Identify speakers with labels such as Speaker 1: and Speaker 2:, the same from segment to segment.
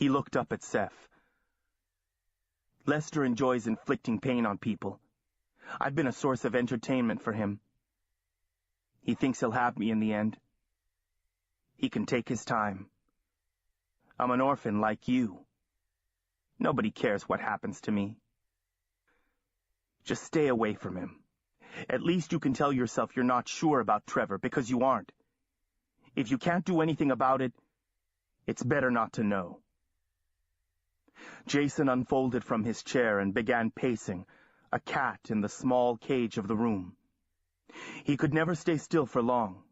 Speaker 1: He looked up at Seph. Lester enjoys inflicting pain on people. I've been a source of entertainment for him. He thinks he'll have me in the end. He can take his time. I'm an orphan like you. Nobody cares what happens to me. Just stay away from him. At least you can tell yourself you're not sure about Trevor, because you aren't. If you can't do anything about it, it's better not to know. Jason unfolded from his chair and began pacing, a cat in the small cage of the room. He could never stay still for long.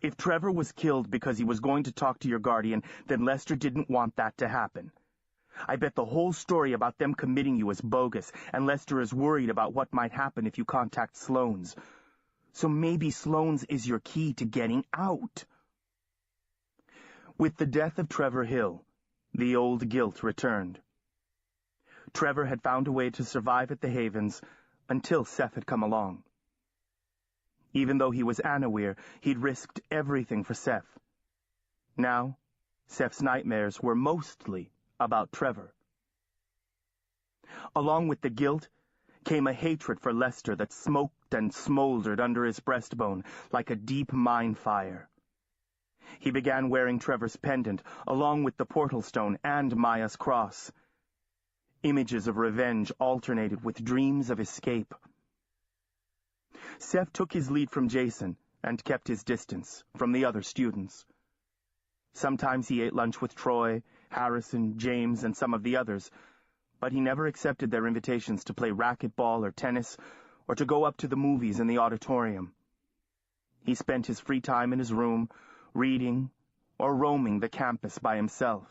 Speaker 1: If Trevor was killed because he was going to talk to your guardian, then Lester didn't want that to happen. I bet the whole story about them committing you is bogus, and Lester is worried about what might happen if you contact Sloane's. So maybe Sloane's is your key to getting out. With the death of Trevor Hill, the old guilt returned. Trevor had found a way to survive at the Havens until Seph had come along. Even though he was unaware, he'd risked everything for Seph. Now, Seph's nightmares were mostly about Trevor. Along with the guilt came a hatred for Lester that smoked and smoldered under his breastbone like a deep mine fire. He began wearing Trevor's pendant, along with the portal stone and Maya's cross. Images of revenge alternated with dreams of escape. Seph took his lead from Jason and kept his distance from the other students. Sometimes he ate lunch with Troy, Harrison, James, and some of the others, but he never accepted their invitations to play racquetball or tennis, or to go up to the movies in the auditorium. He spent his free time in his room, reading, or roaming the campus by himself.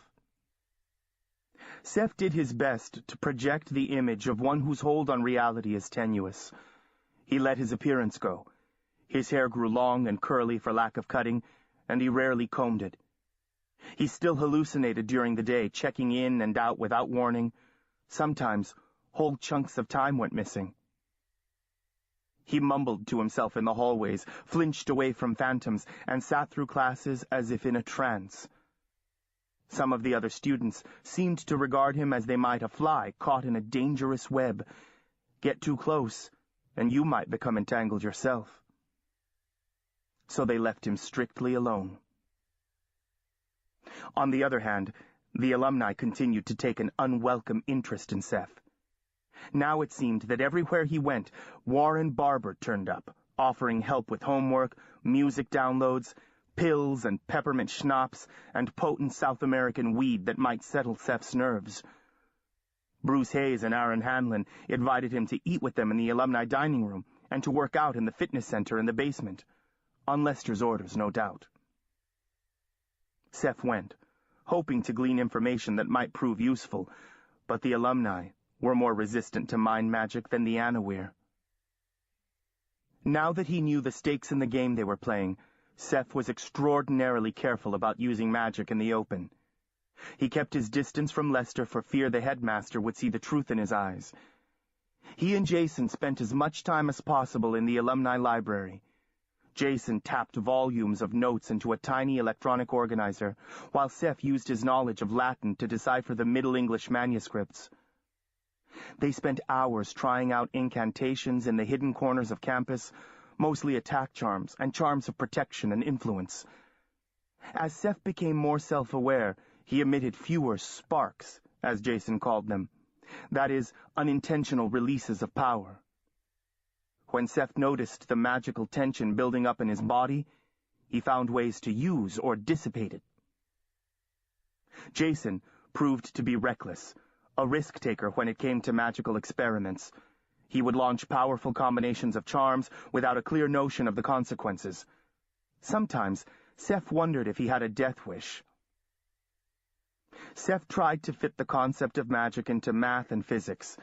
Speaker 1: Seph did his best to project the image of one whose hold on reality is tenuous. He let his appearance go. His hair grew long and curly for lack of cutting, and he rarely combed it. He still hallucinated during the day, checking in and out without warning. Sometimes whole chunks of time went missing. He mumbled to himself in the hallways, flinched away from phantoms, and sat through classes as if in a trance. Some of the other students seemed to regard him as they might a fly caught in a dangerous web. Get too close, and you might become entangled yourself. So they left him strictly alone. On the other hand, the alumni continued to take an unwelcome interest in Seph. Now it seemed that everywhere he went, Warren Barber turned up, offering help with homework, music downloads, pills and peppermint schnapps, and potent South American weed that might settle Seph's nerves. Bruce Hayes and Aaron Hanlon invited him to eat with them in the alumni dining room and to work out in the fitness center in the basement, on Lester's orders, no doubt. Seph went, hoping to glean information that might prove useful, but the alumni were more resistant to mind magic than the unaware. Now that he knew the stakes in the game they were playing, Seph was extraordinarily careful about using magic in the open. He kept his distance from Lester for fear the headmaster would see the truth in his eyes. He and Jason spent as much time as possible in the alumni library. Jason tapped volumes of notes into a tiny electronic organizer, while Seph used his knowledge of Latin to decipher the Middle English manuscripts. They spent hours trying out incantations in the hidden corners of campus, mostly attack charms and charms of protection and influence. As Seph became more self-aware, he emitted fewer sparks, as Jason called them. That is, unintentional releases of power. When Seph noticed the magical tension building up in his body, he found ways to use or dissipate it. Jason proved to be reckless, a risk-taker when it came to magical experiments. He would launch powerful combinations of charms without a clear notion of the consequences. Sometimes, Seph wondered if he had a death wish. Seph tried to fit the concept of magic into math and physics,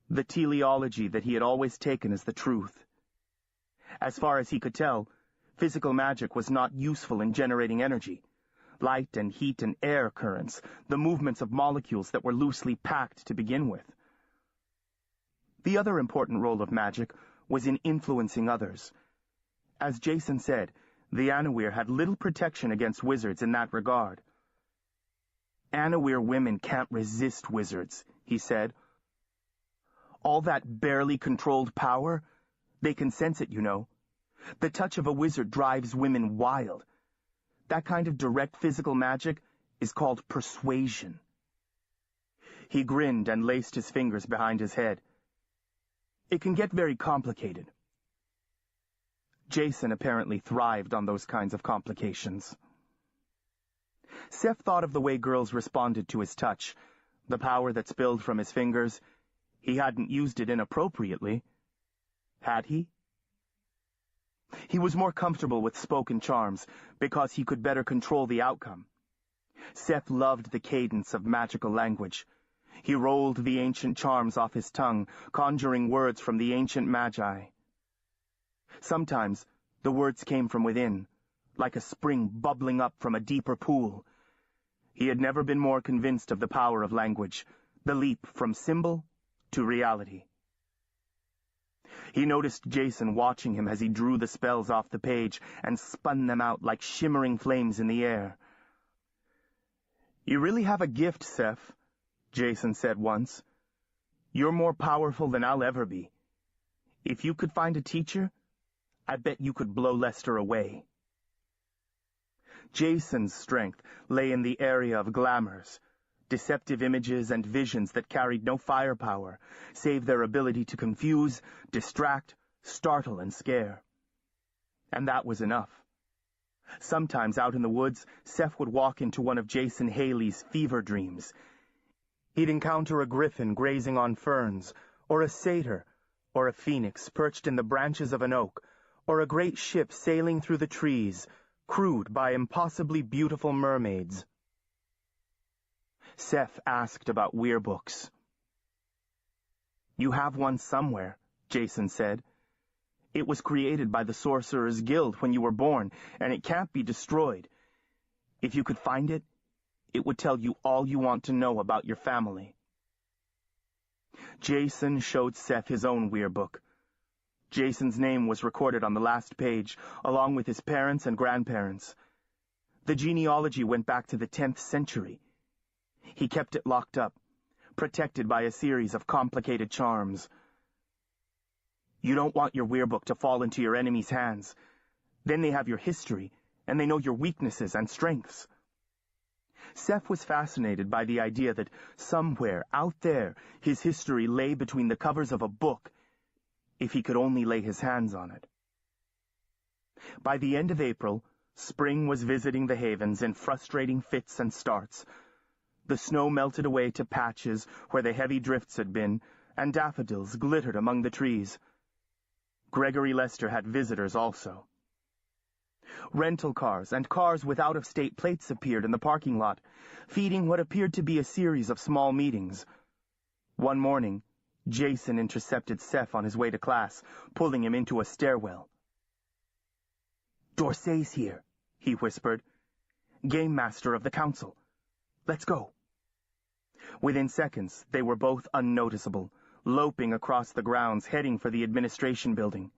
Speaker 1: the teleology that he had always taken as the truth. As far as he could tell, physical magic was not useful in generating energy. Light and heat and air currents, the movements of molecules that were loosely packed to begin with. The other important role of magic was in influencing others. As Jason said, the Anawir had little protection against wizards in that regard. Anawir women can't resist wizards, he said. All that barely controlled power, they can sense it, you know. The touch of a wizard drives women wild. That kind of direct physical magic is called persuasion. He grinned and laced his fingers behind his head. It can get very complicated. Jason apparently thrived on those kinds of complications. Seph thought of the way girls responded to his touch, the power that spilled from his fingers. He hadn't used it inappropriately. Had he? He was more comfortable with spoken charms because he could better control the outcome. Seph loved the cadence of magical language. He rolled the ancient charms off his tongue, conjuring words from the ancient magi. Sometimes the words came from within, like a spring bubbling up from a deeper pool. He had never been more convinced of the power of language, the leap from symbol to reality. He noticed Jason watching him as he drew the spells off the page and spun them out like shimmering flames in the air. "You really have a gift, Seph," Jason said once. "You're more powerful than I'll ever be. If you could find a teacher, I bet you could blow Lester away." Jason's strength lay in the area of glamours, deceptive images and visions that carried no firepower, save their ability to confuse, distract, startle, and scare. And that was enough. Sometimes out in the woods, Seph would walk into one of Jason Haley's fever dreams. He'd encounter a griffin grazing on ferns, or a satyr, or a phoenix perched in the branches of an oak, or a great ship sailing through the trees, crewed by impossibly beautiful mermaids. Seph asked about werebooks. "You have one somewhere," Jason said. "It was created by the Sorcerer's Guild when you were born, and it can't be destroyed. If you could find it, it would tell you all you want to know about your family." Jason showed Seph his own weirbook. Jason's name was recorded on the last page, along with his parents and grandparents. The genealogy went back to the 10th century. He kept it locked up, protected by a series of complicated charms. You don't want your weirbook to fall into your enemy's hands. Then they have your history, and they know your weaknesses and strengths. Seph was fascinated by the idea that somewhere out there his history lay between the covers of a book, if he could only lay his hands on it. By the end of April, spring was visiting the havens in frustrating fits and starts. The snow melted away to patches where the heavy drifts had been, and daffodils glittered among the trees. Gregory Lester had visitors also. Rental cars and cars with out-of-state plates appeared in the parking lot, feeding what appeared to be a series of small meetings. One morning, Jason intercepted Seph on his way to class, pulling him into a stairwell. "D'Orsay's here," he whispered. "Game master of the council. Let's go." Within seconds, they were both unnoticeable, loping across the grounds, heading for the administration building.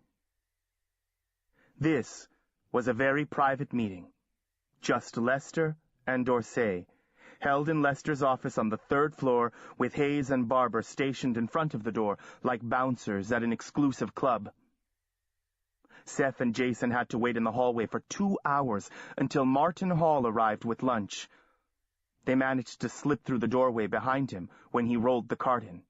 Speaker 1: This was a very private meeting. Just Lester and D'Orsay, held in Lester's office on the 3rd floor, with Hayes and Barber stationed in front of the door like bouncers at an exclusive club. Seph and Jason had to wait in the hallway for 2 hours until Martin Hall arrived with lunch. They managed to slip through the doorway behind him when he rolled the cart in.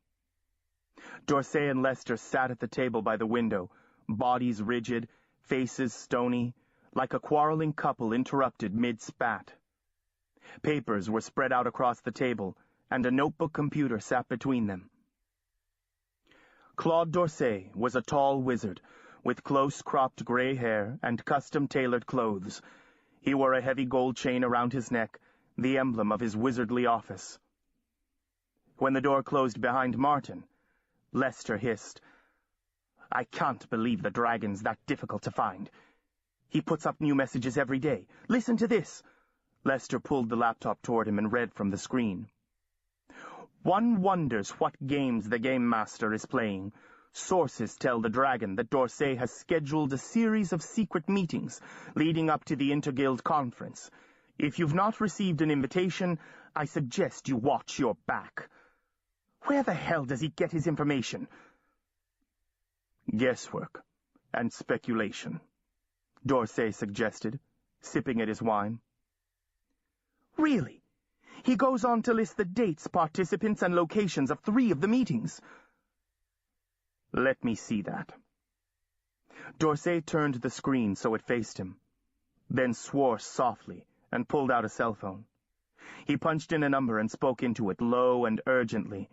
Speaker 1: D'Orsay and Lester sat at the table by the window, bodies rigid, faces stony, like a quarreling couple interrupted mid-spat. Papers were spread out across the table, and a notebook computer sat between them. Claude D'Orsay was a tall wizard, with close-cropped gray hair and custom-tailored clothes. He wore a heavy gold chain around his neck, the emblem of his wizardly office. When the door closed behind Martin, Lester hissed, "I can't believe the dragon's that difficult to find. He puts up new messages every day. Listen to this." Lester pulled the laptop toward him and read from the screen. "One wonders what games the game master is playing. Sources tell the dragon that D'Orsay has scheduled a series of secret meetings leading up to the Interguild Conference. If you've not received an invitation, I suggest you watch your back. Where the hell does he get his information? Guesswork and speculation, D'Orsay suggested, sipping at his wine. Really? He goes on to list the dates, participants, and locations of 3 of the meetings. Let me see that. D'Orsay turned the screen so it faced him, then swore softly and pulled out a cell phone. He punched in a number and spoke into it, low and urgently.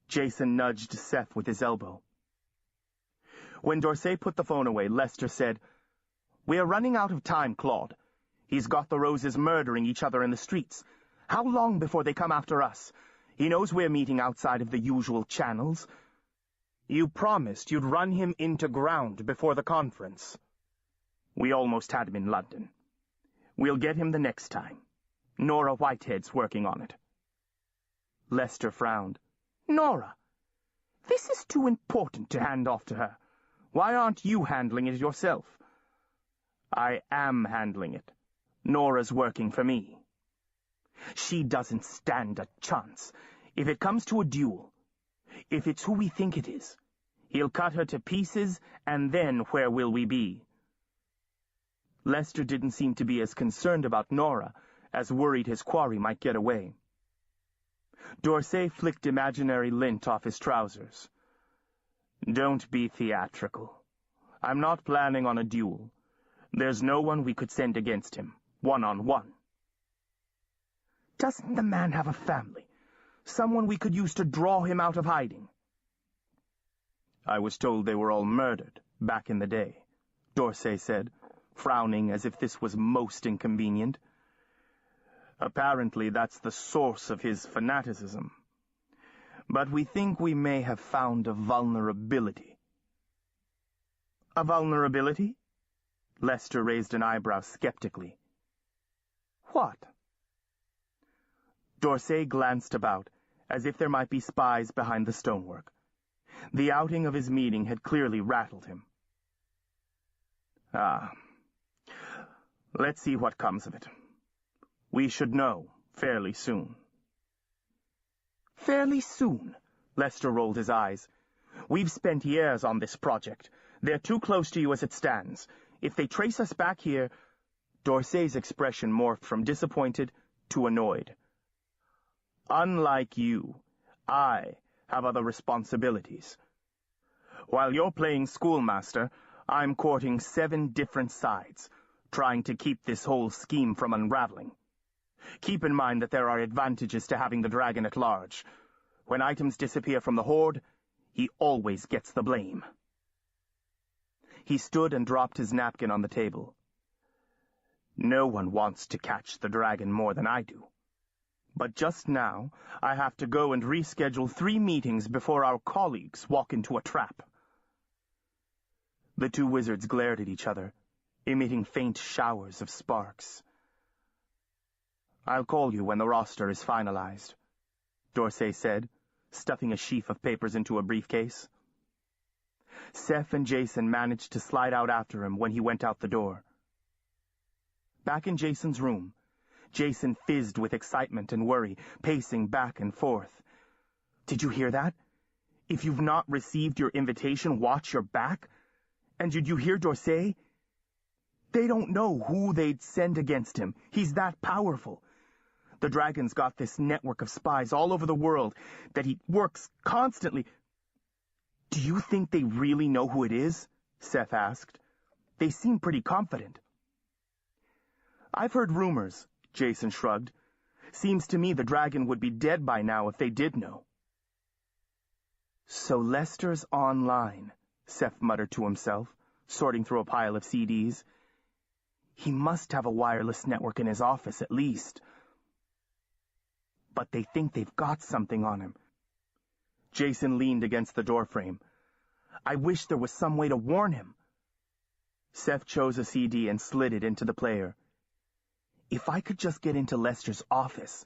Speaker 1: Jason nudged Seph with his elbow. When D'Orsay put the phone away, Lester said, "We are running out of time, Claude. He's got the Roses murdering each other in the streets. How long before they come after us? He knows we're meeting outside of the usual channels. You promised you'd run him into ground before the conference. We almost had him in London. We'll get him the next time. Nora Whitehead's working on it." Lester frowned. "Nora? This is too important to hand off to her. Why aren't you handling it yourself?" "I am handling it. Nora's working for me." "She doesn't stand a chance. If it comes to a duel, if it's who we think it is, he'll cut her to pieces, and then where will we be?" Lester didn't seem to be as concerned about Nora as worried his quarry might get away. D'Orsay flicked imaginary lint off his trousers. "Don't be theatrical. I'm not planning on a duel. There's no one we could send against him, one-on-one." "Doesn't the man have a family? Someone we could use to draw him out of hiding?" "I was told they were all murdered back in the day," D'Orsay said, frowning as if this was most inconvenient. "Apparently that's the source of his fanaticism. But we think we may have found a vulnerability." "A vulnerability?" Lester raised an eyebrow skeptically. "What?" D'Orsay glanced about, as if there might be spies behind the stonework. The outing of his meeting had clearly rattled him. Let's see what comes of it. We should know fairly soon." "Fairly soon?" Lester rolled his eyes. "We've spent years on this project. They're too close to you as it stands. If they trace us back here..." D'Orsay's expression morphed from disappointed to annoyed. "Unlike you, I have other responsibilities. While you're playing schoolmaster, I'm courting 7 different sides, trying to keep this whole scheme from unraveling. Keep in mind that there are advantages to having the dragon at large. When items disappear from the Horde, he always gets the blame." He stood and dropped his napkin on the table. "No one wants to catch the dragon more than I do. But just now, I have to go and reschedule 3 meetings before our colleagues walk into a trap." The 2 wizards glared at each other, emitting faint showers of sparks. "I'll call you when the roster is finalized," D'Orsay said, stuffing a sheaf of papers into a briefcase. Seph and Jason managed to slide out after him when he went out the door. Back in Jason's room, Jason fizzed with excitement and worry, pacing back and forth. "Did you hear that? If you've not received your invitation, watch your back. And did you hear D'Orsay? They don't know who they'd send against him. He's that powerful. The dragon's got this network of spies all over the world that he works constantly." "Do you think they really know who it is?" Seph asked. "They seem pretty confident." "I've heard rumors," Jason shrugged. "Seems to me the dragon would be dead by now if they did know." "So Lester's online," Seph muttered to himself, sorting through a pile of CDs. "He must have a wireless network in his office at least. But they think they've got something on him." Jason leaned against the doorframe. "I wish there was some way to warn him." Seph chose a CD and slid it into the player. "If I could just get into Lester's office,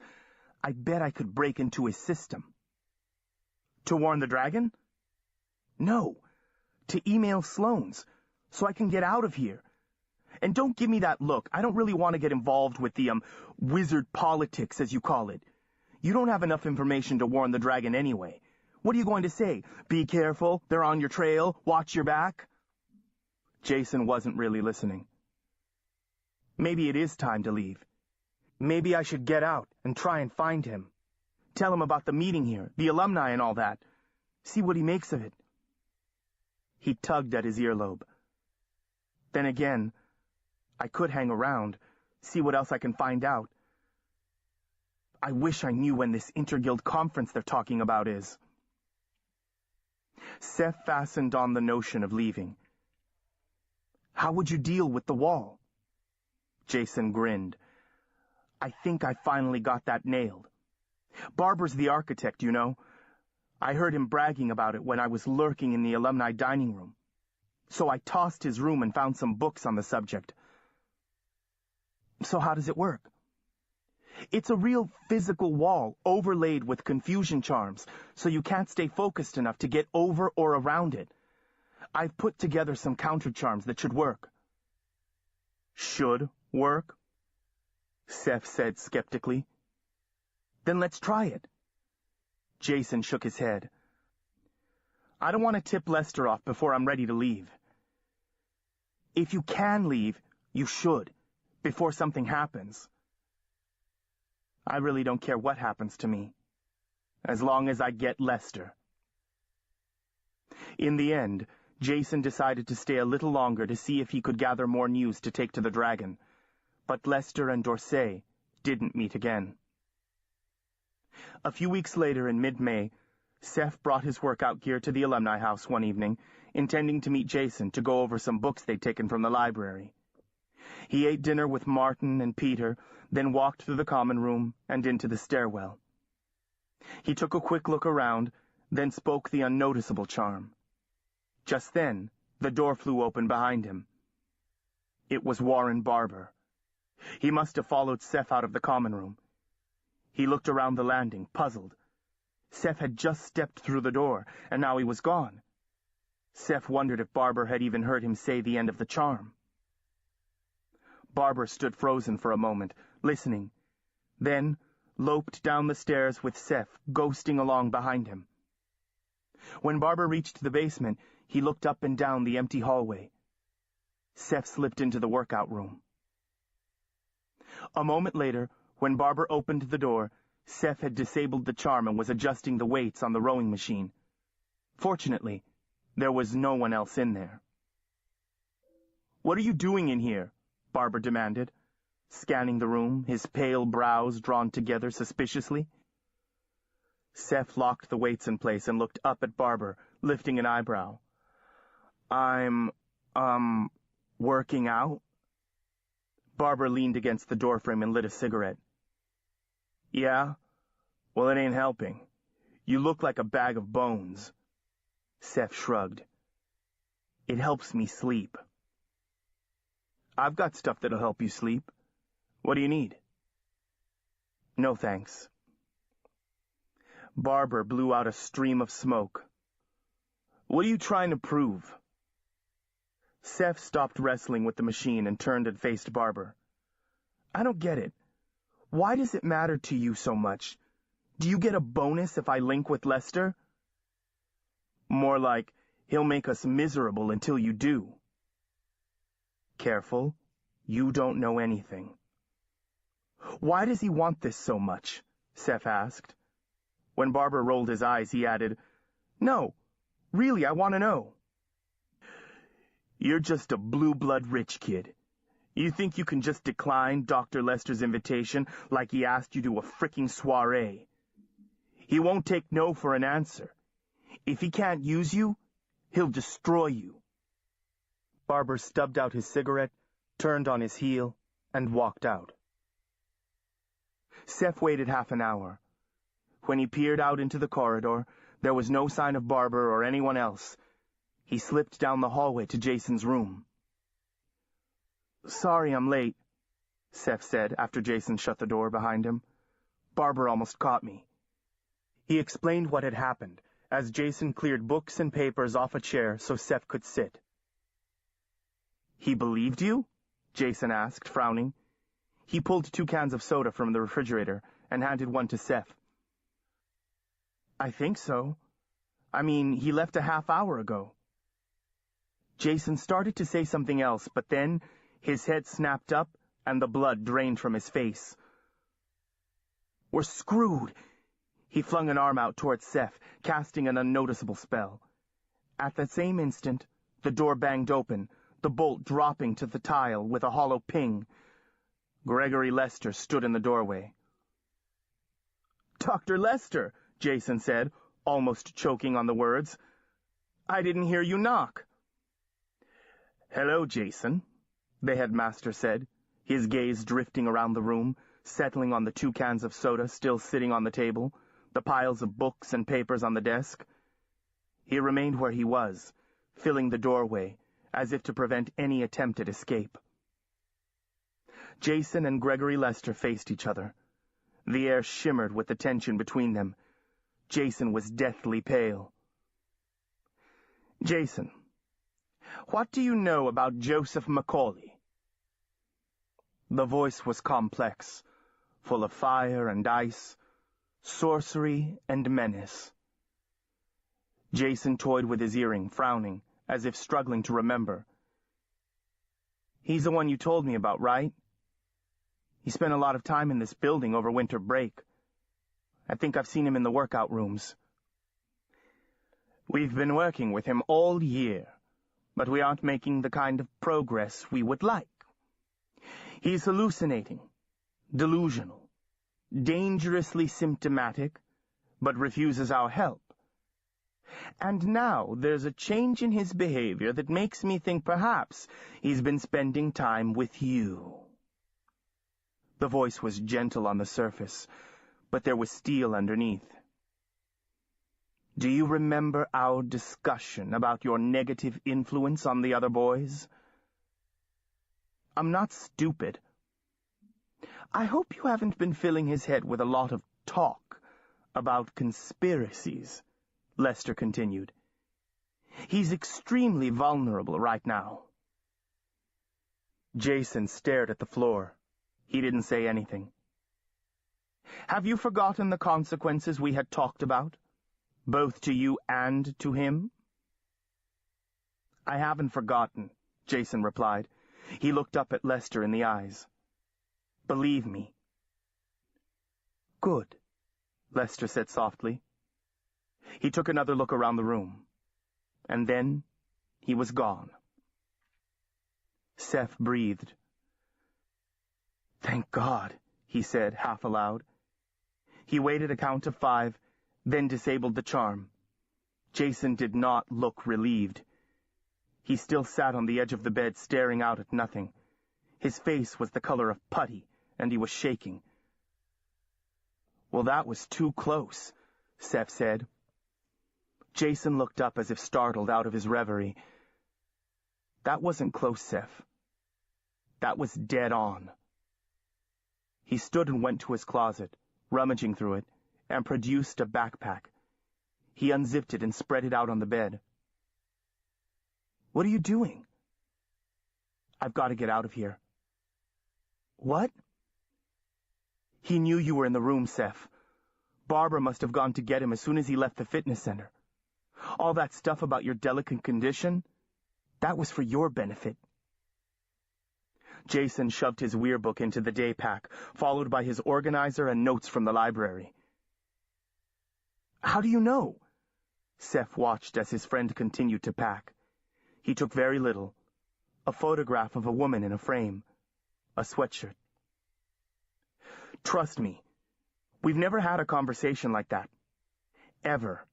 Speaker 1: I bet I could break into his system." "To warn the dragon?" "No, to email Sloane's, so I can get out of here. And don't give me that look. I don't really want to get involved with the, wizard politics, as you call it. You don't have enough information to warn the dragon anyway. What are you going to say? Be careful, they're on your trail, watch your back? Jason wasn't really listening. Maybe it is time to leave. Maybe I should get out and try and find him. Tell him about the meeting here, the alumni and all that. See what he makes of it. He tugged at his earlobe. Then again, I could hang around, see what else I can find out. I wish I knew when this interguild conference they're talking about is. Seph fastened on the notion of leaving. How would you deal with the wall? Jason grinned. I think I finally got that nailed. Barber's the architect, you know. I heard him bragging about it when I was lurking in the alumni dining room. So I tossed his room and found some books on the subject. So how does it work? It's a real physical wall overlaid with confusion charms, so you can't stay focused enough to get over or around it. I've put together some counter charms that should work. Should work? Seph said skeptically. Then let's try it. Jason shook his head. I don't want to tip Lester off before I'm ready to leave. If you can leave, you should, before something happens. I really don't care what happens to me, as long as I get Lester. In the end, Jason decided to stay a little longer to see if he could gather more news to take to the dragon, but Lester and Dorsey didn't meet again. A few weeks later, in mid-May, Seph brought his workout gear to the alumni house one evening, intending to meet Jason to go over some books they'd taken from the library. He ate dinner with Martin and Peter, then walked through the common room and into the stairwell. He took a quick look around, then spoke the unnoticeable charm. Just then, the door flew open behind him. It was Warren Barber. He must have followed Seph out of the common room. He looked around the landing, puzzled. Seph had just stepped through the door, and now he was gone. Seph wondered if Barber had even heard him say the end of the charm. Barber stood frozen for a moment, listening, then loped down the stairs with Seph ghosting along behind him. When Barber reached the basement, he looked up and down the empty hallway. Seph slipped into the workout room. A moment later, when Barber opened the door, Seph had disabled the charm and was adjusting the weights on the rowing machine. Fortunately, there was no one else in there. "What are you doing in here?" Barber demanded, scanning the room, his pale brows drawn together suspiciously. Seph locked the weights in place and looked up at Barber, lifting an eyebrow. I'm, working out?" Barber leaned against the doorframe and lit a cigarette. "Yeah? Well, it ain't helping. You look like a bag of bones." Seph shrugged. "It helps me sleep." "I've got stuff that'll help you sleep. What do you need?" "No, thanks." Barber blew out a stream of smoke. "What are you trying to prove?" Seph stopped wrestling with the machine and turned and faced Barber. "I don't get it. Why does it matter to you so much? Do you get a bonus if I link with Lester?" "More like, he'll make us miserable until you do." "Careful. You don't know anything." "Why does he want this so much?" Seph asked. When Barber rolled his eyes, he added, "No, really, I want to know." "You're just a blue-blood rich kid. You think you can just decline Dr. Lester's invitation like he asked you to a fricking soiree. He won't take no for an answer. If he can't use you, he'll destroy you." Barber stubbed out his cigarette, turned on his heel, and walked out. Seph waited half an hour. When he peered out into the corridor, there was no sign of Barber or anyone else. He slipped down the hallway to Jason's room. "Sorry I'm late," Seph said after Jason shut the door behind him. "Barber almost caught me." He explained what had happened, as Jason cleared books and papers off a chair so Seph could sit. "He believed you?" Jason asked, frowning. He pulled 2 cans of soda from the refrigerator and handed one to Seph. I think so. I mean, he left a half hour ago. Jason started to say something else, but then his head snapped up and the blood drained from his face. We're screwed. He flung an arm out towards Seph, casting an unnoticeable spell. At that same instant, the door banged open, the bolt dropping to the tile with a hollow ping. Gregory Lester stood in the doorway. "Dr. Lester," Jason said, almost choking on the words. "I didn't hear you knock." "Hello, Jason," the headmaster said, his gaze drifting around the room, settling on the 2 cans of soda still sitting on the table, the piles of books and papers on the desk. He remained where he was, filling the doorway, as if to prevent any attempt at escape. Jason and Gregory Lester faced each other. The air shimmered with the tension between them. Jason was deathly pale. "Jason, what do you know about Joseph Macaulay?" The voice was complex, full of fire and ice, sorcery and menace. Jason toyed with his earring, frowning, as if struggling to remember. "He's the one you told me about, right? He spent a lot of time in this building over winter break. I think I've seen him in the workout rooms." "We've been working with him all year, but we aren't making the kind of progress we would like. He's hallucinating, delusional, dangerously symptomatic, but refuses our help. And now there's a change in his behavior that makes me think perhaps he's been spending time with you." The voice was gentle on the surface, but there was steel underneath. "Do you remember our discussion about your negative influence on the other boys?" "I'm not stupid." "I hope you haven't been filling his head with a lot of talk about conspiracies," Lester continued. "He's extremely vulnerable right now." Jason stared at the floor. He didn't say anything. "Have you forgotten the consequences we had talked about, both to you and to him?" "I haven't forgotten," Jason replied. He looked up at Lester in the eyes. "Believe me." "Good," Lester said softly. He took another look around the room, and then he was gone. Seph breathed. "Thank God," he said, half aloud. He waited a count of 5, then disabled the charm. Jason did not look relieved. He still sat on the edge of the bed, staring out at nothing. His face was the color of putty, and he was shaking. "Well, that was too close," Seph said. Jason looked up as if startled out of his reverie. "That wasn't close, Seph. That was dead on." He stood and went to his closet, rummaging through it, and produced a backpack. He unzipped it and spread it out on the bed. "What are you doing?" "I've got to get out of here." "What?" "He knew you were in the room, Seph. Barbara must have gone to get him as soon as he left the fitness center. All that stuff about your delicate condition, that was for your benefit." Jason shoved his weirbook into the day pack, followed by his organizer and notes from the library. "How do you know?" Seph watched as his friend continued to pack. He took very little. A photograph of a woman in a frame. A sweatshirt. "Trust me, we've never had a conversation like that. Ever."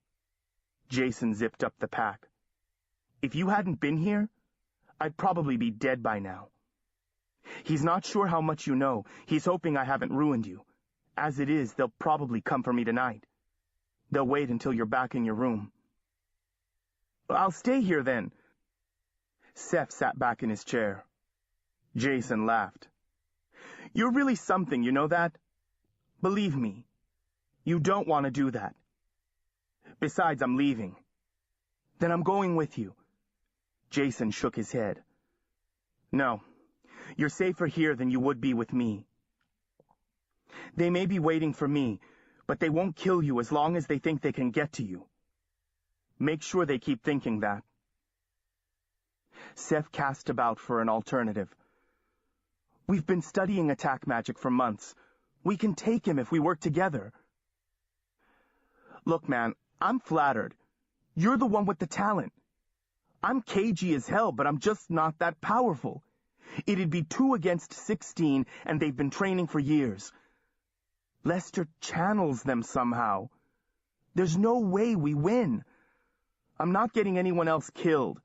Speaker 1: Jason zipped up the pack. "If you hadn't been here, I'd probably be dead by now. He's not sure how much you know. He's hoping I haven't ruined you. As it is, they'll probably come for me tonight. They'll wait until you're back in your room." "I'll stay here then." Seph sat back in his chair. Jason laughed. "You're really something, you know that? Believe me, you don't want to do that. Besides, I'm leaving." "Then I'm going with you." Jason shook his head. "No. You're safer here than you would be with me. They may be waiting for me, But they won't kill you as long as they think they can get to you. Make sure they keep thinking that. Seph cast about for an alternative. We've been studying attack magic for months. We can take him if we work together. Look, man, I'm flattered. You're the one with the talent. I'm cagey as hell, but I'm just not that powerful. It'd be 2 against 16, and they've been training for years. Lester channels them somehow. There's no way we win. I'm not getting anyone else killed.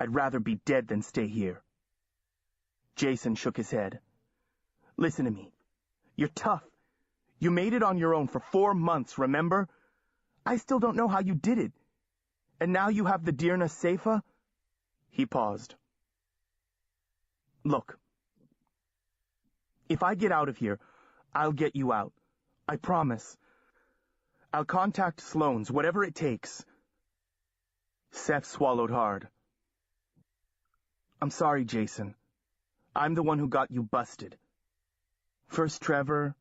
Speaker 1: I'd rather be dead than stay here. Jason shook his head. Listen to me. You're tough. You made it on your own for 4 months, remember? I still don't know how you did it. And now you have the Dirna Seifa? He paused. Look. If I get out of here, I'll get you out. I promise. I'll contact Sloane's, whatever it takes. Seph swallowed hard. I'm sorry, Jason. I'm the one who got you busted. First Trevor,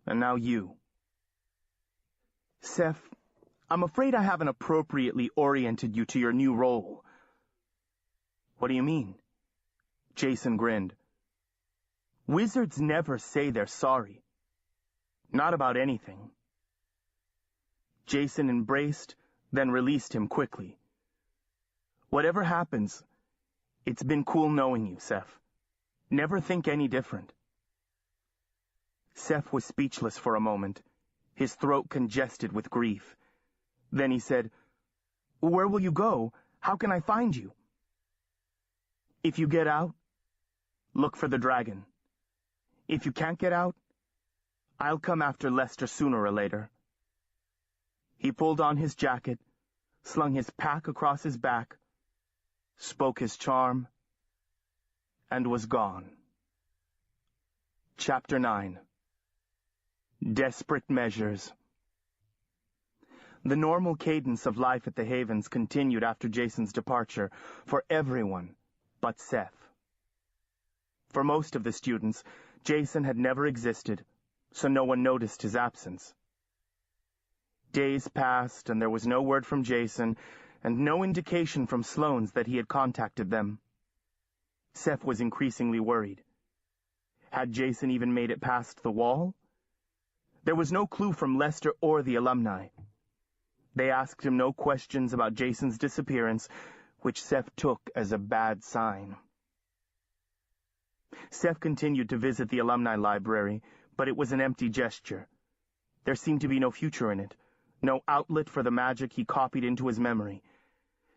Speaker 1: and now you. Seph, I'm afraid I haven't appropriately oriented you to your new role. What do you mean? Jason grinned. Wizards never say they're sorry. Not about anything. Jason embraced, then released him quickly. Whatever happens, it's been cool knowing you, Seph. Never think any different. Seph was speechless for a moment, his throat congested with grief. Then he said, Where will you go? How can I find you? If you get out, look for the dragon. If you can't get out, I'll come after Lester sooner or later. He pulled on his jacket, slung his pack across his back, spoke his charm, and was gone. Chapter 9. Desperate Measures. The normal cadence of life at the Havens continued after Jason's departure for everyone but Seph. For most of the students, Jason had never existed, so no one noticed his absence. Days passed, and there was no word from Jason, and no indication from Sloane's that he had contacted them. Seph was increasingly worried. Had Jason even made it past the wall? There was no clue from Lester or the alumni. They asked him no questions about Jason's disappearance, which Seph took as a bad sign. Seph continued to visit the alumni library, but it was an empty gesture. There seemed to be no future in it, no outlet for the magic he copied into his memory.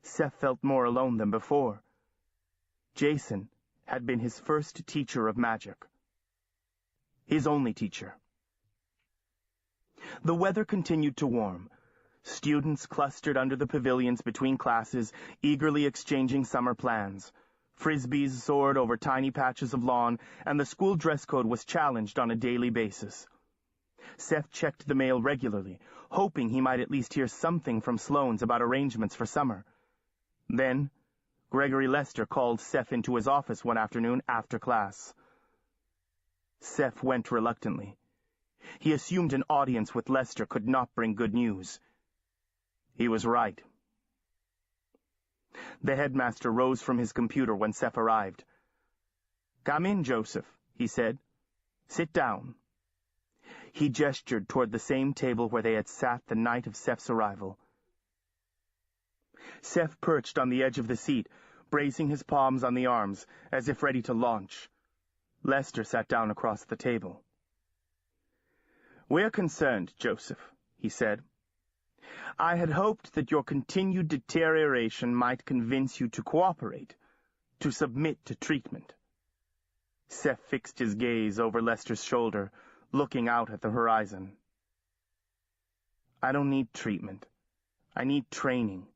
Speaker 1: Seph felt more alone than before. Jason had been his first teacher of magic. His only teacher. The weather continued to warm. Students clustered under the pavilions between classes, eagerly exchanging summer plans. Frisbees soared over tiny patches of lawn, and the school dress code was challenged on a daily basis. Seph checked the mail regularly, hoping he might at least hear something from Sloane's about arrangements for summer. Then, Gregory Lester called Seph into his office one afternoon after class. Seph went reluctantly. He assumed an audience with Lester could not bring good news. He was right. The headmaster rose from his computer when Seph arrived. "Come in, Joseph," he said. "Sit down." He gestured toward the same table where they had sat the night of Seph's arrival. Seph perched on the edge of the seat, bracing his palms on the arms, as if ready to launch. Lester sat down across the table. "We're concerned, Joseph," he said. "I had hoped that your continued deterioration might convince you to cooperate, to submit to treatment." Seph fixed his gaze over Lester's shoulder, looking out at the horizon. "I don't need treatment. I need training."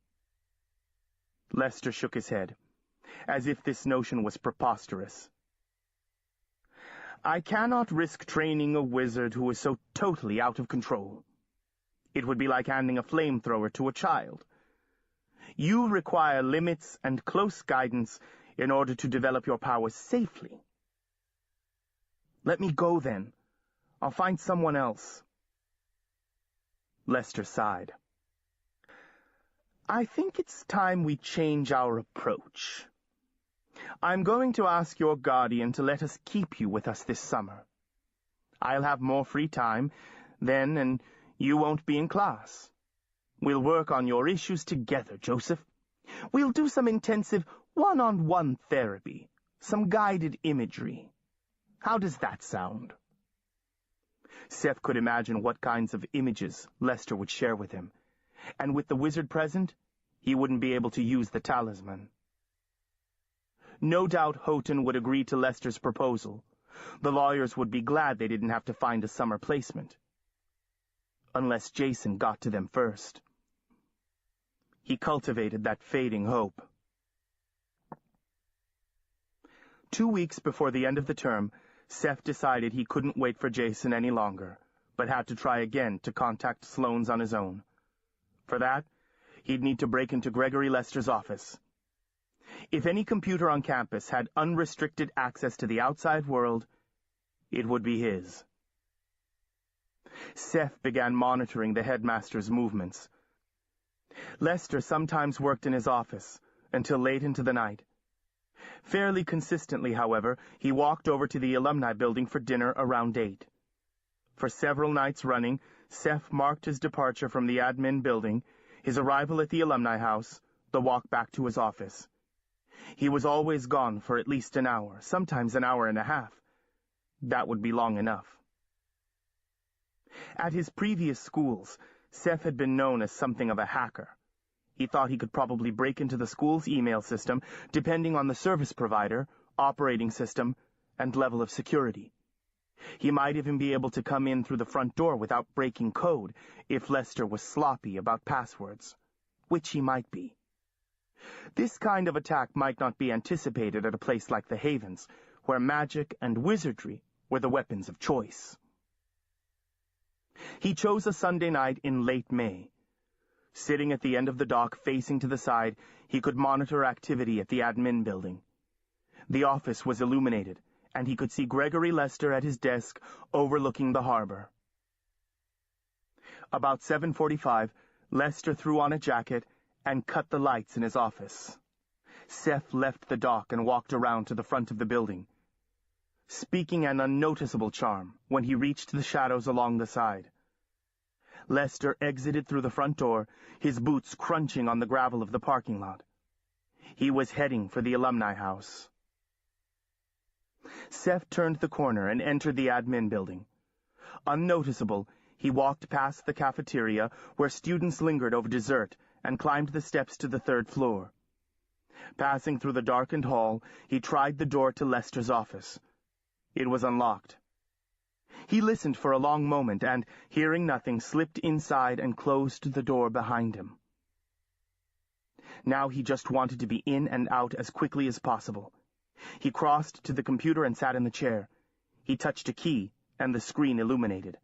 Speaker 1: Lester shook his head, as if this notion was preposterous. "I cannot risk training a wizard who is so totally out of control. It would be like handing a flamethrower to a child. You require limits and close guidance in order to develop your powers safely." "Let me go, then. I'll find someone else. Lester sighed. I think it's time we change our approach. I'm going to ask your guardian to let us keep you with us this summer. I'll have more free time then, and you won't be in class. We'll work on your issues together, Joseph. We'll do some intensive one-on-one therapy, some guided imagery. How does that sound? Seph could imagine what kinds of images Lester would share with him, and with the wizard present, he wouldn't be able to use the talisman. No doubt Houghton would agree to Lester's proposal. The lawyers would be glad they didn't have to find a summer placement. Unless Jason got to them first. He cultivated that fading hope. 2 weeks before the end of the term, Seph decided he couldn't wait for Jason any longer, but had to try again to contact Sloane's on his own. For that, he'd need to break into Gregory Lester's office. If any computer on campus had unrestricted access to the outside world, it would be his. Seph began monitoring the headmaster's movements. Lester sometimes worked in his office until late into the night. Fairly consistently, however, he walked over to the alumni building for dinner around 8. For several nights running, Seph marked his departure from the admin building, his arrival at the alumni house, the walk back to his office. He was always gone for at least an hour, sometimes an hour and a half. That would be long enough. At his previous schools, Seph had been known as something of a hacker. He thought he could probably break into the school's email system, depending on the service provider, operating system, and level of security. He might even be able to come in through the front door without breaking code if Lester was sloppy about passwords, which he might be. This kind of attack might not be anticipated at a place like the Havens, where magic and wizardry were the weapons of choice. He chose a Sunday night in late May. Sitting at the end of the dock facing to the side, he could monitor activity at the admin building. The office was illuminated, and he could see Gregory Lester at his desk overlooking the harbor. About 7:45, Lester threw on a jacket and cut the lights in his office. Seph left the dock and walked around to the front of the building, speaking an unnoticeable charm when he reached the shadows along the side. Lester exited through the front door, his boots crunching on the gravel of the parking lot. He was heading for the alumni house. Seph turned the corner and entered the admin building. Unnoticeable, he walked past the cafeteria where students lingered over dessert and climbed the steps to the 3rd floor. Passing through the darkened hall, he tried the door to Lester's office. It was unlocked. He listened for a long moment and, hearing nothing, slipped inside and closed the door behind him. Now he just wanted to be in and out as quickly as possible. He crossed to the computer and sat in the chair. He touched a key, and the screen illuminated.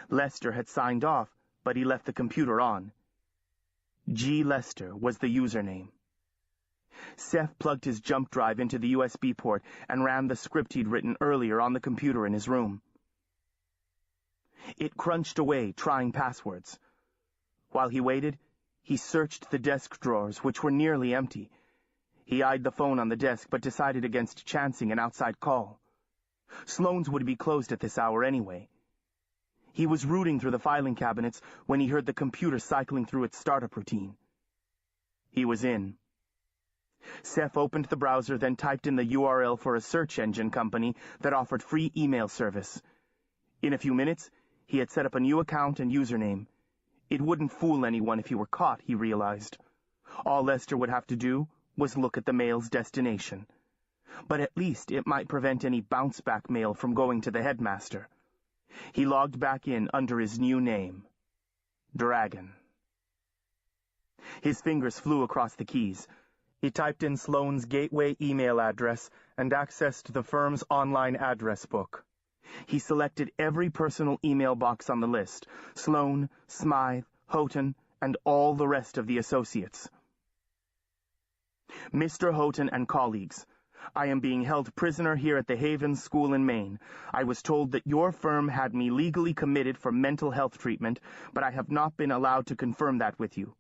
Speaker 1: Lester had signed off, but he left the computer on. G. Lester was the username. Seph plugged his jump drive into the USB port and ran the script he'd written earlier on the computer in his room. It crunched away, trying passwords. While he waited, he searched the desk drawers, which were nearly empty. He eyed the phone on the desk, but decided against chancing an outside call. Sloane's would be closed at this hour anyway. He was rooting through the filing cabinets when he heard the computer cycling through its startup routine. He was in. Seph opened the browser, then typed in the URL for a search engine company that offered free email service. In a few minutes, he had set up a new account and username. It wouldn't fool anyone if he were caught, he realized. All Lester would have to do was look at the mail's destination. But at least it might prevent any bounce-back mail from going to the headmaster. He logged back in under his new name, Dragon. His fingers flew across the keys. He typed in Sloane's gateway email address and accessed the firm's online address book. He selected every personal email box on the list, Sloane, Smythe, Houghton, and all the rest of the associates. Mr. Houghton and colleagues, I am being held prisoner here at the Havens School in Maine. I was told that your firm had me legally committed for mental health treatment, but I have not been allowed to confirm that with you.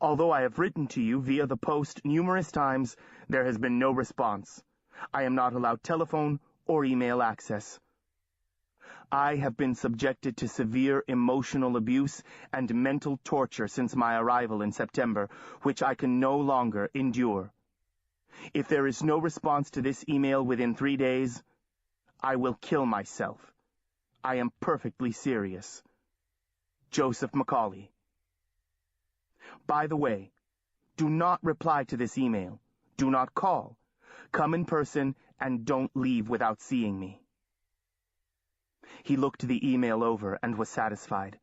Speaker 1: Although I have written to you via the post numerous times, there has been no response. I am not allowed telephone or email access. I have been subjected to severe emotional abuse and mental torture since my arrival in September, which I can no longer endure. If there is no response to this email within 3 days, I will kill myself. I am perfectly serious. Joseph Macaulay. By the way, do not reply to this email. Do not call. Come in person and don't leave without seeing me. He looked the email over and was satisfied.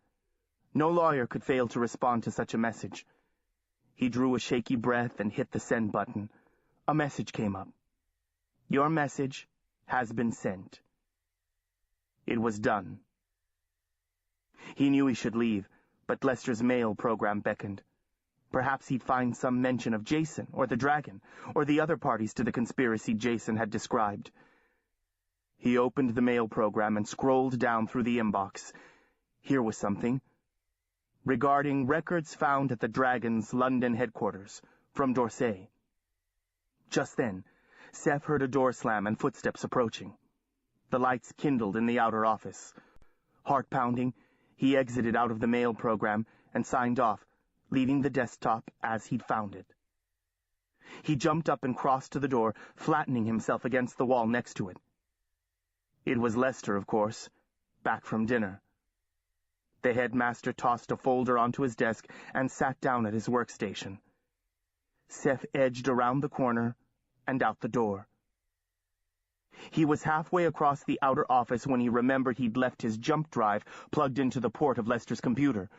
Speaker 1: No lawyer could fail to respond to such a message. He drew a shaky breath and hit the send button. A message came up. Your message has been sent. It was done. He knew he should leave, but Lester's mail program beckoned. Perhaps he'd find some mention of Jason, or the dragon, or the other parties to the conspiracy Jason had described. He opened the mail program and scrolled down through the inbox. Here was something. Regarding records found at the Dragon's London headquarters, from D'Orsay. Just then, Seph heard a door slam and footsteps approaching. The lights kindled in the outer office. Heart pounding, he exited out of the mail program and signed off, leaving the desktop as he'd found it. He jumped up and crossed to the door, flattening himself against the wall next to it. It was Lester, of course, back from dinner. The headmaster tossed a folder onto his desk and sat down at his workstation. Seph edged around the corner and out the door. He was halfway across the outer office when he remembered he'd left his jump drive plugged into the port of Lester's computer.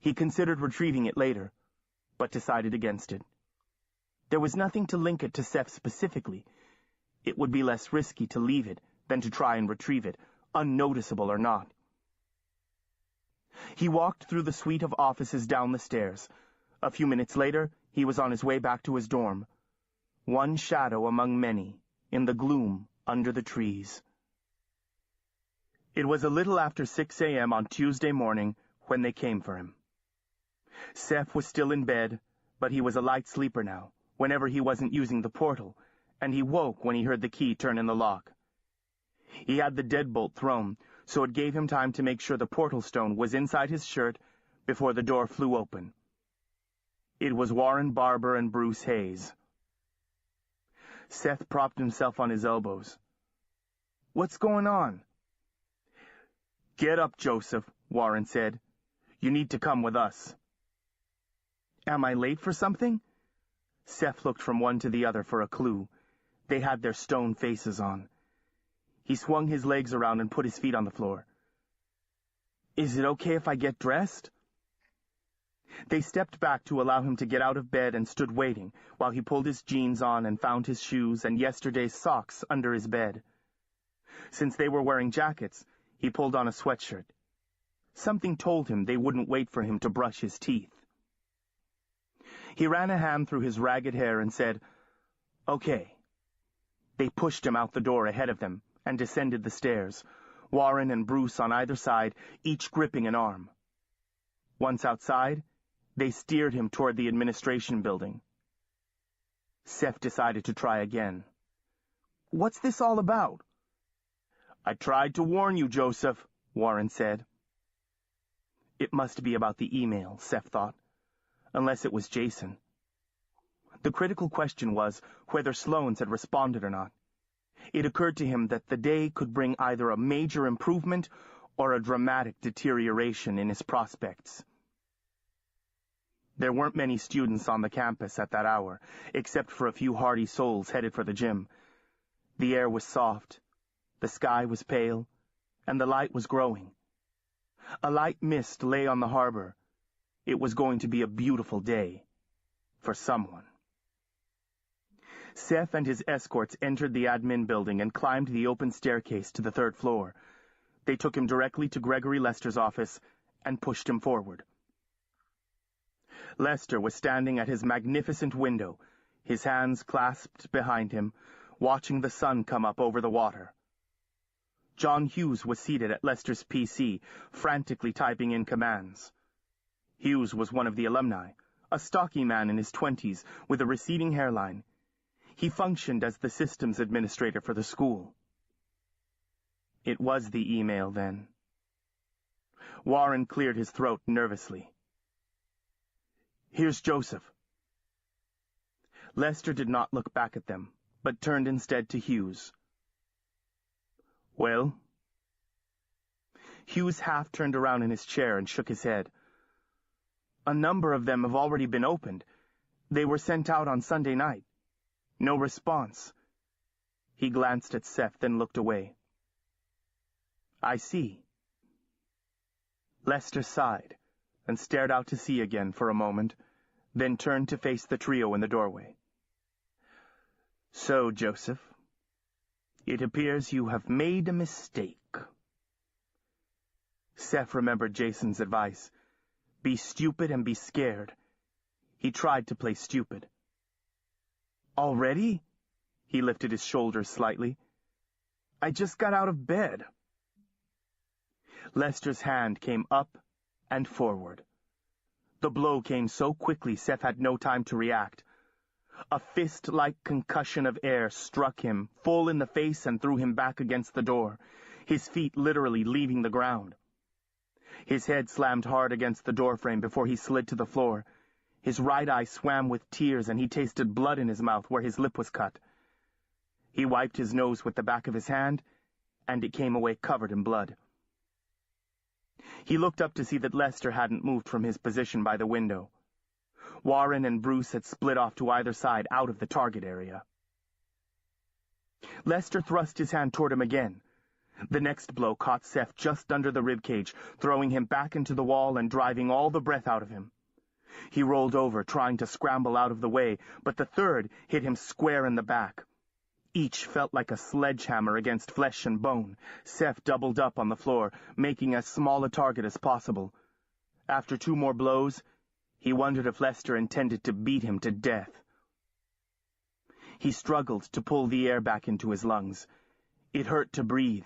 Speaker 1: He considered retrieving it later, but decided against it. There was nothing to link it to Seph specifically. It would be less risky to leave it than to try and retrieve it, unnoticeable or not. He walked through the suite of offices down the stairs. A few minutes later, he was on his way back to his dorm. One shadow among many, in the gloom under the trees. It was a little after 6 a.m. on Tuesday morning when they came for him. Seph was still in bed, but he was a light sleeper now, whenever he wasn't using the portal, and he woke when he heard the key turn in the lock. He had the deadbolt thrown, so it gave him time to make sure the portal stone was inside his shirt before the door flew open. It was Warren Barber and Bruce Hayes. Seth propped himself on his elbows. "What's going on?" "Get up, Joseph," Warren said. "You need to come with us." "Am I late for something?" Seth looked from one to the other for a clue. They had their stone faces on. He swung his legs around and put his feet on the floor. "Is it okay if I get dressed?" They stepped back to allow him to get out of bed and stood waiting while he pulled his jeans on and found his shoes and yesterday's socks under his bed. Since they were wearing jackets, he pulled on a sweatshirt. Something told him they wouldn't wait for him to brush his teeth. He ran a hand through his ragged hair and said, "Okay." They pushed him out the door ahead of them and descended the stairs, Warren and Bruce on either side, each gripping an arm. Once outside, they steered him toward the administration building. Seph decided to try again. "What's this all about?" "I tried to warn you, Joseph," Warren said. It must be about the email, Seph thought, unless it was Jason. The critical question was whether Sloane's had responded or not. It occurred to him that the day could bring either a major improvement or a dramatic deterioration in his prospects. There weren't many students on the campus at that hour, except for a few hardy souls headed for the gym. The air was soft, the sky was pale, and the light was growing. A light mist lay on the harbor. It was going to be a beautiful day for someone. Seph and his escorts entered the admin building and climbed the open staircase to the 3rd floor. They took him directly to Gregory Lester's office and pushed him forward. Lester was standing at his magnificent window, his hands clasped behind him, watching the sun come up over the water. John Hughes was seated at Lester's PC, frantically typing in commands. Hughes was one of the alumni, a stocky man in his 20s with a receding hairline. He functioned as the systems administrator for the school. It was the email, then. Warren cleared his throat nervously. "Here's Joseph." Lester did not look back at them, but turned instead to Hughes. "Well?" Hughes half turned around in his chair and shook his head. "A number of them have already been opened. They were sent out on Sunday night. No response." He glanced at Seph, then looked away. "I see." Lester sighed and stared out to sea again for a moment, then turned to face the trio in the doorway. "So, Joseph, it appears you have made a mistake." Seph remembered Jason's advice. Be stupid and be scared. He tried to play stupid. "Already?" He lifted his shoulders slightly. "I just got out of bed." Lester's hand came up and forward. The blow came so quickly Seph had no time to react. A fist-like concussion of air struck him full in the face and threw him back against the door, his feet literally leaving the ground. His head slammed hard against the doorframe before he slid to the floor. His right eye swam with tears and he tasted blood in his mouth where his lip was cut. He wiped his nose with the back of his hand, and it came away covered in blood. He looked up to see that Lester hadn't moved from his position by the window. Warren and Bruce had split off to either side out of the target area. Lester thrust his hand toward him again. The next blow caught Seph just under the ribcage, throwing him back into the wall and driving all the breath out of him. He rolled over, trying to scramble out of the way, but the third hit him square in the back. Each felt like a sledgehammer against flesh and bone. Seph doubled up on the floor, making as small a target as possible. After 2 more blows, he wondered if Lester intended to beat him to death. He struggled to pull the air back into his lungs. It hurt to breathe,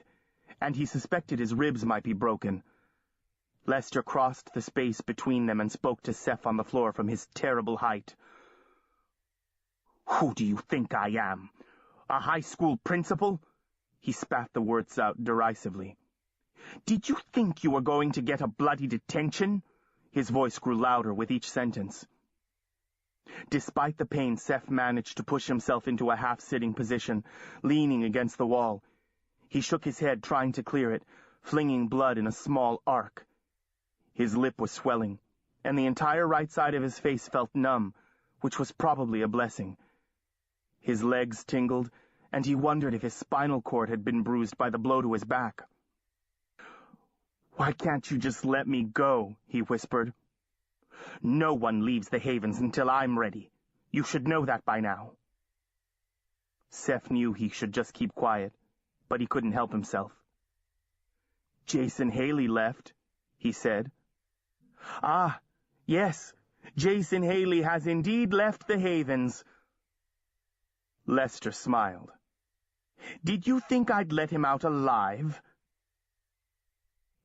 Speaker 1: and he suspected his ribs might be broken. Lester crossed the space between them and spoke to Seph on the floor from his terrible height. "Who do you think I am? A high school principal?" He spat the words out derisively. "Did you think you were going to get a bloody detention?" His voice grew louder with each sentence. Despite the pain, Seph managed to push himself into a half-sitting position, leaning against the wall. He shook his head, trying to clear it, flinging blood in a small arc. His lip was swelling, and the entire right side of his face felt numb, which was probably a blessing. His legs tingled, and he wondered if his spinal cord had been bruised by the blow to his back. "Why can't you just let me go?" he whispered. "No one leaves the Havens until I'm ready. You should know that by now." Seph knew he should just keep quiet, but he couldn't help himself. "Jason Haley left," he said. "Ah, yes, Jason Haley has indeed left the Havens." Lester smiled. "Did you think I'd let him out alive?"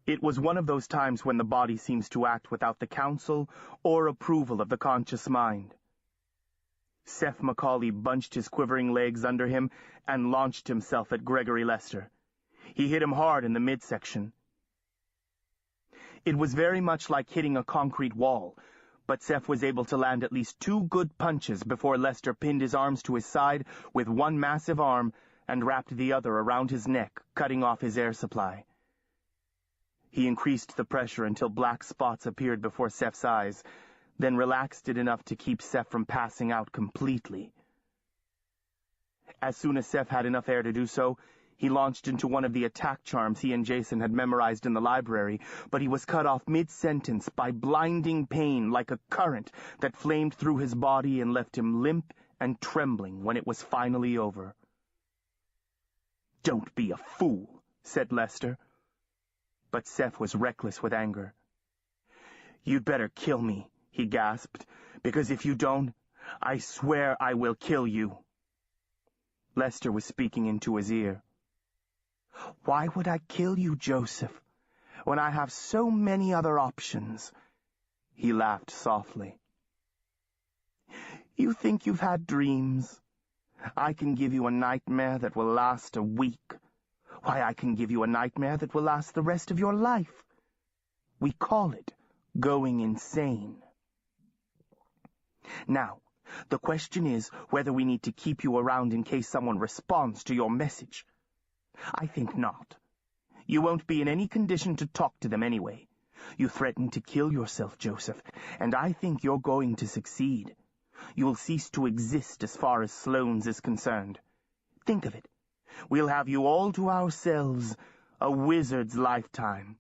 Speaker 1: It was one of those times when the body seems to act without the counsel or approval of the conscious mind. Seph Macaulay bunched his quivering legs under him and launched himself at Gregory Lester. He hit him hard in the midsection. It was very much like hitting a concrete wall, but Seph was able to land at least 2 good punches before Lester pinned his arms to his side with one massive arm and wrapped the other around his neck, cutting off his air supply. He increased the pressure until black spots appeared before Seph's eyes, then relaxed it enough to keep Seph from passing out completely. As soon as Seph had enough air to do so, he launched into one of the attack charms he and Jason had memorized in the library, but he was cut off mid-sentence by blinding pain like a current that flamed through his body and left him limp and trembling when it was finally over. "Don't be a fool," said Lester. But Seph was reckless with anger. "You'd better kill me," he gasped, "because if you don't, I swear I will kill you." Lester was speaking into his ear. "Why would I kill you, Joseph, when I have so many other options?" He laughed softly. "You think you've had dreams? I can give you a nightmare that will last a week. Why, I can give you a nightmare that will last the rest of your life. We call it going insane. Now, the question is whether we need to keep you around in case someone responds to your message. I think not. You won't be in any condition to talk to them anyway. You threatened to kill yourself, Joseph, and I think you're going to succeed. You'll cease to exist as far as Sloane's is concerned. Think of it. We'll have you all to ourselves, a wizard's lifetime.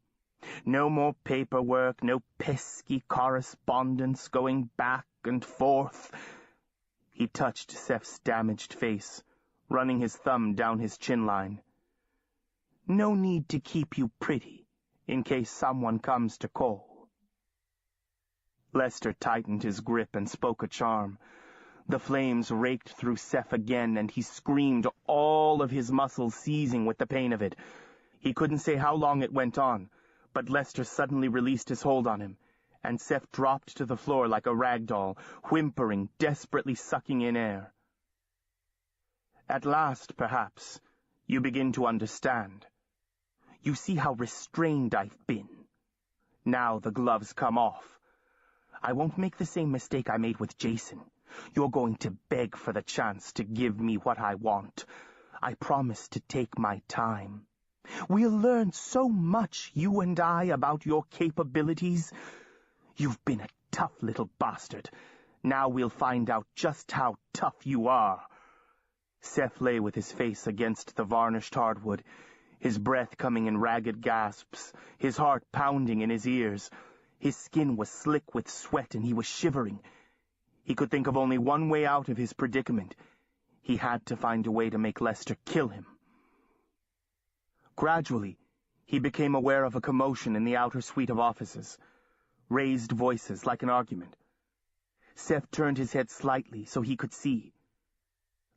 Speaker 1: No more paperwork, no pesky correspondence going back and forth." He touched Seph's damaged face, running his thumb down his chin line. "No need to keep you pretty, in case someone comes to call." Lester tightened his grip and spoke a charm. The flames raked through Seph again, and he screamed, all of his muscles seizing with the pain of it. He couldn't say how long it went on, but Lester suddenly released his hold on him, and Seph dropped to the floor like a rag doll, whimpering, desperately sucking in air. "At last, perhaps, you begin to understand. You see how restrained I've been. Now the gloves come off. I won't make the same mistake I made with Jason. You're going to beg for the chance to give me what I want. I promise to take my time. We'll learn so much, you and I, about your capabilities. You've been a tough little bastard. Now we'll find out just how tough you are." Seph lay with his face against the varnished hardwood, his breath coming in ragged gasps, his heart pounding in his ears. His skin was slick with sweat and he was shivering. He could think of only one way out of his predicament. He had to find a way to make Lester kill him. Gradually, he became aware of a commotion in the outer suite of offices. Raised voices, like an argument. Seph turned his head slightly so he could see.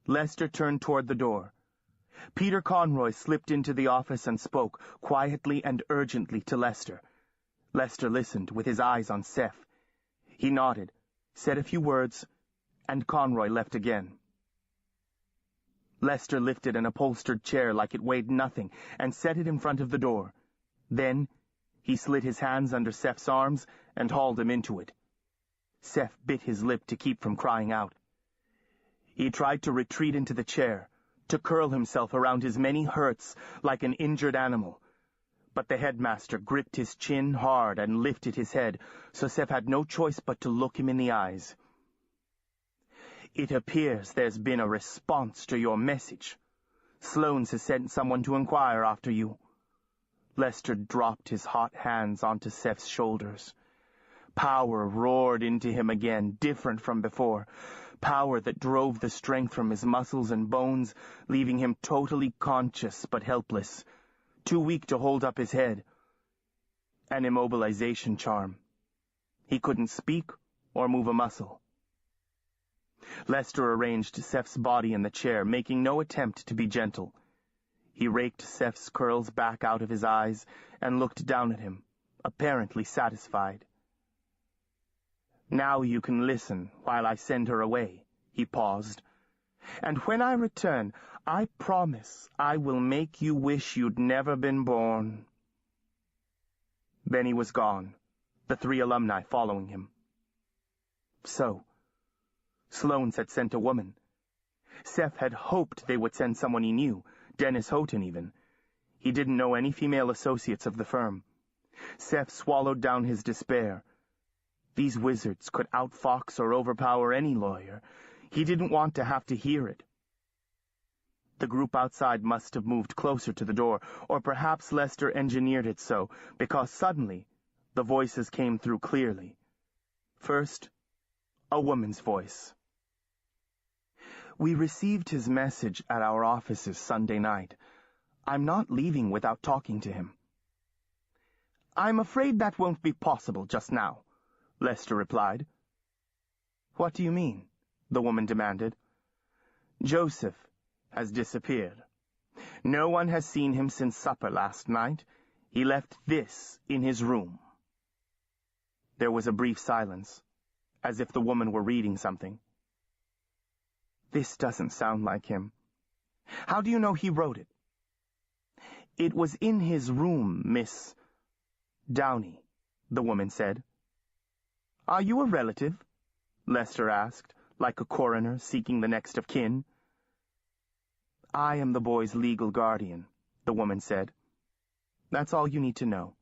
Speaker 1: Lester turned toward the door. Peter Conroy slipped into the office and spoke, quietly and urgently, to Lester. Lester listened, with his eyes on Seph. He nodded, said a few words, and Conroy left again. Lester lifted an upholstered chair like it weighed nothing and set it in front of the door. Then he slid his hands under Seph's arms and hauled him into it. Seph bit his lip to keep from crying out. He tried to retreat into the chair, to curl himself around his many hurts like an injured animal. But the headmaster gripped his chin hard and lifted his head, so Seph had no choice but to look him in the eyes. "It appears there's been a response to your message. Sloane's has sent someone to inquire after you." Lester dropped his hot hands onto Seph's shoulders. Power roared into him again, different from before. Power that drove the strength from his muscles and bones, leaving him totally conscious but helpless, too weak to hold up his head. An immobilization charm. He couldn't speak or move a muscle. Lester arranged Seph's body in the chair, making no attempt to be gentle. He raked Seph's curls back out of his eyes and looked down at him, apparently satisfied. "Now you can listen while I send her away," he paused. "And when I return, I promise I will make you wish you'd never been born." Then he was gone, the 3 alumni following him. So, Sloane's had sent a woman. Seph had hoped they would send someone he knew, Dennis Houghton even. He didn't know any female associates of the firm. Seph swallowed down his despair. These wizards could outfox or overpower any lawyer. He didn't want to have to hear it. The group outside must have moved closer to the door, or perhaps Lester engineered it so, because suddenly the voices came through clearly. First, a woman's voice. "We received his message at our offices Sunday night. I'm not leaving without talking to him." "I'm afraid that won't be possible just now," Lester replied. "What do you mean?" the woman demanded. "Joseph has disappeared. No one has seen him since supper last night. He left this in his room." There was a brief silence, as if the woman were reading something. "This doesn't sound like him. How do you know he wrote it?" "It was in his room, Miss Downey," the woman said. "Are you a relative?" Lester asked, like a coroner seeking the next of kin. "I am the boy's legal guardian," the woman said. "That's all you need to know.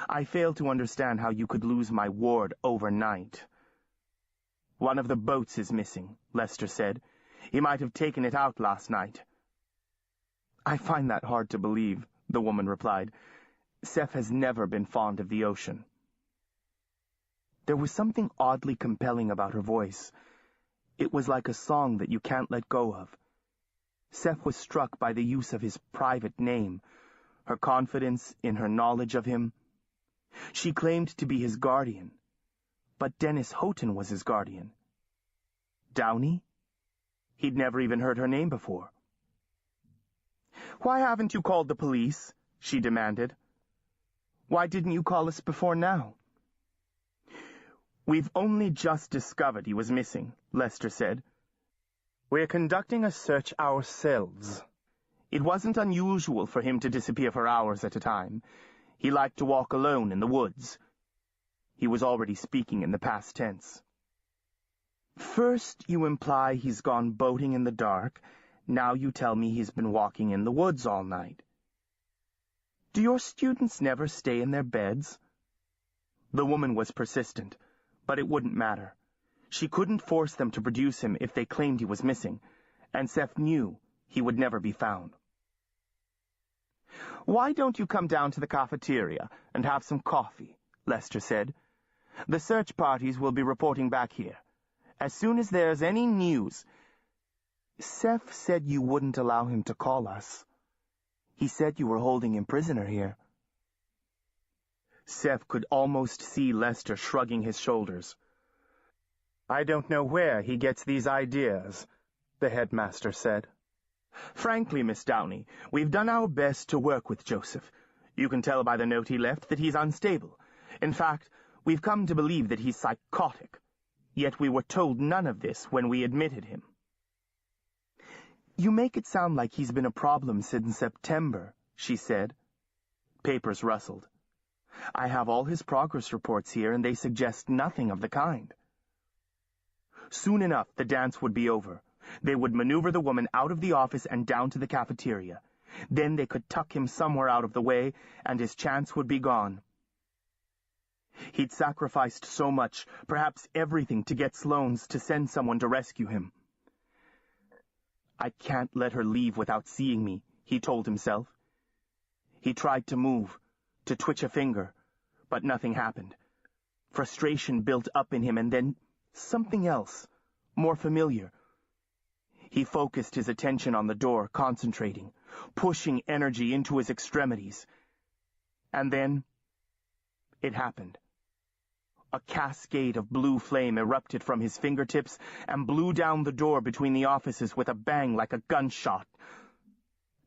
Speaker 1: I fail to understand how you could lose my ward overnight." "One of the boats is missing," Lester said. "He might have taken it out last night." "I find that hard to believe," the woman replied. "Seph has never been fond of the ocean." There was something oddly compelling about her voice. It was like a song that you can't let go of. Seph was struck by the use of his private name, her confidence in her knowledge of him. She claimed to be his guardian, but Dennis Houghton was his guardian. Downey? He'd never even heard her name before. "Why haven't you called the police?" she demanded. "Why didn't you call us before now?" "We've only just discovered he was missing," Lester said. "We're conducting a search ourselves. It wasn't unusual for him to disappear for hours at a time. He liked to walk alone in the woods." He was already speaking in the past tense. "First you imply he's gone boating in the dark. Now you tell me he's been walking in the woods all night. Do your students never stay in their beds?" The woman was persistent, but it wouldn't matter. She couldn't force them to produce him if they claimed he was missing, and Seph knew he would never be found. "Why don't you come down to the cafeteria and have some coffee?" Lester said. "The search parties will be reporting back here. As soon as there's any news—" "Seph said you wouldn't allow him to call us. He said you were holding him prisoner here." Seph could almost see Lester shrugging his shoulders. "I don't know where he gets these ideas," the headmaster said. "Frankly, Miss Downey, we've done our best to work with Joseph. You can tell by the note he left that he's unstable. In fact, we've come to believe that he's psychotic. Yet we were told none of this when we admitted him." "You make it sound like he's been a problem since September," she said. Papers rustled. "I have all his progress reports here, and they suggest nothing of the kind." Soon enough, the dance would be over. They would maneuver the woman out of the office and down to the cafeteria. Then they could tuck him somewhere out of the way, and his chance would be gone. He'd sacrificed so much, perhaps everything, to get Sloane's to send someone to rescue him. "I can't let her leave without seeing me," he told himself. He tried to move, to twitch a finger, but nothing happened. Frustration built up in him, and then something else, more familiar. He focused his attention on the door, concentrating, pushing energy into his extremities. And then it happened. A cascade of blue flame erupted from his fingertips and blew down the door between the offices with a bang like a gunshot.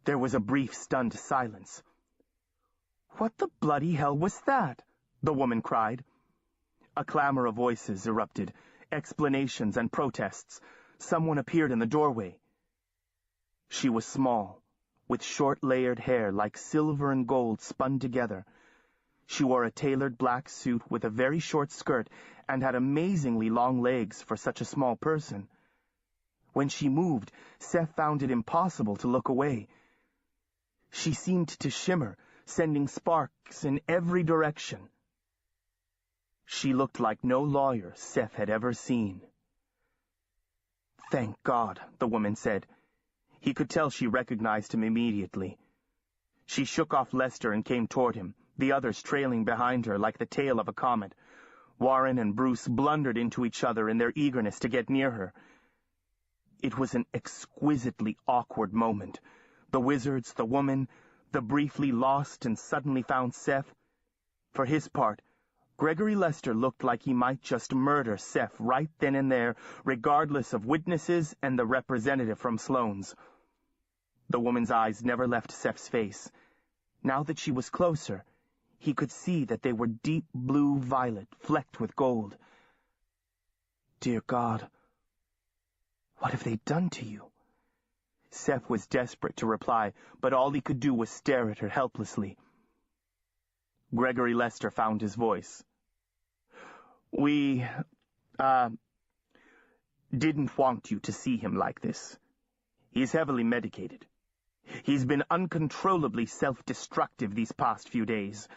Speaker 1: There was a brief, stunned silence. "What the bloody hell was that?" the woman cried. A clamor of voices erupted, explanations and protests. Someone appeared in the doorway. She was small, with short layered hair like silver and gold spun together. She wore a tailored black suit with a very short skirt and had amazingly long legs for such a small person. When she moved, Seph found it impossible to look away. She seemed to shimmer, sending sparks in every direction. She looked like no lawyer Seph had ever seen. "Thank God," the woman said. He could tell she recognized him immediately. She shook off Lester and came toward him, the others trailing behind her like the tail of a comet. Warren and Bruce blundered into each other in their eagerness to get near her. It was an exquisitely awkward moment. The wizards, the woman, the briefly lost and suddenly found Seph. For his part, Gregory Lester looked like he might just murder Seph right then and there, regardless of witnesses and the representative from Sloane's. The woman's eyes never left Seph's face. Now that she was closer, he could see that they were deep blue-violet, flecked with gold. Dear God, what have they done to you? Seph was desperate to reply, but all he could do was stare at her helplessly. Gregory Lester found his voice. We, didn't want you to see him like this. He's heavily medicated. He's been uncontrollably self-destructive these past few days.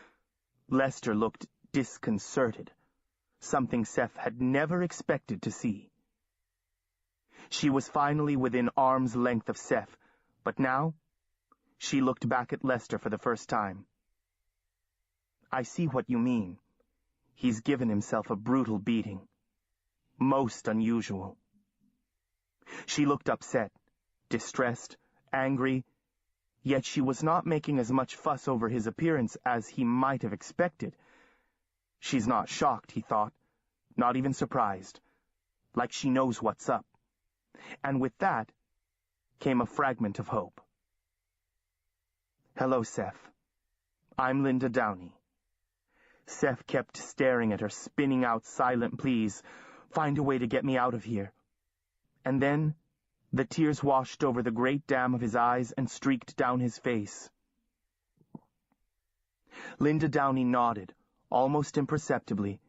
Speaker 1: Lester looked disconcerted, something Seph had never expected to see. She was finally within arm's length of Seph, but now she looked back at Lester for the first time. I see what you mean. He's given himself a brutal beating. Most unusual. She looked upset, distressed, angry, yet she was not making as much fuss over his appearance as he might have expected. She's not shocked, he thought, not even surprised, like she knows what's up. And with that came a fragment of hope. Hello, Seph. I'm Linda Downey. Seph kept staring at her, spinning out silent pleas. Find a way to get me out of here. And then the tears washed over the great dam of his eyes and streaked down his face. Linda Downey nodded, almost imperceptibly,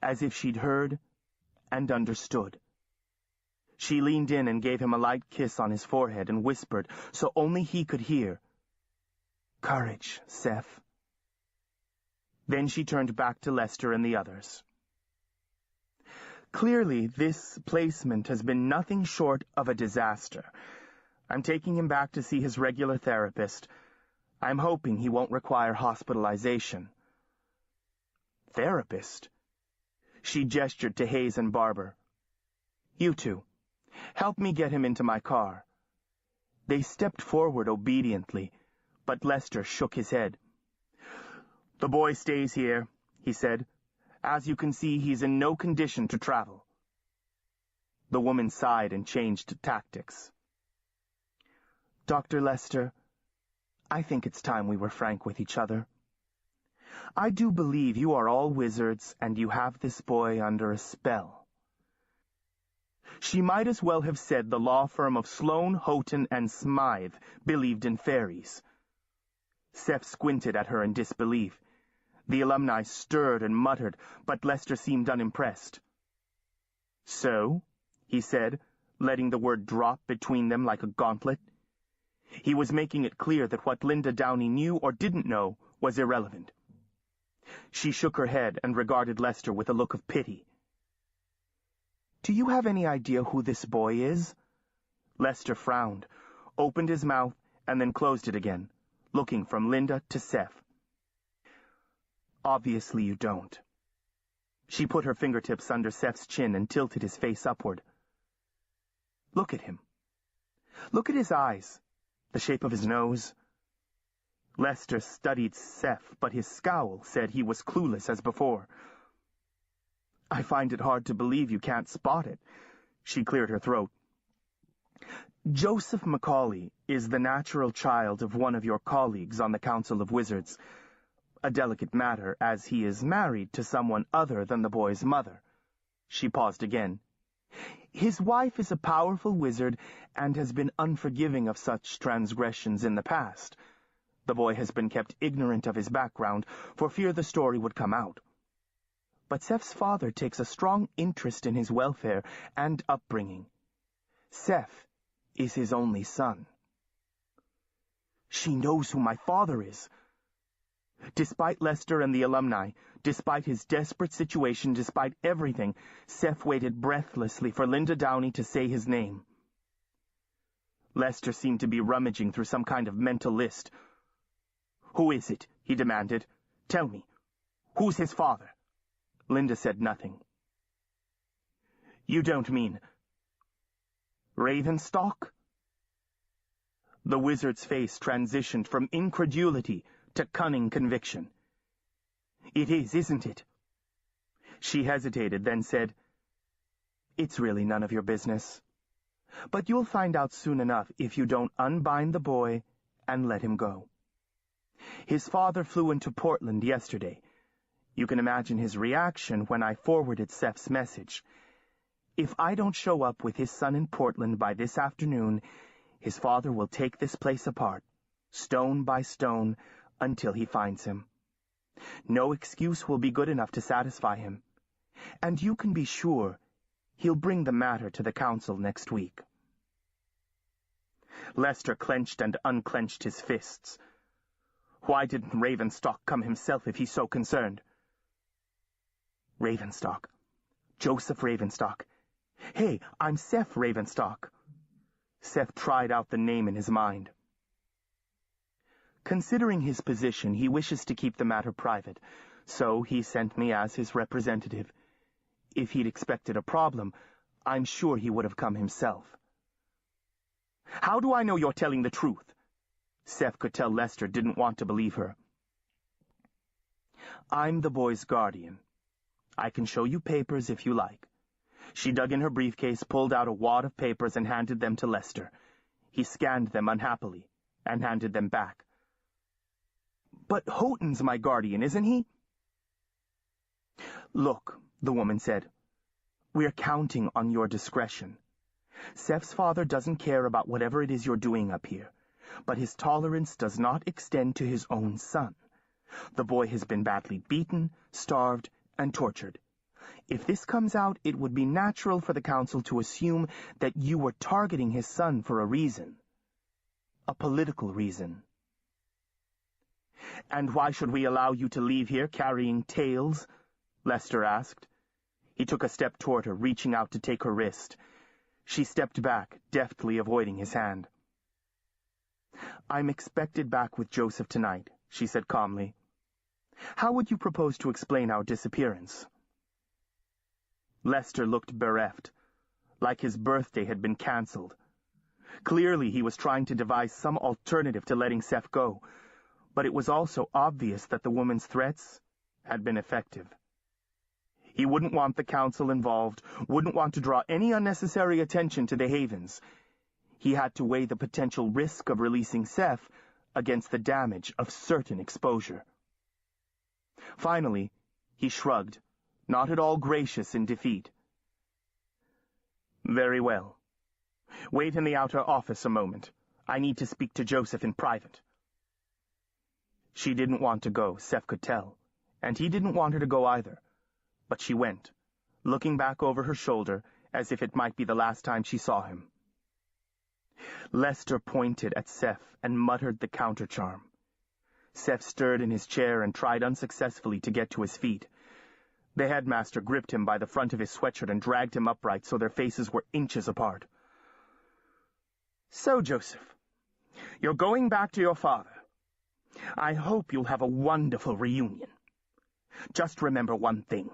Speaker 1: as if she'd heard and understood. She leaned in and gave him a light kiss on his forehead and whispered, so only he could hear, "Courage, Seph." Then she turned back to Lester and the others. Clearly, this placement has been nothing short of a disaster. I'm taking him back to see his regular therapist. I'm hoping he won't require hospitalization. Therapist? She gestured to Hayes and Barber. You two, help me get him into my car. They stepped forward obediently, but Lester shook his head. The boy stays here, he said. As you can see, he's in no condition to travel. The woman sighed and changed tactics. Dr. Lester, I think it's time we were frank with each other. I do believe you are all wizards and you have this boy under a spell. She might as well have said the law firm of Sloane, Houghton, and Smythe believed in fairies. Seph squinted at her in disbelief. The alumni stirred and muttered, but Lester seemed unimpressed. So, he said, letting the word drop between them like a gauntlet. He was making it clear that what Linda Downey knew or didn't know was irrelevant. She shook her head and regarded Lester with a look of pity. Do you have any idea who this boy is? Lester frowned, opened his mouth, and then closed it again, looking from Linda to Seph. Obviously you don't. She put her fingertips under Seph's chin and tilted his face upward. Look at him. Look at his eyes, the shape of his nose. Lester studied Seph, but his scowl said he was clueless as before. I find it hard to believe you can't spot it. She cleared her throat. Joseph Macaulay is the natural child of one of your colleagues on the Council of Wizards. A delicate matter, as he is married to someone other than the boy's mother. She paused again. His wife is a powerful wizard and has been unforgiving of such transgressions in the past. The boy has been kept ignorant of his background for fear the story would come out. But Seph's father takes a strong interest in his welfare and upbringing. Seph is his only son. She knows who my father is. Despite Lester and the alumni, despite his desperate situation, despite everything, Seph waited breathlessly for Linda Downey to say his name. Lester seemed to be rummaging through some kind of mental list. Who is it? He demanded. Tell me. Who's his father? Linda said nothing. You don't mean Ravenstock? The wizard's face transitioned from incredulity to cunning conviction. It is, isn't it? She hesitated, then said, It's really none of your business. But you'll find out soon enough if you don't unbind the boy and let him go. His father flew into Portland yesterday. You can imagine his reaction when I forwarded Seph's message. If I don't show up with his son in Portland by this afternoon, his father will take this place apart, stone by stone, until he finds him. No excuse will be good enough to satisfy him. And you can be sure he'll bring the matter to the council next week. Lester clenched and unclenched his fists. Why didn't Ravenstock come himself if he's so concerned? Ravenstock. Joseph Ravenstock. Hey, I'm Seph Ravenstock. Seph tried out the name in his mind. Considering his position, he wishes to keep the matter private, so he sent me as his representative. If he'd expected a problem, I'm sure he would have come himself. How do I know you're telling the truth? Seph could tell Lester didn't want to believe her. I'm the boy's guardian. I can show you papers if you like. She dug in her briefcase, pulled out a wad of papers, and handed them to Lester. He scanned them unhappily and handed them back. But Houghton's my guardian, isn't he? Look, the woman said, we're counting on your discretion. Seph's father doesn't care about whatever it is you're doing up here, but his tolerance does not extend to his own son. The boy has been badly beaten, starved, and tortured. If this comes out, it would be natural for the council to assume that you were targeting his son for a reason. A political reason. And why should we allow you to leave here carrying tales? Lester asked. He took a step toward her, reaching out to take her wrist. She stepped back, deftly avoiding his hand. I'm expected back with Joseph tonight, she said calmly. How would you propose to explain our disappearance? Lester looked bereft, like his birthday had been cancelled. Clearly he was trying to devise some alternative to letting Seph go, but it was also obvious that the woman's threats had been effective. He wouldn't want the council involved, wouldn't want to draw any unnecessary attention to the Havens. He had to weigh the potential risk of releasing Seph against the damage of certain exposure. Finally, he shrugged, not at all gracious in defeat. Very well. Wait in the outer office a moment. I need to speak to Joseph in private. She didn't want to go, Seph could tell, and he didn't want her to go either. But she went, looking back over her shoulder as if it might be the last time she saw him. Lester pointed at Seph and muttered the countercharm. Seph stirred in his chair and tried unsuccessfully to get to his feet. The headmaster gripped him by the front of his sweatshirt and dragged him upright so their faces were inches apart. So, Joseph, you're going back to your father. I hope you'll have a wonderful reunion. Just remember one thing.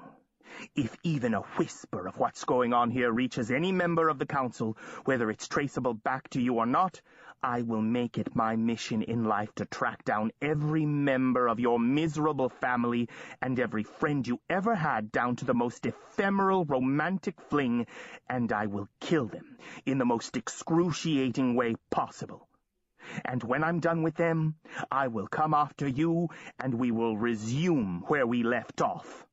Speaker 1: If even a whisper of what's going on here reaches any member of the council, whether it's traceable back to you or not, I will make it my mission in life to track down every member of your miserable family and every friend you ever had down to the most ephemeral romantic fling, and I will kill them in the most excruciating way possible. And when I'm done with them, I will come after you, and we will resume where we left off.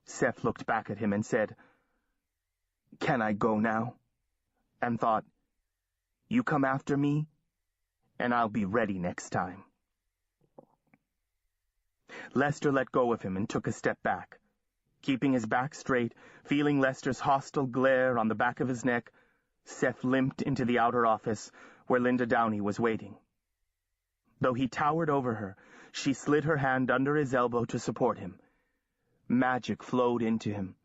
Speaker 1: Seph looked back at him and said, Can I go now? And thought, You come after me, and I'll be ready next time. Lester let go of him and took a step back. Keeping his back straight, feeling Lester's hostile glare on the back of his neck, Seph limped into the outer office, where Linda Downey was waiting. Though he towered over her, she slid her hand under his elbow to support him. Magic flowed into him.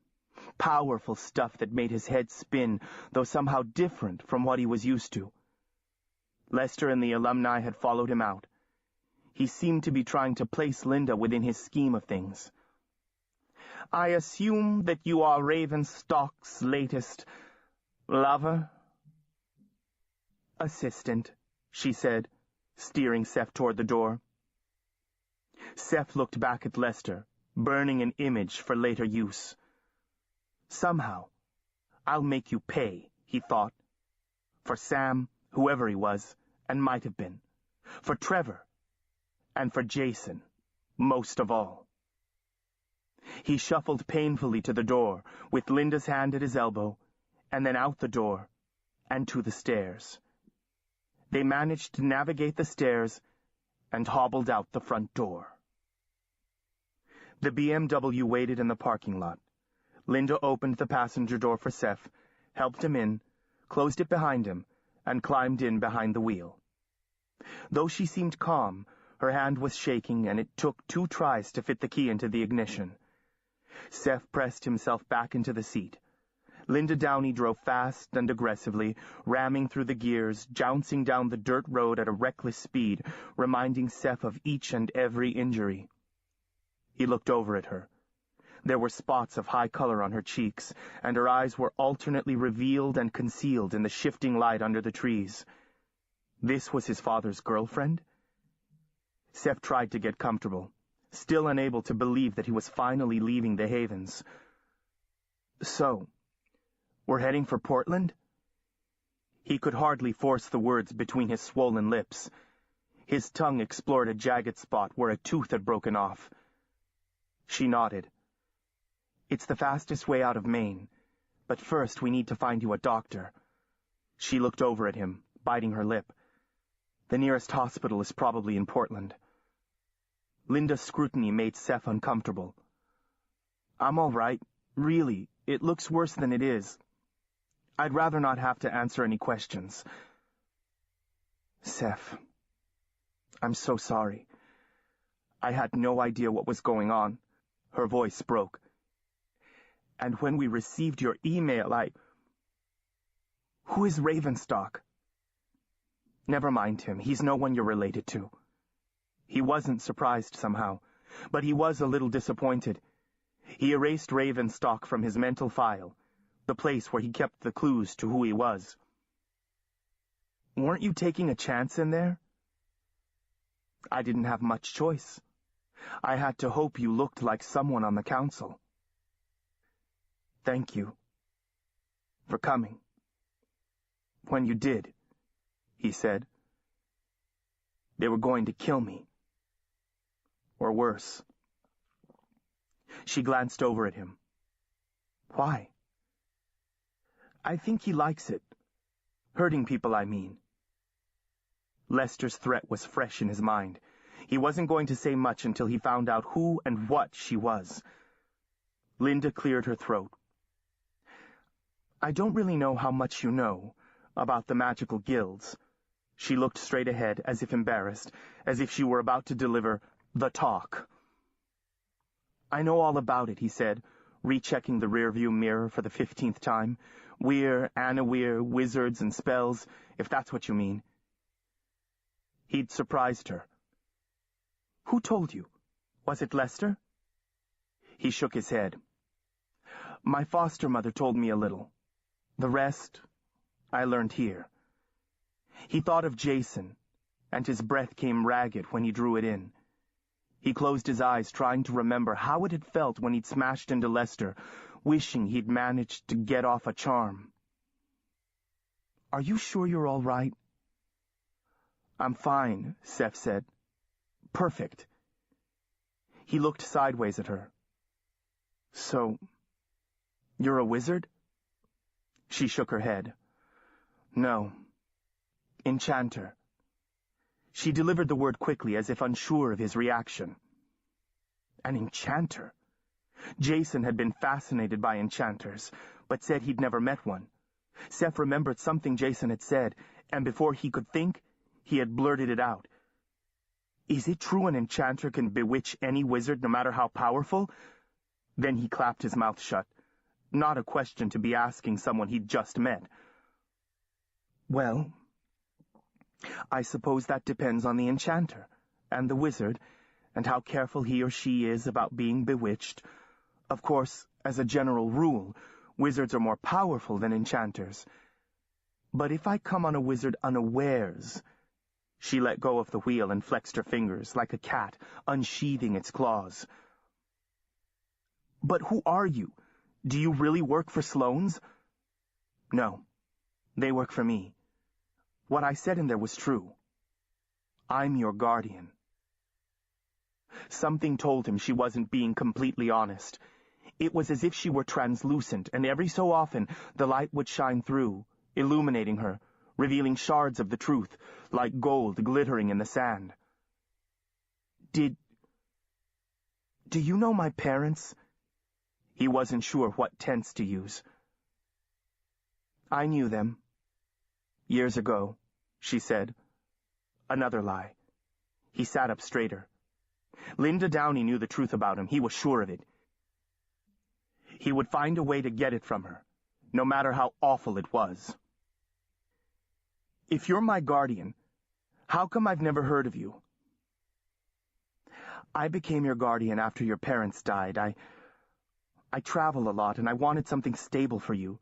Speaker 1: Powerful stuff that made his head spin, though somehow different from what he was used to. Lester and the alumni had followed him out. He seemed to be trying to place Linda within his scheme of things. I assume that you are Ravenstock's latest lover? Assistant, she said, steering Seph toward the door. Seph looked back at Lester, burning an image for later use. Somehow, I'll make you pay he thought. For Sam, whoever he was, and might have been. For Trevor. And for Jason, most of all. He shuffled painfully to the door, with Linda's hand at his elbow, and then out the door, and to the stairs. They managed to navigate the stairs and hobbled out the front door. The BMW waited in the parking lot. Linda opened the passenger door for Seph, helped him in, closed it behind him, and climbed in behind the wheel. Though she seemed calm, her hand was shaking, and it took 2 tries to fit the key into the ignition. Seph pressed himself back into the seat. Linda Downey drove fast and aggressively, ramming through the gears, jouncing down the dirt road at a reckless speed, reminding Seph of each and every injury. He looked over at her. There were spots of high color on her cheeks, and her eyes were alternately revealed and concealed in the shifting light under the trees. This was his father's girlfriend? Seph tried to get comfortable, still unable to believe that he was finally leaving the Havens. So, we're heading for Portland? He could hardly force the words between his swollen lips. His tongue explored a jagged spot where a tooth had broken off. She nodded. It's the fastest way out of Maine, but first we need to find you a doctor. She looked over at him, biting her lip. The nearest hospital is probably in Portland. Linda's scrutiny made Seph uncomfortable. I'm all right. Really, it looks worse than it is. I'd rather not have to answer any questions. Seph, I'm so sorry. I had no idea what was going on. Her voice broke. And when we received your email, Who is Ravenstock? Never mind him. He's no one you're related to. He wasn't surprised somehow, but he was a little disappointed. He erased Ravenstock from his mental file, the place where he kept the clues to who he was. Weren't you taking a chance in there? I didn't have much choice. I had to hope you looked like someone on the council. Thank you for coming. When you did, he said. They were going to kill me. Or worse. She glanced over at him. Why? I think he likes it. Hurting people, I mean. Lester's threat was fresh in his mind. He wasn't going to say much until he found out who and what she was. Linda cleared her throat. I don't really know how much you know about the magical guilds. She looked straight ahead, as if embarrassed, as if she were about to deliver the talk. I know all about it, he said, rechecking the rearview mirror for the 15th time. We're Anna-Weir, wizards and spells, if that's what you mean. He'd surprised her. Who told you? Was it Lester? He shook his head. My foster mother told me a little. The rest, I learned here. He thought of Jason, and his breath came ragged when he drew it in. He closed his eyes, trying to remember how it had felt when he'd smashed into Lester, wishing he'd managed to get off a charm. Are you sure you're all right? I'm fine, Seph said. Perfect. He looked sideways at her. So, you're a wizard? She shook her head. No. Enchanter. She delivered the word quickly, as if unsure of his reaction. An enchanter? Jason had been fascinated by enchanters, but said he'd never met one. Seph remembered something Jason had said, and before he could think, he had blurted it out. Is it true an enchanter can bewitch any wizard, no matter how powerful? Then he clapped his mouth shut. Not a question to be asking someone he'd just met. Well, I suppose that depends on the enchanter, and the wizard, and how careful he or she is about being bewitched. Of course, as a general rule, wizards are more powerful than enchanters. But if I come on a wizard unawares... She let go of the wheel and flexed her fingers, like a cat, unsheathing its claws. But who are you? Do you really work for Sloane's? No. They work for me. What I said in there was true. I'm your guardian. Something told him she wasn't being completely honest. It was as if she were translucent, and every so often the light would shine through, illuminating her, revealing shards of the truth, like gold glittering in the sand. Do you know my parents? He wasn't sure what tense to use. I knew them. Years ago, she said. Another lie. He sat up straighter. Linda Downey knew the truth about him. He was sure of it. He would find a way to get it from her, no matter how awful it was. If you're my guardian, how come I've never heard of you? I became your guardian after your parents died. I travel a lot, and I wanted something stable for you,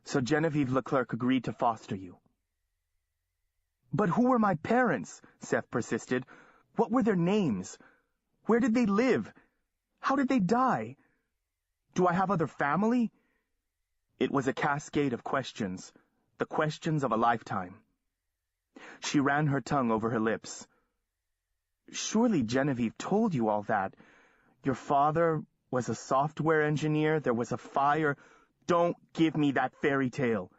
Speaker 1: so Genevieve Leclerc agreed to foster you. But who were my parents? Seph persisted. What were their names? Where did they live? How did they die? Do I have other family? It was a cascade of questions, the questions of a lifetime. She ran her tongue over her lips. Surely Genevieve told you all that. Your father was a software engineer, there was a fire. Don't give me that fairy tale.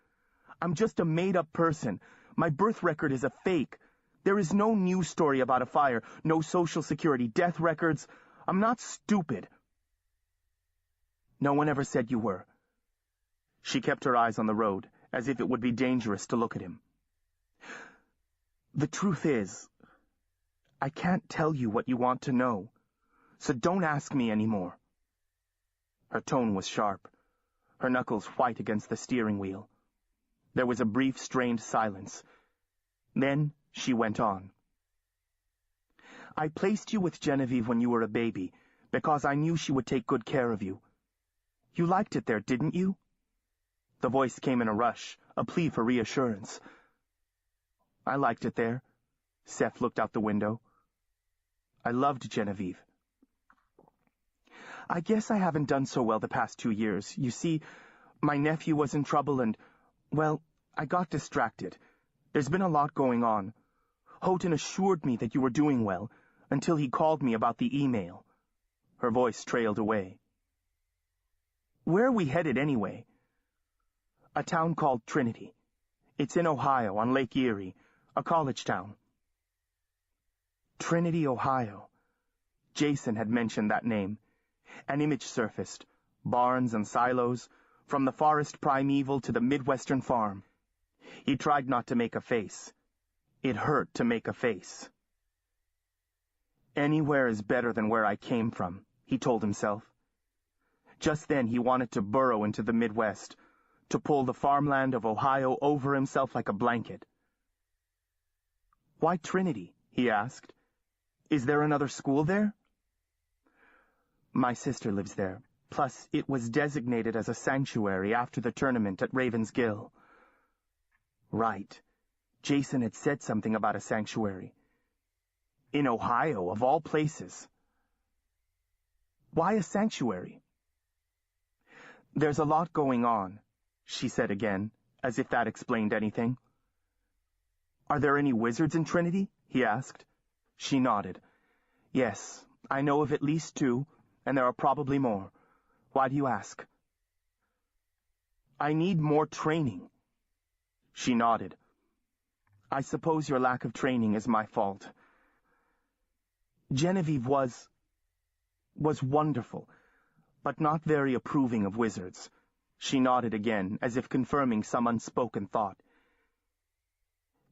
Speaker 1: I'm just a made-up person. My birth record is a fake. There is no news story about a fire, no social security, death records. I'm not stupid. No one ever said you were. She kept her eyes on the road, as if it would be dangerous to look at him. The truth is, I can't tell you what you want to know, so don't ask me anymore. Her tone was sharp, her knuckles white against the steering wheel. There was a brief, strained silence. Then she went on. I placed you with Genevieve when you were a baby, because I knew she would take good care of you. You liked it there, didn't you? The voice came in a rush, a plea for reassurance. I liked it there. Seph looked out the window. I loved Genevieve. I guess I haven't done so well the past 2 years. You see, my nephew was in trouble and, well, I got distracted. There's been a lot going on. Houghton assured me that you were doing well, until he called me about the email. Her voice trailed away. Where are we headed anyway? A town called Trinity. It's in Ohio, on Lake Erie, a college town. Trinity, Ohio. Jason had mentioned that name. An image surfaced, barns and silos, from the forest primeval to the Midwestern farm. He tried not to make a face. It hurt to make a face. Anywhere is better than where I came from, he told himself. Just then he wanted to burrow into the Midwest, to pull the farmland of Ohio over himself like a blanket. Why Trinity? He asked. Is there another school there? My sister lives there. Plus, it was designated as a sanctuary after the tournament at Raven's Gill. Right. Jason had said something about a sanctuary. In Ohio, of all places. Why a sanctuary? There's a lot going on, she said again, as if that explained anything. Are there any wizards in Trinity? He asked. She nodded. Yes, I know of at least 2, and there are probably more. Why do you ask? I need more training. She nodded. I suppose your lack of training is my fault. Genevieve was wonderful, but not very approving of wizards. She nodded again, as if confirming some unspoken thought.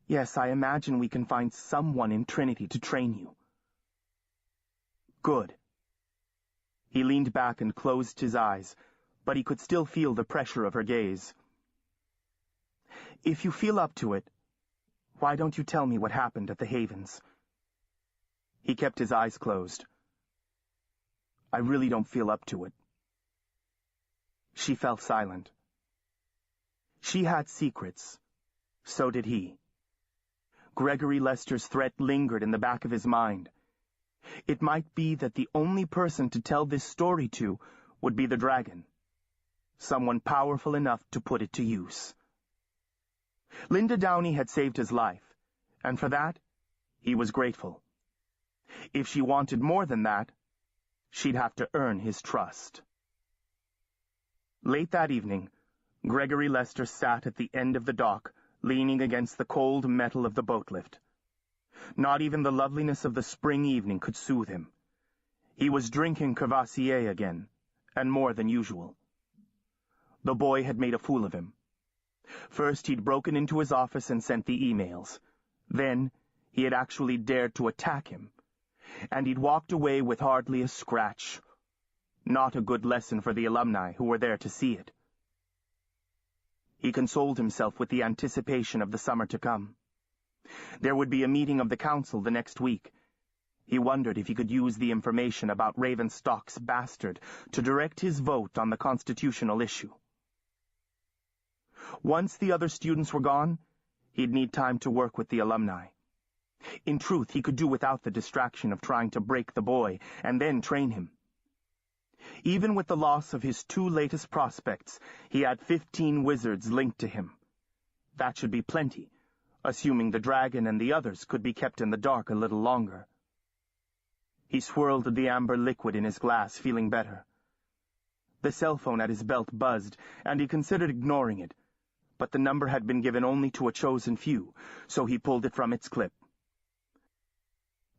Speaker 1: Yes, I imagine we can find someone in Trinity to train you. Good. He leaned back and closed his eyes, but he could still feel the pressure of her gaze. If you feel up to it, why don't you tell me what happened at the Havens? He kept his eyes closed. I really don't feel up to it. She fell silent. She had secrets. So did he. Gregory Lester's threat lingered in the back of his mind. It might be that the only person to tell this story to would be the dragon. Someone powerful enough to put it to use. Linda Downey had saved his life, and for that, he was grateful. If she wanted more than that, she'd have to earn his trust. Late that evening, Gregory Lester sat at the end of the dock, leaning against the cold metal of the boat lift. Not even the loveliness of the spring evening could soothe him. He was drinking Courvoisier again, and more than usual. The boy had made a fool of him. First, he'd broken into his office and sent the emails. Then, he had actually dared to attack him. And he'd walked away with hardly a scratch. Not a good lesson for the alumni who were there to see it. He consoled himself with the anticipation of the summer to come. There would be a meeting of the council the next week. He wondered if he could use the information about Ravenstock's bastard to direct his vote on the constitutional issue. Once the other students were gone, he'd need time to work with the alumni. In truth, he could do without the distraction of trying to break the boy and then train him. Even with the loss of his 2 latest prospects, he had 15 wizards linked to him. That should be plenty, assuming the dragon and the others could be kept in the dark a little longer. He swirled the amber liquid in his glass, feeling better. The cell phone at his belt buzzed, and he considered ignoring it, but the number had been given only to a chosen few, so he pulled it from its clip.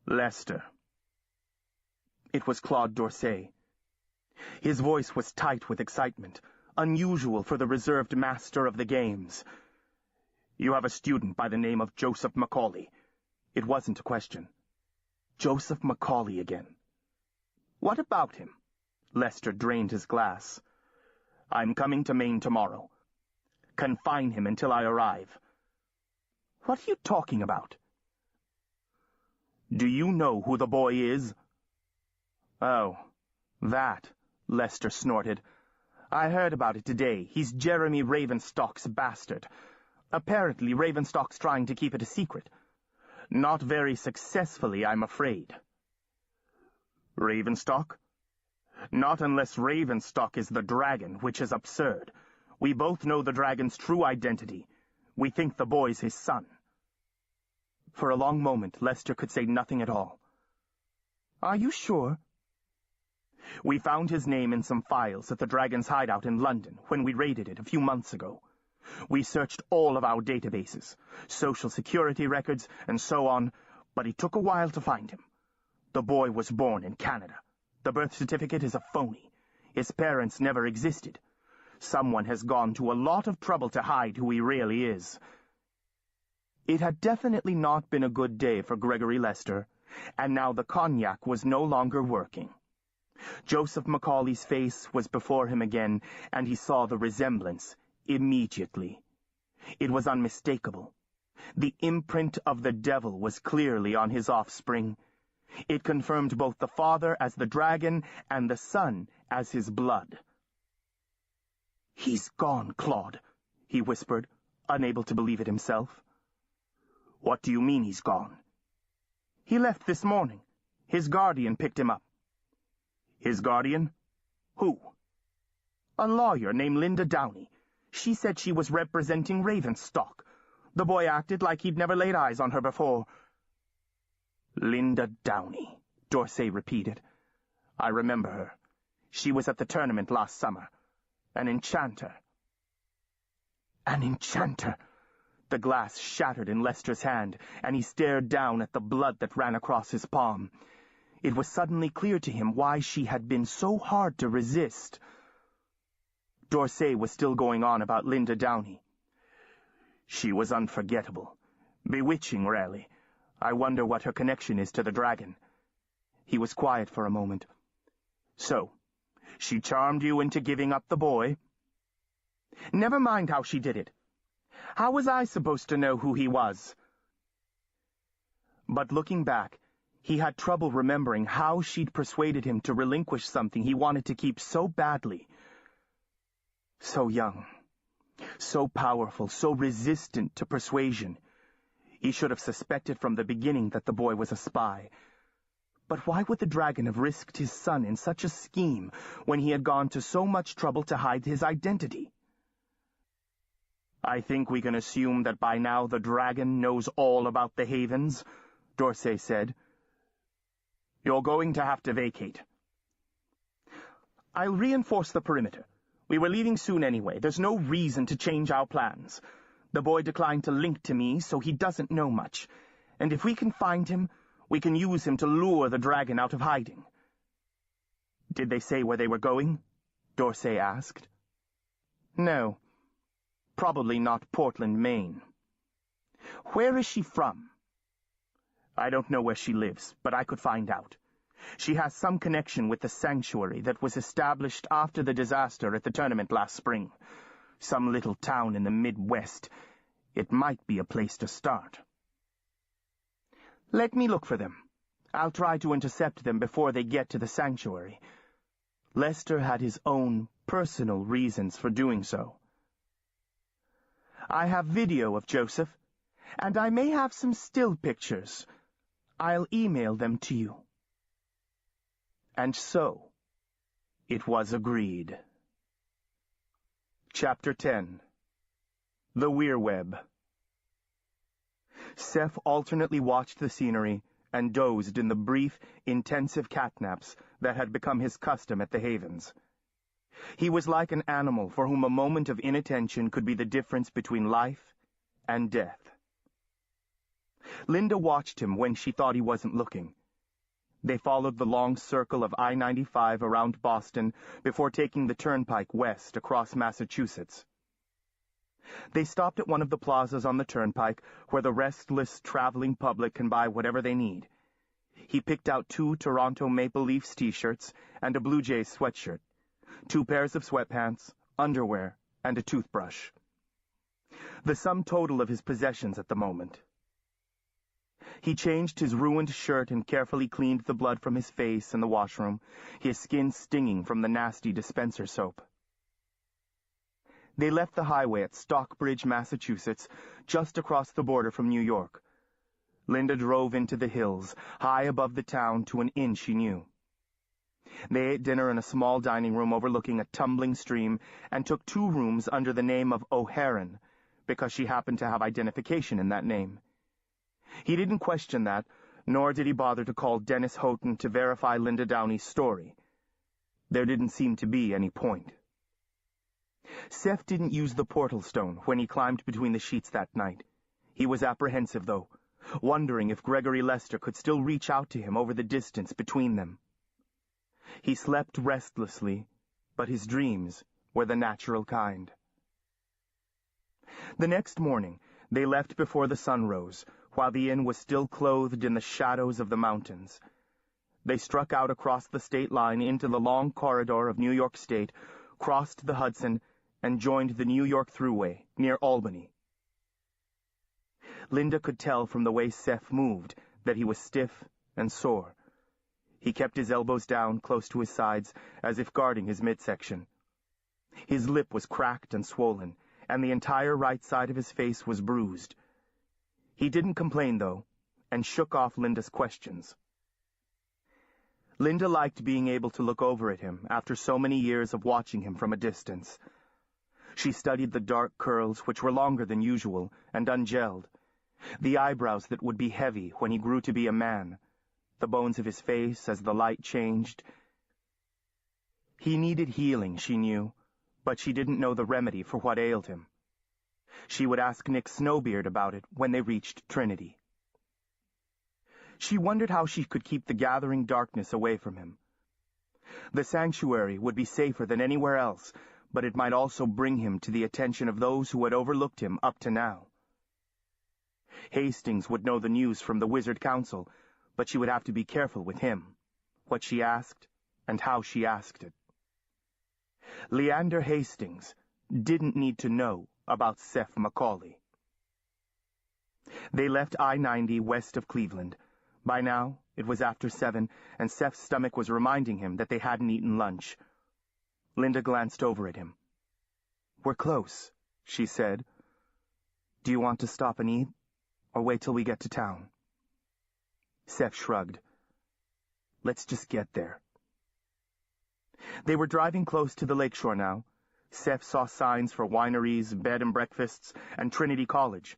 Speaker 1: Lester. It was Claude Dorsey. His voice was tight with excitement, unusual for the reserved master of the games. You have a student by the name of Joseph Macaulay. It wasn't a question. Joseph Macaulay again. What about him? Lester drained his glass. I'm coming to Maine tomorrow. Confine him until I arrive. What are you talking about? Do you know who the boy is? Oh, that, Lester snorted. I heard about it today. He's Jeremy Ravenstock's bastard. Apparently, Ravenstock's trying to keep it a secret. Not very successfully, I'm afraid. Ravenstock? Not unless Ravenstock is the dragon, which is absurd. We both know the dragon's true identity. We think the boy's his son. For a long moment, Lester could say nothing at all. Are you sure? We found his name in some files at the dragon's hideout in London when we raided it a few months ago. We searched all of our databases, social security records, and so on, but it took a while to find him. The boy was born in Canada. The birth certificate is a phony. His parents never existed. Someone has gone to a lot of trouble to hide who he really is. It had definitely not been a good day for Gregory Lester, and now the cognac was no longer working. Joseph Macaulay's face was before him again, and he saw the resemblance immediately. It was unmistakable. The imprint of the devil was clearly on his offspring. It confirmed both the father as the dragon and the son as his blood. He's gone, Claude, he whispered, unable to believe it himself. What do you mean he's gone? He left this morning. His guardian picked him up. His guardian? Who? A lawyer named Linda Downey. She said she was representing Ravenstock. The boy acted like he'd never laid eyes on her before. Linda Downey, Dorsey repeated. I remember her. She was at the tournament last summer. An enchanter. An enchanter! The glass shattered in Lester's hand, and he stared down at the blood that ran across his palm. It was suddenly clear to him why she had been so hard to resist. Dorsey was still going on about Linda Downey. She was unforgettable. Bewitching, really. I wonder what her connection is to the dragon. He was quiet for a moment. So, she charmed you into giving up the boy? Never mind how she did it. How was I supposed to know who he was? But looking back, he had trouble remembering how she'd persuaded him to relinquish something he wanted to keep so badly. So young, so powerful, so resistant to persuasion. He should have suspected from the beginning that the boy was a spy. But why would the dragon have risked his son in such a scheme when he had gone to so much trouble to hide his identity? I think we can assume that by now the dragon knows all about the Havens, Dorsey said. You're going to have to vacate. I'll reinforce the perimeter. We were leaving soon anyway. There's no reason to change our plans. The boy declined to link to me, so he doesn't know much. And if we can find him, we can use him to lure the dragon out of hiding. Did they say where they were going? Dorsey asked. No. Probably not Portland, Maine. Where is she from? I don't know where she lives, but I could find out. She has some connection with the sanctuary that was established after the disaster at the tournament last spring. Some little town in the Midwest. It might be a place to start. Let me look for them. I'll try to intercept them before they get to the sanctuary. Lester had his own personal reasons for doing so. I have video of Joseph, and I may have some still pictures. I'll email them to you. And so, it was agreed. Chapter 10. The Weirweb. Seph alternately watched the scenery and dozed in the brief, intensive catnaps that had become his custom at the Havens. He was like an animal for whom a moment of inattention could be the difference between life and death. Linda watched him when she thought he wasn't looking. They followed the long circle of I-95 around Boston before taking the turnpike west across Massachusetts. They stopped at one of the plazas on the turnpike where the restless, traveling public can buy whatever they need. He picked out 2 Toronto Maple Leafs t-shirts and a Blue Jays sweatshirt, 2 pairs of sweatpants, underwear, and a toothbrush. The sum total of his possessions at the moment. He changed his ruined shirt and carefully cleaned the blood from his face in the washroom, his skin stinging from the nasty dispenser soap. They left the highway at Stockbridge, Massachusetts, just across the border from New York. Linda drove into the hills, high above the town to an inn she knew. They ate dinner in a small dining room overlooking a tumbling stream and took 2 rooms under the name of O'Haran, because she happened to have identification in that name. He didn't question that, nor did he bother to call Dennis Houghton to verify Linda Downey's story. There didn't seem to be any point. Seph didn't use the portal stone when he climbed between the sheets that night. He was apprehensive, though, wondering if Gregory Lester could still reach out to him over the distance between them. He slept restlessly, but his dreams were the natural kind. The next morning, they left before the sun rose, while the inn was still clothed in the shadows of the mountains. They struck out across the state line into the long corridor of New York State, crossed the Hudson, and joined the New York Thruway near Albany. Linda could tell from the way Seph moved that he was stiff and sore. He kept his elbows down close to his sides, as if guarding his midsection. His lip was cracked and swollen, and the entire right side of his face was bruised. He didn't complain, though, and shook off Linda's questions. Linda liked being able to look over at him after so many years of watching him from a distance. She studied the dark curls, which were longer than usual and ungelled, the eyebrows that would be heavy when he grew to be a man, the bones of his face as the light changed. He needed healing, she knew, but she didn't know the remedy for what ailed him. She would ask Nick Snowbeard about it when they reached Trinity. She wondered how she could keep the gathering darkness away from him. The sanctuary would be safer than anywhere else, but it might also bring him to the attention of those who had overlooked him up to now. Hastings would know the news from the Wizard Council, but she would have to be careful with him, what she asked and how she asked it. Leander Hastings didn't need to know about Seph Macaulay. They left I-90 west of Cleveland. By now, it was after 7, and Seph's stomach was reminding him that they hadn't eaten lunch. Linda glanced over at him. "We're close," she said. "Do you want to stop and eat, or wait till we get to town?" Seph shrugged. "Let's just get there." They were driving close to the lakeshore now. Seph saw signs for wineries, bed and breakfasts, and Trinity College.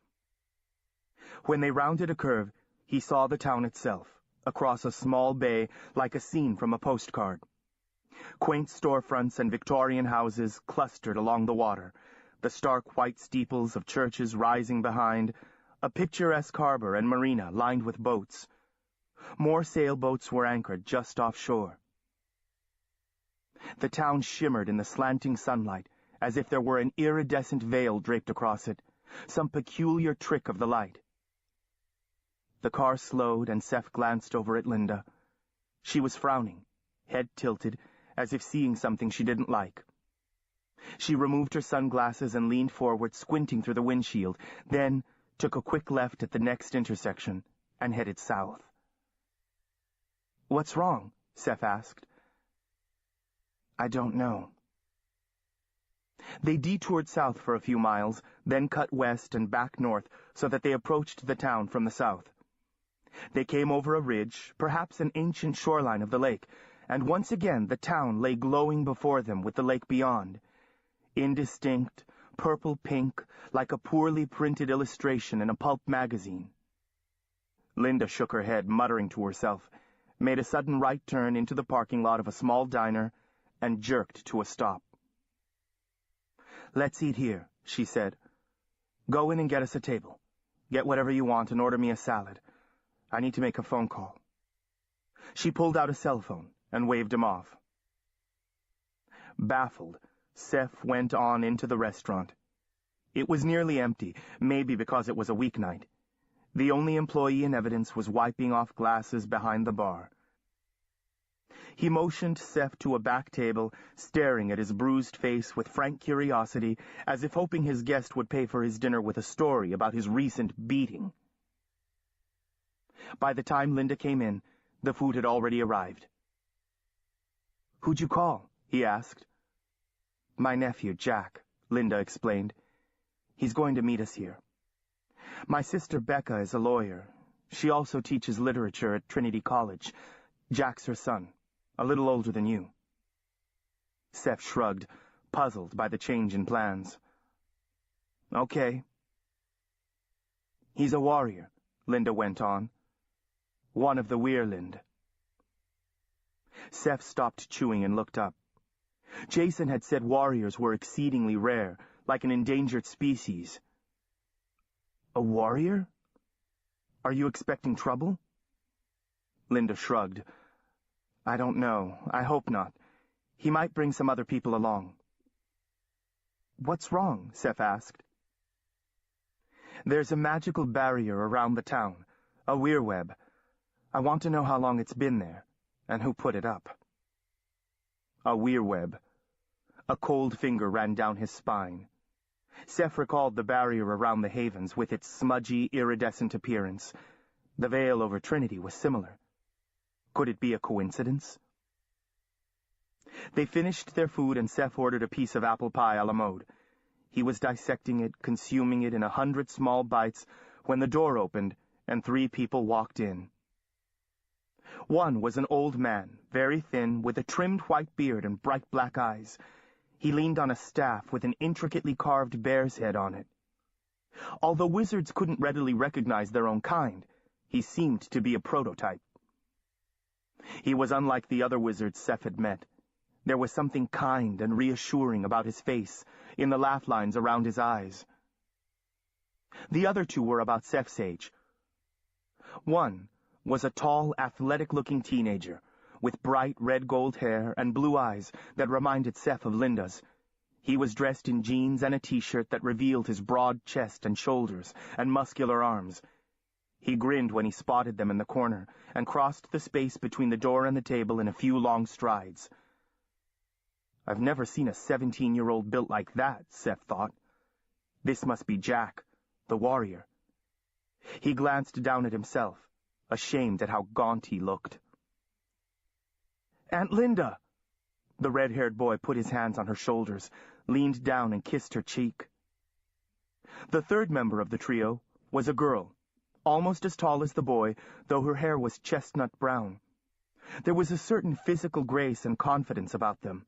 Speaker 1: When they rounded a curve, he saw the town itself, across a small bay like a scene from a postcard. Quaint storefronts and Victorian houses clustered along the water, the stark white steeples of churches rising behind, a picturesque harbor and marina lined with boats. More sailboats were anchored just offshore. The town shimmered in the slanting sunlight, as if there were an iridescent veil draped across it, some peculiar trick of the light. The car slowed, and Seph glanced over at Linda. She was frowning, head tilted, as if seeing something she didn't like. She removed her sunglasses and leaned forward, squinting through the windshield, then took a quick left at the next intersection and headed south. "What's wrong?" Seph asked. "I don't know." They detoured south for a few miles, then cut west and back north so that they approached the town from the south. They came over a ridge, perhaps an ancient shoreline of the lake, and once again the town lay glowing before them with the lake beyond. Indistinct, purple-pink, like a poorly printed illustration in a pulp magazine. Linda shook her head, muttering to herself, made a sudden right turn into the parking lot of a small diner, and jerked to a stop. "Let's eat here," she said. "Go in and get us a table. Get whatever you want and order me a salad. I need to make a phone call." She pulled out a cell phone and waved him off. Baffled, Seph went on into the restaurant. It was nearly empty, maybe because it was a weeknight. The only employee in evidence was wiping off glasses behind the bar. He motioned Seph to a back table, staring at his bruised face with frank curiosity, as if hoping his guest would pay for his dinner with a story about his recent beating. By the time Linda came in, the food had already arrived. "Who'd you call?" he asked. "My nephew, Jack," Linda explained. "He's going to meet us here. My sister Becca is a lawyer. She also teaches literature at Trinity College. Jack's her son, a little older than you." Seph shrugged, puzzled by the change in plans. "Okay." "He's a warrior," Linda went on. "One of the Weirland." Seph stopped chewing and looked up. Jason had said warriors were exceedingly rare, like an endangered species. "A warrior? Are you expecting trouble?" Linda shrugged. "I don't know. I hope not. He might bring some other people along." "What's wrong?" Seph asked. "There's a magical barrier around the town, a weirweb. I want to know how long it's been there, and who put it up." A weirweb. A cold finger ran down his spine. Seph recalled the barrier around the Havens with its smudgy, iridescent appearance. The veil over Trinity was similar. Could it be a coincidence? They finished their food, and Seph ordered a piece of apple pie a la mode. He was dissecting it, consuming it in 100 small bites, when the door opened, and 3 people walked in. One was an old man, very thin, with a trimmed white beard and bright black eyes. He leaned on a staff with an intricately carved bear's head on it. Although wizards couldn't readily recognize their own kind, he seemed to be a prototype. He was unlike the other wizards Seph had met. There was something kind and reassuring about his face, in the laugh lines around his eyes. The other 2 were about Seph's age. One was a tall, athletic-looking teenager, with bright red-gold hair and blue eyes that reminded Seph of Linda's. He was dressed in jeans and a t-shirt that revealed his broad chest and shoulders and muscular arms. He grinned when he spotted them in the corner and crossed the space between the door and the table in a few long strides. "I've never seen a 17-year-old built like that," Seph thought. This must be Jack, the warrior. He glanced down at himself, ashamed at how gaunt he looked. "Aunt Linda!" The red-haired boy put his hands on her shoulders, leaned down and kissed her cheek. The third member of the trio was a girl, almost as tall as the boy, though her hair was chestnut brown. There was a certain physical grace and confidence about them.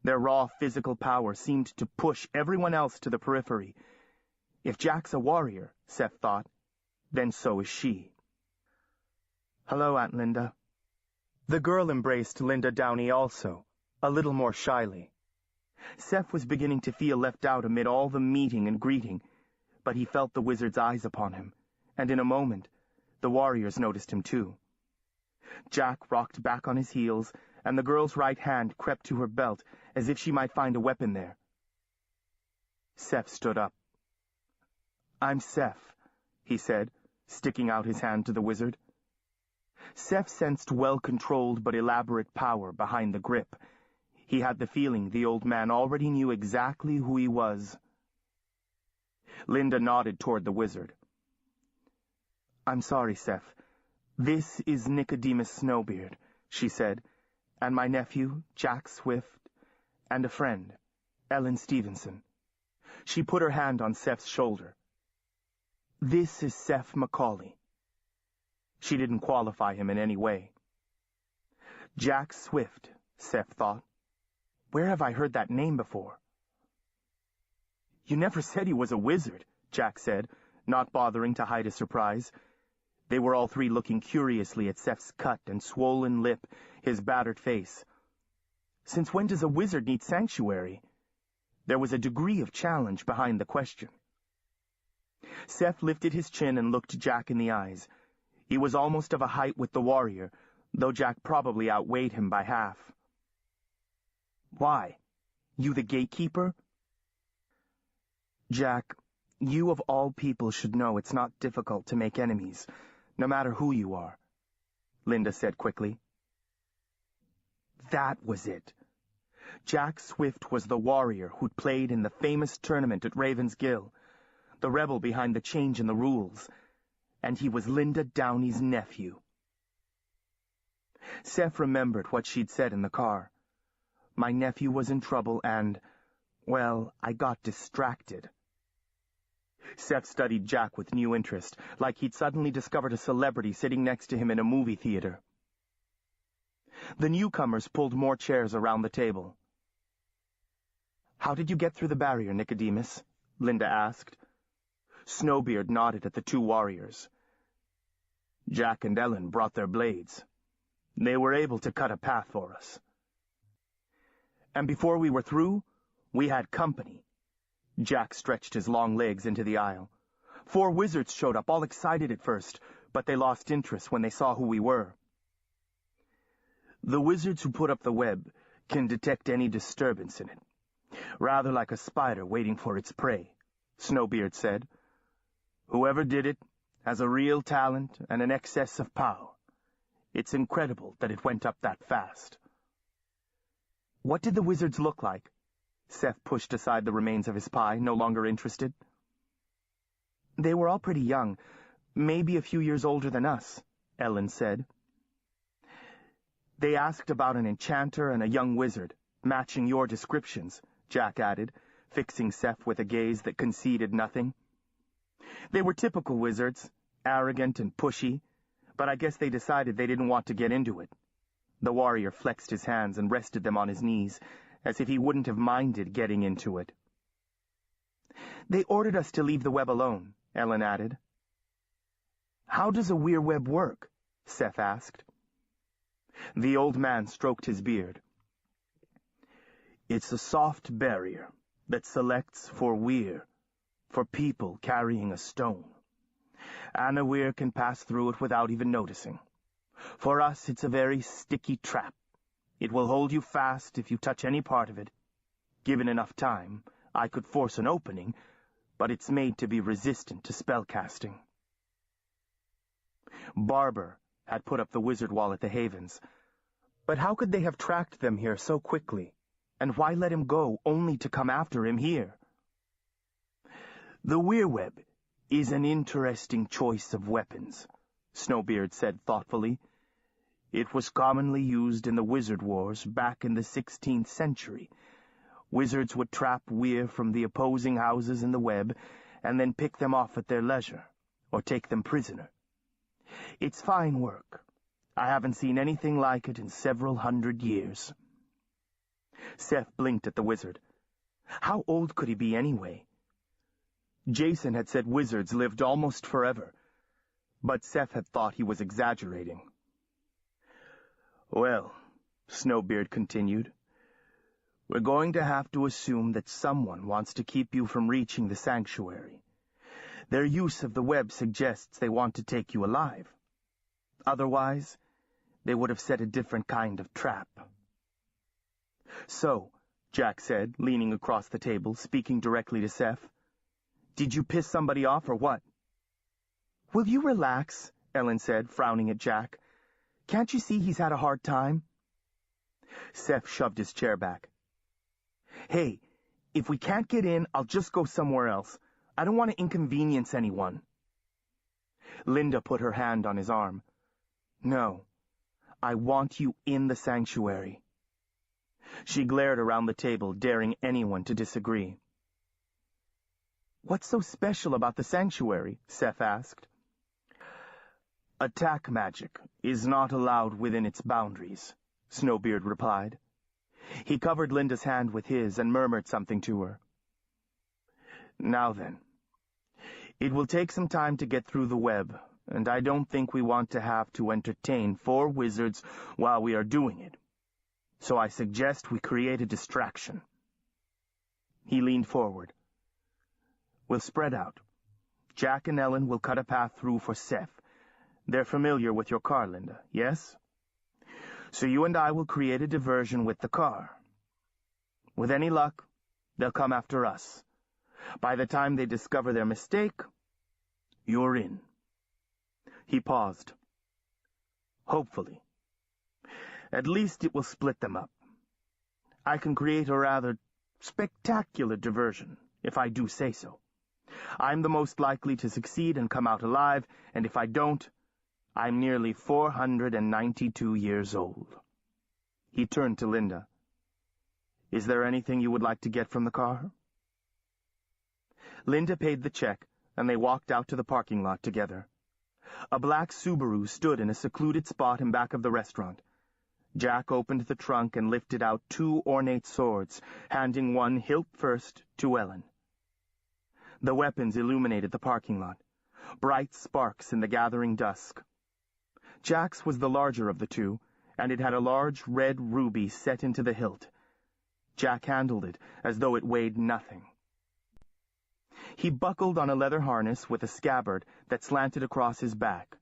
Speaker 1: Their raw physical power seemed to push everyone else to the periphery. If Jack's a warrior, Seph thought, then so is she. "Hello, Aunt Linda." The girl embraced Linda Downey also, a little more shyly. Seph was beginning to feel left out amid all the meeting and greeting, but he felt the wizard's eyes upon him, and in a moment, the warriors noticed him too. Jack rocked back on his heels, and the girl's right hand crept to her belt as if she might find a weapon there. Seph stood up. "I'm Seph," he said, sticking out his hand to the wizard. Seph sensed well-controlled but elaborate power behind the grip. He had the feeling the old man already knew exactly who he was. Linda nodded toward the wizard. "I'm sorry, Seph. This is Nicodemus Snowbeard," she said, "and my nephew, Jack Swift, and a friend, Ellen Stevenson." She put her hand on Seph's shoulder. "This is Seph Macaulay." She didn't qualify him in any way. Jack Swift, Seph thought. Where have I heard that name before? "You never said he was a wizard," Jack said, not bothering to hide his surprise. They were all three looking curiously at Seph's cut and swollen lip, his battered face. Since when does a wizard need sanctuary? There was a degree of challenge behind the question. Seph lifted his chin and looked Jack in the eyes. He was almost of a height with the warrior, though Jack probably outweighed him by half. "Why? You the gatekeeper?" "Jack, you of all people should know it's not difficult to make enemies, no matter who you are," Linda said quickly. That was it. Jack Swift was the warrior who'd played in the famous tournament at Raven's Gill, the rebel behind the change in the rules, and he was Linda Downey's nephew. Seph remembered what she'd said in the car. My nephew was in trouble and, well, I got distracted. Seph studied Jack with new interest, like he'd suddenly discovered a celebrity sitting next to him in a movie theater. The newcomers pulled more chairs around the table. "How did you get through the barrier, Nicodemus?" Linda asked. Snowbeard nodded at the two warriors. "Jack and Ellen brought their blades. They were able to cut a path for us. And before we were through, we had company." Jack stretched his long legs into the aisle. "4 wizards showed up, all excited at first, but they lost interest when they saw who we were." "The wizards who put up the web can detect any disturbance in it, rather like a spider waiting for its prey," Snowbeard said. "Whoever did it has a real talent and an excess of power. It's incredible that it went up that fast." "What did the wizards look like?" Seph pushed aside the remains of his pie, no longer interested. "They were all pretty young, maybe a few years older than us," Ellen said. "They asked about an enchanter and a young wizard, matching your descriptions," Jack added, fixing Seph with a gaze that conceded nothing. "They were typical wizards, arrogant and pushy, but I guess they decided they didn't want to get into it." The warrior flexed his hands and rested them on his knees, as if he wouldn't have minded getting into it. "They ordered us to leave the web alone," Ellen added. "How does a weir web work?" Seph asked. The old man stroked his beard. "It's a soft barrier that selects for weir, for people carrying a stone. And a weir can pass through it without even noticing. For us, it's a very sticky trap. It will hold you fast if you touch any part of it. Given enough time, I could force an opening, but it's made to be resistant to spellcasting." Barber had put up the wizard wall at the Havens. But how could they have tracked them here so quickly? And why let him go only to come after him here? "The weirweb is an interesting choice of weapons," Snowbeard said thoughtfully. "It was commonly used in the wizard wars back in the 16th century. Wizards would trap weir from the opposing houses in the web and then pick them off at their leisure, or take them prisoner. It's fine work. I haven't seen anything like it in several hundred years." Seph blinked at the wizard. How old could he be anyway? Jason had said wizards lived almost forever, but Seph had thought he was exaggerating. Well, Snowbeard continued, we're going to have to assume that someone wants to keep you from reaching the sanctuary. Their use of the web suggests they want to take you alive. Otherwise, they would have set a different kind of trap. So, Jack said, leaning across the table, speaking directly to Seph, did you piss somebody off or what? Will you relax? Ellen said, frowning at Jack. Can't you see he's had a hard time? Seph shoved his chair back. Hey, if we can't get in, I'll just go somewhere else. I don't want to inconvenience anyone. Linda put her hand on his arm. No, I want you in the sanctuary. She glared around the table, daring anyone to disagree. What's so special about the sanctuary? Seph asked. Attack magic is not allowed within its boundaries, Snowbeard replied. He covered Linda's hand with his and murmured something to her. Now then, it will take some time to get through the web, and I don't think we want to have to entertain 4 wizards while we are doing it. So I suggest we create a distraction. He leaned forward. We'll spread out. Jack and Ellen will cut a path through for Seph. They're familiar with your car, Linda, yes? So you and I will create a diversion with the car. With any luck, they'll come after us. By the time they discover their mistake, you're in. He paused. Hopefully. At least it will split them up. I can create a rather spectacular diversion, if I do say so. I'm the most likely to succeed and come out alive, and if I don't, I'm nearly 492 years old. He turned to Linda. Is there anything you would like to get from the car? Linda paid the check, and they walked out to the parking lot together. A black Subaru stood in a secluded spot in back of the restaurant. Jack opened the trunk and lifted out 2 ornate swords, handing one hilt first to Ellen. The weapons illuminated the parking lot, bright sparks in the gathering dusk. Jack's was the larger of the 2, and it had a large red ruby set into the hilt. Jack handled it as though it weighed nothing. He buckled on a leather harness with a scabbard that slanted across his back.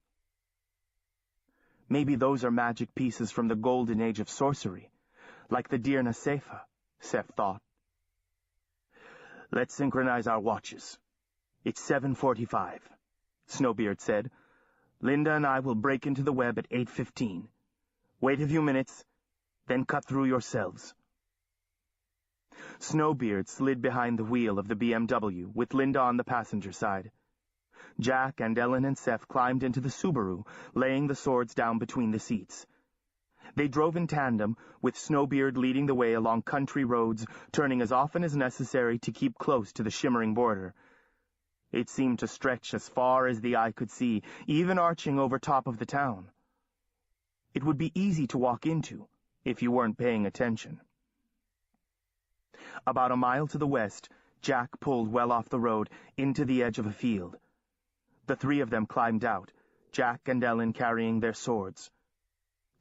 Speaker 1: Maybe those are magic pieces from the golden age of sorcery, like the Dir Nasefa, Seph thought. Let's synchronize our watches. It's 7:45, Snowbeard said. Linda and I will break into the web at 8:15. Wait a few minutes, then cut through yourselves. Snowbeard slid behind the wheel of the BMW, with Linda on the passenger side. Jack and Ellen and Seph climbed into the Subaru, laying the swords down between the seats. They drove in tandem, with Snowbeard leading the way along country roads, turning as often as necessary to keep close to the shimmering border. It seemed to stretch as far as the eye could see, even arching over top of the town. It would be easy to walk into, if you weren't paying attention. About a mile to the west, Jack pulled well off the road into the edge of a field. The 3 of them climbed out, Jack and Ellen carrying their swords.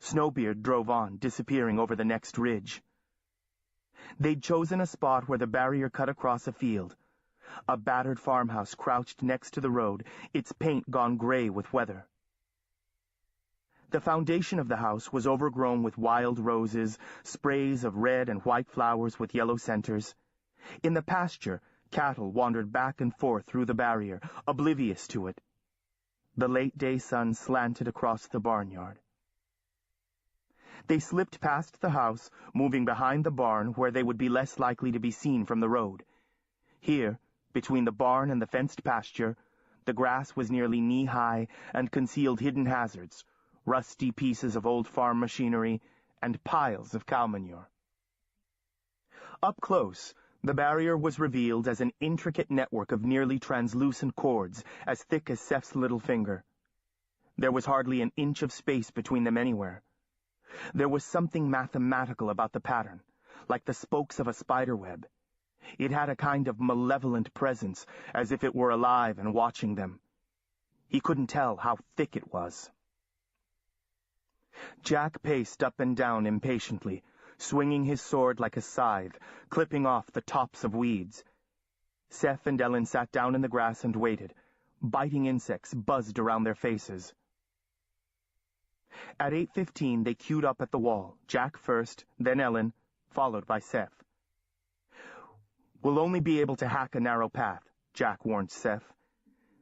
Speaker 1: Snowbeard drove on, disappearing over the next ridge. They'd chosen a spot where the barrier cut across a field. A battered farmhouse crouched next to the road, its paint gone gray with weather. The foundation of the house was overgrown with wild roses, sprays of red and white flowers with yellow centers. In the pasture, cattle wandered back and forth through the barrier, oblivious to it. The late-day sun slanted across the barnyard. They slipped past the house, moving behind the barn where they would be less likely to be seen from the road. Here, between the barn and the fenced pasture, the grass was nearly knee-high and concealed hidden hazards, rusty pieces of old farm machinery, and piles of cow manure. Up close, the barrier was revealed as an intricate network of nearly translucent cords, as thick as Seph's little finger. There was hardly an inch of space between them anywhere. There was something mathematical about the pattern, like the spokes of a spiderweb. It had a kind of malevolent presence, as if it were alive and watching them. He couldn't tell how thick it was. Jack paced up and down impatiently, swinging his sword like a scythe, clipping off the tops of weeds. Seph and Ellen sat down in the grass and waited. Biting insects buzzed around their faces. At 8:15 they queued up at the wall, Jack first, then Ellen, followed by Seph. "We'll only be able to hack a narrow path," Jack warned Seph.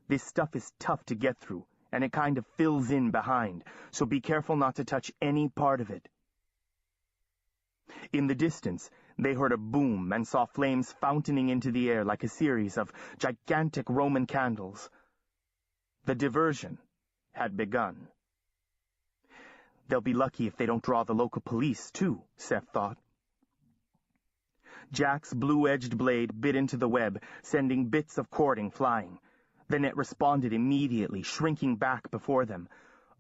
Speaker 1: "This stuff is tough to get through, and it kind of fills in behind, so be careful not to touch any part of it." In the distance, they heard a boom and saw flames fountaining into the air like a series of gigantic Roman candles. The diversion had begun. "They'll be lucky if they don't draw the local police, too," Seph thought. Jack's blue-edged blade bit into the web, sending bits of cording flying. The net responded immediately, shrinking back before them.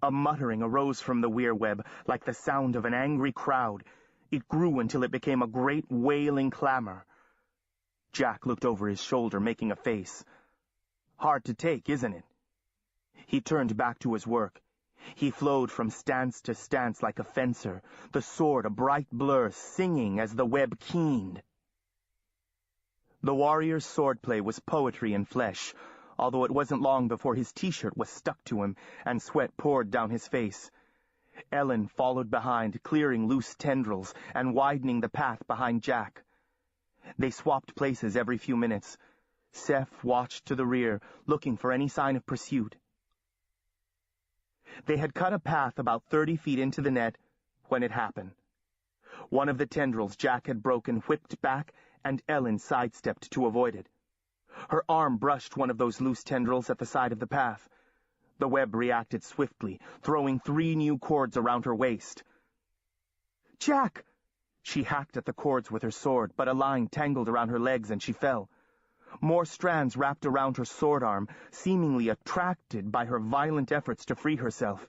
Speaker 1: A muttering arose from the weir web, like the sound of an angry crowd. It grew until it became a great wailing clamor. Jack looked over his shoulder, making a face. "Hard to take, isn't it?" He turned back to his work. He flowed from stance to stance like a fencer, the sword a bright blur, singing as the web keened. The warrior's swordplay was poetry in flesh, although it wasn't long before his t-shirt was stuck to him and sweat poured down his face. Ellen followed behind, clearing loose tendrils and widening the path behind Jack. They swapped places every few minutes. Seph watched to the rear, looking for any sign of pursuit. They had cut a path about 30 feet into the net when it happened. One of the tendrils Jack had broken whipped back, and Ellen sidestepped to avoid it. Her arm brushed one of those loose tendrils at the side of the path. The web reacted swiftly, throwing 3 new cords around her waist. "Jack!" She hacked at the cords with her sword, but a line tangled around her legs and she fell. More strands wrapped around her sword arm, seemingly attracted by her violent efforts to free herself.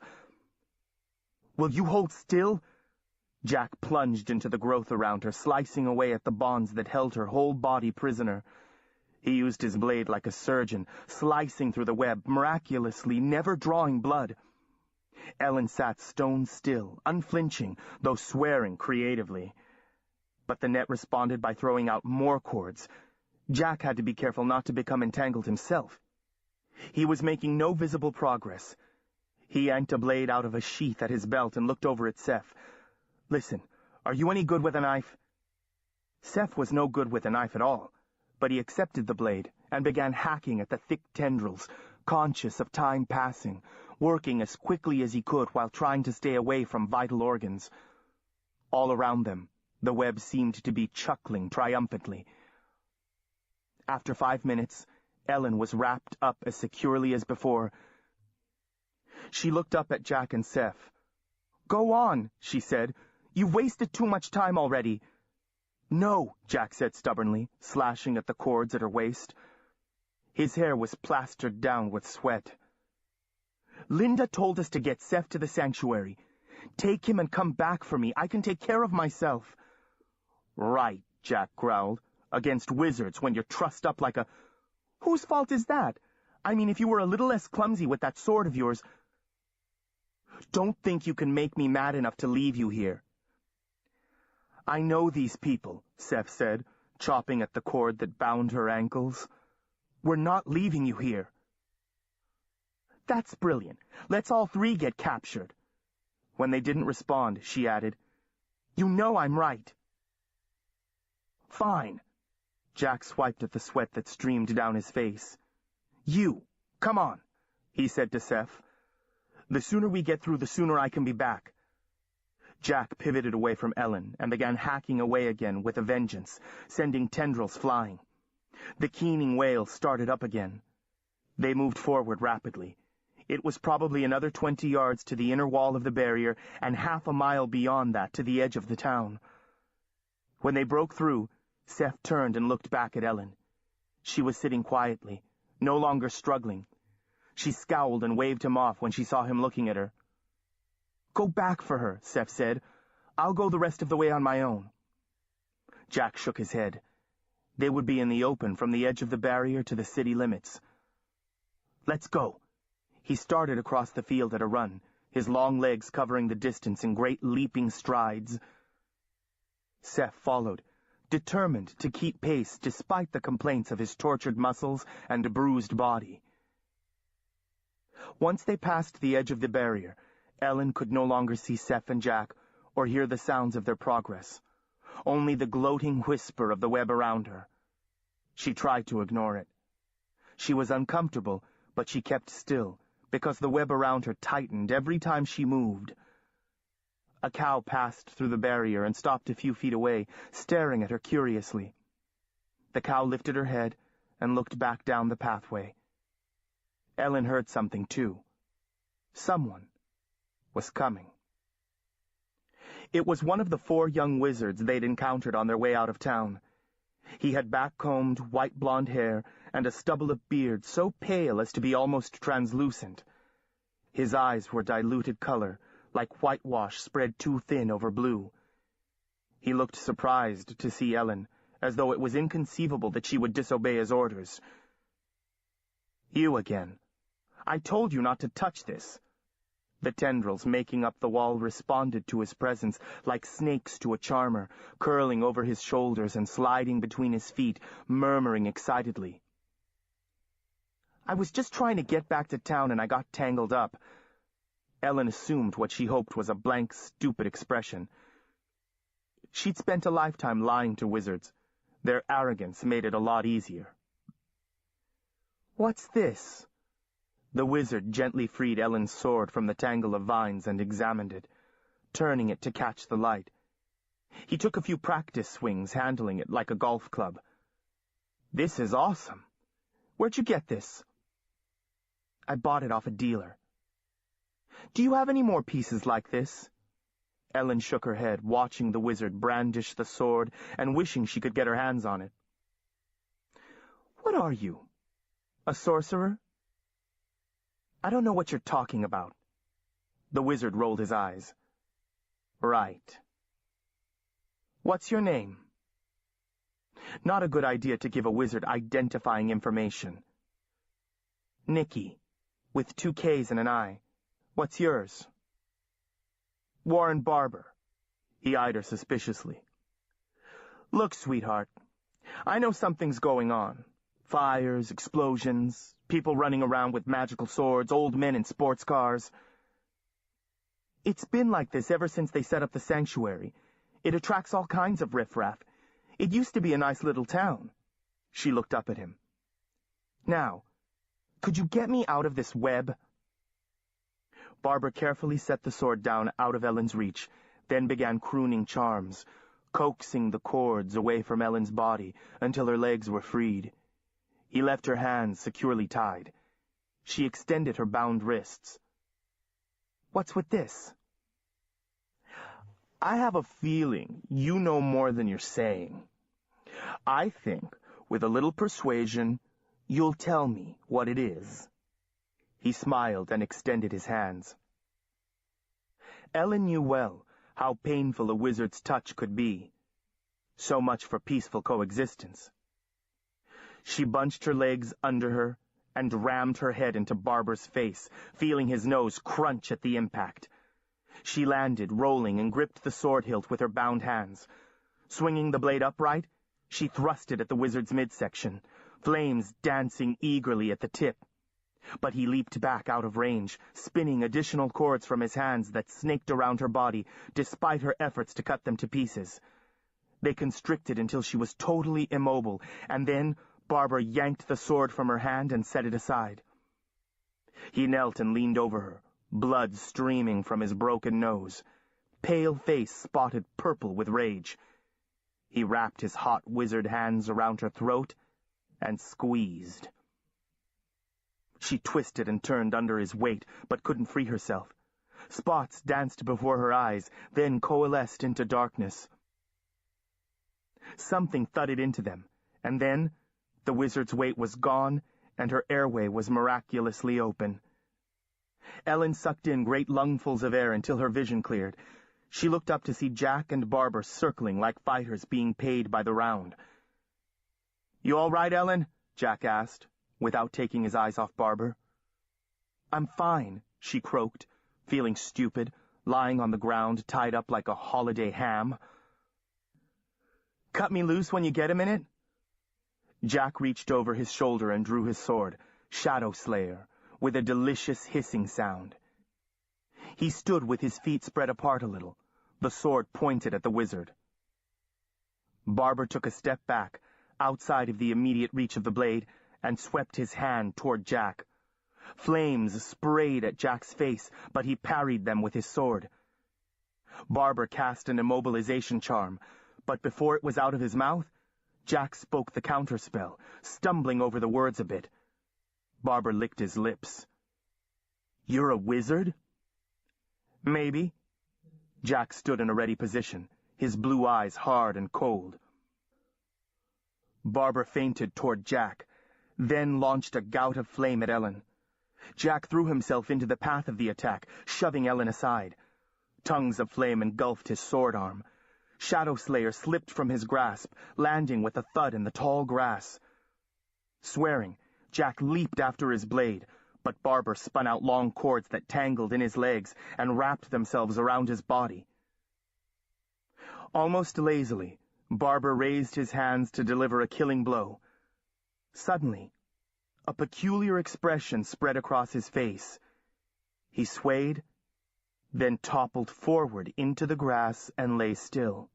Speaker 1: "Will you hold still?" Jack plunged into the growth around her, slicing away at the bonds that held her whole body prisoner. He used his blade like a surgeon, slicing through the web, miraculously never drawing blood. Ellen sat stone still, unflinching, though swearing creatively. But the net responded by throwing out more cords. Jack had to be careful not to become entangled himself. He was making no visible progress. He yanked a blade out of a sheath at his belt and looked over at Seph. "Listen, are you any good with a knife?" Seph was no good with a knife at all, but he accepted the blade and began hacking at the thick tendrils, conscious of time passing, working as quickly as he could while trying to stay away from vital organs. All around them, the web seemed to be chuckling triumphantly. After 5 minutes, Ellen was wrapped up as securely as before. She looked up at Jack and Seph. "Go on," she said. "You've wasted too much time already." "No," Jack said stubbornly, slashing at the cords at her waist. His hair was plastered down with sweat. "Linda told us to get Seph to the sanctuary. Take him and come back for me. I can take care of myself." "Right," Jack growled. "Against wizards when you're trussed up like a—" "Whose fault is that? I mean, if you were a little less clumsy with that sword of yours—" "Don't think you can make me mad enough to leave you here." "I know these people," Seph said, chopping at the cord that bound her ankles. "We're not leaving you here." "That's brilliant. Let's all 3 get captured." When they didn't respond, she added, "You know I'm right." "Fine." Jack swiped at the sweat that streamed down his face. "You, come on," he said to Seph. "The sooner we get through, the sooner I can be back." Jack pivoted away from Ellen and began hacking away again with a vengeance, sending tendrils flying. The keening wail started up again. They moved forward rapidly. It was probably another 20 yards to the inner wall of the barrier and half a mile beyond that to the edge of the town. When they broke through, Seph turned and looked back at Ellen. She was sitting quietly, no longer struggling. She scowled and waved him off when she saw him looking at her. "Go back for her," Seph said. "I'll go the rest of the way on my own." Jack shook his head. They would be in the open from the edge of the barrier to the city limits. Let's go. He started across the field at a run, his long legs covering the distance in great leaping strides. Seph followed, determined to keep pace despite the complaints of his tortured muscles and bruised body. Once they passed the edge of the barrier, Ellen could no longer see Seph and Jack or hear the sounds of their progress, only the gloating whisper of the web around her. She tried to ignore it. She was uncomfortable, but she kept still, because the web around her tightened every time she moved. A cow passed through the barrier and stopped a few feet away, staring at her curiously. The cow lifted her head and looked back down the pathway. Ellen heard something, too. Someone was coming. It was one of the 4 young wizards they'd encountered on their way out of town. He had back-combed, white blonde hair and a stubble of beard so pale as to be almost translucent. His eyes were diluted color, like whitewash spread too thin over blue. He looked surprised to see Ellen, as though it was inconceivable that she would disobey his orders. "You again. I told you not to touch this." The tendrils making up the wall responded to his presence like snakes to a charmer, curling over his shoulders and sliding between his feet, murmuring excitedly. "I was just trying to get back to town and I got tangled up." Ellen assumed what she hoped was a blank, stupid expression. She'd spent a lifetime lying to wizards. Their arrogance made it a lot easier. "What's this?" The wizard gently freed Ellen's sword from the tangle of vines and examined it, turning it to catch the light. He took a few practice swings, handling it like a golf club. "This is awesome. Where'd you get this?" "I bought it off a dealer." "Do you have any more pieces like this?" Ellen shook her head, watching the wizard brandish the sword and wishing she could get her hands on it. "What are you? A sorcerer?" "I don't know what you're talking about." The wizard rolled his eyes. "Right. What's your name?" Not a good idea to give a wizard identifying information. "Nikki, with 2 K's and an I. What's yours?" "Warren Barber." He eyed her suspiciously. "Look, sweetheart, I know something's going on. Fires, explosions, people running around with magical swords, old men in sports cars. It's been like this ever since they set up the sanctuary. It attracts all kinds of riffraff. It used to be a nice little town." She looked up at him. "Now, could you get me out of this web?" Barbara carefully set the sword down out of Ellen's reach, then began crooning charms, coaxing the cords away from Ellen's body until her legs were freed. He left her hands securely tied. She extended her bound wrists. "What's with this?" "I have a feeling you know more than you're saying. I think, with a little persuasion, you'll tell me what it is." He smiled and extended his hands. Ellen knew well how painful a wizard's touch could be. So much for peaceful coexistence. She bunched her legs under her and rammed her head into Barber's face, feeling his nose crunch at the impact. She landed, rolling, and gripped the sword hilt with her bound hands. Swinging the blade upright, she thrust it at the wizard's midsection, flames dancing eagerly at the tip. But he leaped back out of range, spinning additional cords from his hands that snaked around her body, despite her efforts to cut them to pieces. They constricted until she was totally immobile, and then Barber yanked the sword from her hand and set it aside. He knelt and leaned over her, blood streaming from his broken nose, pale face spotted purple with rage. He wrapped his hot wizard hands around her throat and squeezed. She twisted and turned under his weight, but couldn't free herself. Spots danced before her eyes, then coalesced into darkness. Something thudded into them, and then the wizard's weight was gone, and her airway was miraculously open. Ellen sucked in great lungfuls of air until her vision cleared. She looked up to see Jack and Barbara circling like fighters being paid by the round. "You all right, Ellen?" Jack asked, without taking his eyes off Barbara. "I'm fine," she croaked, feeling stupid, lying on the ground tied up like a holiday ham. "Cut me loose when you get a minute?" Jack reached over his shoulder and drew his sword, Shadow Slayer, with a delicious hissing sound. He stood with his feet spread apart a little, the sword pointed at the wizard. Barbara took a step back, outside of the immediate reach of the blade, and swept his hand toward Jack. Flames sprayed at Jack's face, but he parried them with his sword. Barbara cast an immobilization charm, but before it was out of his mouth, Jack spoke the counterspell, stumbling over the words a bit. Barbara licked his lips. "You're a wizard?" "Maybe." Jack stood in a ready position, his blue eyes hard and cold. Barbara feinted toward Jack, then launched a gout of flame at Ellen. Jack threw himself into the path of the attack, shoving Ellen aside. Tongues of flame engulfed his sword arm. Shadow Slayer slipped from his grasp, landing with a thud in the tall grass. Swearing, Jack leaped after his blade, but Barbara spun out long cords that tangled in his legs and wrapped themselves around his body. Almost lazily, Barbara raised his hands to deliver a killing blow. Suddenly, a peculiar expression spread across his face. He swayed, then toppled forward into the grass and lay still.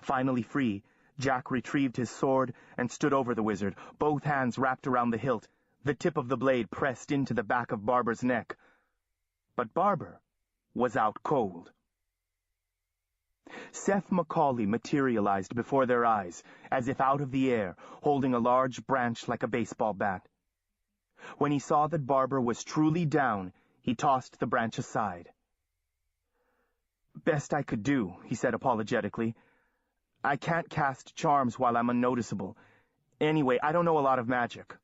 Speaker 1: Finally free, Jack retrieved his sword and stood over the wizard, both hands wrapped around the hilt, the tip of the blade pressed into the back of Barbara's neck. But Barbara was out cold. Seph Macaulay materialized before their eyes, as if out of the air, holding a large branch like a baseball bat. When he saw that Barbara was truly down, he tossed the branch aside. "Best I could do," he said apologetically. "I can't cast charms while I'm unnoticeable. Anyway, I don't know a lot of magic."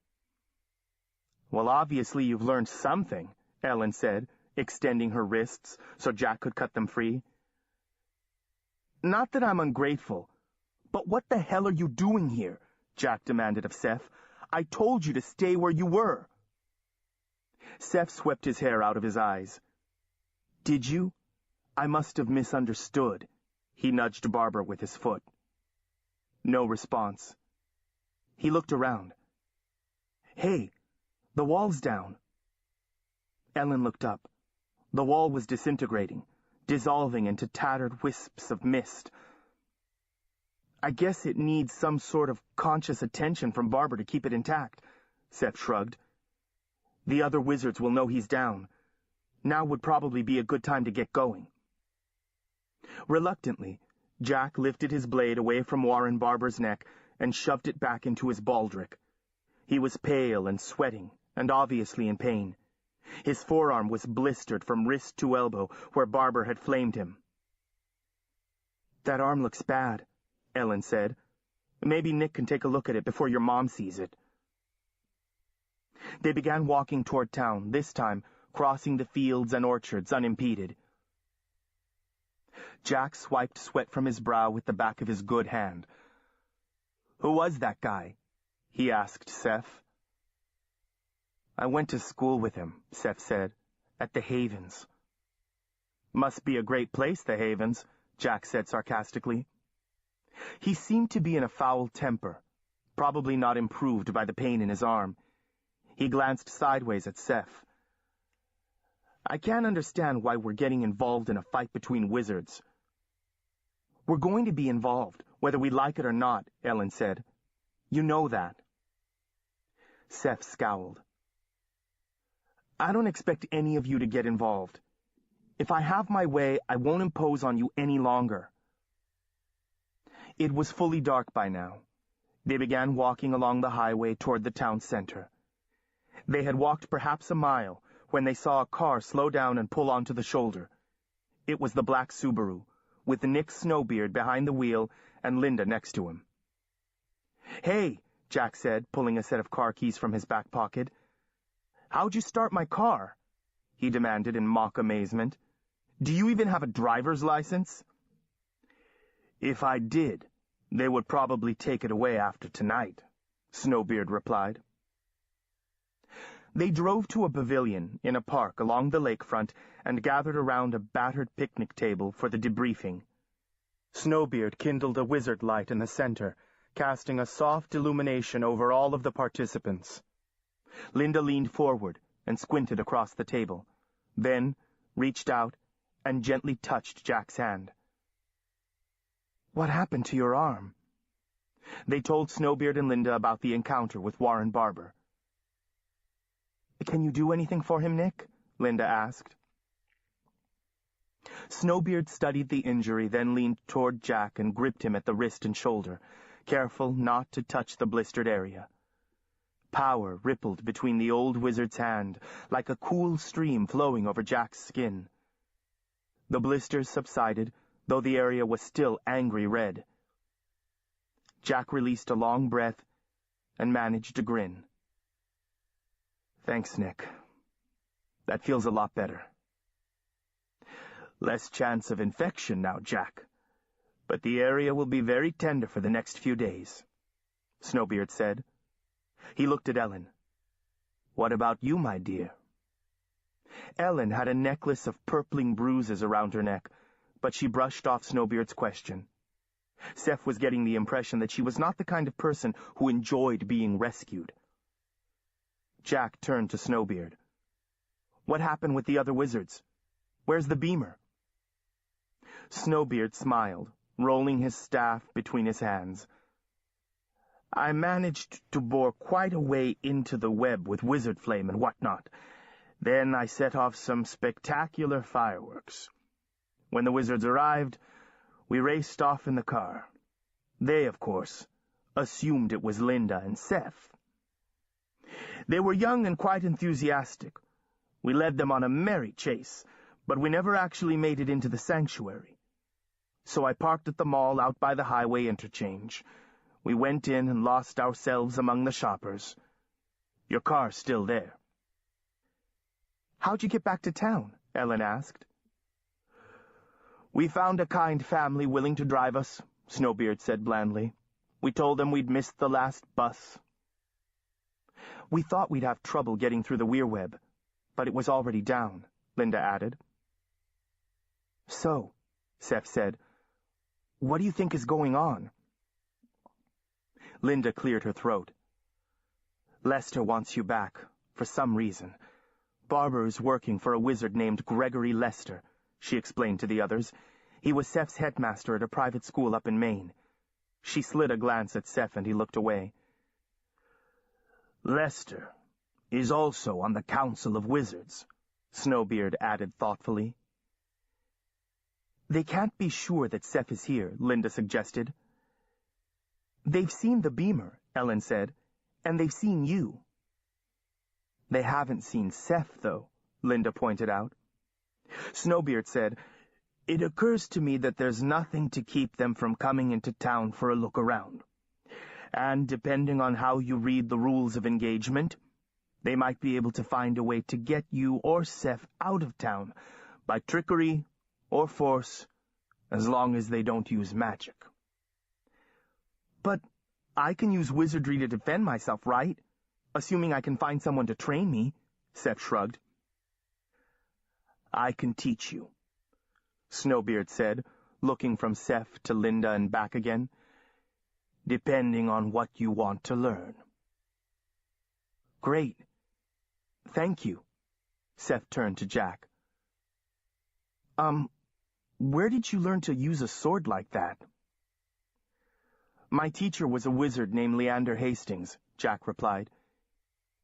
Speaker 1: "Well, obviously you've learned something," Ellen said, extending her wrists so Jack could cut them free. "Not that I'm ungrateful, but what the hell are you doing here?" Jack demanded of Seph. "I told you to stay where you were." Seph swept his hair out of his eyes. "Did you? I must have misunderstood." He nudged Barbara with his foot. No response. He looked around. "Hey, the wall's down." Ellen looked up. The wall was disintegrating, dissolving into tattered wisps of mist. "I guess it needs some sort of conscious attention from Barbara to keep it intact," Seph shrugged. "The other wizards will know he's down. Now would probably be a good time to get going." Reluctantly, Jack lifted his blade away from Warren Barber's neck and shoved it back into his baldric. He was pale and sweating, and obviously in pain. His forearm was blistered from wrist to elbow where Barber had flamed him. "That arm looks bad," Ellen said. "Maybe Nick can take a look at it before your mom sees it." They began walking toward town, this time crossing the fields and orchards unimpeded. Jack swiped sweat from his brow with the back of his good hand. "Who was that guy?" he asked Seph. "I went to school with him," Seph said, "at the Havens." "Must be a great place, the Havens," Jack said sarcastically. He seemed to be in a foul temper, probably not improved by the pain in his arm. He glanced sideways at Seph. "I can't understand why we're getting involved in a fight between wizards." "We're going to be involved, whether we like it or not," Ellen said. "You know that." Seph scowled. "I don't expect any of you to get involved. If I have my way, I won't impose on you any longer." It was fully dark by now. They began walking along the highway toward the town center. They had walked perhaps a mile when they saw a car slow down and pull onto the shoulder. It was the black Subaru, with Nick Snowbeard behind the wheel and Linda next to him. "Hey," Jack said, pulling a set of car keys from his back pocket. "How'd you start my car?" he demanded in mock amazement. Do you even have a driver's license?" "If I did, they would probably take it away after tonight," Snowbeard replied. They drove to a pavilion in a park along the lakefront and gathered around a battered picnic table for the debriefing. Snowbeard kindled a wizard light in the center, casting a soft illumination over all of the participants. Linda leaned forward and squinted across the table, then reached out and gently touched Jack's hand. "What happened to your arm?" They told Snowbeard and Linda about the encounter with Warren Barber. "Can you do anything for him, Nick?" Linda asked. Snowbeard studied the injury, then leaned toward Jack and gripped him at the wrist and shoulder, careful not to touch the blistered area. Power rippled between the old wizard's hand, like a cool stream flowing over Jack's skin. The blisters subsided, though the area was still angry red. Jack released a long breath and managed a grin. "Thanks, Nick. That feels a lot better." "Less chance of infection now, Jack. But the area will be very tender for the next few days," Snowbeard said. He looked at Ellen. "What about you, my dear?" Ellen had a necklace of purpling bruises around her neck, but she brushed off Snowbeard's question. Seph was getting the impression that she was not the kind of person who enjoyed being rescued. Jack turned to Snowbeard. "What happened with the other wizards? Where's the beamer?" Snowbeard smiled, rolling his staff between his hands. "I managed to bore quite a way into the web with wizard flame and whatnot. Then I set off some spectacular fireworks. When the wizards arrived, we raced off in the car. They, of course, assumed it was Linda and Seph. They were young and quite enthusiastic. We led them on a merry chase, but we never actually made it into the sanctuary. So I parked at the mall out by the highway interchange. We went in and lost ourselves among the shoppers. Your car's still there." "How'd you get back to town?" Ellen asked. "We found a kind family willing to drive us," Snowbeard said blandly. "We told them we'd missed the last bus." "We thought we'd have trouble getting through the weirweb, but it was already down," Linda added. "So," Seph said, "what do you think is going on?" Linda cleared her throat. "Lester wants you back, for some reason. Barber is working for a wizard named Gregory Lester," she explained to the others. "He was Seph's headmaster at a private school up in Maine." She slid a glance at Seph and he looked away. "Lester is also on the Council of Wizards," Snowbeard added thoughtfully. "They can't be sure that Seph is here," Linda suggested. "They've seen the beamer," Ellen said, "and they've seen you." "They haven't seen Seph, though," Linda pointed out. Snowbeard said, "It occurs to me that there's nothing to keep them from coming into town for a look around. And depending on how you read the rules of engagement, they might be able to find a way to get you or Seph out of town by trickery or force, as long as they don't use magic." "But I can use wizardry to defend myself, right? Assuming I can find someone to train me," Seph shrugged. "I can teach you," Snowbeard said, looking from Seph to Linda and back again, "depending on what you want to learn." "Great. Thank you." Seph turned to Jack. Where did you learn to use a sword like that?" "My teacher was a wizard named Leander Hastings," Jack replied.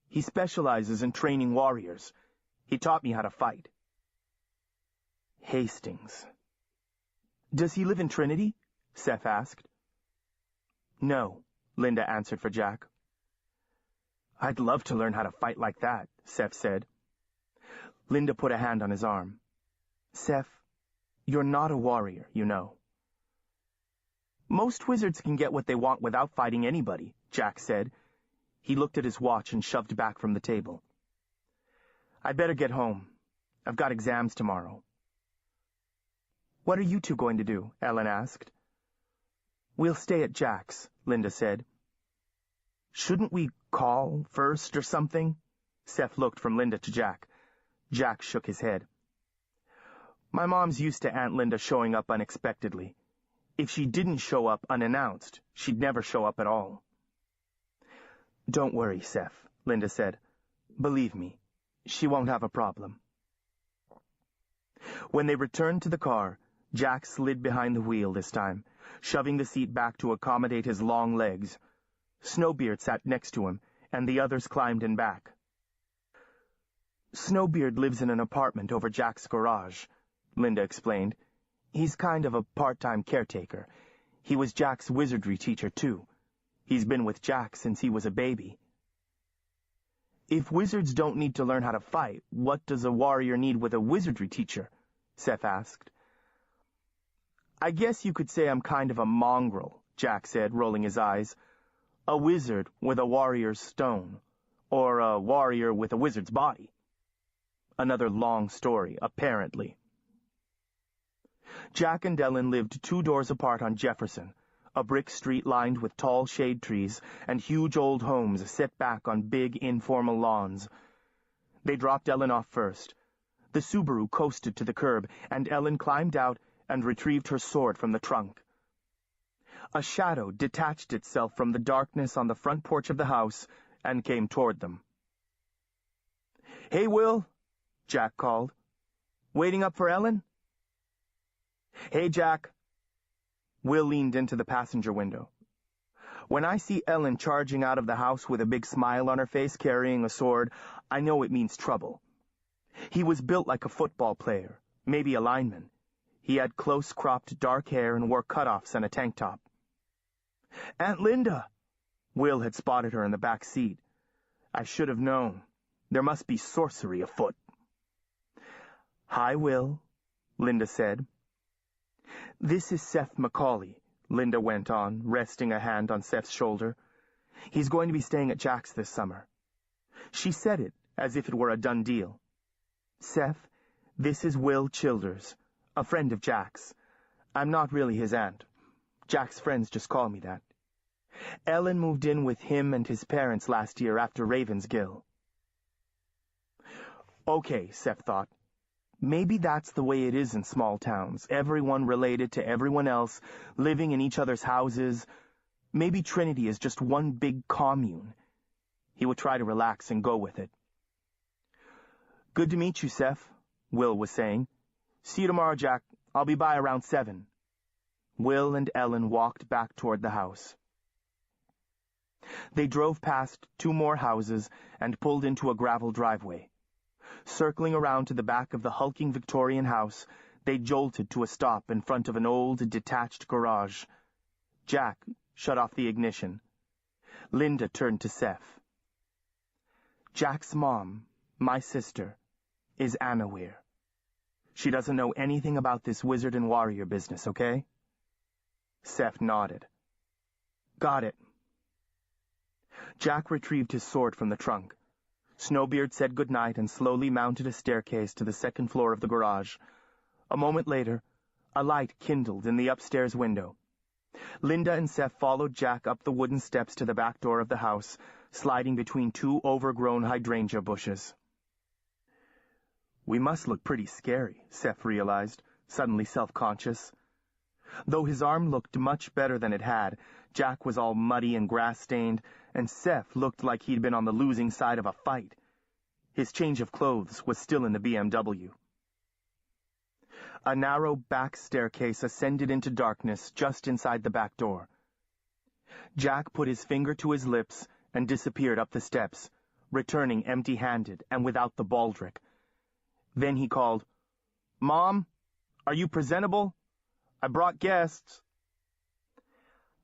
Speaker 1: "He specializes in training warriors. He taught me how to fight." "Hastings. Does he live in Trinity?" Seph asked. "No," Linda answered for Jack. "I'd love to learn how to fight like that," Seph said. Linda put a hand on his arm. "Seph, you're not a warrior, you know." "Most wizards can get what they want without fighting anybody," Jack said. He looked at his watch and shoved back from the table. "I'd better get home. I've got exams tomorrow." "What are you two going to do?" Ellen asked. "We'll stay at Jack's," Linda said. "Shouldn't we call first or something?" Seph looked from Linda to Jack. Jack shook his head. "My mom's used to Aunt Linda showing up unexpectedly. If she didn't show up unannounced, she'd never show up at all." "Don't worry, Seph," Linda said. "Believe me, she won't have a problem." When they returned to the car, Jack slid behind the wheel this time, shoving the seat back to accommodate his long legs. Snowbeard sat next to him, and the others climbed in back. "Snowbeard lives in an apartment over Jack's garage," Linda explained. "He's kind of a part-time caretaker. He was Jack's wizardry teacher, too. He's been with Jack since he was a baby." "If wizards don't need to learn how to fight, what does a warrior need with a wizardry teacher?" Seph asked. "I guess you could say I'm kind of a mongrel," Jack said, rolling his eyes. "A wizard with a warrior's stone, or a warrior with a wizard's body." Another long story, apparently. Jack and Ellen lived 2 doors apart on Jefferson, a brick street lined with tall shade trees and huge old homes set back on big informal lawns. They dropped Ellen off first. The Subaru coasted to the curb, and Ellen climbed out and retrieved her sword from the trunk. A shadow detached itself from the darkness on the front porch of the house and came toward them. "Hey, Will," Jack called. "Waiting up for Ellen?" "Hey, Jack." Will leaned into the passenger window. "When I see Ellen charging out of the house with a big smile on her face carrying a sword, I know it means trouble." He was built like a football player, maybe a lineman. He had close-cropped dark hair and wore cutoffs and a tank top. "Aunt Linda!" Will had spotted her in the back seat. "I should have known. There must be sorcery afoot." "Hi, Will," Linda said. "This is Seph McCauley," Linda went on, resting a hand on Seph's shoulder. "He's going to be staying at Jack's this summer." She said it as if it were a done deal. "Seph, this is Will Childers, a friend of Jack's. I'm not really his aunt. Jack's friends just call me that. Ellen moved in with him and his parents last year after Ravensgill." Okay, Seph thought. Maybe that's the way it is in small towns, everyone related to everyone else, living in each other's houses. Maybe Trinity is just one big commune. He would try to relax and go with it. "Good to meet you, Seph," Will was saying. "See you tomorrow, Jack. I'll be by around 7. Will and Ellen walked back toward the house. They drove past 2 more houses and pulled into a gravel driveway. Circling around to the back of the hulking Victorian house, they jolted to a stop in front of an old, detached garage. Jack shut off the ignition. Linda turned to Seph. "Jack's mom, my sister, is Anna Weir. She doesn't know anything about this wizard and warrior business, okay?" Seph nodded. "Got it." Jack retrieved his sword from the trunk. Snowbeard said goodnight and slowly mounted a staircase to the 2nd floor of the garage. A moment later, a light kindled in the upstairs window. Linda and Seph followed Jack up the wooden steps to the back door of the house, sliding between 2 overgrown hydrangea bushes. "We must look pretty scary," Seph realized, suddenly self-conscious. Though his arm looked much better than it had, Jack was all muddy and grass-stained, and Seph looked like he'd been on the losing side of a fight. His change of clothes was still in the BMW. A narrow back staircase ascended into darkness just inside the back door. Jack put his finger to his lips and disappeared up the steps, returning empty-handed and without the baldric. Then he called, "Mom, are you presentable? I brought guests."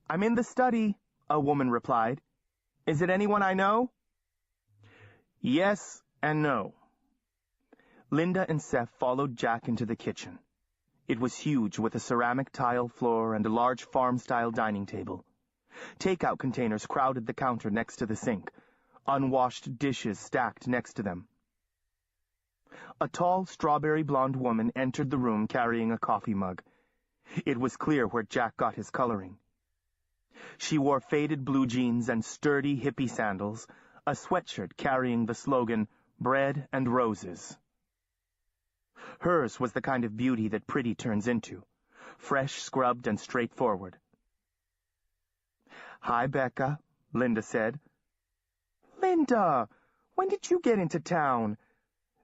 Speaker 1: "I'm in the study," a woman replied. "Is it anyone I know?" "Yes and no." Linda and Seph followed Jack into the kitchen. It was huge, with a ceramic tile floor and a large farm-style dining table. Takeout containers crowded the counter next to the sink, unwashed dishes stacked next to them. A tall, strawberry-blonde woman entered the room carrying a coffee mug. It was clear where Jack got his coloring. She wore faded blue jeans and sturdy hippie sandals, a sweatshirt carrying the slogan, "Bread and Roses." Hers was the kind of beauty that pretty turns into, fresh, scrubbed, and straightforward. "Hi, Becca," Linda said. "Linda, when did you get into town?"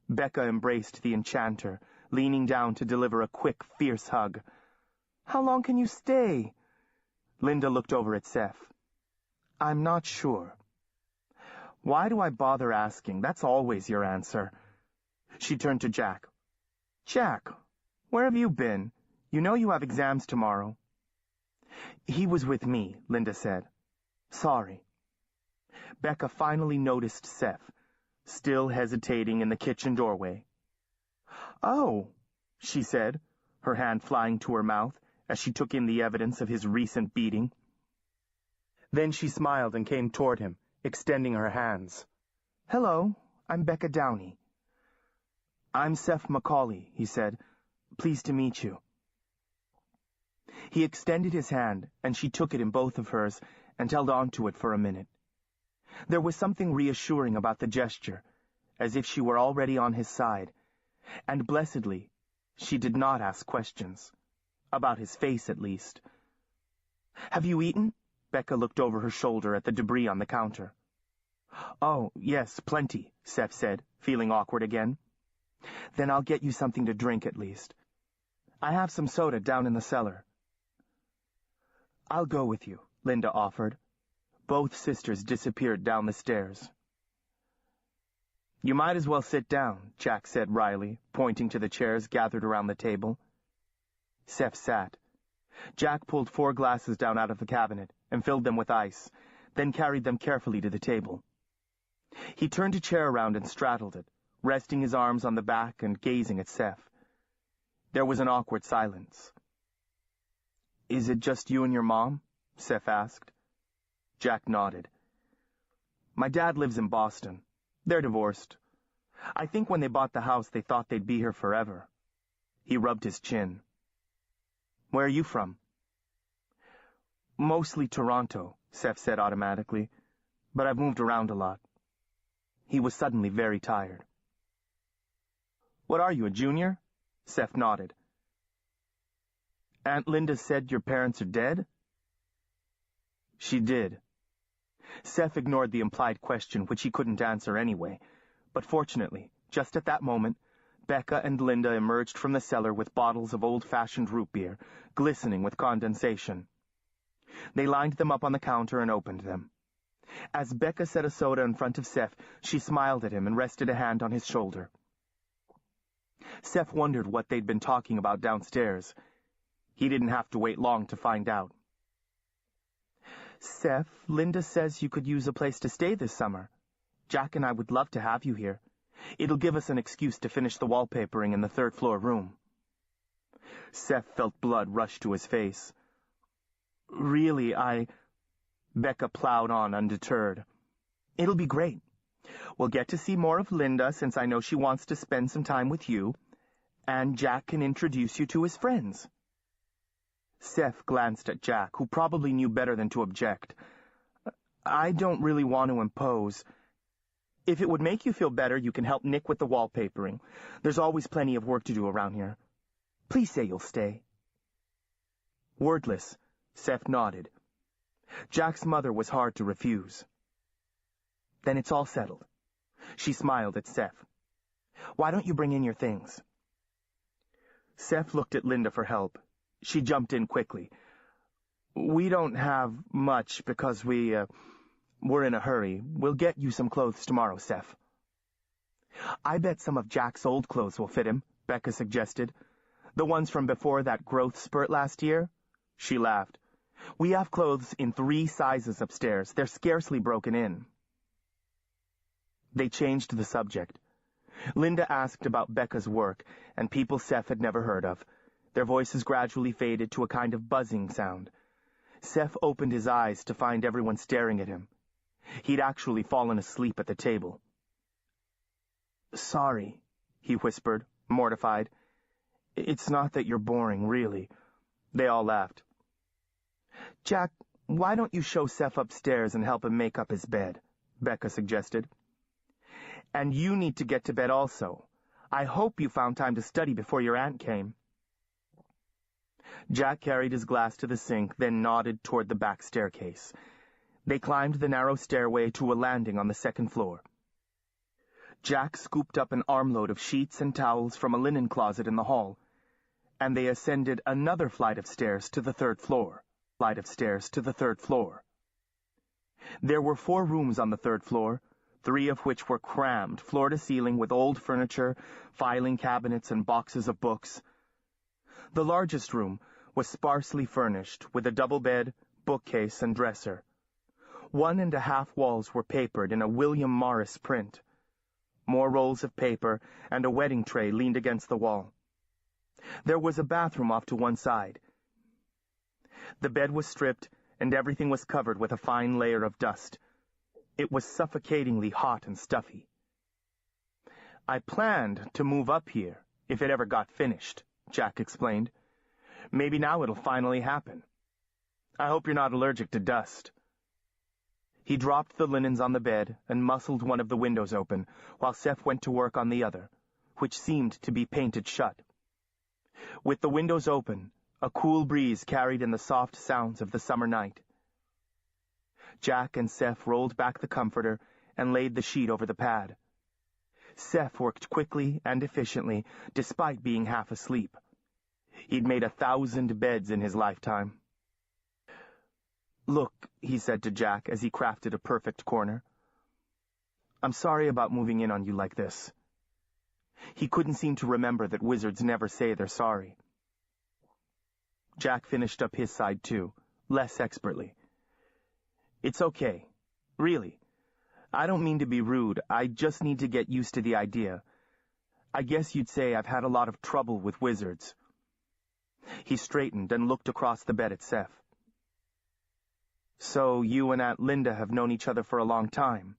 Speaker 1: Becca embraced the enchanter, leaning down to deliver a quick, fierce hug. "How long can you stay?" Linda looked over at Seph. "I'm not sure." "Why do I bother asking? That's always your answer." She turned to Jack. "Jack, where have you been? You know you have exams tomorrow." "He was with me," Linda said. "Sorry." Becca finally noticed Seph, still hesitating in the kitchen doorway. "Oh," she said, her hand flying to her mouth as she took in the evidence of his recent beating. Then she smiled and came toward him, extending her hands. "Hello, I'm Becca Downey." "I'm Seph Macaulay," he said. "Pleased to meet you." He extended his hand, and she took it in both of hers and held on to it for a minute. There was something reassuring about the gesture, as if she were already on his side, and blessedly, she did not ask questions. About his face, at least. "Have you eaten?" Becca looked over her shoulder at the debris on the counter. "Oh, yes, plenty," Seph said, feeling awkward again. "Then I'll get you something to drink at least. I have some soda down in the cellar." "I'll go with you," Linda offered. Both sisters disappeared down the stairs. "You might as well sit down," Jack said wryly, pointing to the chairs gathered around the table. Seph sat. Jack pulled 4 glasses down out of the cabinet and filled them with ice, then carried them carefully to the table. He turned a chair around and straddled it, resting his arms on the back and gazing at Seph. There was an awkward silence. "Is it just you and your mom?" Seph asked. Jack nodded. "My dad lives in Boston. They're divorced. I think when they bought the house they thought they'd be here forever." He rubbed his chin. "Where are you from?" "Mostly Toronto," Seph said automatically, "but I've moved around a lot." He was suddenly very tired. "What are you, a junior?" Seph nodded. "Aunt Linda said your parents are dead?" "She did." Seph ignored the implied question, which he couldn't answer anyway, but fortunately, just at that moment, Becca and Linda emerged from the cellar with bottles of old-fashioned root beer, glistening with condensation. They lined them up on the counter and opened them. As Becca set a soda in front of Seph, she smiled at him and rested a hand on his shoulder. Seph wondered what they'd been talking about downstairs. He didn't have to wait long to find out. "Seph, Linda says you could use a place to stay this summer. Jack and I would love to have you here. It'll give us an excuse to finish the wallpapering in the 3rd-floor room." Seph felt blood rush to his face. "Really, Becca plowed on undeterred. "It'll be great. We'll get to see more of Linda since I know she wants to spend some time with you, and Jack can introduce you to his friends." Seph glanced at Jack, who probably knew better than to object. "I don't really want to impose. If it would make you feel better, you can help Nick with the wallpapering. There's always plenty of work to do around here. Please say you'll stay." Wordless, Seph nodded. Jack's mother was hard to refuse. "Then it's all settled." She smiled at Seph. "Why don't you bring in your things?" Seph looked at Linda for help. She jumped in quickly. "We don't have much because we're in a hurry. We'll get you some clothes tomorrow, Seph." "I bet some of Jack's old clothes will fit him," Becca suggested. "The ones from before that growth spurt last year?" She laughed. "We have clothes in 3 sizes upstairs. They're scarcely broken in." They changed the subject. Linda asked about Becca's work and people Seph had never heard of. Their voices gradually faded to a kind of buzzing sound. Seph opened his eyes to find everyone staring at him. He'd actually fallen asleep at the table. "Sorry," he whispered, mortified. "It's not that you're boring, really. They all laughed. "Jack, why don't you show Seph upstairs and help him make up his bed?" Becca suggested. "And you need to get to bed also. I hope you found time to study before your aunt came." Jack carried his glass to the sink, then nodded toward the back staircase. They climbed the narrow stairway to a landing on the second floor. Jack scooped up an armload of sheets and towels from a linen closet in the hall, and they ascended another flight of stairs to the third floor. There were 4 rooms on the third floor, 3 of which were crammed floor to ceiling with old furniture, filing cabinets, and boxes of books. The largest room was sparsely furnished with a double bed, bookcase, and dresser. 1½ walls were papered in a William Morris print. More rolls of paper and a wedding tray leaned against the wall. There was a bathroom off to one side. The bed was stripped, and everything was covered with a fine layer of dust. It was suffocatingly hot and stuffy. "I planned to move up here if it ever got finished," Jack explained. "Maybe now it'll finally happen. I hope you're not allergic to dust." He dropped the linens on the bed and muscled one of the windows open, while Seph went to work on the other, which seemed to be painted shut. With the windows open, a cool breeze carried in the soft sounds of the summer night. Jack and Seph rolled back the comforter and laid the sheet over the pad. Seph worked quickly and efficiently, despite being half asleep. He'd made 1,000 beds in his lifetime. "Look," he said to Jack as he crafted a perfect corner. "I'm sorry about moving in on you like this." He couldn't seem to remember that wizards never say they're sorry. Jack finished up his side too, less expertly. "It's okay. Really. I don't mean to be rude. I just need to get used to the idea. I guess you'd say I've had a lot of trouble with wizards." He straightened and looked across the bed at Seph. "So you and Aunt Linda have known each other for a long time?"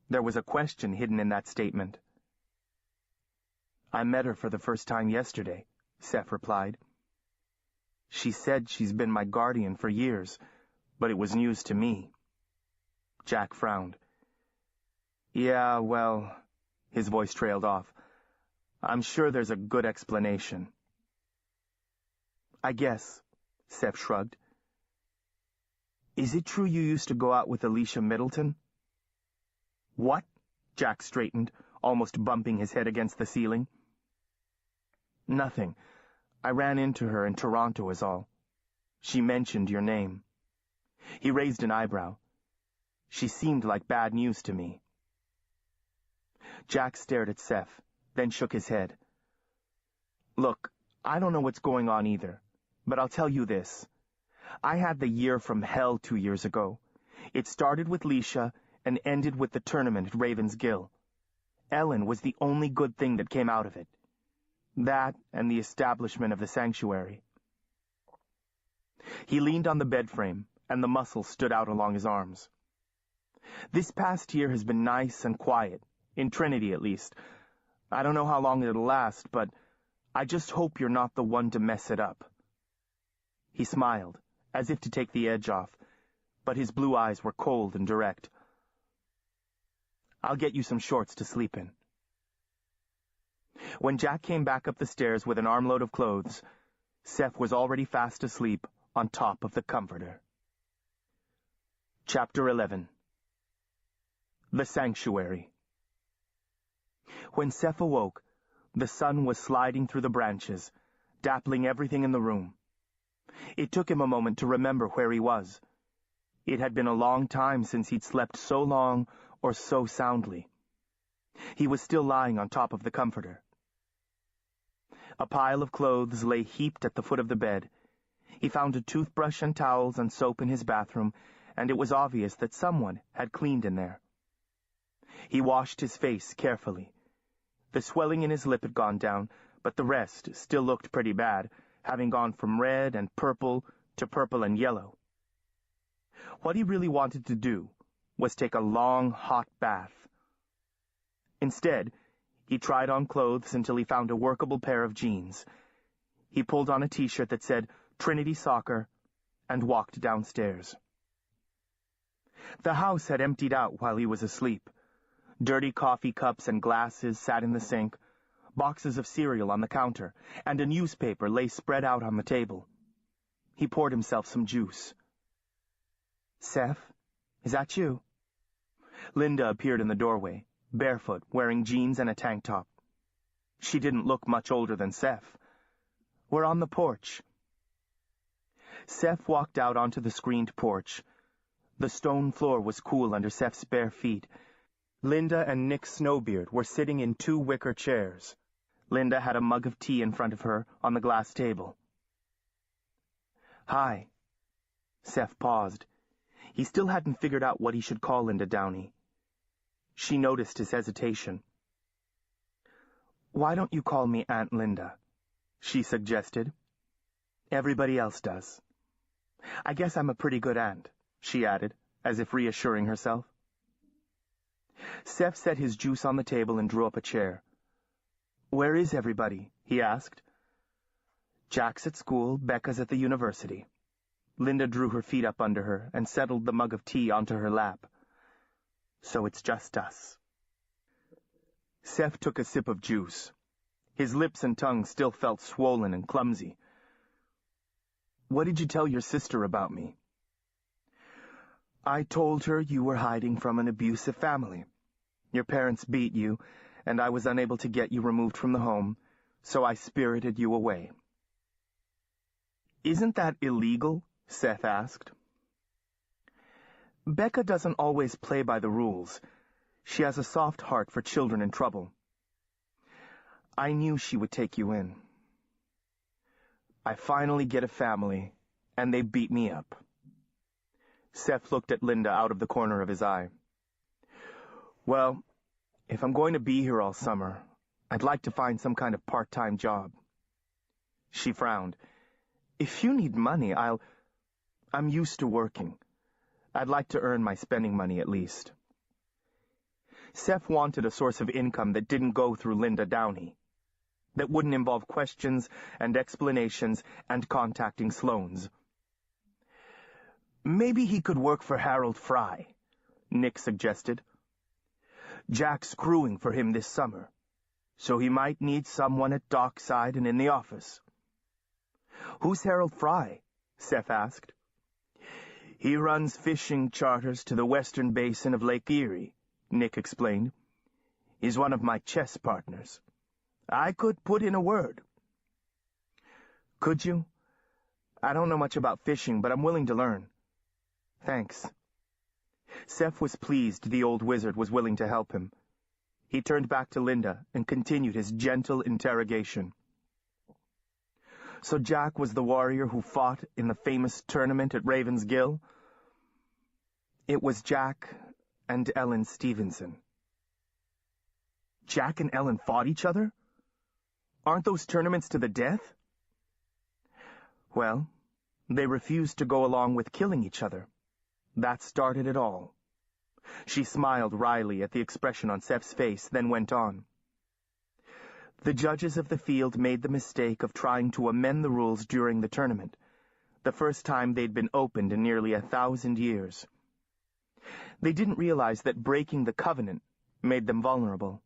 Speaker 1: There was a question hidden in that statement. "I met her for the first time yesterday," Seph replied. "She said she's been my guardian for years, but it was news to me." Jack frowned. "Yeah, well," his voice trailed off, "I'm sure there's a good explanation." "I guess," Seph shrugged. "Is it true you used to go out with Alicia Middleton?" "What?" Jack straightened, almost bumping his head against the ceiling. "Nothing. I ran into her in Toronto is all. She mentioned your name." He raised an eyebrow. "She seemed like bad news to me." Jack stared at Seph, then shook his head. "Look, I don't know what's going on either, but I'll tell you this. I had the year from hell 2 years ago. It started with Leisha and ended with the tournament at Raven's Gill. Ellen was the only good thing that came out of it. That and the establishment of the sanctuary." He leaned on the bed frame, and the muscles stood out along his arms. "This past year has been nice and quiet, in Trinity at least. I don't know how long it'll last, but I just hope you're not the one to mess it up." He smiled, as if to take the edge off, but his blue eyes were cold and direct. "I'll get you some shorts to sleep in." When Jack came back up the stairs with an armload of clothes, Seph was already fast asleep on top of the comforter. Chapter 11. The Sanctuary. When Seph awoke, the sun was sliding through the branches, dappling everything in the room. It took him a moment to remember where he was. It had been a long time since he'd slept so long or so soundly. He was still lying on top of the comforter. A pile of clothes lay heaped at the foot of the bed. He found a toothbrush and towels and soap in his bathroom, and it was obvious that someone had cleaned in there. He washed his face carefully. The swelling in his lip had gone down, but the rest still looked pretty bad, having gone from red and purple to purple and yellow. What he really wanted to do was take a long, hot bath. Instead, he tried on clothes until he found a workable pair of jeans. He pulled on a t-shirt that said, Trinity soccer, and walked downstairs. The house had emptied out while he was asleep. Dirty coffee cups and glasses sat in the sink, boxes of cereal on the counter, and a newspaper lay spread out on the table. He poured himself some juice. "Seph, is that you?" Linda appeared in the doorway, barefoot, wearing jeans and a tank top. She didn't look much older than Seph. "We're on the porch." Seph walked out onto the screened porch. The stone floor was cool under Seph's bare feet. Linda and Nick Snowbeard were sitting in 2 wicker chairs. Linda had a mug of tea in front of her on the glass table. "Hi." Seph paused. He still hadn't figured out what he should call Linda Downey. She noticed his hesitation. "Why don't you call me Aunt Linda?" she suggested. "Everybody else does. I guess I'm a pretty good aunt," she added, as if reassuring herself. Seph set his juice on the table and drew up a chair. "Where is everybody?" he asked. "Jack's at school, Becca's at the university." Linda drew her feet up under her and settled the mug of tea onto her lap. "So it's just us." Seph took a sip of juice. His lips and tongue still felt swollen and clumsy. "What did you tell your sister about me?" "I told her you were hiding from an abusive family. Your parents beat you, and I was unable to get you removed from the home, so I spirited you away." "Isn't that illegal?" Seph asked. "Becca doesn't always play by the rules. She has a soft heart for children in trouble. I knew she would take you in. I finally get a family, and they beat me up." Seph looked at Linda out of the corner of his eye. "Well, if I'm going to be here all summer, I'd like to find some kind of part-time job." She frowned. "If you need money, I'm used to working. I'd like to earn my spending money at least." Seph wanted a source of income that didn't go through Linda Downey, that wouldn't involve questions and explanations and contacting Sloanes. "Maybe he could work for Harold Fry," Nick suggested. "Jack's crewing for him this summer, so he might need someone at dockside and in the office." "Who's Harold Fry?" Seph asked. "He runs fishing charters to the western basin of Lake Erie," Nick explained. "He's one of my chess partners. I could put in a word." "Could you? I don't know much about fishing, but I'm willing to learn." "Thanks." Seph was pleased the old wizard was willing to help him. He turned back to Linda and continued his gentle interrogation. "So Jack was the warrior who fought in the famous tournament at Raven's Gill?" "It was Jack and Ellen Stevenson." "Jack and Ellen fought each other? Aren't those tournaments to the death?" "Well, they refused to go along with killing each other. That started it all." She smiled wryly at the expression on Seph's face, then went on. "The judges of the field made the mistake of trying to amend the rules during the tournament, the first time they'd been opened in nearly 1,000 years. They didn't realize that breaking the covenant made them vulnerable.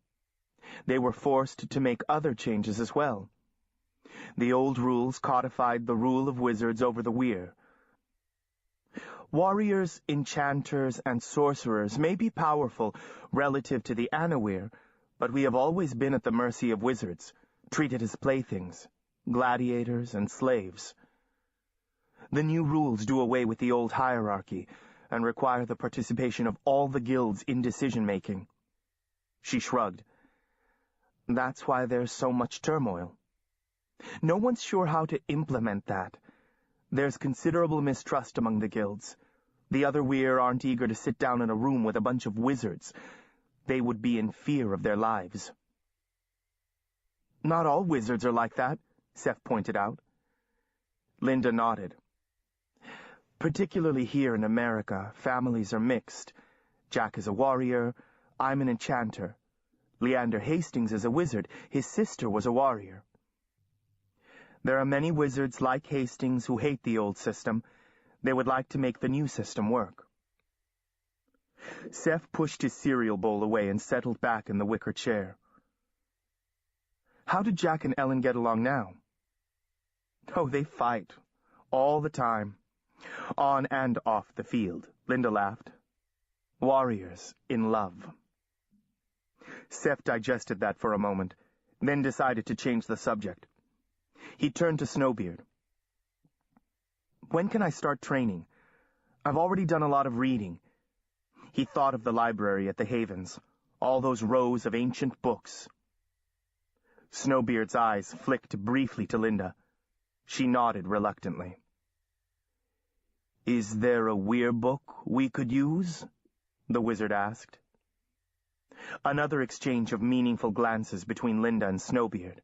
Speaker 1: They were forced to make other changes as well. The old rules codified the rule of wizards over the weir. Warriors, enchanters, and sorcerers may be powerful relative to the Anawir, but we have always been at the mercy of wizards, treated as playthings, gladiators, and slaves. The new rules do away with the old hierarchy and require the participation of all the guilds in decision-making." She shrugged. "That's why there's so much turmoil. No one's sure how to implement that. There's considerable mistrust among the guilds. The other weir aren't eager to sit down in a room with a bunch of wizards. They would be in fear of their lives." "Not all wizards are like that," Seph pointed out. Linda nodded. "Particularly here in America, families are mixed. Jack is a warrior. I'm an enchanter. Leander Hastings is a wizard. His sister was a warrior." There are many wizards like Hastings who hate the old system. They would like to make the new system work. Seph pushed his cereal bowl away and settled back in the wicker chair. How did Jack and Ellen get along now? Oh, they fight. All the time. On and off the field, Linda laughed. Warriors in love. Seph digested that for a moment, then decided to change the subject. He turned to Snowbeard. When can I start training? I've already done a lot of reading. He thought of the library at the Havens, all those rows of ancient books. Snowbeard's eyes flicked briefly to Linda. She nodded reluctantly. Is there a Weir book we could use? The wizard asked. Another exchange of meaningful glances between Linda and Snowbeard.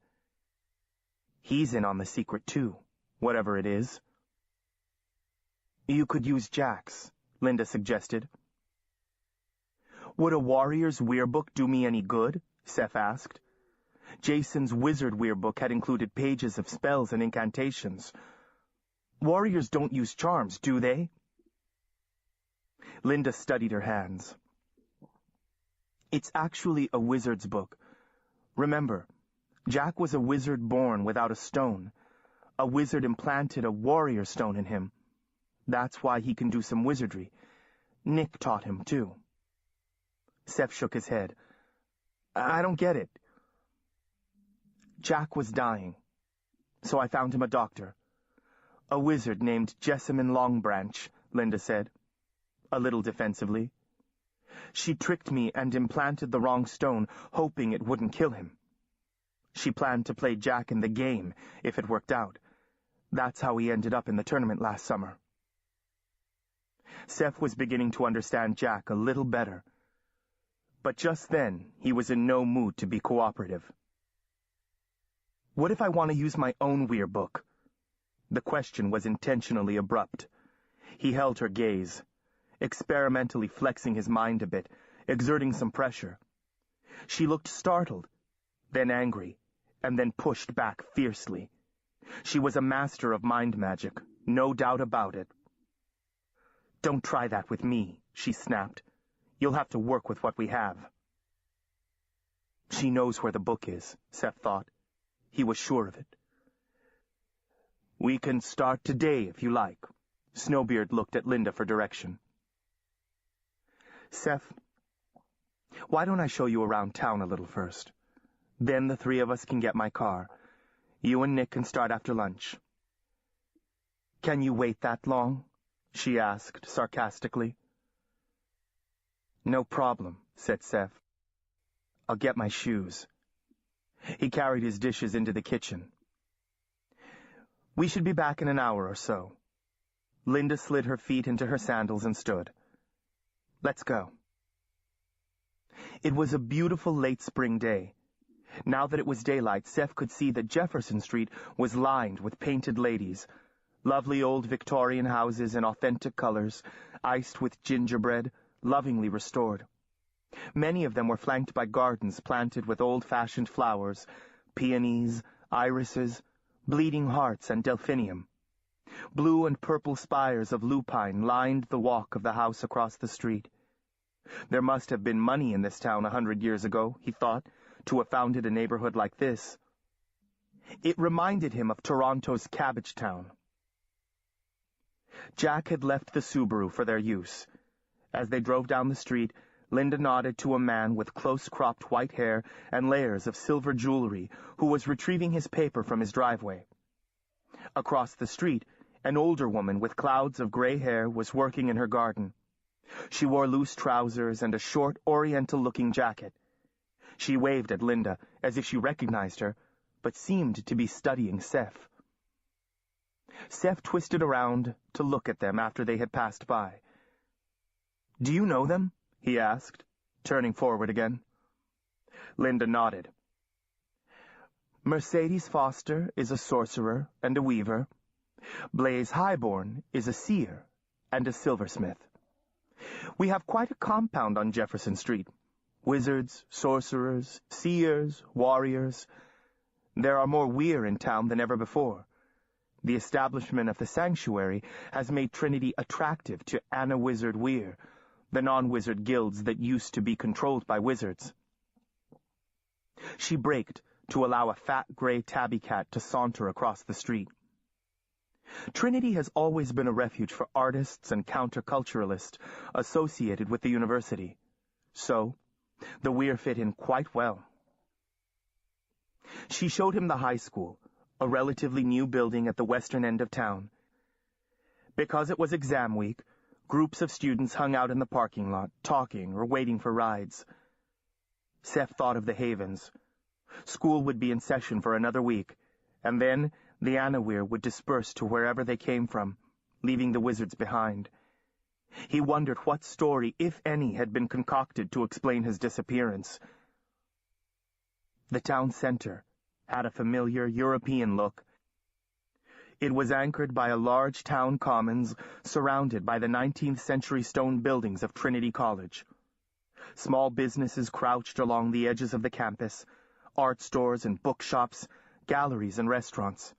Speaker 1: He's in on the secret too, whatever it is. You could use Jack's, Linda suggested. Would a warrior's Weir book do me any good? Seph asked. Jason's wizard Weir book had included pages of spells and incantations. Warriors don't use charms, do they? Linda studied her hands. It's actually a wizard's book. Remember, Jack was a wizard born without a stone. A wizard implanted a warrior stone in him. That's why he can do some wizardry. Nick taught him, too. Seph shook his head. I don't get it. Jack was dying, so I found him a doctor. A wizard named Jessamine Longbranch, Linda said, a little defensively. She tricked me and implanted the wrong stone, hoping it wouldn't kill him. She planned to play Jack in the game, if it worked out. That's how he ended up in the tournament last summer. Seph was beginning to understand Jack a little better. But just then, he was in no mood to be cooperative. What if I want to use my own Weir book? The question was intentionally abrupt. He held her gaze, experimentally flexing his mind a bit, exerting some pressure. She looked startled, then angry, and then pushed back fiercely. She was a master of mind magic, no doubt about it. Don't try that with me, she snapped. You'll have to work with what we have. She knows where the book is, Seph thought. He was sure of it. We can start today if you like. Snowbeard looked at Linda for direction. Seph, why don't I show you around town a little first? Then the three of us can get my car. You and Nick can start after lunch. Can you wait that long? She asked sarcastically. No problem, said Seph. I'll get my shoes. He carried his dishes into the kitchen. We should be back in an hour or so. Linda slid her feet into her sandals and stood. Let's go. It was a beautiful late spring day. Now that it was daylight, Seph could see that Jefferson Street was lined with painted ladies, lovely old Victorian houses in authentic colors, iced with gingerbread, lovingly restored. Many of them were flanked by gardens planted with old-fashioned flowers, peonies, irises, bleeding hearts, and delphinium. Blue and purple spires of lupine lined the walk of the house across the street. There must have been money in this town 100 years ago, he thought, to have founded a neighborhood like this. It reminded him of Toronto's Cabbagetown. Jack had left the Subaru for their use. As they drove down the street, Linda nodded to a man with close-cropped white hair and layers of silver jewelry who was retrieving his paper from his driveway. Across the street, an older woman with clouds of gray hair was working in her garden. She wore loose trousers and a short, oriental-looking jacket. She waved at Linda as if she recognized her, but seemed to be studying Seph. Seph twisted around to look at them after they had passed by. Do you know them? He asked, turning forward again. Linda nodded. Mercedes Foster is a sorcerer and a weaver. Blaze Highborn is a seer and a silversmith. We have quite a compound on Jefferson Street. Wizards, sorcerers, seers, warriors. There are more Weir in town than ever before. The establishment of the sanctuary has made Trinity attractive to Ana-Wizard Weir, the non-wizard guilds that used to be controlled by wizards. She braked to allow a fat gray tabby cat to saunter across the street. Trinity has always been a refuge for artists and counterculturalists associated with the university, so the Weir fit in quite well. She showed him the high school, a relatively new building at the western end of town. Because it was exam week, groups of students hung out in the parking lot, talking or waiting for rides. Seph thought of the Havens. School would be in session for another week, and then the Ana-Weir would disperse to wherever they came from, leaving the wizards behind. He wondered what story, if any, had been concocted to explain his disappearance. The town center had a familiar European look. It was anchored by a large town commons surrounded by the 19th century stone buildings of Trinity College. Small businesses crouched along the edges of the campus, art stores and bookshops, galleries and restaurants.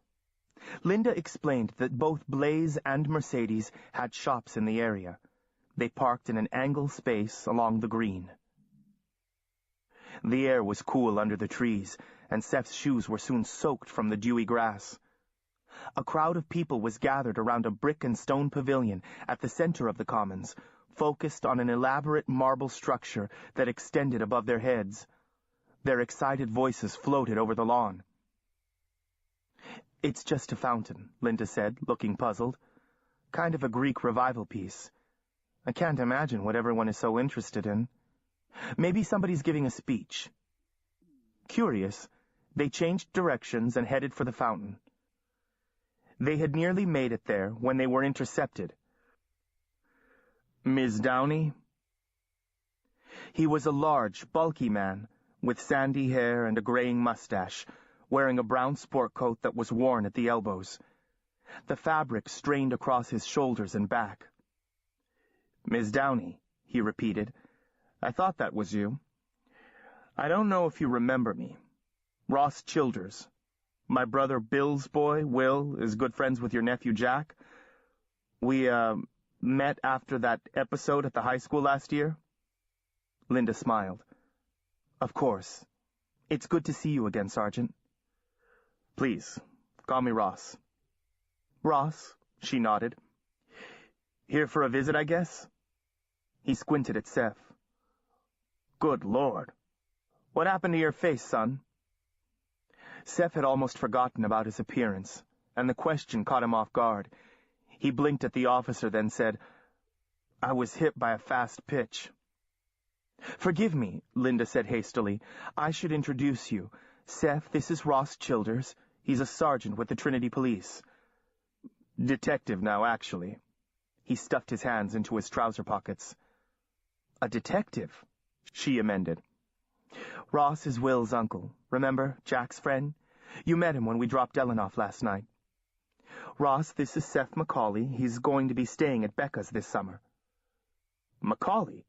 Speaker 1: Linda explained that both Blaze and Mercedes had shops in the area. They parked in an angled space along the green. The air was cool under the trees, and Seph's shoes were soon soaked from the dewy grass. A crowd of people was gathered around a brick and stone pavilion at the center of the commons, focused on an elaborate marble structure that extended above their heads. Their excited voices floated over the lawn. "It's just a fountain," Linda said, looking puzzled. "Kind of a Greek revival piece. I can't imagine what everyone is so interested in. Maybe somebody's giving a speech." Curious, they changed directions and headed for the fountain. They had nearly made it there when they were intercepted. "Ms. Downey?" He was a large, bulky man, with sandy hair and a graying mustache, wearing a brown sport coat that was worn at the elbows. The fabric strained across his shoulders and back. "Ms. Downey," he repeated. "I thought that was you. I don't know if you remember me. Ross Childers. My brother Bill's boy, Will, is good friends with your nephew Jack. We, met after that episode at the high school last year?" Linda smiled. "Of course. It's good to see you again, Sergeant." "Please, call me Ross." "Ross," she nodded. "Here for a visit, I guess?" He squinted at Seph. "Good Lord. What happened to your face, son?" Seph had almost forgotten about his appearance, and the question caught him off guard. He blinked at the officer, then said, "I was hit by a fast pitch." "Forgive me," Linda said hastily. "I should introduce you. Seph, this is Ross Childers. He's a sergeant with the Trinity Police." "Detective now, actually." He stuffed his hands into his trouser pockets. "A detective," she amended. "Ross is Will's uncle. Remember, Jack's friend? You met him when we dropped Ellen off last night. Ross, this is Seph Macaulay. He's going to be staying at Becca's this summer." "Macaulay?"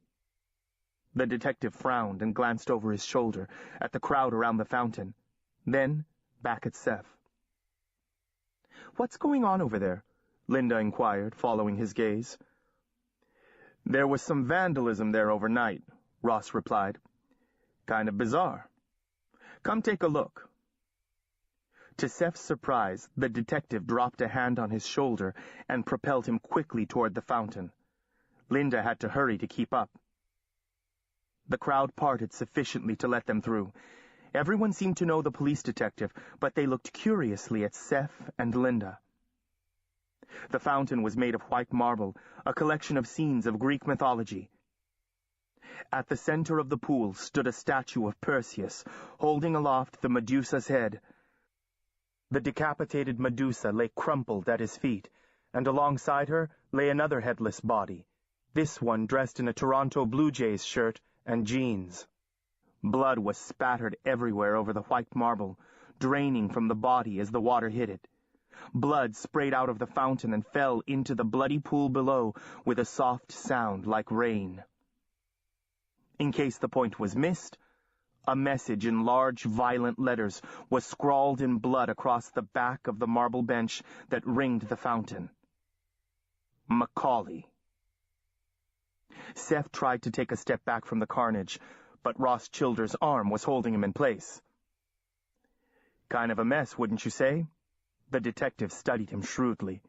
Speaker 1: The detective frowned and glanced over his shoulder at the crowd around the fountain, then back at Seph. "What's going on over there?" Linda inquired, following his gaze. "There was some vandalism there overnight," Ross replied. "Kind of bizarre. Come take a look." To Seph's surprise, the detective dropped a hand on his shoulder and propelled him quickly toward the fountain. Linda had to hurry to keep up. The crowd parted sufficiently to let them through. Everyone seemed to know the police detective, but they looked curiously at Seph and Linda. The fountain was made of white marble, a collection of scenes of Greek mythology. At the center of the pool stood a statue of Perseus, holding aloft the Medusa's head. The decapitated Medusa lay crumpled at his feet, and alongside her lay another headless body, this one dressed in a Toronto Blue Jays shirt and jeans. Blood was spattered everywhere over the white marble, draining from the body as the water hit it. Blood sprayed out of the fountain and fell into the bloody pool below with a soft sound like rain. In case the point was missed, A message in large, violent letters was scrawled in blood across the back of the marble bench that ringed the fountain. Macaulay. Seph tried to take a step back from the carnage, but Ross Childer's arm was holding him in place. Kind of a mess, wouldn't you say? The detective studied him shrewdly.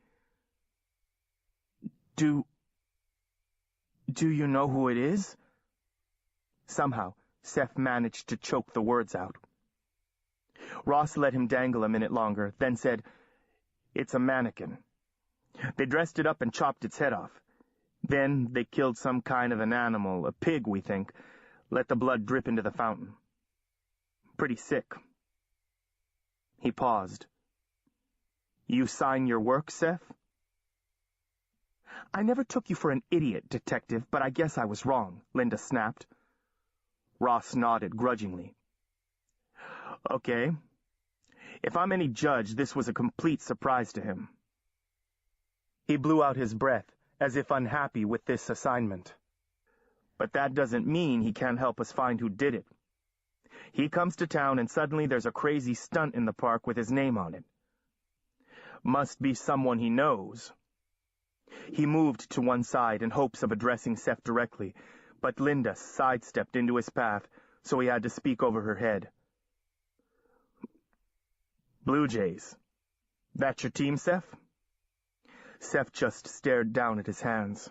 Speaker 1: Do you know who it is? Somehow, Seph managed to choke the words out. Ross let him dangle a minute longer, then said, "It's a mannequin. They dressed it up and chopped its head off. Then they killed some kind of an animal, a pig, we think, let the blood drip into the fountain. Pretty sick." He paused. "You sign your work, Seph?" "I never took you for an idiot, detective, but I guess I was wrong," Linda snapped. Ross nodded grudgingly. "Okay. If I'm any judge, this was a complete surprise to him." He blew out his breath, as if unhappy with this assignment. "But that doesn't mean he can't help us find who did it. He comes to town and suddenly there's a crazy stunt in the park with his name on it. Must be someone he knows." He moved to one side in hopes of addressing Seph directly, but Linda sidestepped into his path, so he had to speak over her head. "Blue Jays. That's your team, Seph?" Seph just stared down at his hands.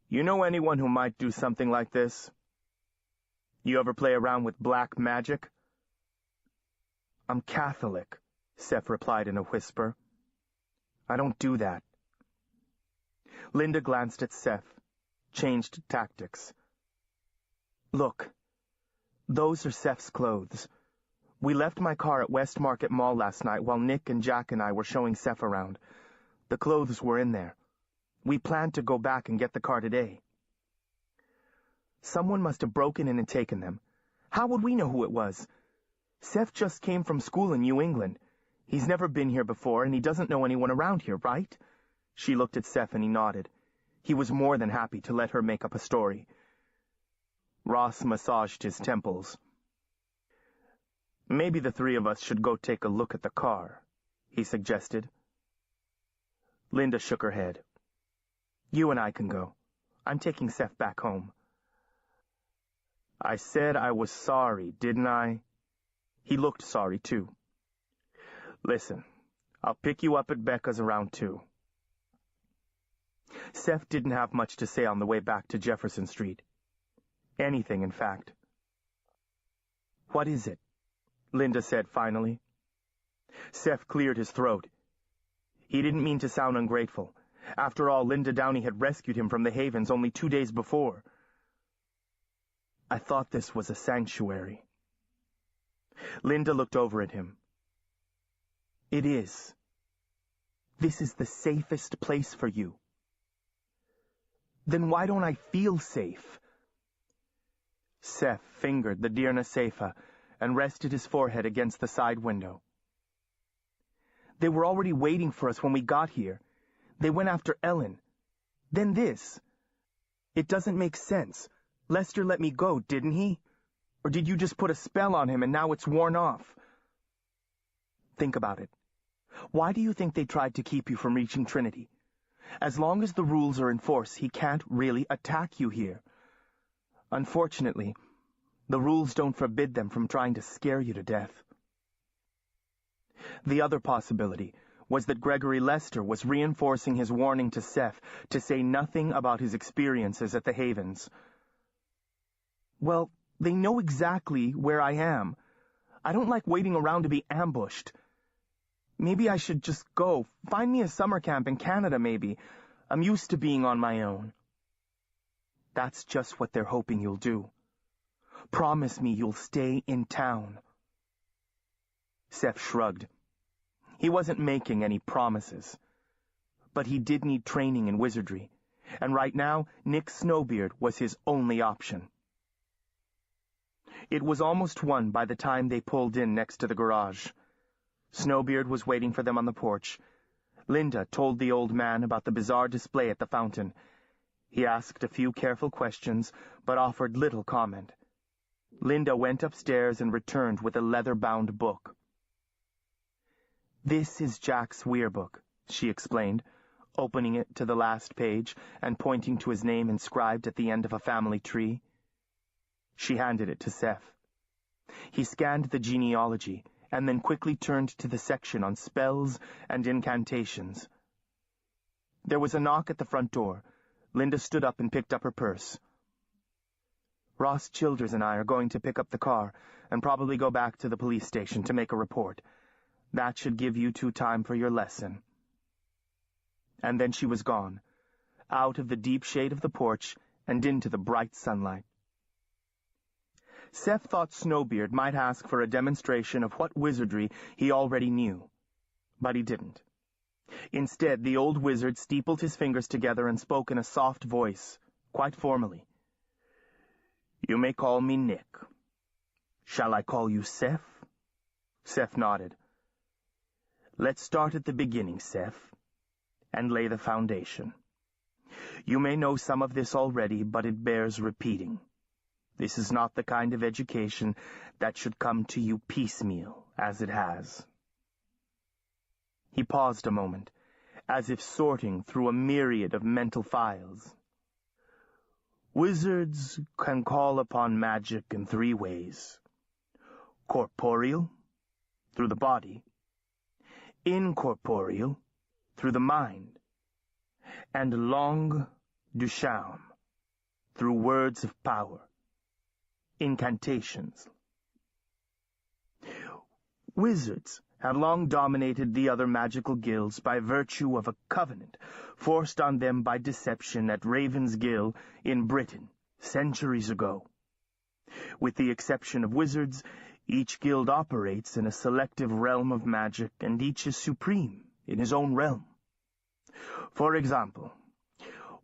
Speaker 1: "You know anyone who might do something like this? You ever play around with black magic?" "I'm Catholic," Seph replied in a whisper. "I don't do that." Linda glanced at Seph, changed tactics. "Look, those are Seph's clothes. We left my car at West Market Mall last night while Nick and Jack and I were showing Seph around. The clothes were in there. We planned to go back and get the car today." "Someone must have broken in and taken them. How would we know who it was? Seph just came from school in New England. He's never been here before, and he doesn't know anyone around here, right?" She looked at Seph and he nodded. He was more than happy to let her make up a story. Ross massaged his temples. "Maybe the three of us should go take a look at the car," he suggested. Linda shook her head. "You and I can go. I'm taking Seph back home." "I said I was sorry, didn't I?" He looked sorry, too. "Listen, I'll pick you up at Becca's around 2. Seph didn't have much to say on the way back to Jefferson Street. Anything, in fact. "What is it?" Linda said finally. Seph cleared his throat. He didn't mean to sound ungrateful. After all, Linda Downey had rescued him from the Havens only 2 days before. "I thought this was a sanctuary." Linda looked over at him. "It is. This is the safest place for you." "Then why don't I feel safe?" Seph fingered the Dirna Seifa and rested his forehead against the side window. "They were already waiting for us when we got here. They went after Ellen. Then this. It doesn't make sense. Lester let me go, didn't he? Or did you just put a spell on him and now it's worn off? Think about it. Why do you think they tried to keep you from reaching Trinity? As long as the rules are in force, he can't really attack you here. Unfortunately, the rules don't forbid them from trying to scare you to death." The other possibility was that Gregory Lester was reinforcing his warning to Seph to say nothing about his experiences at the Havens. "Well, they know exactly where I am. I don't like waiting around to be ambushed. Maybe I should just go. Find me a summer camp in Canada, maybe. I'm used to being on my own." "That's just what they're hoping you'll do. Promise me you'll stay in town." Seph shrugged. He wasn't making any promises. But he did need training in wizardry, and right now Nick Snowbeard was his only option. It was almost 1 by the time they pulled in next to the garage. Snowbeard was waiting for them on the porch. Linda told the old man about the bizarre display at the fountain. He asked a few careful questions, but offered little comment. Linda went upstairs and returned with a leather-bound book. "This is Jack's Weirbook," she explained, opening it to the last page and pointing to his name inscribed at the end of a family tree. She handed it to Seph. He scanned the genealogy and then quickly turned to the section on spells and incantations. There was a knock at the front door. Linda stood up and picked up her purse. "Ross Childers and I are going to pick up the car and probably go back to the police station to make a report. That should give you two time for your lesson." And then she was gone, out of the deep shade of the porch and into the bright sunlight. Seph thought Snowbeard might ask for a demonstration of what wizardry he already knew, but he didn't. Instead, the old wizard steepled his fingers together and spoke in a soft voice, quite formally. "You may call me Nick. Shall I call you Seph?" Seph nodded. "Let's start at the beginning, Seph, and lay the foundation. You may know some of this already, but it bears repeating. This is not the kind of education that should come to you piecemeal, as it has." He paused a moment, as if sorting through a myriad of mental files. "Wizards can call upon magic in three ways. Corporeal, through the body. Incorporeal, through the mind. And langue du charme, through words of power. Incantations. Wizards have long dominated the other magical guilds by virtue of a covenant forced on them by deception at Raven's Gill in Britain centuries ago. With the exception of wizards, each guild operates in a selective realm of magic, and each is supreme in his own realm. For example,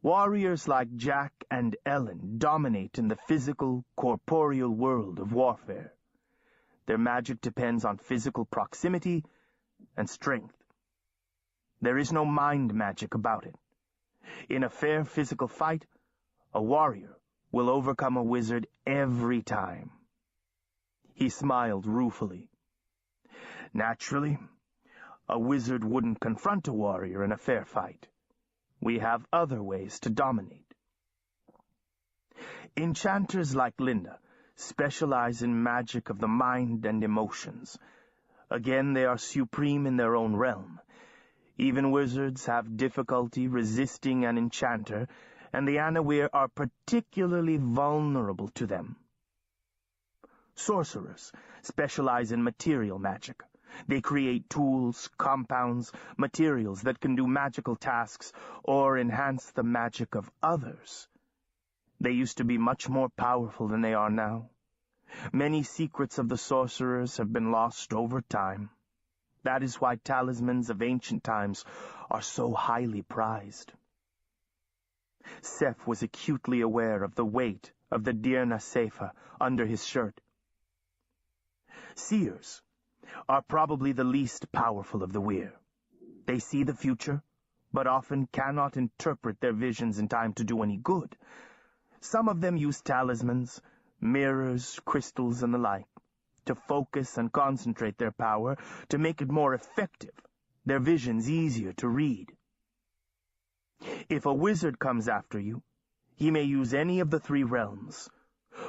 Speaker 1: warriors like Jack and Ellen dominate in the physical, corporeal world of warfare. Their magic depends on physical proximity and strength. There is no mind magic about it. In a fair physical fight, a warrior will overcome a wizard every time." He smiled ruefully. "Naturally, a wizard wouldn't confront a warrior in a fair fight. We have other ways to dominate. Enchanters like Linda specialize in magic of the mind and emotions. Again, they are supreme in their own realm. Even wizards have difficulty resisting an enchanter, and the Anawir are particularly vulnerable to them. Sorcerers specialize in material magic. They create tools, compounds, materials that can do magical tasks or enhance the magic of others. They used to be much more powerful than they are now. Many secrets of the sorcerers have been lost over time. That is why talismans of ancient times are so highly prized." Seph was acutely aware of the weight of the Dirna Sefa under his shirt. Seers are probably the least powerful of the Weir. They see the future, but often cannot interpret their visions in time to do any good. Some of them use talismans, mirrors, crystals, and the like, to focus and concentrate their power to make it more effective, their visions easier to read. If a wizard comes after you, he may use any of the three realms.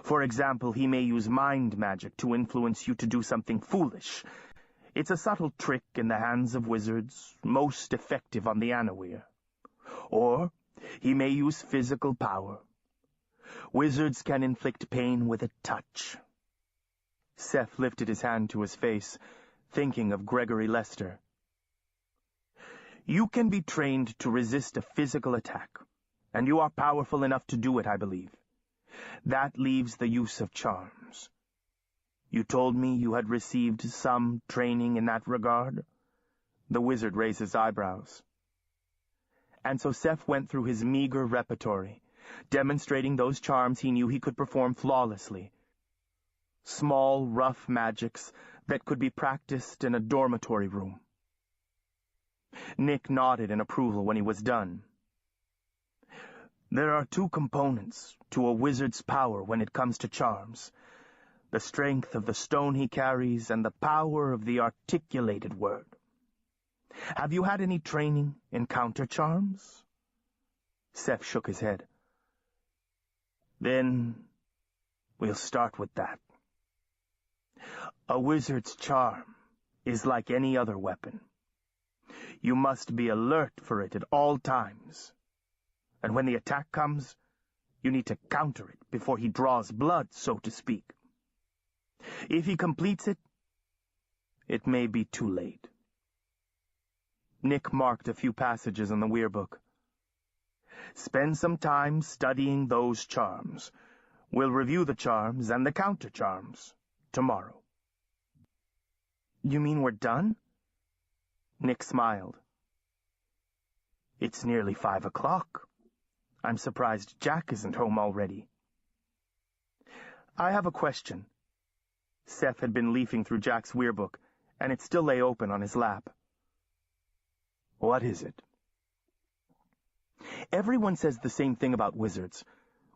Speaker 1: For example, he may use mind magic to influence you to do something foolish. It's a subtle trick in the hands of wizards, most effective on the Anawir. Or he may use physical power. Wizards can inflict pain with a touch. Seph lifted his hand to his face, thinking of Gregory Lester. You can be trained to resist a physical attack, and you are powerful enough to do it, I believe. That leaves the use of charms. You told me you had received some training in that regard? The wizard raised his eyebrows. And so Seph went through his meager repertory, demonstrating those charms he knew he could perform flawlessly. Small, rough magics that could be practiced in a dormitory room. Nick nodded in approval when he was done. There are two components to a wizard's power when it comes to charms. the strength of the stone he carries, and the power of the articulated word. Have you had any training in counter-charms? Seph shook his head. Then we'll start with that. A wizard's charm is like any other weapon. You must be alert for it at all times. And when the attack comes, you need to counter it before he draws blood, so to speak. If he completes it, it may be too late. Nick marked a few passages in the Weirbook. Spend some time studying those charms. We'll review the charms and the counter-charms tomorrow. You mean we're done? Nick smiled. It's nearly 5 o'clock. I'm surprised Jack isn't home already. I have a question. Seph had been leafing through Jack's Weirbook, and it still lay open on his lap. What is it? Everyone says the same thing about wizards.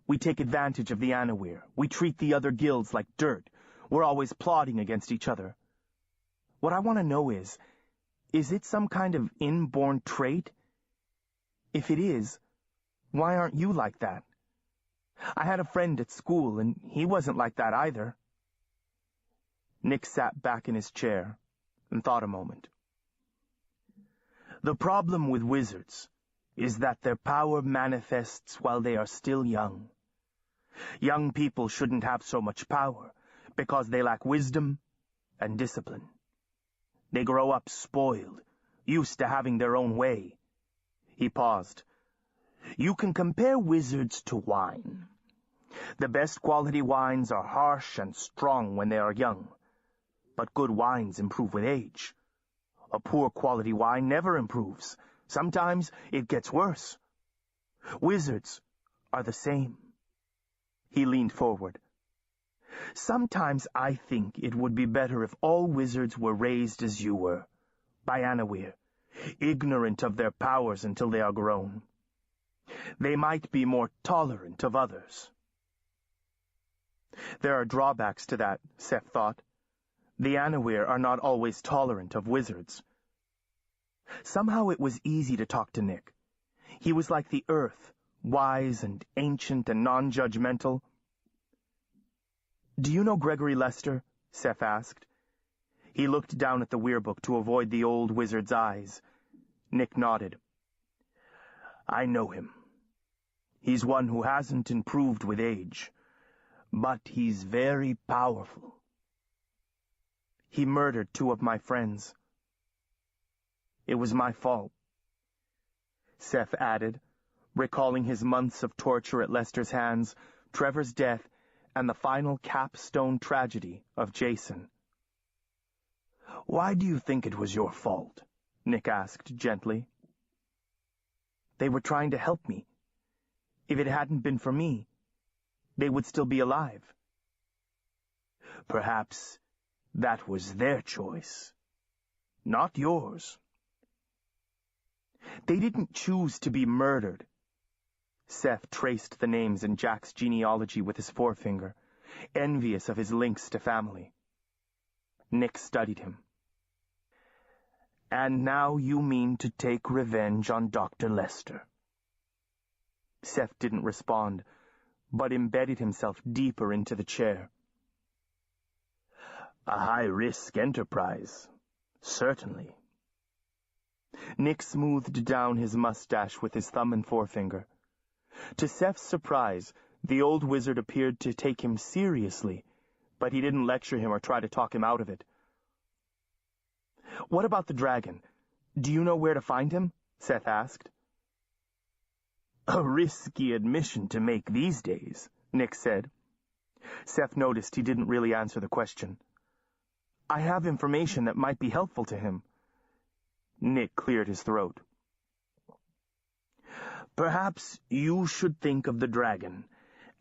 Speaker 1: We take advantage of the Anawir. We treat the other guilds like dirt. We're always plotting against each other. What I want to know is it some kind of inborn trait? If it is, why aren't you like that? I had a friend at school, and he wasn't like that either. Nick sat back in his chair and thought a moment. The problem with wizards is that their power manifests while they are still young. Young people shouldn't have so much power because they lack wisdom and discipline. They grow up spoiled, used to having their own way. He paused. You can compare wizards to wine. The best quality wines are harsh and strong when they are young, but good wines improve with age. A poor quality wine never improves. Sometimes it gets worse. Wizards are the same. He leaned forward. Sometimes I think it would be better if all wizards were raised as you were, by Anawir, ignorant of their powers until they are grown. They might be more tolerant of others. There are drawbacks to that, Seph thought. The Anawir are not always tolerant of wizards. Somehow it was easy to talk to Nick. He was like the earth, wise and ancient and non-judgmental. Do you know Gregory Lester? Seph asked. He looked down at the Weirbook to avoid the old wizard's eyes. Nick nodded. I know him. He's one who hasn't improved with age, but he's very powerful. He murdered 2 of my friends. It was my fault. Seph added, recalling his months of torture at Lester's hands, Trevor's death, and the final capstone tragedy of Jason. Why do you think it was your fault? Nick asked gently. They were trying to help me. If it hadn't been for me, they would still be alive. Perhaps that was their choice, not yours. They didn't choose to be murdered. Seph traced the names in Jack's genealogy with his forefinger, envious of his links to family. Nick studied him. And now you mean to take revenge on Dr. Lester. Seph didn't respond, but embedded himself deeper into the chair. A high-risk enterprise, certainly. Nick smoothed down his mustache with his thumb and forefinger. To Seph's surprise, the old wizard appeared to take him seriously, but he didn't lecture him or try to talk him out of it. What about the dragon? Do you know where to find him? Seph asked. A risky admission to make these days, Nick said. Seph noticed he didn't really answer the question. I have information that might be helpful to him. Nick cleared his throat. Perhaps you should think of the dragon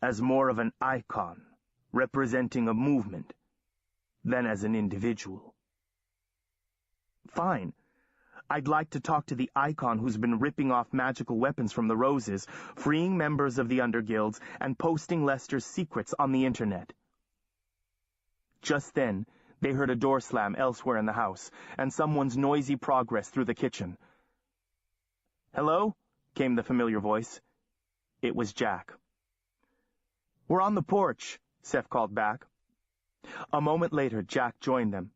Speaker 1: as more of an icon, representing a movement, than as an individual. Fine. I'd like to talk to the icon who's been ripping off magical weapons from the Roses, freeing members of the underguilds, and posting Lester's secrets on the internet. Just then, they heard a door slam elsewhere in the house, and someone's noisy progress through the kitchen. "Hello?" came the familiar voice. It was Jack. "We're on the porch," Seph called back. A moment later, Jack joined them.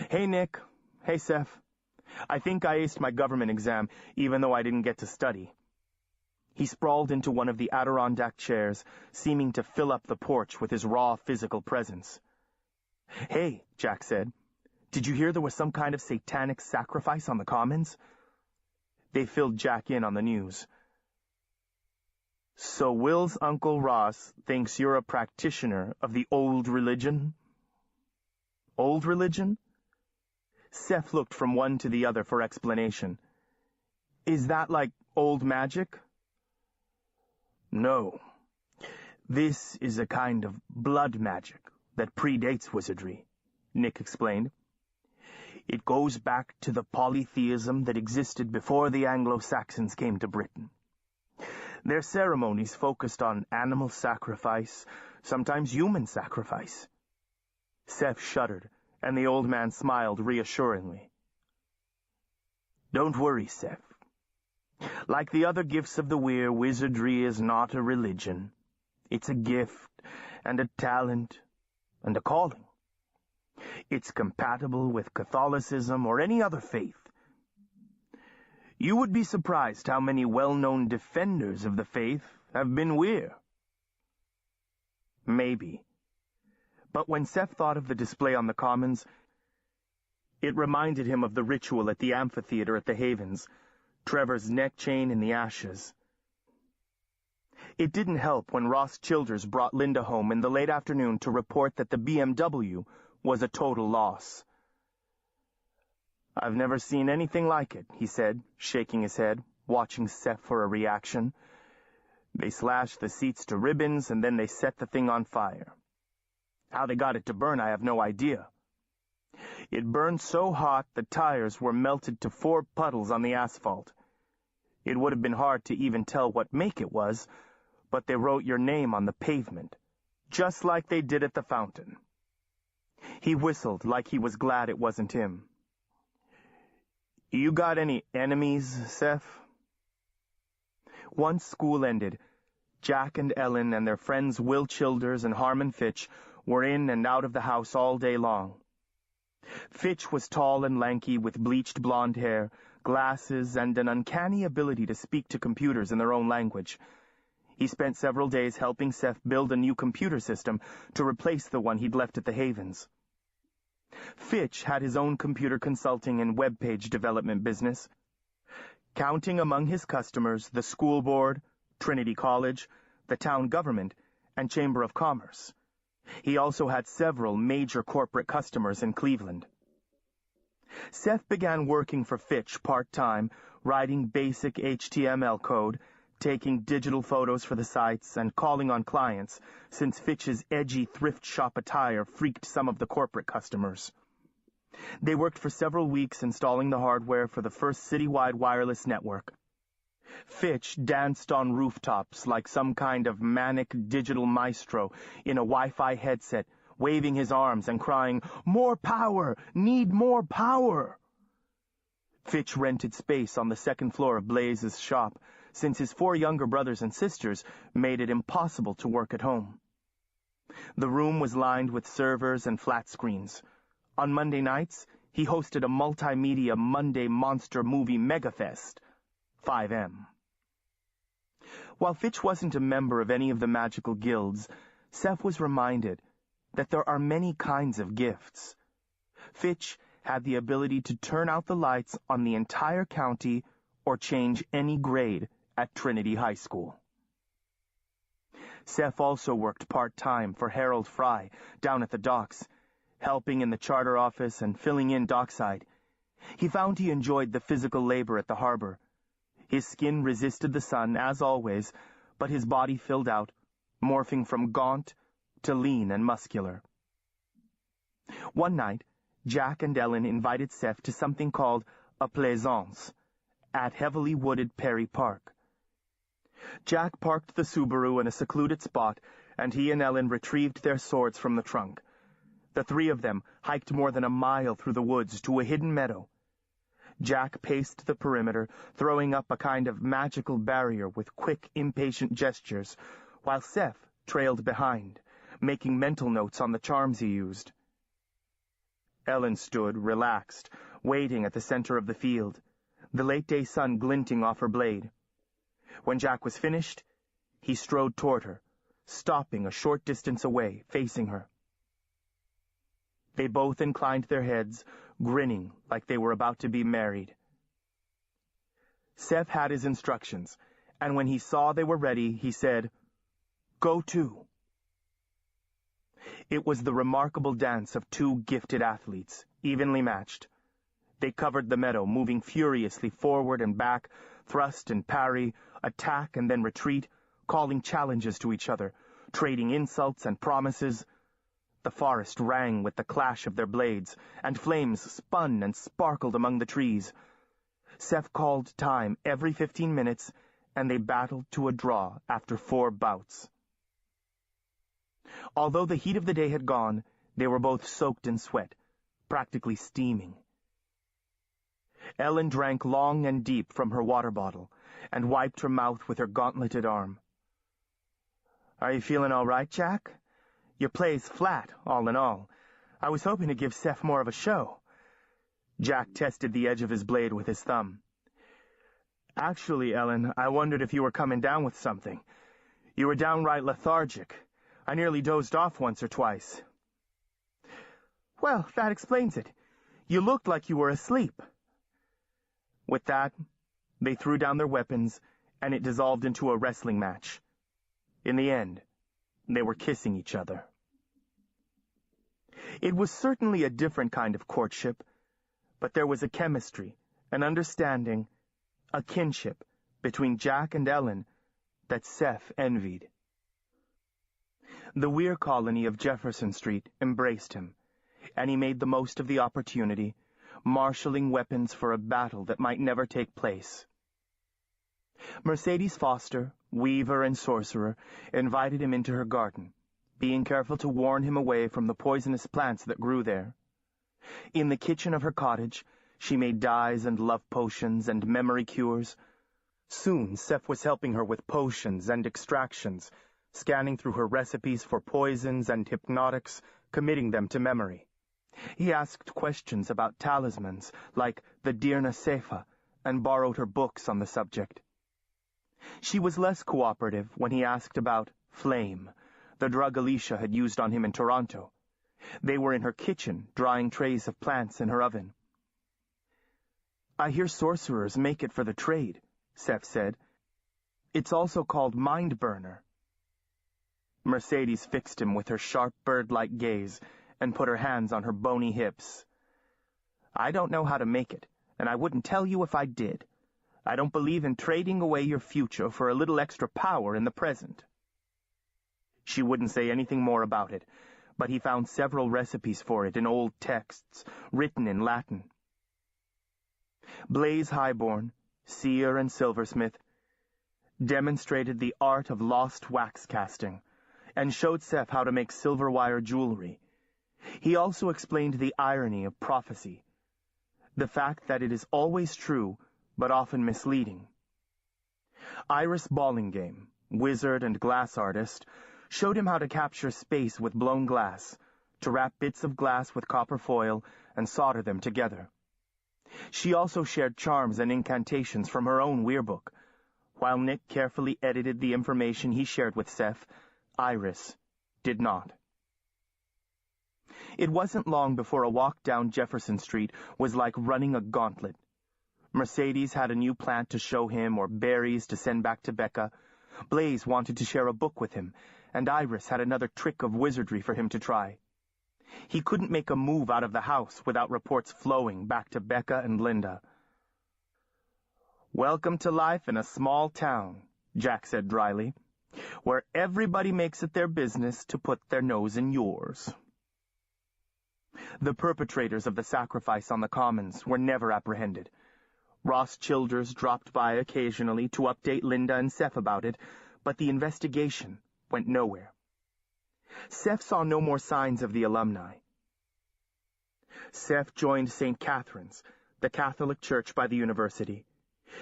Speaker 1: "Hey, Nick. Hey, Seph. I think I aced my government exam, even though I didn't get to study." He sprawled into one of the Adirondack chairs, seeming to fill up the porch with his raw physical presence. "Hey," Jack said, "did you hear there was some kind of satanic sacrifice on the Commons?" They filled Jack in on the news. "So Will's Uncle Ross thinks you're a practitioner of the old religion?" "Old religion?" Seph looked from one to the other for explanation. "Is that like old magic?" "No. This is a kind of blood magic that predates wizardry," Nick explained. "It goes back to the polytheism that existed before the Anglo-Saxons came to Britain. Their ceremonies focused on animal sacrifice, sometimes human sacrifice." Seph shuddered, and the old man smiled reassuringly. "Don't worry, Seph. Like the other gifts of the Weir, wizardry is not a religion. It's a gift, and a talent, and a calling. It's compatible with Catholicism or any other faith. You would be surprised how many well-known defenders of the faith have been Weir." Maybe. But when Seph thought of the display on the Commons, it reminded him of the ritual at the amphitheater at the Havens, Trevor's neck chain in the ashes. It didn't help when Ross Childers brought Linda home in the late afternoon to report that the BMW was a total loss. "I've never seen anything like it," he said, shaking his head, watching Seph for a reaction. "They slashed the seats to ribbons, and then they set the thing on fire. How they got it to burn, I have no idea. It burned so hot the tires were melted to 4 puddles on the asphalt. It would have been hard to even tell what make it was, but they wrote your name on the pavement, just like they did at the fountain." He whistled like he was glad it wasn't him. "You got any enemies, Seph?" Once school ended, Jack and Ellen and their friends Will Childers and Harmon Fitch were in and out of the house all day long. Fitch was tall and lanky with bleached blonde hair, glasses, and an uncanny ability to speak to computers in their own language. He spent several days helping Seph build a new computer system to replace the one he'd left at the Havens. Fitch had his own computer consulting and web page development business, counting among his customers the school board, Trinity College, the town government, and Chamber of Commerce. He also had several major corporate customers in Cleveland. Seph began working for Fitch part-time, writing basic HTML code, taking digital photos for the sites, and calling on clients, since Fitch's edgy thrift shop attire freaked some of the corporate customers. They worked for several weeks installing the hardware for the first citywide wireless network. Fitch danced on rooftops like some kind of manic digital maestro in a Wi-Fi headset, waving his arms and crying, "More power! Need more power!" Fitch rented space on the second floor of Blaze's shop, since his 4 younger brothers and sisters made it impossible to work at home. The room was lined with servers and flat screens. On Monday nights, he hosted a multimedia Monday monster movie megafest, 5M. While Fitch wasn't a member of any of the magical guilds, Seph was reminded that there are many kinds of gifts. Fitch had the ability to turn out the lights on the entire county or change any grade at Trinity High School. Seph also worked part-time for Harold Fry down at the docks, helping in the charter office and filling in dockside. He found he enjoyed the physical labor at the harbor. His skin resisted the sun, as always, but his body filled out, morphing from gaunt to lean and muscular. One night, Jack and Ellen invited Seph to something called a plaisance at heavily wooded Perry Park. Jack parked the Subaru in a secluded spot, and he and Ellen retrieved their swords from the trunk. The three of them hiked more than a mile through the woods to a hidden meadow. Jack paced the perimeter, throwing up a kind of magical barrier with quick, impatient gestures, while Seph trailed behind, making mental notes on the charms he used. Ellen stood, relaxed, waiting at the center of the field, the late-day sun glinting off her blade. When Jack was finished, he strode toward her, stopping a short distance away, facing her. They both inclined their heads, grinning like they were about to be married. Seph had his instructions, and when he saw they were ready, he said, "Go to." It was the remarkable dance of two gifted athletes, evenly matched. They covered the meadow, moving furiously forward and back, thrust and parry, attack and then retreat, calling challenges to each other, trading insults and promises. The forest rang with the clash of their blades, and flames spun and sparkled among the trees. Seph called time every 15 minutes, and they battled to a draw after 4 bouts. Although the heat of the day had gone, they were both soaked in sweat, practically steaming. Ellen drank long and deep from her water bottle, and wiped her mouth with her gauntleted arm. "Are you feeling all right, Jack? Your play's flat, all in all. I was hoping to give Seph more of a show." Jack tested the edge of his blade with his thumb. "Actually, Ellen, I wondered if you were coming down with something. You were downright lethargic. I nearly dozed off once or twice." "Well, that explains it. You looked like you were asleep." With that, they threw down their weapons, and it dissolved into a wrestling match. In the end, they were kissing each other. It was certainly a different kind of courtship, but there was a chemistry, an understanding, a kinship between Jack and Ellen that Seph envied. The Weir colony of Jefferson Street embraced him, and he made the most of the opportunity, marshalling weapons for a battle that might never take place. Mercedes Foster, weaver and sorcerer, invited him into her garden, being careful to warn him away from the poisonous plants that grew there. In the kitchen of her cottage, she made dyes and love potions and memory cures. Soon, Seph was helping her with potions and extractions, scanning through her recipes for poisons and hypnotics, committing them to memory. He asked questions about talismans, like the Dirna Sepha, and borrowed her books on the subject. She was less cooperative when he asked about Flame, the drug Alicia had used on him in Toronto. They were in her kitchen, drying trays of plants in her oven. "I hear sorcerers make it for the trade," Seph said. "It's also called Mind Burner." Mercedes fixed him with her sharp bird-like gaze and put her hands on her bony hips. "I don't know how to make it, and I wouldn't tell you if I did. I don't believe in trading away your future for a little extra power in the present." She wouldn't say anything more about it, but he found several recipes for it in old texts, written in Latin. Blaze Highborn, seer and silversmith, demonstrated the art of lost wax casting, and showed Seph how to make silver wire jewelry. He also explained the irony of prophecy, the fact that it is always true, but often misleading. Iris Ballingame, wizard and glass artist, showed him how to capture space with blown glass, to wrap bits of glass with copper foil and solder them together. She also shared charms and incantations from her own Weirbook. While Nick carefully edited the information he shared with Seph, Iris did not. It wasn't long before a walk down Jefferson Street was like running a gauntlet. Mercedes had a new plant to show him or berries to send back to Becca. Blaze wanted to share a book with him, and Iris had another trick of wizardry for him to try. He couldn't make a move out of the house without reports flowing back to Becca and Linda. "Welcome to life in a small town," Jack said dryly, "where everybody makes it their business to put their nose in yours." The perpetrators of the sacrifice on the commons were never apprehended. Ross Childers dropped by occasionally to update Linda and Seph about it, but the investigation went nowhere. Seph saw no more signs of the alumni. Seph joined St. Catherine's, the Catholic church by the university.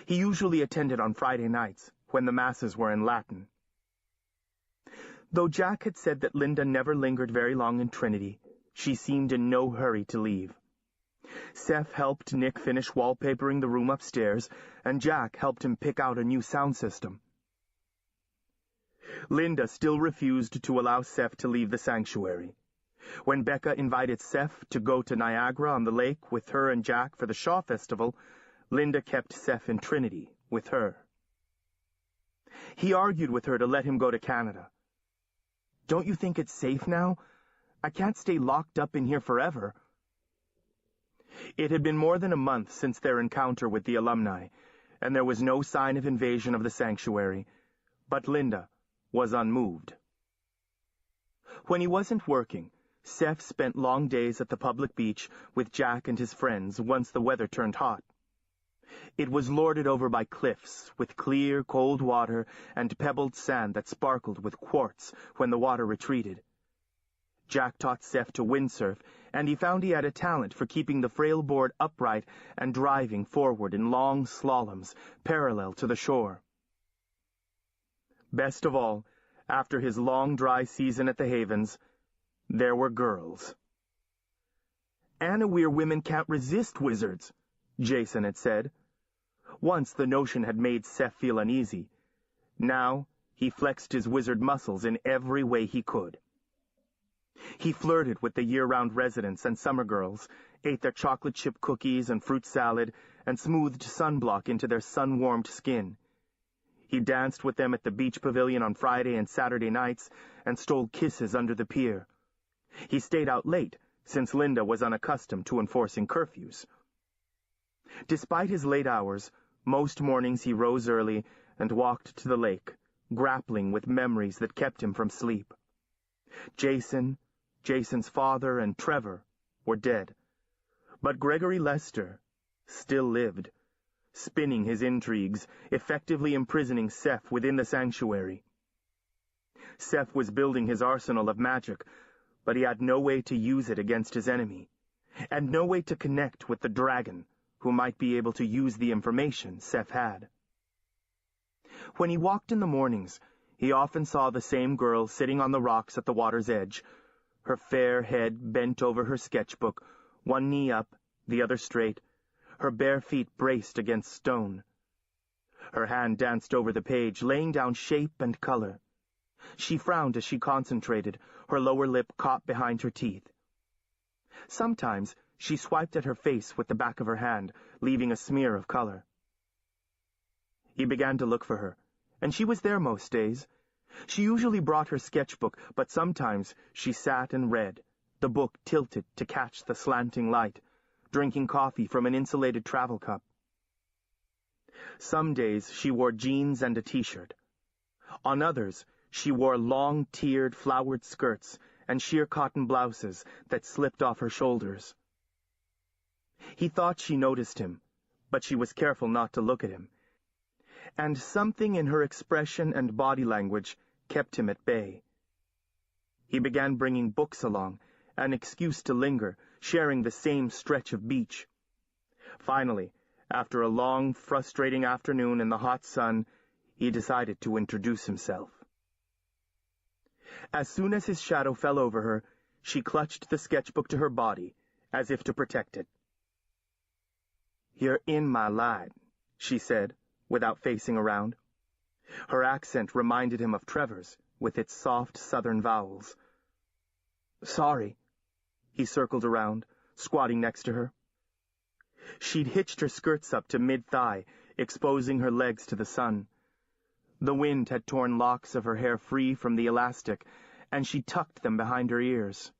Speaker 1: He usually attended on Friday nights, when the masses were in Latin. Though Jack had said that Linda never lingered very long in Trinity, she seemed in no hurry to leave. Seph helped Nick finish wallpapering the room upstairs, and Jack helped him pick out a new sound system. Linda still refused to allow Seph to leave the sanctuary. When Becca invited Seph to go to Niagara on the lake with her and Jack for the Shaw Festival, Linda kept Seph in Trinity with her. He argued with her to let him go to Canada. "Don't you think it's safe now? I can't stay locked up in here forever." It had been more than a month since their encounter with the alumni, and there was no sign of invasion of the sanctuary, but Linda was unmoved. When he wasn't working, Seph spent long days at the public beach with Jack and his friends once the weather turned hot. It was lorded over by cliffs with clear, cold water and pebbled sand that sparkled with quartz when the water retreated. Jack taught Seph to windsurf, and he found he had a talent for keeping the frail board upright and driving forward in long slaloms parallel to the shore. Best of all, after his long dry season at the Havens, there were girls. "Anna-Weir women can't resist wizards," Jason had said. Once the notion had made Seph feel uneasy. Now he flexed his wizard muscles in every way he could. He flirted with the year-round residents and summer girls, ate their chocolate chip cookies and fruit salad, and smoothed sunblock into their sun-warmed skin. He danced with them at the beach pavilion on Friday and Saturday nights and stole kisses under the pier. He stayed out late, since Linda was unaccustomed to enforcing curfews. Despite his late hours, most mornings he rose early and walked to the lake, grappling with memories that kept him from sleep. Jason's father, and Trevor were dead, but Gregory Lester still lived, spinning his intrigues, effectively imprisoning Seph within the sanctuary. Seph was building his arsenal of magic, but he had no way to use it against his enemy, and no way to connect with the dragon, who might be able to use the information Seph had. When he walked in the mornings, he often saw the same girl sitting on the rocks at the water's edge, her fair head bent over her sketchbook, one knee up, the other straight, her bare feet braced against stone. Her hand danced over the page, laying down shape and color. She frowned as she concentrated, her lower lip caught behind her teeth. Sometimes she swiped at her face with the back of her hand, leaving a smear of color. He began to look for her, and she was there most days. She usually brought her sketchbook, but sometimes she sat and read, the book tilted to catch the slanting light, drinking coffee from an insulated travel cup. Some days she wore jeans and a t-shirt. On others, she wore long, tiered, flowered skirts and sheer cotton blouses that slipped off her shoulders. He thought she noticed him, but she was careful not to look at him, and something in her expression and body language kept him at bay. He began bringing books along, an excuse to linger, sharing the same stretch of beach. Finally, after a long, frustrating afternoon in the hot sun, he decided to introduce himself. As soon as his shadow fell over her, she clutched the sketchbook to her body, as if to protect it. "You're in my light," she said, without facing around. Her accent reminded him of Trevor's, with its soft southern vowels. "Sorry." He circled around, squatting next to her. She'd hitched her skirts up to mid-thigh, exposing her legs to the sun. The wind had torn locks of her hair free from the elastic, and she tucked them behind her ears.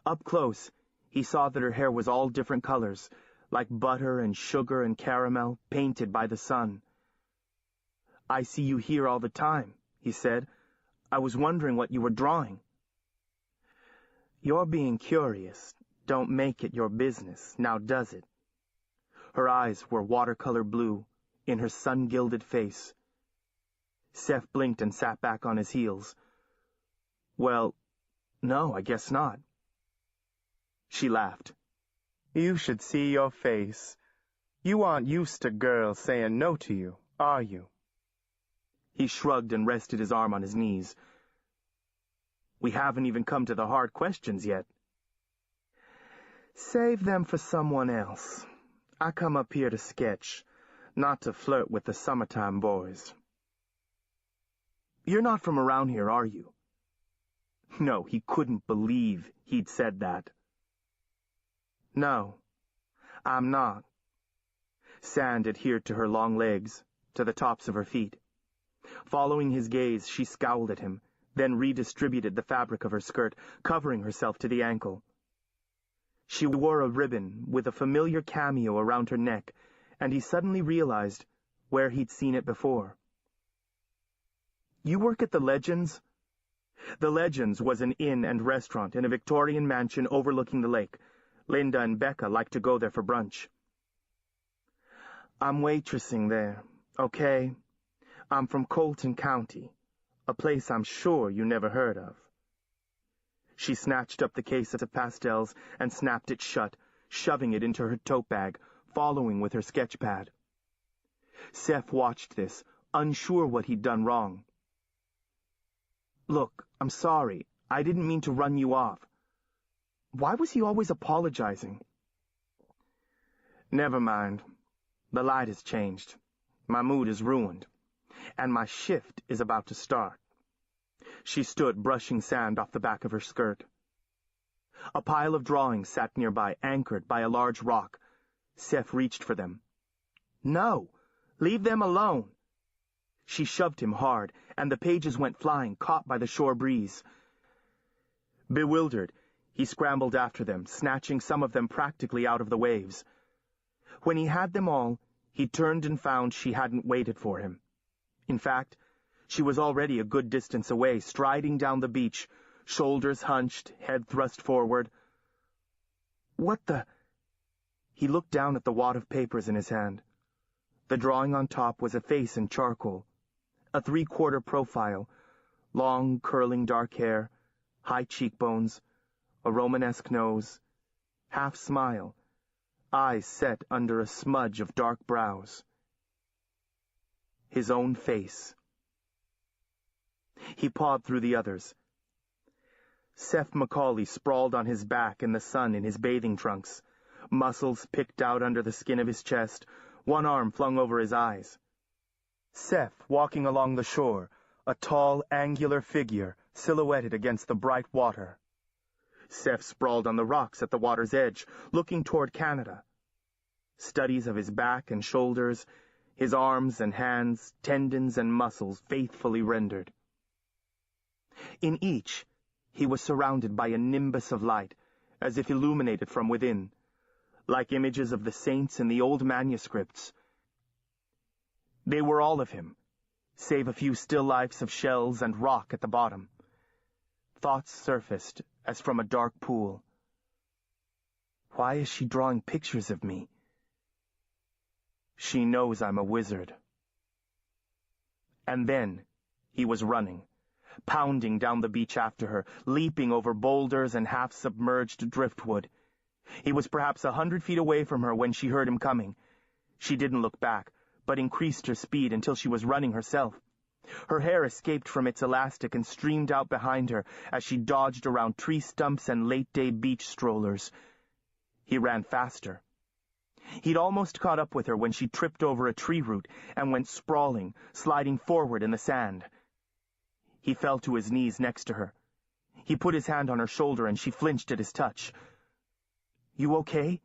Speaker 1: Up close, he saw that her hair was all different colors, like butter and sugar and caramel, painted by the sun. "I see you here all the time," he said. "I was wondering what you were drawing." "Your being curious don't make it your business, now does it?" Her eyes were watercolor blue, in her sun-gilded face. Seph blinked and sat back on his heels. "Well, no, I guess not." She laughed. You should see your face. You aren't used to girls saying no to you, are you? He shrugged and rested his arm on his knees. We haven't even come to the hard questions yet. Save them for someone else. I come up here to sketch, not to flirt with the summertime boys. You're not from around here, are you? No, he couldn't believe he'd said that. No, I'm not. Sand adhered to her long legs, to the tops of her feet. Following his gaze, she scowled at him, then redistributed the fabric of her skirt, covering herself to the ankle. She wore a ribbon with a familiar cameo around her neck, and he suddenly realized where he'd seen it before. You work at the Legends? The Legends was an inn and restaurant in a Victorian mansion overlooking the lake. Linda and Becca liked to go there for brunch. I'm waitressing there, okay? I'm from Colton County, a place I'm sure you never heard of. She snatched up the case of pastels and snapped it shut, shoving it into her tote bag, following with her sketch pad. Seph watched this, unsure what he'd done wrong. Look, I'm sorry. I didn't mean to run you off. Why was he always apologizing? Never mind. The light has changed. My mood is ruined. And my shift is about to start. She stood, brushing sand off the back of her skirt. A pile of drawings sat nearby, anchored by a large rock. Seph reached for them. No! Leave them alone! She shoved him hard, and the pages went flying, caught by the shore breeze. Bewildered, he scrambled after them, snatching some of them practically out of the waves. When he had them all, he turned and found she hadn't waited for him. In fact, she was already a good distance away, striding down the beach, shoulders hunched, head thrust forward. What the... He looked down at the wad of papers in his hand. The drawing on top was a face in charcoal, a 3/4 profile, long, curling dark hair, high cheekbones, a Romanesque nose, half smile, eyes set under a smudge of dark brows. His own face. He pawed through the others. Seph Macaulay sprawled on his back in the sun in his bathing trunks, muscles picked out under the skin of his chest, one arm flung over his eyes. Seph walking along the shore, a tall, angular figure silhouetted against the bright water. Seph sprawled on the rocks at the water's edge, looking toward Canada. Studies of his back and shoulders, his arms and hands, tendons and muscles faithfully rendered. In each, he was surrounded by a nimbus of light, as if illuminated from within, like images of the saints in the old manuscripts. They were all of him, save a few still lifes of shells and rock at the bottom. Thoughts surfaced as from a dark pool. Why is she drawing pictures of me? She knows I'm a wizard. And then he was running, pounding down the beach after her, leaping over boulders and half-submerged driftwood. He was perhaps 100 feet away from her when she heard him coming. She didn't look back, but increased her speed until she was running herself. Her hair escaped from its elastic and streamed out behind her as she dodged around tree stumps and late-day beach strollers. He ran faster. He'd almost caught up with her when she tripped over a tree root and went sprawling, sliding forward in the sand. He fell to his knees next to her. He put his hand on her shoulder and she flinched at his touch. You okay?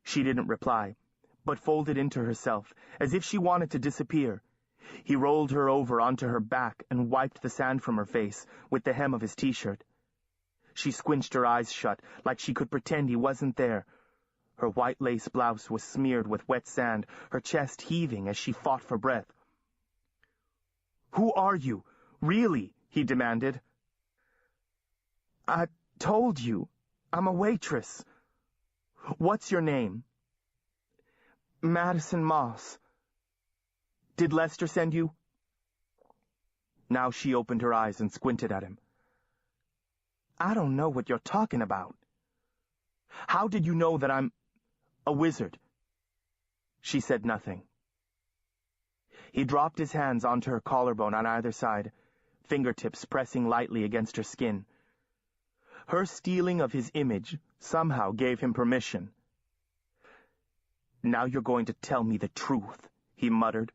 Speaker 1: She didn't reply, but folded into herself, as if she wanted to disappear. He rolled her over onto her back and wiped the sand from her face with the hem of his t-shirt. She squinched her eyes shut, like she could pretend he wasn't there. Her white lace blouse was smeared with wet sand, her chest heaving as she fought for breath. Who are you? Really? He demanded. I told you. I'm a waitress. What's your name? Madison Moss. Did Lester send you? Now she opened her eyes and squinted at him. I don't know what you're talking about. How did you know that I'm a wizard?" She said nothing. He dropped his hands onto her collarbone on either side, fingertips pressing lightly against her skin. Her stealing of his image somehow gave him permission. "Now you're going to tell me the truth," he muttered.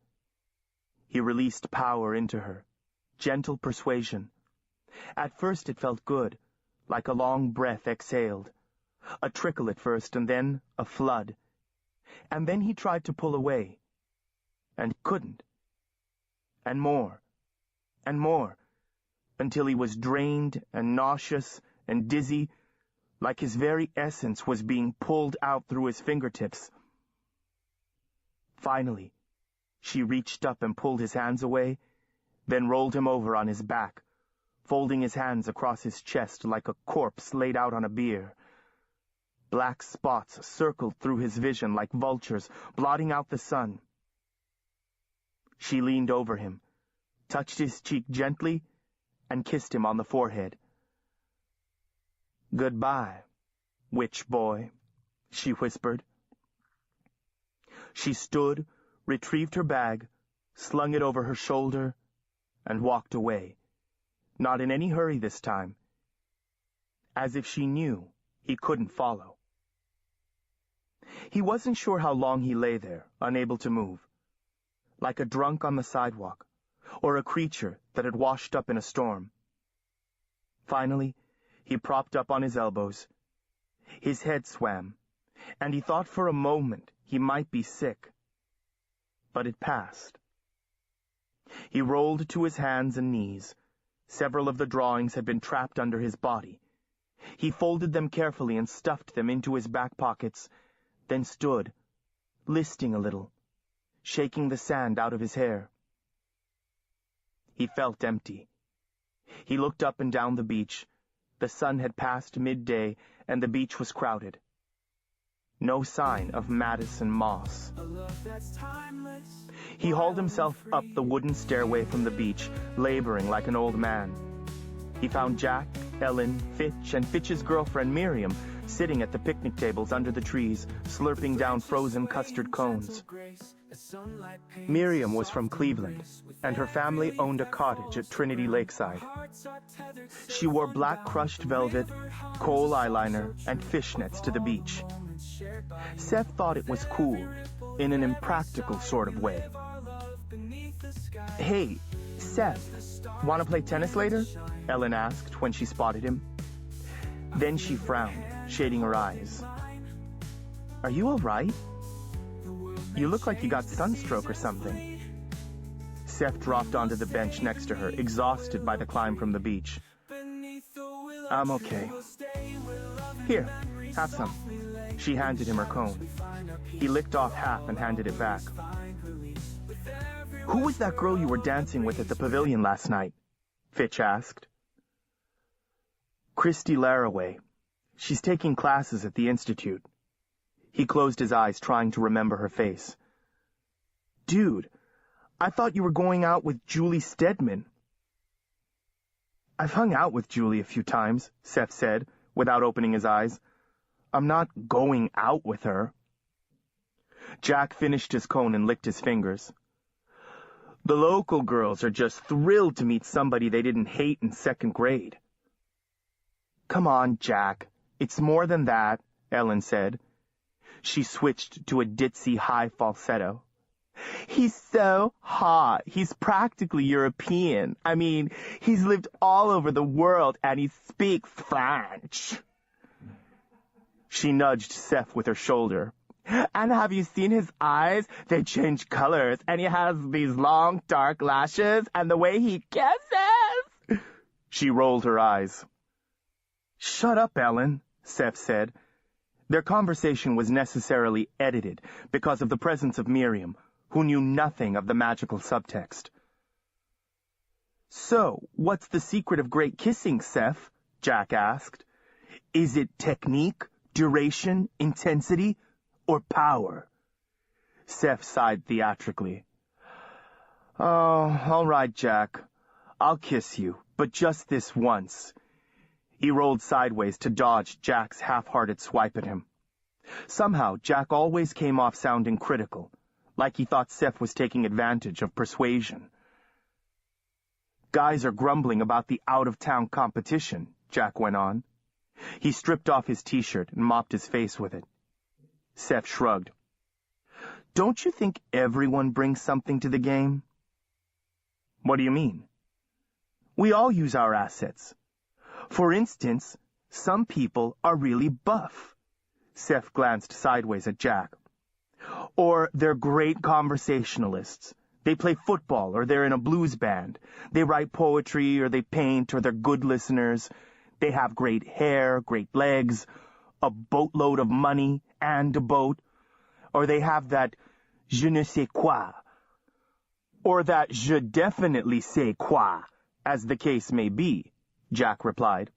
Speaker 1: He released power into her, gentle persuasion. At first it felt good, like a long breath exhaled. A trickle at first, and then a flood. And then he tried to pull away, and couldn't. And more, until he was drained and nauseous and dizzy, like his very essence was being pulled out through his fingertips. Finally, she reached up and pulled his hands away, then rolled him over on his back, folding his hands across his chest like a corpse laid out on a bier. Black spots circled through his vision like vultures, blotting out the sun. She leaned over him, touched his cheek gently, and kissed him on the forehead. "Goodbye, witch boy," she whispered. She stood, retrieved her bag, slung it over her shoulder, and walked away, not in any hurry this time, as if she knew he couldn't follow. He wasn't sure how long he lay there, unable to move, like a drunk on the sidewalk, or a creature that had washed up in a storm. Finally, he propped up on his elbows. His head swam, and he thought for a moment he might be sick. But it passed. He rolled to his hands and knees. Several of the drawings had been trapped under his body. He folded them carefully and stuffed them into his back pockets, then stood, listing a little, shaking the sand out of his hair. He felt empty. He looked up and down the beach. The sun had passed midday, and the beach was crowded. No sign of Madison Moss. He hauled himself up the wooden stairway from the beach, laboring like an old man. He found Jack, Ellen, Fitch, and Fitch's girlfriend Miriam sitting at the picnic tables under the trees, slurping down frozen custard cones. Miriam was from Cleveland, and her family owned a cottage at Trinity Lakeside. She wore black crushed velvet, kohl eyeliner, and fishnets to the beach. Seph thought it was cool, in an impractical sort of way. "Hey, Seph, want to play tennis later?" Ellen asked when she spotted him. Then she frowned, shading her eyes. "Are you all right? You look like you got sunstroke or something." Seph dropped onto the bench next to her, exhausted by the climb from the beach. "I'm okay. Here, have some." She handed him her cone. He licked off half and handed it back. "Who was that girl you were dancing with at the pavilion last night?" Fitch asked. "Christy Laraway. She's taking classes at the Institute." He closed his eyes, trying to remember her face. "Dude, I thought you were going out with Julie Stedman." "I've hung out with Julie a few times," Seph said, without opening his eyes. "I'm not going out with her." Jack finished his cone and licked his fingers. "The local girls are just thrilled to meet somebody they didn't hate in second grade." "Come on, Jack. It's more than that," Ellen said. She switched to a ditzy high falsetto. "He's so hot. He's practically European. I mean, he's lived all over the world, and he speaks French." She nudged Seph with her shoulder. "And have you seen his eyes? They change colors, and he has these long, dark lashes, and the way he kisses." She rolled her eyes. "Shut up, Ellen," Seph said. Their conversation was necessarily edited because of the presence of Miriam, who knew nothing of the magical subtext. "So, what's the secret of great kissing, Seph?" Jack asked. "Is it technique, duration, intensity, or power?" Seph sighed theatrically. "Oh, all right, Jack. I'll kiss you, but just this once. He rolled sideways to dodge Jack's half-hearted swipe at him. Somehow, Jack always came off sounding critical, like he thought Seph was taking advantage of persuasion. Guys are grumbling about the out-of-town competition, Jack went on. He stripped off his t-shirt and mopped his face with it. Seph shrugged. Don't you think everyone brings something to the game? What do you mean? We all use our assets. For instance, some people are really buff. Seph glanced sideways at Jack. Or they're great conversationalists. They play football, or they're in a blues band. They write poetry, or they paint, or they're good listeners. They have great hair, great legs, a boatload of money, and a boat. Or they have that je ne sais quoi. Or that je definitely sais quoi, as the case may be, Jack replied.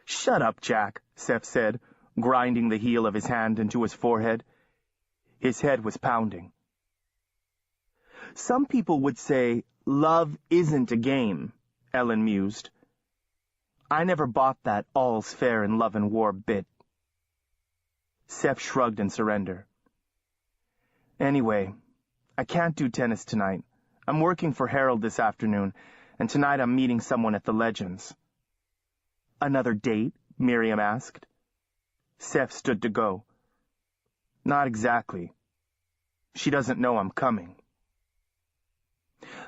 Speaker 1: Shut up, Jack, Seph said, grinding the heel of his hand into his forehead. His head was pounding. Some people would say love isn't a game, Ellen mused. I never bought that all's fair in love and war bit. Seph shrugged in surrender. Anyway, I can't do tennis tonight. I'm working for Harold this afternoon, and tonight I'm meeting someone at the Legends. Another date? Miriam asked. Seph stood to go. Not exactly. She doesn't know I'm coming.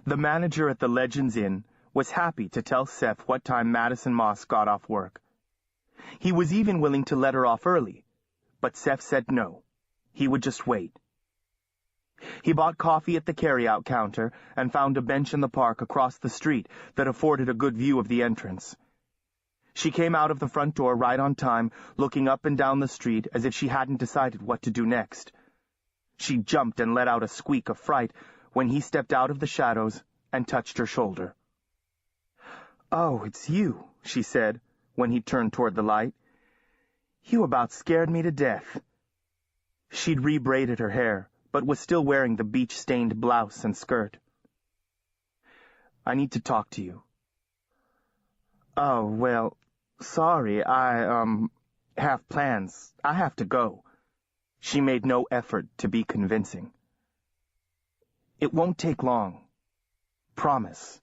Speaker 1: The manager at the Legends Inn was happy to tell Seph what time Madison Moss got off work. He was even willing to let her off early, but Seph said no. He would just wait. He bought coffee at the carry-out counter and found a bench in the park across the street that afforded a good view of the entrance. She came out of the front door right on time, looking up and down the street as if she hadn't decided what to do next. She jumped and let out a squeak of fright when he stepped out of the shadows and touched her shoulder. "Oh, it's you," she said, when he turned toward the light. "You about scared me to death." She'd rebraided her hair, but was still wearing the beach-stained blouse and skirt. "I need to talk to you." "Oh, well, sorry, I have plans. I have to go." She made no effort to be convincing. "It won't take long. Promise."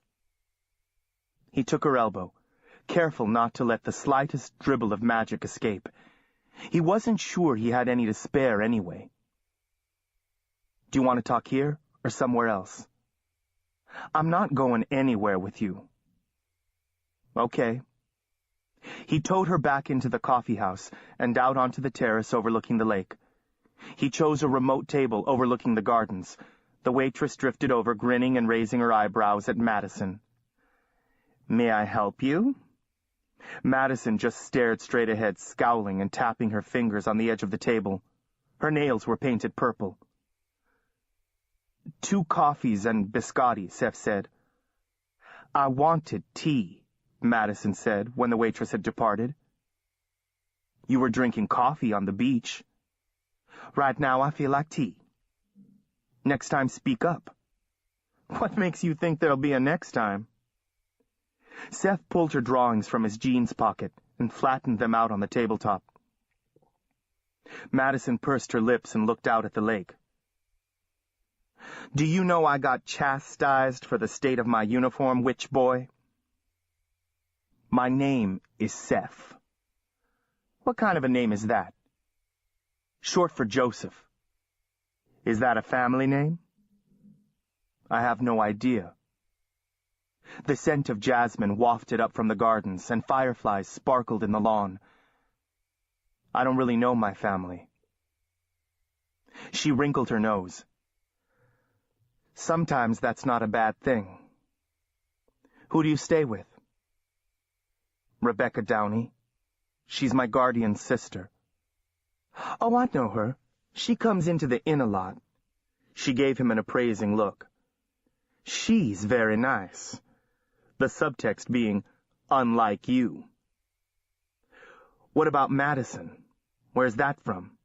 Speaker 1: He took her elbow, careful not to let the slightest dribble of magic escape. He wasn't sure he had any to spare anyway. "Do you want to talk here or somewhere else?" "I'm not going anywhere with you." "Okay." He towed her back into the coffee house and out onto the terrace overlooking the lake. He chose a remote table overlooking the gardens. The waitress drifted over, grinning and raising her eyebrows at Madison. "May I help you?" Madison just stared straight ahead, scowling and tapping her fingers on the edge of the table. Her nails were painted purple. "2 coffees and biscotti," Seph said. "I wanted tea," Madison said when the waitress had departed. "You were drinking coffee on the beach." "Right now I feel like tea." "Next time speak up." "What makes you think there'll be a next time?" Seph pulled her drawings from his jeans pocket and flattened them out on the tabletop. Madison pursed her lips and looked out at the lake. "Do you know I got chastised for the state of my uniform, witch boy?" "My name is Seph." "What kind of a name is that?" "Short for Joseph." "Is that a family name?" "I have no idea." The scent of jasmine wafted up from the gardens, and fireflies sparkled in the lawn. "I don't really know my family." She wrinkled her nose. "Sometimes that's not a bad thing." "Who do you stay with?" "Rebecca Downey. She's my guardian's sister." "Oh, I know her. She comes into the inn a lot." She gave him an appraising look. "She's very nice." The subtext being, unlike you. "What about Madison? Where's that from?"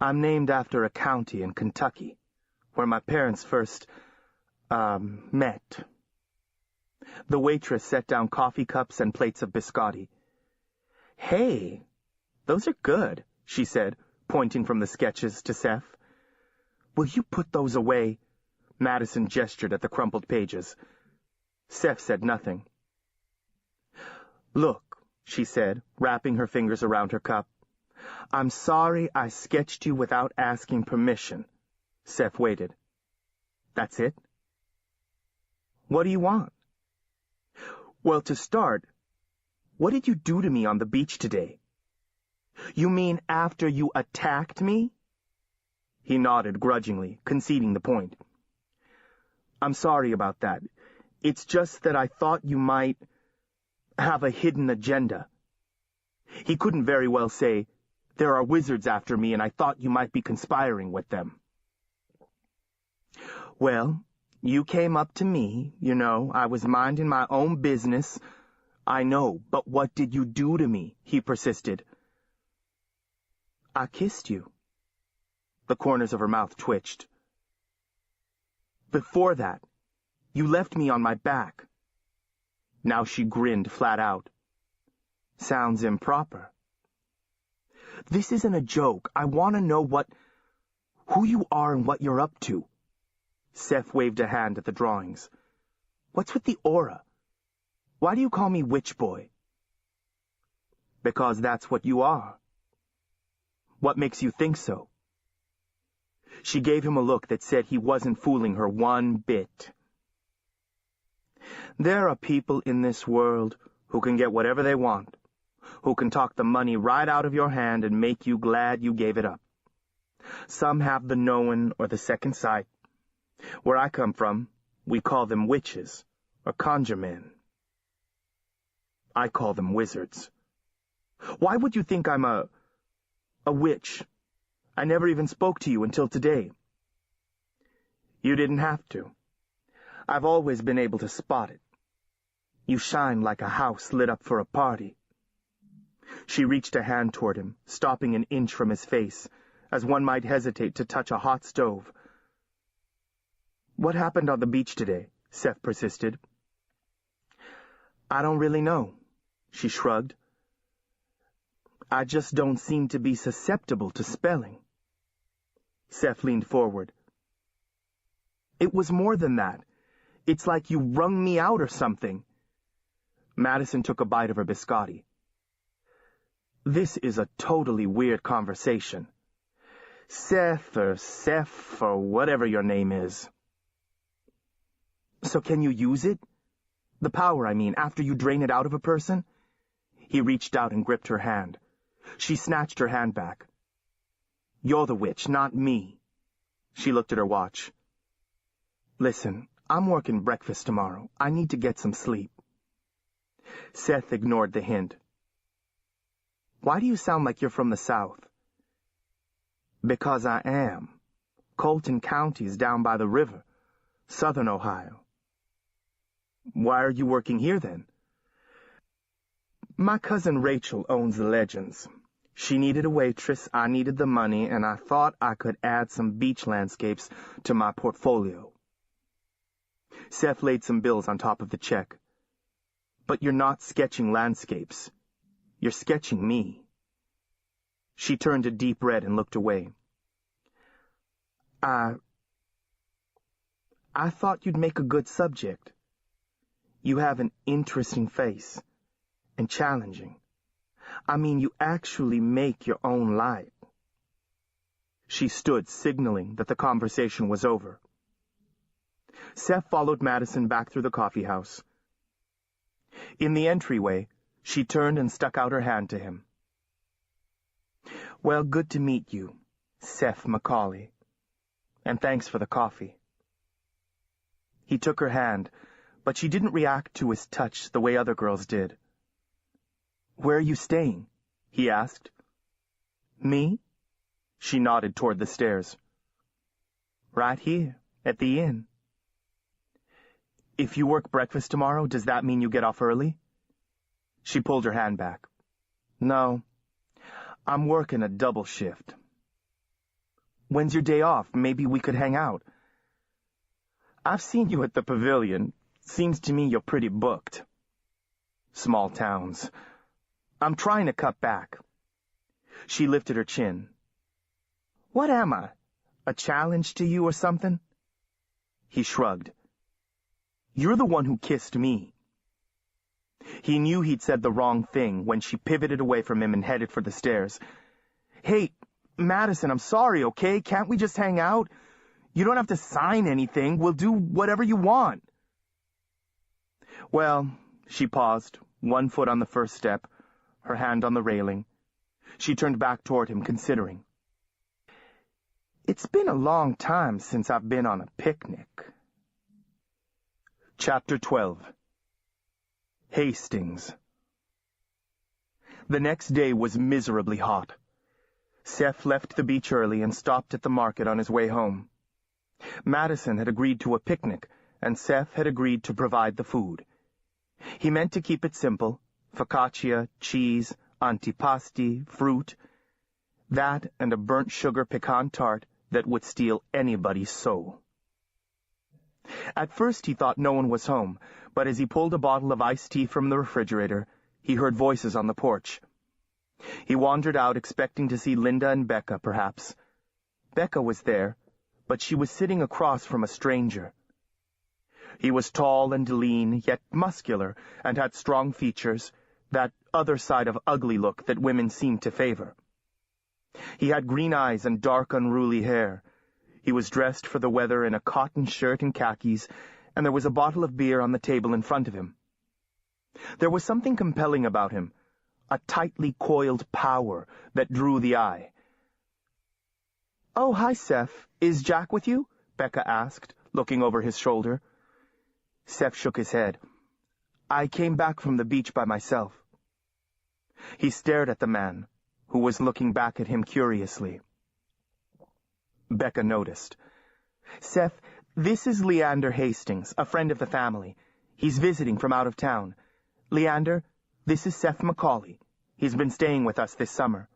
Speaker 1: "I'm named after a county in Kentucky, where my parents first, met." The waitress set down coffee cups and plates of biscotti. "Hey, those are good," she said, pointing from the sketches to Seph. "Will you put those away?" Madison gestured at the crumpled pages. Seph said nothing. "Look," she said, wrapping her fingers around her cup. "I'm sorry I sketched you without asking permission." Seph waited. "That's it?" "What do you want?" "Well, to start, what did you do to me on the beach today?" "You mean after you attacked me?" He nodded grudgingly, conceding the point. "I'm sorry about that. It's just that I thought you might have a hidden agenda." He couldn't very well say, "There are wizards after me, and I thought you might be conspiring with them." "Well, you came up to me, I was minding my own business." "I know, but what did you do to me?" he persisted. "I kissed you." The corners of her mouth twitched. "Before that, you left me on my back." Now she grinned flat out. "Sounds improper." "This isn't a joke. I want to know who you are and what you're up to." Seph waved a hand at the drawings. "What's with the aura? Why do you call me Witch Boy?" "Because that's what you are." "What makes you think so?" She gave him a look that said he wasn't fooling her one bit. "There are people in this world who can get whatever they want, who can talk the money right out of your hand and make you glad you gave it up. Some have the knowing or the second sight. Where I come from, we call them witches or conjure men. I call them wizards. Why would you think I'm a witch? I never even spoke to you until today." "You didn't have to. I've always been able to spot it. You shine like a house lit up for a party." She reached a hand toward him, stopping an inch from his face, as one might hesitate to touch a hot stove. "What happened on the beach today?" Seph persisted. "I don't really know," she shrugged. "I just don't seem to be susceptible to spelling." Seph leaned forward. "It was more than that. It's like you wrung me out or something." Madison took a bite of her biscotti. "This is a totally weird conversation. Seth or Seph or whatever your name is." "So can you use it? The power, I mean, after you drain it out of a person?" He reached out and gripped her hand. She snatched her hand back. "You're the witch, not me." She looked at her watch. "Listen, I'm working breakfast tomorrow. I need to get some sleep." Seth ignored the hint. "Why do you sound like you're from the South?" "Because I am. Colton County's down by the river, southern Ohio." "Why are you working here, then?" "My cousin Rachel owns the Legends. She needed a waitress, I needed the money, and I thought I could add some beach landscapes to my portfolio." Seph laid some bills on top of the check. "But you're not sketching landscapes. You're sketching me." She turned a deep red and looked away. I thought you'd make a good subject. You have an interesting face, and challenging. I mean, you actually make your own light." She stood, signaling that the conversation was over. Seph followed Madison back through the coffee house. In the entryway, she turned and stuck out her hand to him. "Well, good to meet you, Seph Macaulay. And thanks for the coffee." He took her hand, but she didn't react to his touch the way other girls did. "Where are you staying?" he asked. "Me?" She nodded toward the stairs. "Right here, at the inn." "If you work breakfast tomorrow, does that mean you get off early?" She pulled her hand back. "No, I'm working a double shift." "When's your day off? Maybe we could hang out." "I've seen you at the pavilion. Seems to me you're pretty booked. Small towns. I'm trying to cut back. She lifted her chin. What am I? A challenge to you or something? He shrugged. You're the one who kissed me. He knew he'd said the wrong thing when she pivoted away from him and headed for the stairs. Hey, Madison, I'm sorry, okay? Can't we just hang out? You don't have to sign anything. We'll do whatever you want. Well, she paused, one foot on the first step, her hand on the railing. She turned back toward him, considering. It's been a long time since I've been on a picnic. Chapter 12. Hastings. The next day was miserably hot. Seph left the beach early and stopped at the market on his way home. Madison had agreed to a picnic, and Seph had agreed to provide the food. He meant to keep it simple: focaccia, cheese, antipasti, fruit. That and a burnt sugar pecan tart that would steal anybody's soul. At first he thought no one was home, but as he pulled a bottle of iced tea from the refrigerator, he heard voices on the porch. He wandered out, expecting to see Linda and Becca, perhaps. Becca was there, but she was sitting across from a stranger. He was tall and lean, yet muscular, and had strong features, that other side of ugly look that women seem to favor. He had green eyes and dark, unruly hair. He was dressed for the weather in a cotton shirt and khakis, and there was a bottle of beer on the table in front of him. There was something compelling about him, a tightly coiled power that drew the eye. "Oh, hi, Seph. Is Jack with you?" Becca asked, looking over his shoulder. Seph shook his head. "I came back from the beach by myself." He stared at the man, who was looking back at him curiously. Becca noticed. "Seph, this is Leander Hastings, a friend of the family. He's visiting from out of town. Leander, this is Seph Macaulay. He's been staying with us this summer."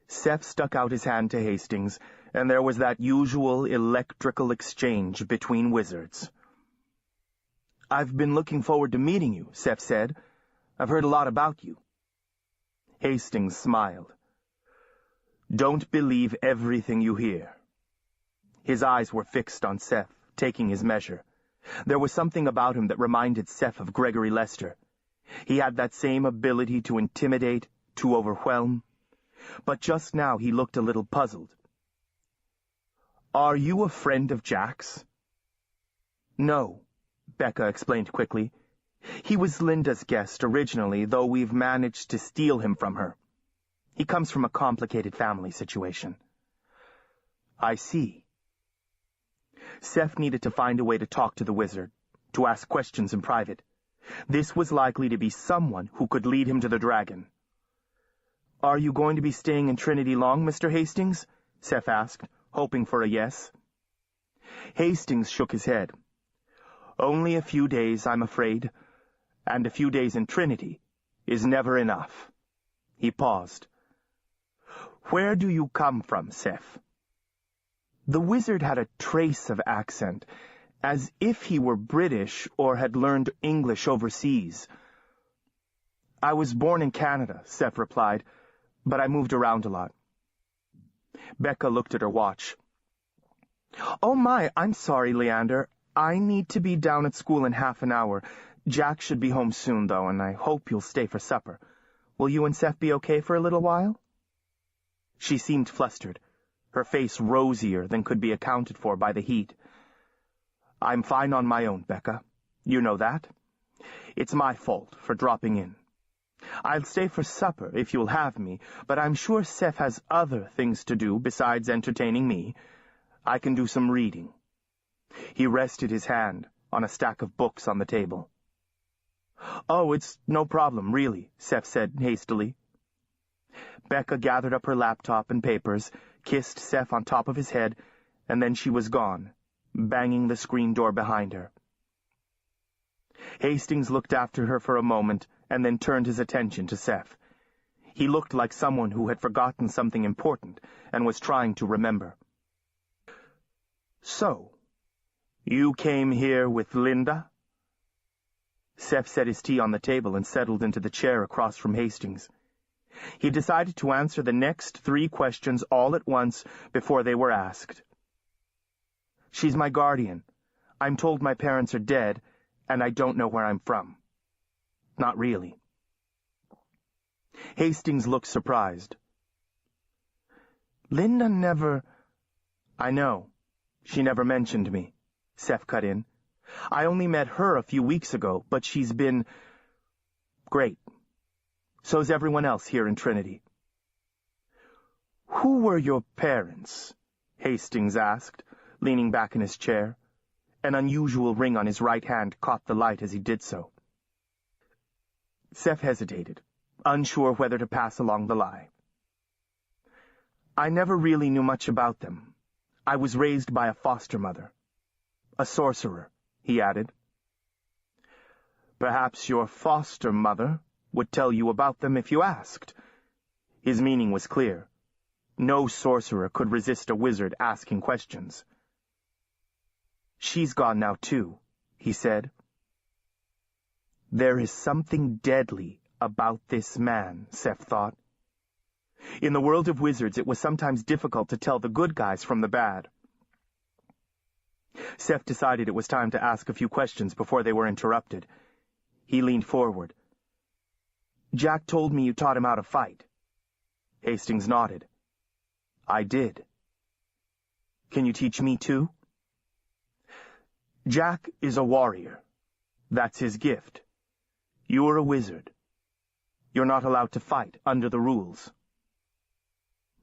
Speaker 1: Seph stuck out his hand to Hastings, and there was that usual electrical exchange between wizards. "I've been looking forward to meeting you," Seph said. "I've heard a lot about you." Hastings smiled. "Don't believe everything you hear." His eyes were fixed on Seph, taking his measure. There was something about him that reminded Seph of Gregory Lester. He had that same ability to intimidate, to overwhelm. But just now he looked a little puzzled. "Are you a friend of Jack's?" "No," Becca explained quickly. "He was Linda's guest originally, though we've managed to steal him from her. He comes from a complicated family situation." "I see." Seph needed to find a way to talk to the wizard, to ask questions in private. This was likely to be someone who could lead him to the dragon. "Are you going to be staying in Trinity long, Mr. Hastings?" Seph asked, hoping for a yes. Hastings shook his head. "Only a few days, I'm afraid, and a few days in Trinity is never enough." He paused. "Where do you come from, Seph?" The wizard had a trace of accent, as if he were British or had learned English overseas. "I was born in Canada," Seph replied, "but I moved around a lot." Becca looked at her watch. "Oh my, I'm sorry, Leander. I need to be down at school in half an hour. Jack should be home soon, though, and I hope you'll stay for supper. Will you and Seph be okay for a little while?" She seemed flustered, her face rosier than could be accounted for by the heat. "I'm fine on my own, Becca. You know that. It's my fault for dropping in. I'll stay for supper if you'll have me, but I'm sure Seph has other things to do besides entertaining me. I can do some reading." He rested his hand on a stack of books on the table. "Oh, it's no problem, really," Seph said hastily. Becca gathered up her laptop and papers, kissed Seph on top of his head, and then she was gone, banging the screen door behind her. Hastings looked after her for a moment and then turned his attention to Seph. He looked like someone who had forgotten something important and was trying to remember. "So, You came here with Linda? Seph set his tea on the table and settled into the chair across from Hastings. He decided to answer the next 3 questions all at once before they were asked. She's my guardian. I'm told my parents are dead, and I don't know where I'm from. Not really. Hastings looked surprised. Linda never... I know. She never mentioned me, Seph cut in. I only met her a few weeks ago, but she's been... great. So's everyone else here in Trinity. Who were your parents? Hastings asked, leaning back in his chair. An unusual ring on his right hand caught the light as he did so. Seph hesitated, unsure whether to pass along the lie. I never really knew much about them. I was raised by a foster mother. A sorcerer, he added. Perhaps your foster mother would tell you about them if you asked. His meaning was clear. No sorcerer could resist a wizard asking questions. She's gone now, too, he said. There is something deadly about this man, Seph thought. In the world of wizards, it was sometimes difficult to tell the good guys from the bad. Seph decided it was time to ask a few questions before they were interrupted. He leaned forward. Jack told me you taught him how to fight. Hastings nodded. I did. Can you teach me too? Jack is a warrior. That's his gift. You're a wizard. You're not allowed to fight under the rules.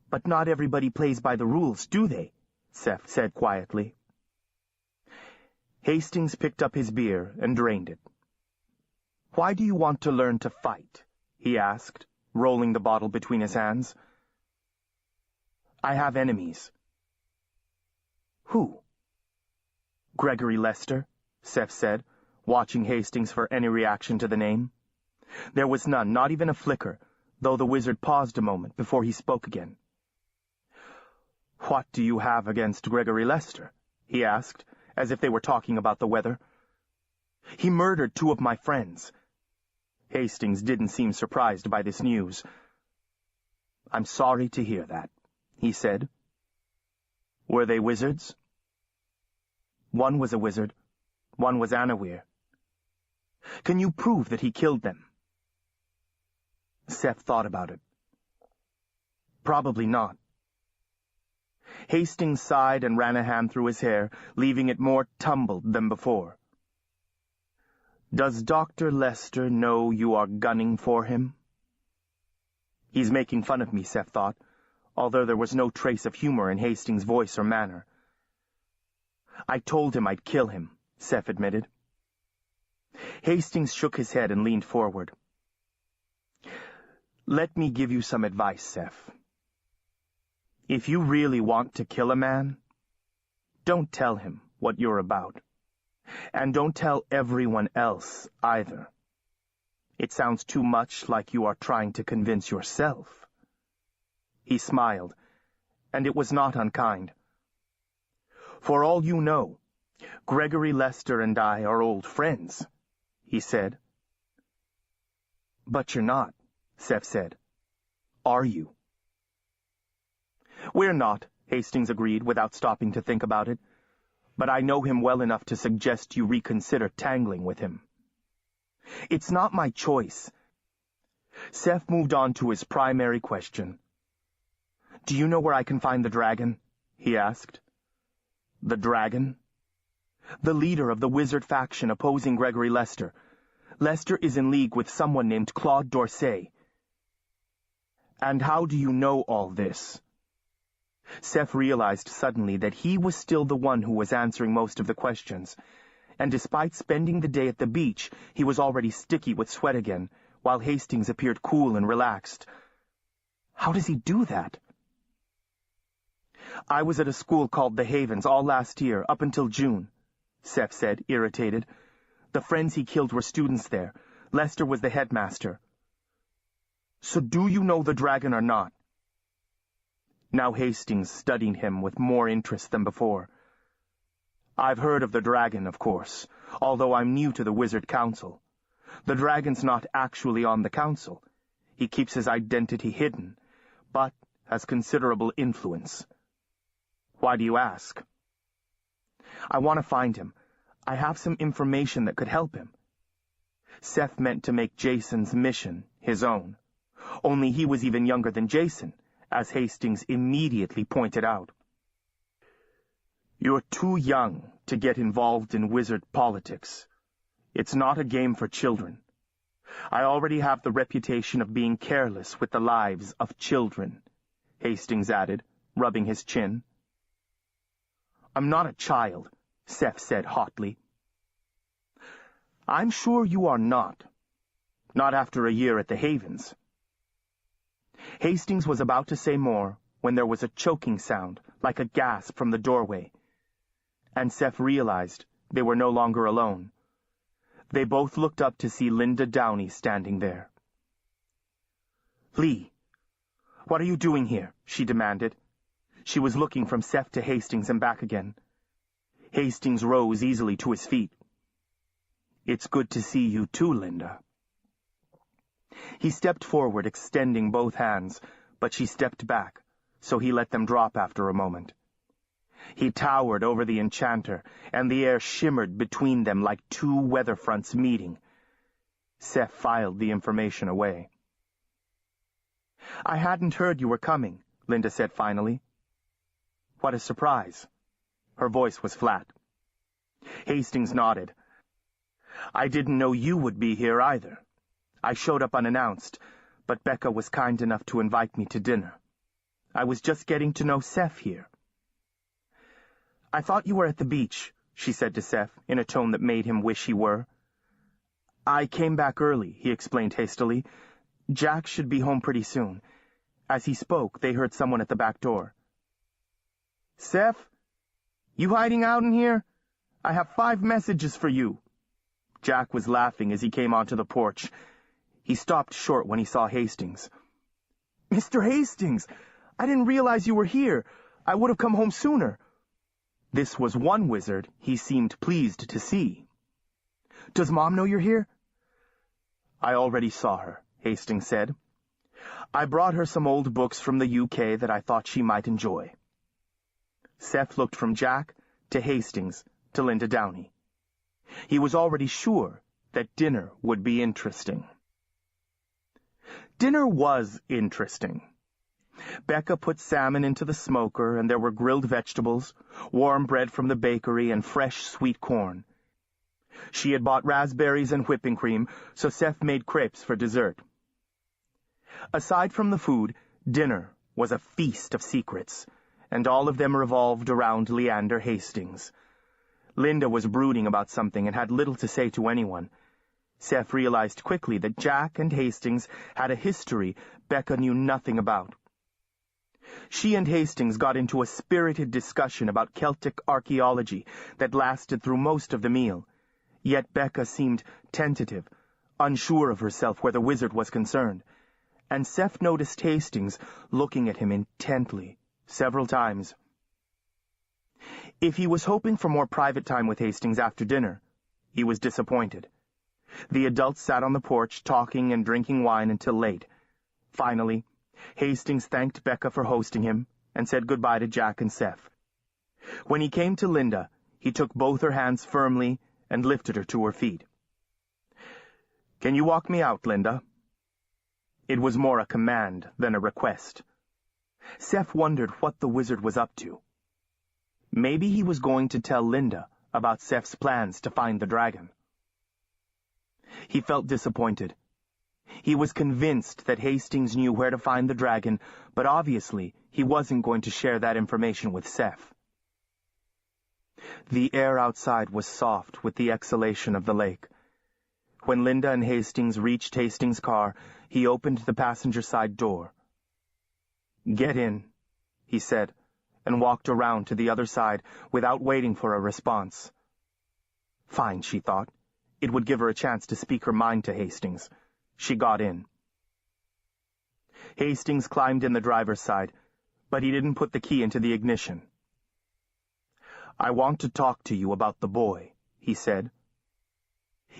Speaker 1: But not everybody plays by the rules, do they? Seph said quietly. Hastings picked up his beer and drained it. Why do you want to learn to fight? He asked, rolling the bottle between his hands. I have enemies. Who? Gregory Lester, Seph said, watching Hastings for any reaction to the name. There was none, not even a flicker, though the wizard paused a moment before he spoke again. What do you have against Gregory Lester? He asked, as if they were talking about the weather. He murdered 2 of my friends. Hastings didn't seem surprised by this news. I'm sorry to hear that, he said. Were they wizards? One was a wizard. One was Anawir. Can you prove that he killed them? Seph thought about it. Probably not. Hastings sighed and ran a hand through his hair, leaving it more tumbled than before. Does Dr. Lester know you are gunning for him? He's making fun of me, Seph thought, although there was no trace of humor in Hastings' voice or manner. I told him I'd kill him, Seph admitted. Hastings shook his head and leaned forward. Let me give you some advice, Seph. If you really want to kill a man, don't tell him what you're about. And don't tell everyone else either. It sounds too much like you are trying to convince yourself. He smiled, and it was not unkind. For all you know, Gregory Lester and I are old friends, he said. But you're not, Seph said. Are you? We're not, Hastings agreed without stopping to think about it. But I know him well enough to suggest you reconsider tangling with him. It's not my choice. Seph moved on to his primary question. Do you know where I can find the dragon? He asked. The dragon? The leader of the wizard faction opposing Gregory Lester. Lester is in league with someone named Claude Dorsey. And how do you know all this? Seph realized suddenly that he was still the one who was answering most of the questions, and despite spending the day at the beach, he was already sticky with sweat again, while Hastings appeared cool and relaxed. How does he do that? I was at a school called the Havens all last year, up until June, Seph said, irritated. The friends he killed were students there. Lester was the headmaster. So do you know the dragon or not? Now Hastings studied him with more interest than before. I've heard of the dragon, of course, although I'm new to the Wizard Council. The dragon's not actually on the council. He keeps his identity hidden, but has considerable influence. Why do you ask? I want to find him. I have some information that could help him. Seph meant to make Jason's mission his own. Only he was even younger than Jason, as Hastings immediately pointed out. You're too young to get involved in wizard politics. It's not a game for children. I already have the reputation of being careless with the lives of children, Hastings added, rubbing his chin. I'm not a child, Seph said hotly. I'm sure you are not. Not after a year at the Havens. Hastings was about to say more when there was a choking sound, like a gasp from the doorway, and Seph realized they were no longer alone. They both looked up to see Linda Downey standing there. Lee, what are you doing here? She demanded. She was looking from Seph to Hastings and back again. Hastings rose easily to his feet. It's good to see you too, Linda. He stepped forward, extending both hands, but she stepped back, so he let them drop after a moment. He towered over the enchanter, and the air shimmered between them like two weather fronts meeting. Seph filed the information away. I hadn't heard you were coming, Linda said finally. What a surprise. Her voice was flat. Hastings nodded. I didn't know you would be here either. I showed up unannounced, but Becca was kind enough to invite me to dinner. I was just getting to know Seph here. I thought you were at the beach, she said to Seph, in a tone that made him wish he were. I came back early, he explained hastily. Jack should be home pretty soon. As he spoke, they heard someone at the back door. Seph, you hiding out in here? I have 5 messages for you. Jack was laughing as he came onto the porch. He stopped short when he saw Hastings. Mr. Hastings, I didn't realize you were here. I would have come home sooner. This was one wizard he seemed pleased to see. Does Mom know you're here? I already saw her, Hastings said. I brought her some old books from the UK that I thought she might enjoy. Seph looked from Jack to Hastings to Linda Downey. He was already sure that dinner would be interesting. Dinner was interesting. Becca put salmon into the smoker, and there were grilled vegetables, warm bread from the bakery, and fresh sweet corn. She had bought raspberries and whipping cream, so Seph made crepes for dessert. Aside from the food, dinner was a feast of secrets, and all of them revolved around Leander Hastings. Linda was brooding about something and had little to say to anyone. Seph realized quickly that Jack and Hastings had a history Becca knew nothing about. She and Hastings got into a spirited discussion about Celtic archaeology that lasted through most of the meal, yet Becca seemed tentative, unsure of herself where the wizard was concerned, and Seph noticed Hastings looking at him intently several times. If he was hoping for more private time with Hastings after dinner, he was disappointed. The adults sat on the porch talking and drinking wine until late. Finally, Hastings thanked Becca for hosting him and said goodbye to Jack and Seph. When he came to Linda, he took both her hands firmly and lifted her to her feet. Can you walk me out, Linda? It was more a command than a request. Seph wondered what the wizard was up to. Maybe he was going to tell Linda about Seph's plans to find the dragon. He felt disappointed. He was convinced that Hastings knew where to find the dragon, but obviously he wasn't going to share that information with Seph. The air outside was soft with the exhalation of the lake. When Linda and Hastings reached Hastings' car, he opened the passenger side door. Get in, he said, and walked around to the other side without waiting for a response. Fine, she thought. It would give her a chance to speak her mind to Hastings. She got in. Hastings climbed in the driver's side, but he didn't put the key into the ignition. "I want to talk to you about the boy," he said.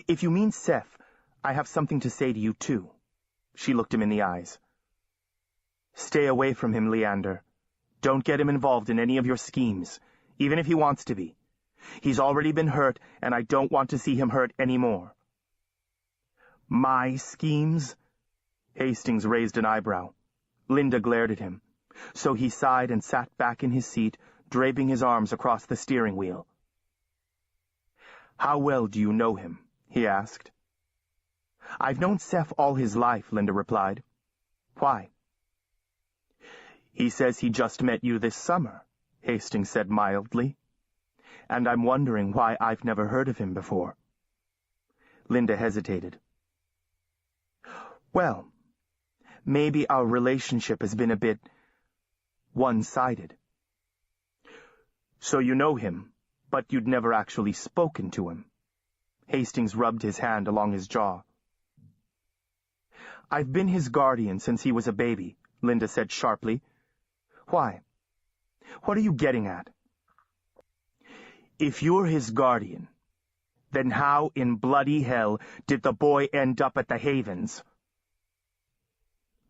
Speaker 1: "If you mean Seph, I have something to say to you, too." She looked him in the eyes. "Stay away from him, Leander. Don't get him involved in any of your schemes, even if he wants to be. He's already been hurt, and I don't want to see him hurt any more." "My schemes?" Hastings raised an eyebrow. Linda glared at him. So he sighed and sat back in his seat, draping his arms across the steering wheel. "How well do you know him?" he asked. "I've known Seph all his life," Linda replied. "Why?" "He says he just met you this summer," Hastings said mildly. "And I'm wondering why I've never heard of him before." Linda hesitated. "Well, maybe our relationship has been a bit one-sided." "So you know him, but you'd never actually spoken to him?" Hastings rubbed his hand along his jaw. "I've been his guardian since he was a baby," Linda said sharply. "Why? What are you getting at?" "If you're his guardian, then how in bloody hell did the boy end up at the Havens?"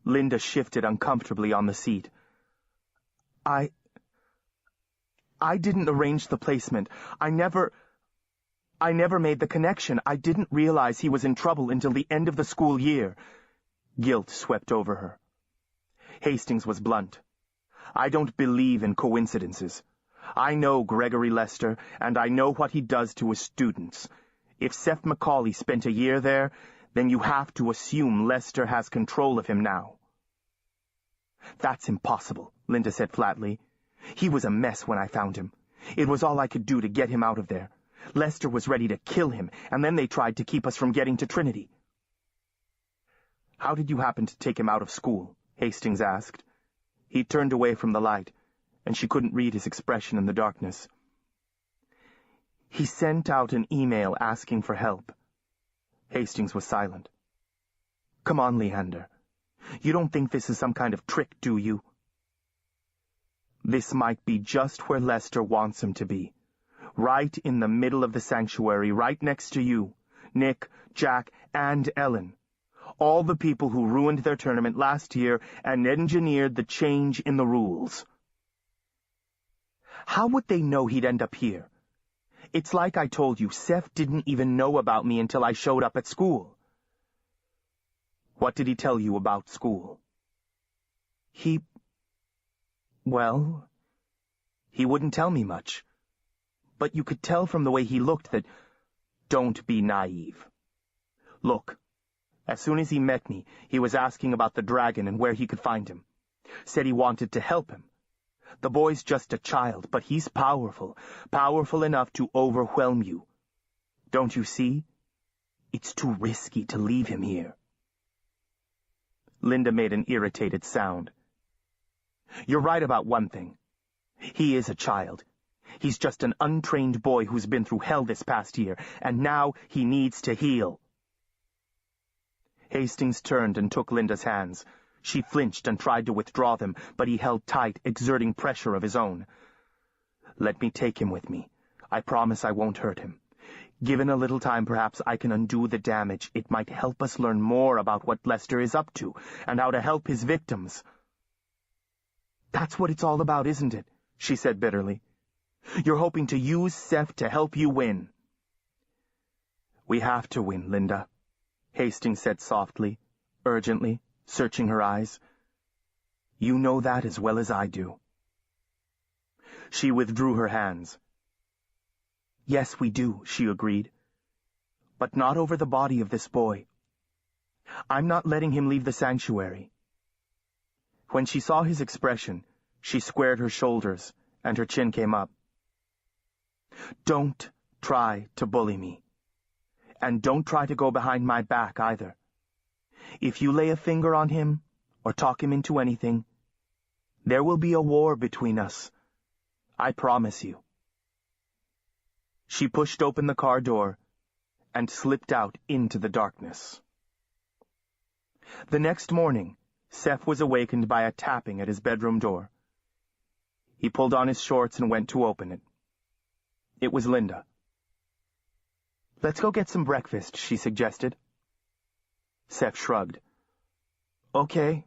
Speaker 1: Linda shifted uncomfortably on the seat. I didn't arrange the placement. I never made the connection. I didn't realize he was in trouble until the end of the school year." Guilt swept over her. Hastings was blunt. "I don't believe in coincidences. I know Gregory Lester, and I know what he does to his students. If Seph McCauley spent a year there, then you have to assume Lester has control of him now." "That's impossible," Linda said flatly. "He was a mess when I found him. It was all I could do to get him out of there. Lester was ready to kill him, and then they tried to keep us from getting to Trinity." "How did you happen to take him out of school?" Hastings asked. He turned away from the light, and she couldn't read his expression in the darkness. "He sent out an email asking for help." Hastings was silent. "Come on, Leander. You don't think this is some kind of trick, do you?" "This might be just where Lester wants him to be. Right in the middle of the sanctuary, right next to you, Nick, Jack, and Ellen. All the people who ruined their tournament last year and engineered the change in the rules." "How would they know he'd end up here? It's like I told you, Seph didn't even know about me until I showed up at school." "What did he tell you about school?" Well, he wouldn't tell me much. But you could tell from the way he looked that... Don't be naive. Look, as soon as he met me, he was asking about the dragon and where he could find him. Said he wanted to help him. The boy's just a child, but he's powerful enough to overwhelm you. Don't you see? It's too risky to leave him here." Linda made an irritated sound. "You're right about one thing. He is a child. He's just an untrained boy who's been through hell this past year, and now he needs to heal." Hastings turned and took Linda's hands. She flinched and tried to withdraw them, but he held tight, exerting pressure of his own. "Let me take him with me. I promise I won't hurt him. Given a little time, perhaps I can undo the damage. It might help us learn more about what Lester is up to, and how to help his victims." "That's what it's all about, isn't it?" she said bitterly. "You're hoping to use Seph to help you win." "We have to win, Linda," Hastings said softly, urgently, searching her eyes. "You know that as well as I do." She withdrew her hands. "Yes, we do," she agreed. "But not over the body of this boy. I'm not letting him leave the sanctuary." When she saw his expression, she squared her shoulders, and her chin came up. "Don't try to bully me. And don't try to go behind my back, either. If you lay a finger on him, or talk him into anything, there will be a war between us. I promise you." She pushed open the car door and slipped out into the darkness. The next morning, Seph was awakened by a tapping at his bedroom door. He pulled on his shorts and went to open it. It was Linda. "Let's go get some breakfast," she suggested. Seph shrugged. "Okay."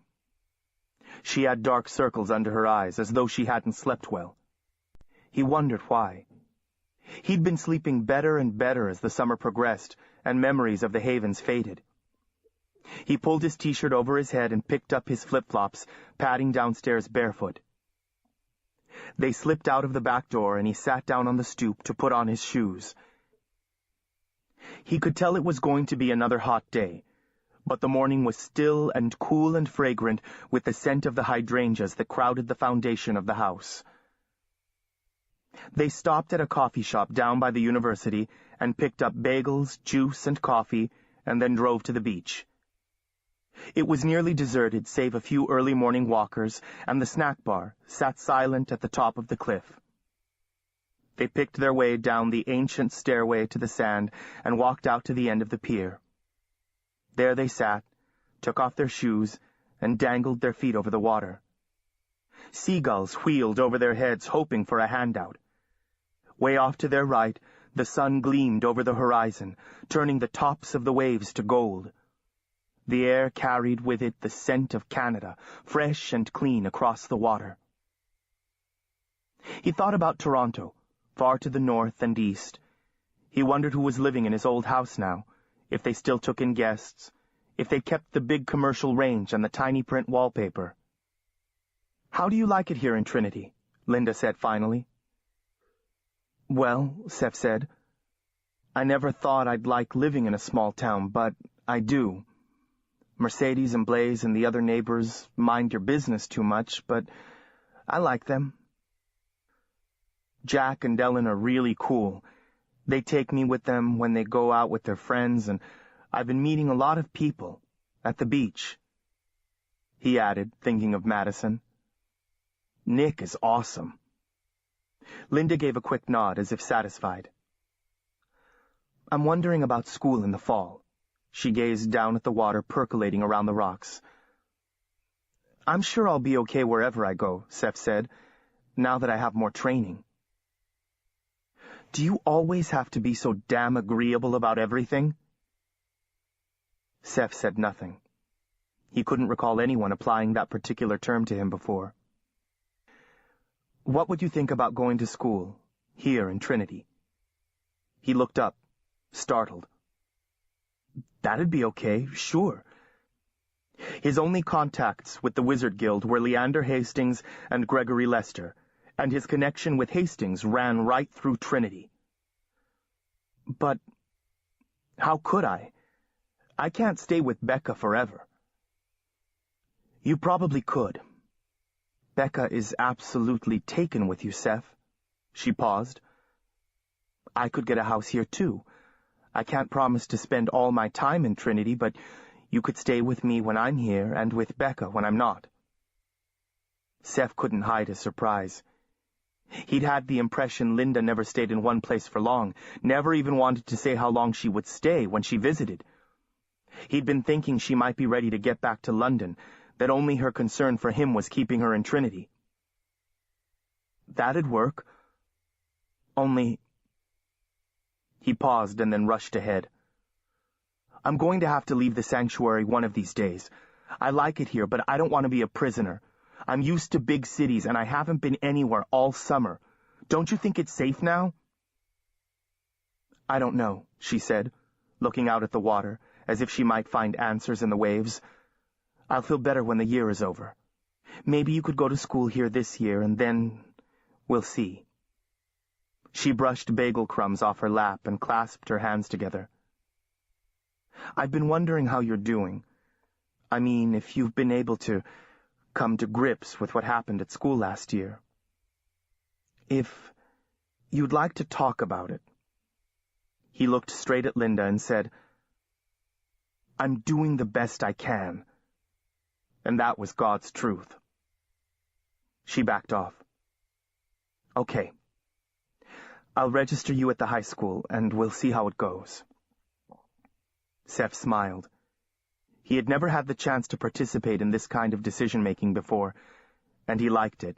Speaker 1: She had dark circles under her eyes, as though she hadn't slept well. He wondered why. He'd been sleeping better and better as the summer progressed, and memories of the Havens faded. He pulled his t-shirt over his head and picked up his flip-flops, padding downstairs barefoot. They slipped out of the back door, and he sat down on the stoop to put on his shoes. He could tell it was going to be another hot day, but the morning was still and cool and fragrant with the scent of the hydrangeas that crowded the foundation of the house. They stopped at a coffee shop down by the university and picked up bagels, juice, and coffee, and then drove to the beach. It was nearly deserted, save a few early morning walkers, and the snack bar sat silent at the top of the cliff. They picked their way down the ancient stairway to the sand and walked out to the end of the pier. There they sat, took off their shoes, and dangled their feet over the water. Seagulls wheeled over their heads, hoping for a handout. Way off to their right, the sun gleamed over the horizon, turning the tops of the waves to gold. The air carried with it the scent of Canada, fresh and clean across the water. He thought about Toronto, far to the north and east. He wondered who was living in his old house now, if they still took in guests, if they kept the big commercial range and the tiny print wallpaper. "How do you like it here in Trinity?" Linda said finally. "Well," Seph said, "I never thought I'd like living in a small town, but I do. Mercedes and Blaze and the other neighbors mind your business too much, but I like them. Jack and Ellen are really cool. They take me with them when they go out with their friends, and I've been meeting a lot of people at the beach." He added, thinking of Madison. "Nick is awesome." Linda gave a quick nod, as if satisfied. "I'm wondering about school in the fall." She gazed down at the water percolating around the rocks. "I'm sure I'll be okay wherever I go," Seph said, "now that I have more training." "Do you always have to be so damn agreeable about everything?" Seph said nothing. He couldn't recall anyone applying that particular term to him before. "What would you think about going to school, here in Trinity?" He looked up, startled. "That'd be okay, sure." His only contacts with the Wizard Guild were Leander Hastings and Gregory Lester, and his connection with Hastings ran right through Trinity. "But how could I? I can't stay with Becca forever." "You probably could. Becca is absolutely taken with you, Seph." She paused. "I could get a house here, too. I can't promise to spend all my time in Trinity, but you could stay with me when I'm here and with Becca when I'm not." Seph couldn't hide his surprise. He'd had the impression Linda never stayed in one place for long, never even wanted to say how long she would stay when she visited. He'd been thinking she might be ready to get back to London, that only her concern for him was keeping her in Trinity. "That'd work. Only—" He paused and then rushed ahead. "I'm going to have to leave the sanctuary one of these days. I like it here, but I don't want to be a prisoner. I'm used to big cities, and I haven't been anywhere all summer. Don't you think it's safe now?" "I don't know," she said, looking out at the water, as if she might find answers in the waves. "I'll feel better when the year is over. Maybe you could go to school here this year, and then we'll see." She brushed bagel crumbs off her lap and clasped her hands together. "I've been wondering how you're doing. I mean, if you've been able to come to grips with what happened at school last year. If you'd like to talk about it." He looked straight at Linda and said, "I'm doing the best I can." And that was God's truth. She backed off. "Okay. I'll register you at the high school, and we'll see how it goes." Seph smiled. He had never had the chance to participate in this kind of decision-making before, and he liked it.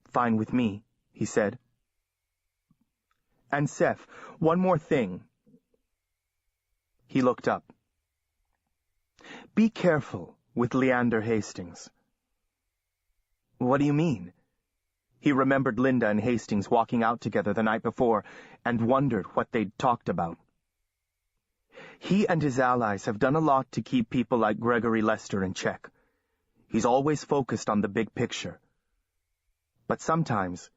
Speaker 1: "Fine with me," he said. And Seph, one more thing. He looked up. Be careful with Leander Hastings. What do you mean? He remembered Linda and Hastings walking out together the night before and wondered what they'd talked about. He and his allies have done a lot to keep people like Gregory Lester in check. He's always focused on the big picture. But sometimes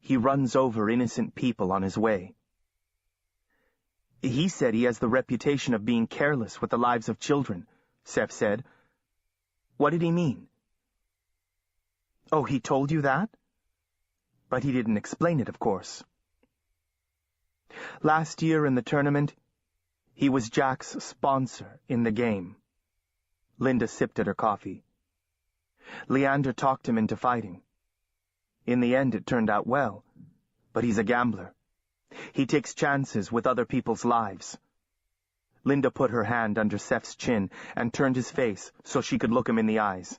Speaker 1: he runs over innocent people on his way. He said he has the reputation of being careless with the lives of children, Seph said. What did he mean? Oh, he told you that? But he didn't explain it, of course. Last year in the tournament, he was Jack's sponsor in the game. Linda sipped at her coffee. Leander talked him into fighting. In the end, it turned out well, but he's a gambler. He takes chances with other people's lives. Linda put her hand under Seph's chin and turned his face so she could look him in the eyes.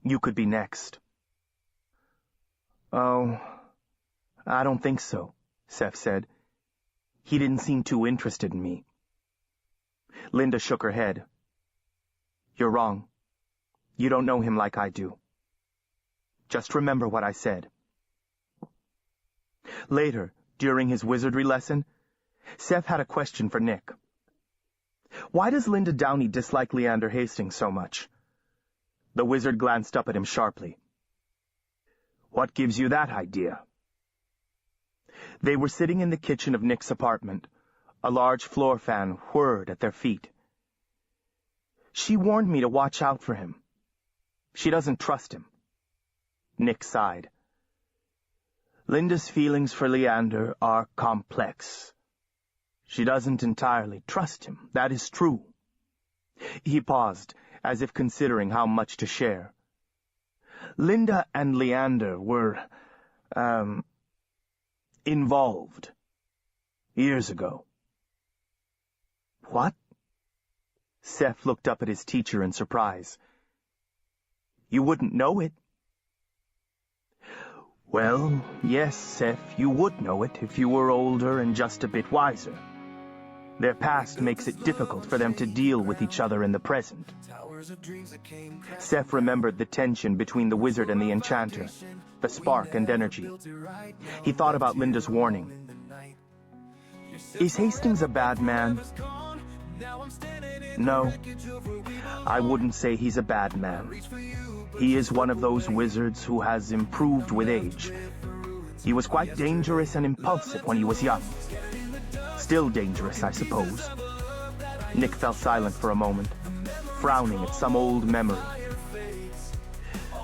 Speaker 1: You could be next. Oh, I don't think so, Seph said. He didn't seem too interested in me. Linda shook her head. You're wrong. You don't know him like I do. Just remember what I said. Later, during his wizardry lesson, Seph had a question for Nick. Why does Linda Downey dislike Leander Hastings so much? The wizard glanced up at him sharply. What gives you that idea? They were sitting in the kitchen of Nick's apartment. A large floor fan whirred at their feet. She warned me to watch out for him. She doesn't trust him. Nick sighed. Linda's feelings for Leander are complex. She doesn't entirely trust him, that is true. He paused, as if considering how much to share. Linda and Leander were, involved. Years ago. What? Seph looked up at his teacher in surprise. You wouldn't know it. Well, yes, Seph, you would know it if you were older and just a bit wiser. Their past makes it difficult for them to deal with each other in the present. Seph remembered the tension between the wizard and the enchanter, the spark and energy. He thought about Linda's warning. Is Hastings a bad man? No, I wouldn't say he's a bad man. He is one of those wizards who has improved with age. He was quite dangerous and impulsive when he was young. Still dangerous, I suppose. Nick fell silent for a moment, frowning at some old memory.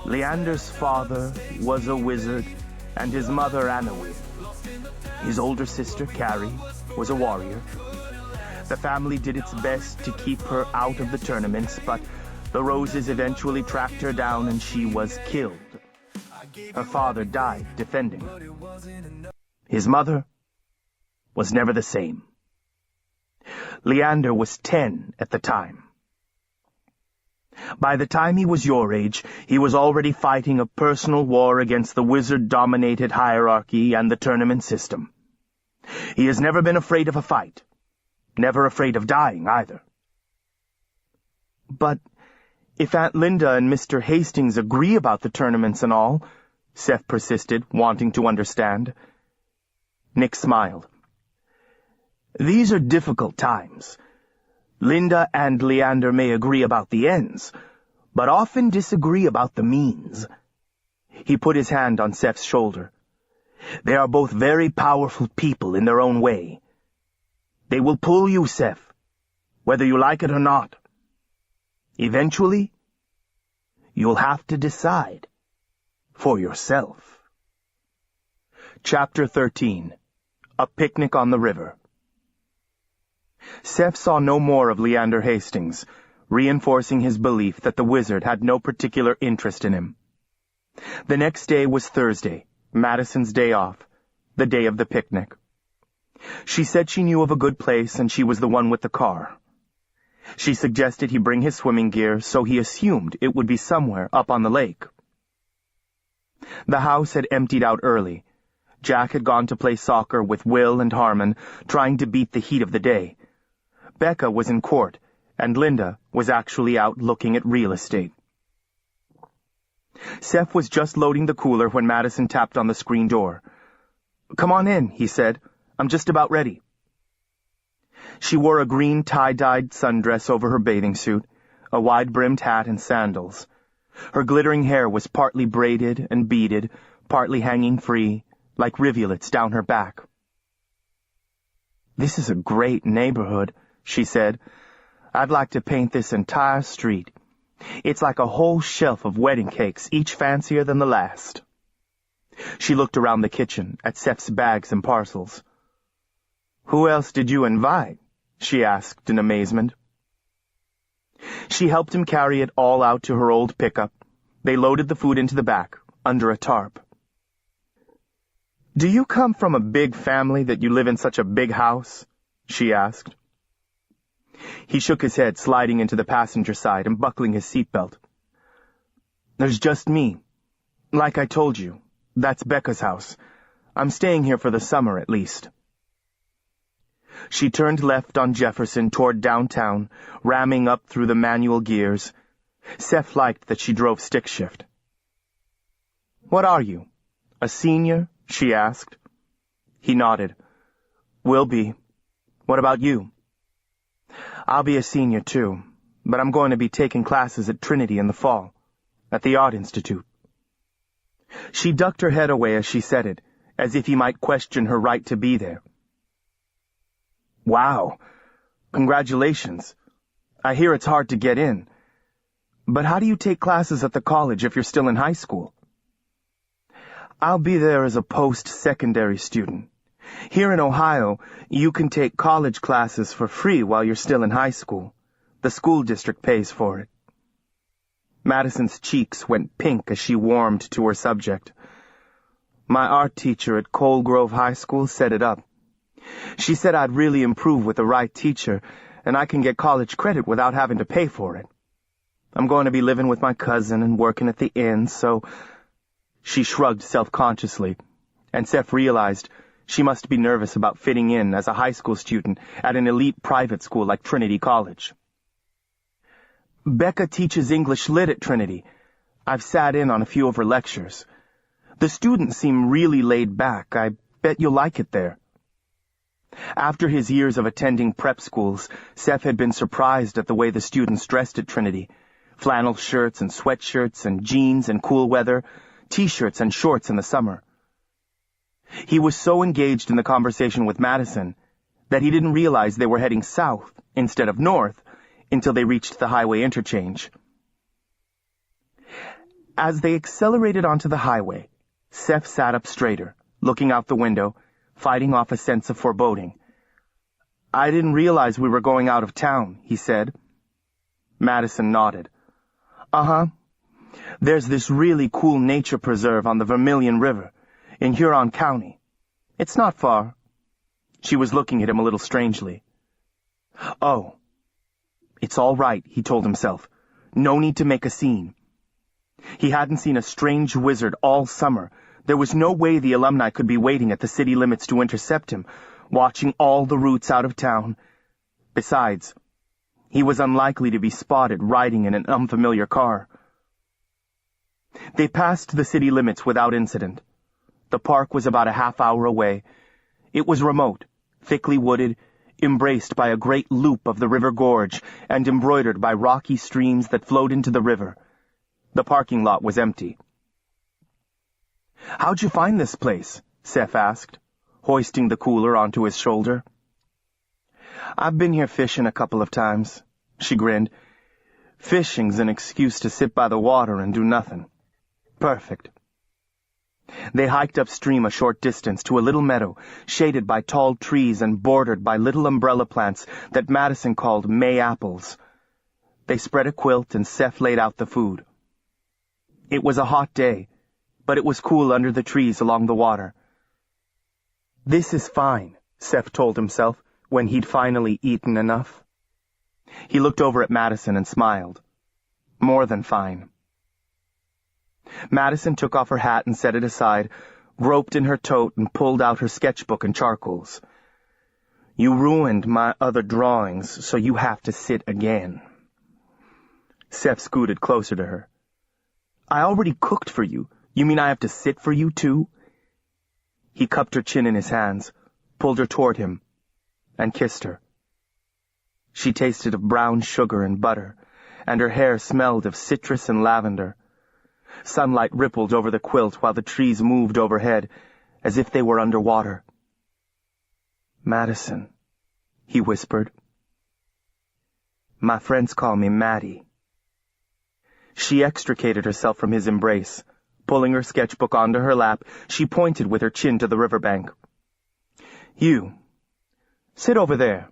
Speaker 1: Leander's father was a wizard, and his mother Annawir. His older sister, Carrie, was a warrior. The family did its best to keep her out of the tournaments, but the Roses eventually tracked her down and she was killed. Her father died defending her. His mother was never the same. Leander was 10 at the time. By the time he was your age, he was already fighting a personal war against the wizard-dominated hierarchy and the tournament system. He has never been afraid of a fight. Never afraid of dying, either. But if Aunt Linda and Mr. Hastings agree about the tournaments and all, Seph persisted, wanting to understand. Nick smiled. These are difficult times. Linda and Leander may agree about the ends, but often disagree about the means. He put his hand on Seph's shoulder. They are both very powerful people in their own way. They will pull you, Seph, whether you like it or not. Eventually, you'll have to decide for yourself. Chapter 13. A Picnic on the River. Seph saw no more of Leander Hastings, reinforcing his belief that the wizard had no particular interest in him. The next day was Thursday, Madison's day off, the day of the picnic. She said she knew of a good place and she was the one with the car. She suggested he bring his swimming gear, so he assumed it would be somewhere up on the lake. The house had emptied out early. Jack had gone to play soccer with Will and Harmon, trying to beat the heat of the day. Becca was in court, and Linda was actually out looking at real estate. Seph was just loading the cooler when Madison tapped on the screen door. "Come on in," he said. "I'm just about ready." She wore a green tie-dyed sundress over her bathing suit, a wide-brimmed hat and sandals. Her glittering hair was partly braided and beaded, partly hanging free, like rivulets down her back. "This is a great neighborhood," she said. "I'd like to paint this entire street. It's like a whole shelf of wedding cakes, each fancier than the last." She looked around the kitchen, at Seph's bags and parcels. "Who else did you invite?" she asked in amazement. She helped him carry it all out to her old pickup. They loaded the food into the back, under a tarp. "Do you come from a big family that you live in such a big house?" she asked. He shook his head, sliding into the passenger side and buckling his seatbelt. "There's just me. Like I told you, that's Becca's house. I'm staying here for the summer, at least." She turned left on Jefferson toward downtown, ramming up through the manual gears. Seph liked that she drove stick shift. "What are you, a senior?" she asked. He nodded. "Will be. What about you?" "I'll be a senior, too, but I'm going to be taking classes at Trinity in the fall, at the Art Institute." She ducked her head away as she said it, as if he might question her right to be there. "Wow. Congratulations. I hear it's hard to get in. But how do you take classes at the college if you're still in high school?" "I'll be there as a post-secondary student. Here in Ohio, you can take college classes for free while you're still in high school. The school district pays for it." Madison's cheeks went pink as she warmed to her subject. "My art teacher at Coal Grove High School set it up. She said I'd really improve with the right teacher, and I can get college credit without having to pay for it. I'm going to be living with my cousin and working at the inn, so—" She shrugged self-consciously, and Seph realized she must be nervous about fitting in as a high school student at an elite private school like Trinity College. "Becca teaches English Lit at Trinity. I've sat in on a few of her lectures. The students seem really laid back. I bet you'll like it there." After his years of attending prep schools, Seph had been surprised at the way the students dressed at Trinity. Flannel shirts and sweatshirts and jeans in cool weather, t-shirts and shorts in the summer. He was so engaged in the conversation with Madison that he didn't realize they were heading south instead of north until they reached the highway interchange. As they accelerated onto the highway, Seph sat up straighter, looking out the window, fighting off a sense of foreboding. "I didn't realize we were going out of town," he said. Madison nodded. "Uh-huh. There's this really cool nature preserve on the Vermilion River, in Huron County. It's not far." She was looking at him a little strangely. "Oh. It's all right," he told himself. "No need to make a scene." He hadn't seen a strange wizard all summer. There was no way the alumni could be waiting at the city limits to intercept him, watching all the routes out of town. Besides, he was unlikely to be spotted riding in an unfamiliar car. They passed the city limits without incident. The park was about a half-hour away. It was remote, thickly wooded, embraced by a great loop of the river gorge and embroidered by rocky streams that flowed into the river. The parking lot was empty. "How'd you find this place?" Seph asked, hoisting the cooler onto his shoulder. "I've been here fishing a couple of times," she grinned. "Fishing's an excuse to sit by the water and do nothing. Perfect." They hiked upstream a short distance to a little meadow, shaded by tall trees and bordered by little umbrella plants that Madison called May apples. They spread a quilt and Seph laid out the food. It was a hot day, but it was cool under the trees along the water. "This is fine," Seph told himself when he'd finally eaten enough. He looked over at Madison and smiled. More than fine. Madison took off her hat and set it aside, groped in her tote and pulled out her sketchbook and charcoals. "You ruined my other drawings, so you have to sit again." Seph scooted closer to her. "I already cooked for you. You mean I have to sit for you, too?" He cupped her chin in his hands, pulled her toward him, and kissed her. She tasted of brown sugar and butter, and her hair smelled of citrus and lavender. Sunlight rippled over the quilt while the trees moved overhead, as if they were underwater. "Madison," he whispered. "My friends call me Maddie." She extricated herself from his embrace. Pulling her sketchbook onto her lap, she pointed with her chin to the riverbank. "You, sit over there."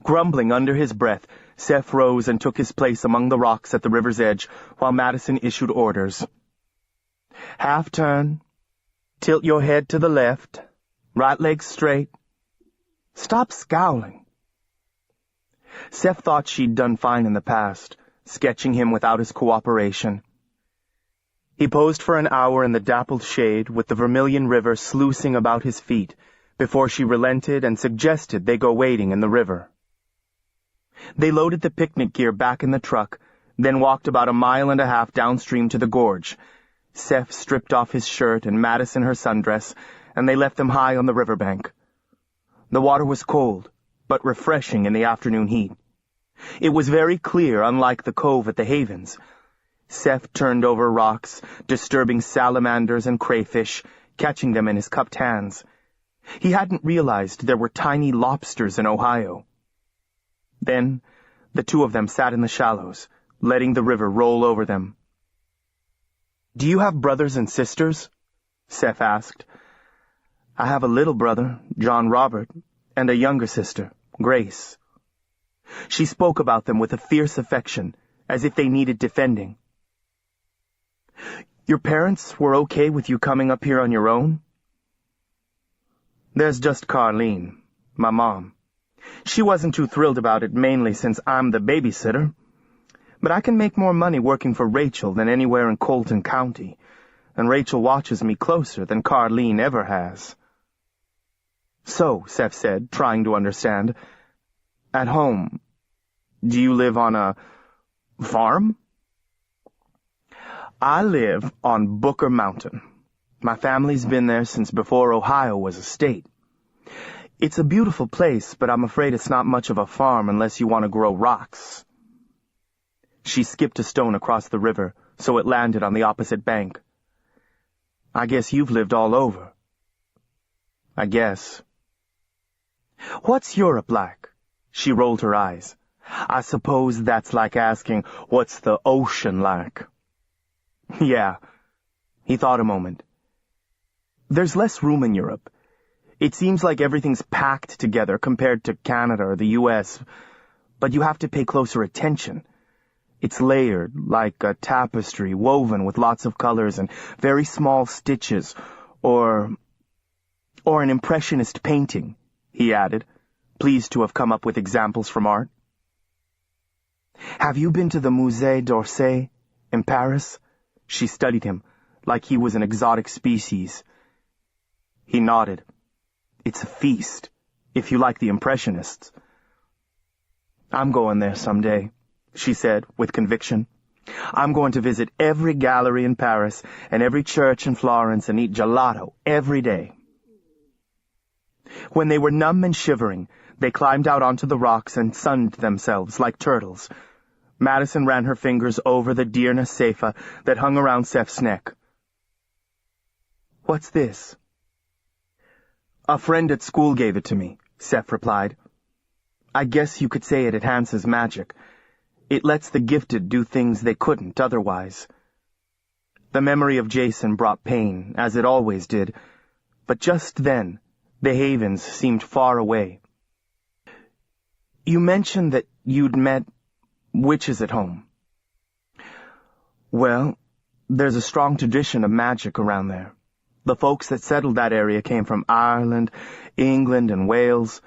Speaker 1: Grumbling under his breath, Seph rose and took his place among the rocks at the river's edge while Madison issued orders. "Half turn. Tilt your head to the left. Right leg straight. Stop scowling." Seph thought she'd done fine in the past, sketching him without his cooperation. He posed for an hour in the dappled shade with the vermilion river sluicing about his feet before she relented and suggested they go wading in the river. They loaded the picnic gear back in the truck, then walked about 1.5 miles downstream to the gorge. Seph stripped off his shirt and Madison her sundress, and they left them high on the riverbank. The water was cold, but refreshing in the afternoon heat. It was very clear, unlike the cove at the Havens. Seph turned over rocks, disturbing salamanders and crayfish, catching them in his cupped hands. He hadn't realized there were tiny lobsters in Ohio. Then the two of them sat in the shallows, letting the river roll over them. "Do you have brothers and sisters?" Seph asked. "I have a little brother, John Robert, and a younger sister, Grace." She spoke about them with a fierce affection, as if they needed defending. "Your parents were okay with you coming up here on your own?" "There's just Carleen, my mom. She wasn't too thrilled about it, mainly since I'm the babysitter. But I can make more money working for Rachel than anywhere in Colton County, and Rachel watches me closer than Carleen ever has." "So," Seph said, trying to understand, "at home, do you live on a farm?" "I live on Booker Mountain. My family's been there since before Ohio was a state. It's a beautiful place, but I'm afraid it's not much of a farm unless you want to grow rocks." She skipped a stone across the river, so it landed on the opposite bank. "I guess you've lived all over." "I guess." "What's Europe like?" She rolled her eyes. "I suppose that's like asking, what's the ocean like?" "Yeah." He thought a moment. "There's less room in Europe. It seems like everything's packed together compared to Canada or the U.S., but you have to pay closer attention. It's layered, like a tapestry, woven with lots of colors and very small stitches, or an impressionist painting," he added, pleased to have come up with examples from art. "Have you been to the Musée d'Orsay in Paris?" She studied him, like he was an exotic species. He nodded. "It's a feast, if you like the Impressionists." "I'm going there someday," she said with conviction. "I'm going to visit every gallery in Paris and every church in Florence and eat gelato every day." When they were numb and shivering, they climbed out onto the rocks and sunned themselves like turtles. Madison ran her fingers over the Dirna Seifa that hung around Seph's neck. "What's this?" "A friend at school gave it to me," Seph replied. "I guess you could say it enhances magic. It lets the gifted do things they couldn't otherwise." The memory of Jason brought pain, as it always did, but just then the Havens seemed far away. "You mentioned that you'd met witches at home." "Well, there's a strong tradition of magic around there. The folks that settled that area came from Ireland, England, and Wales.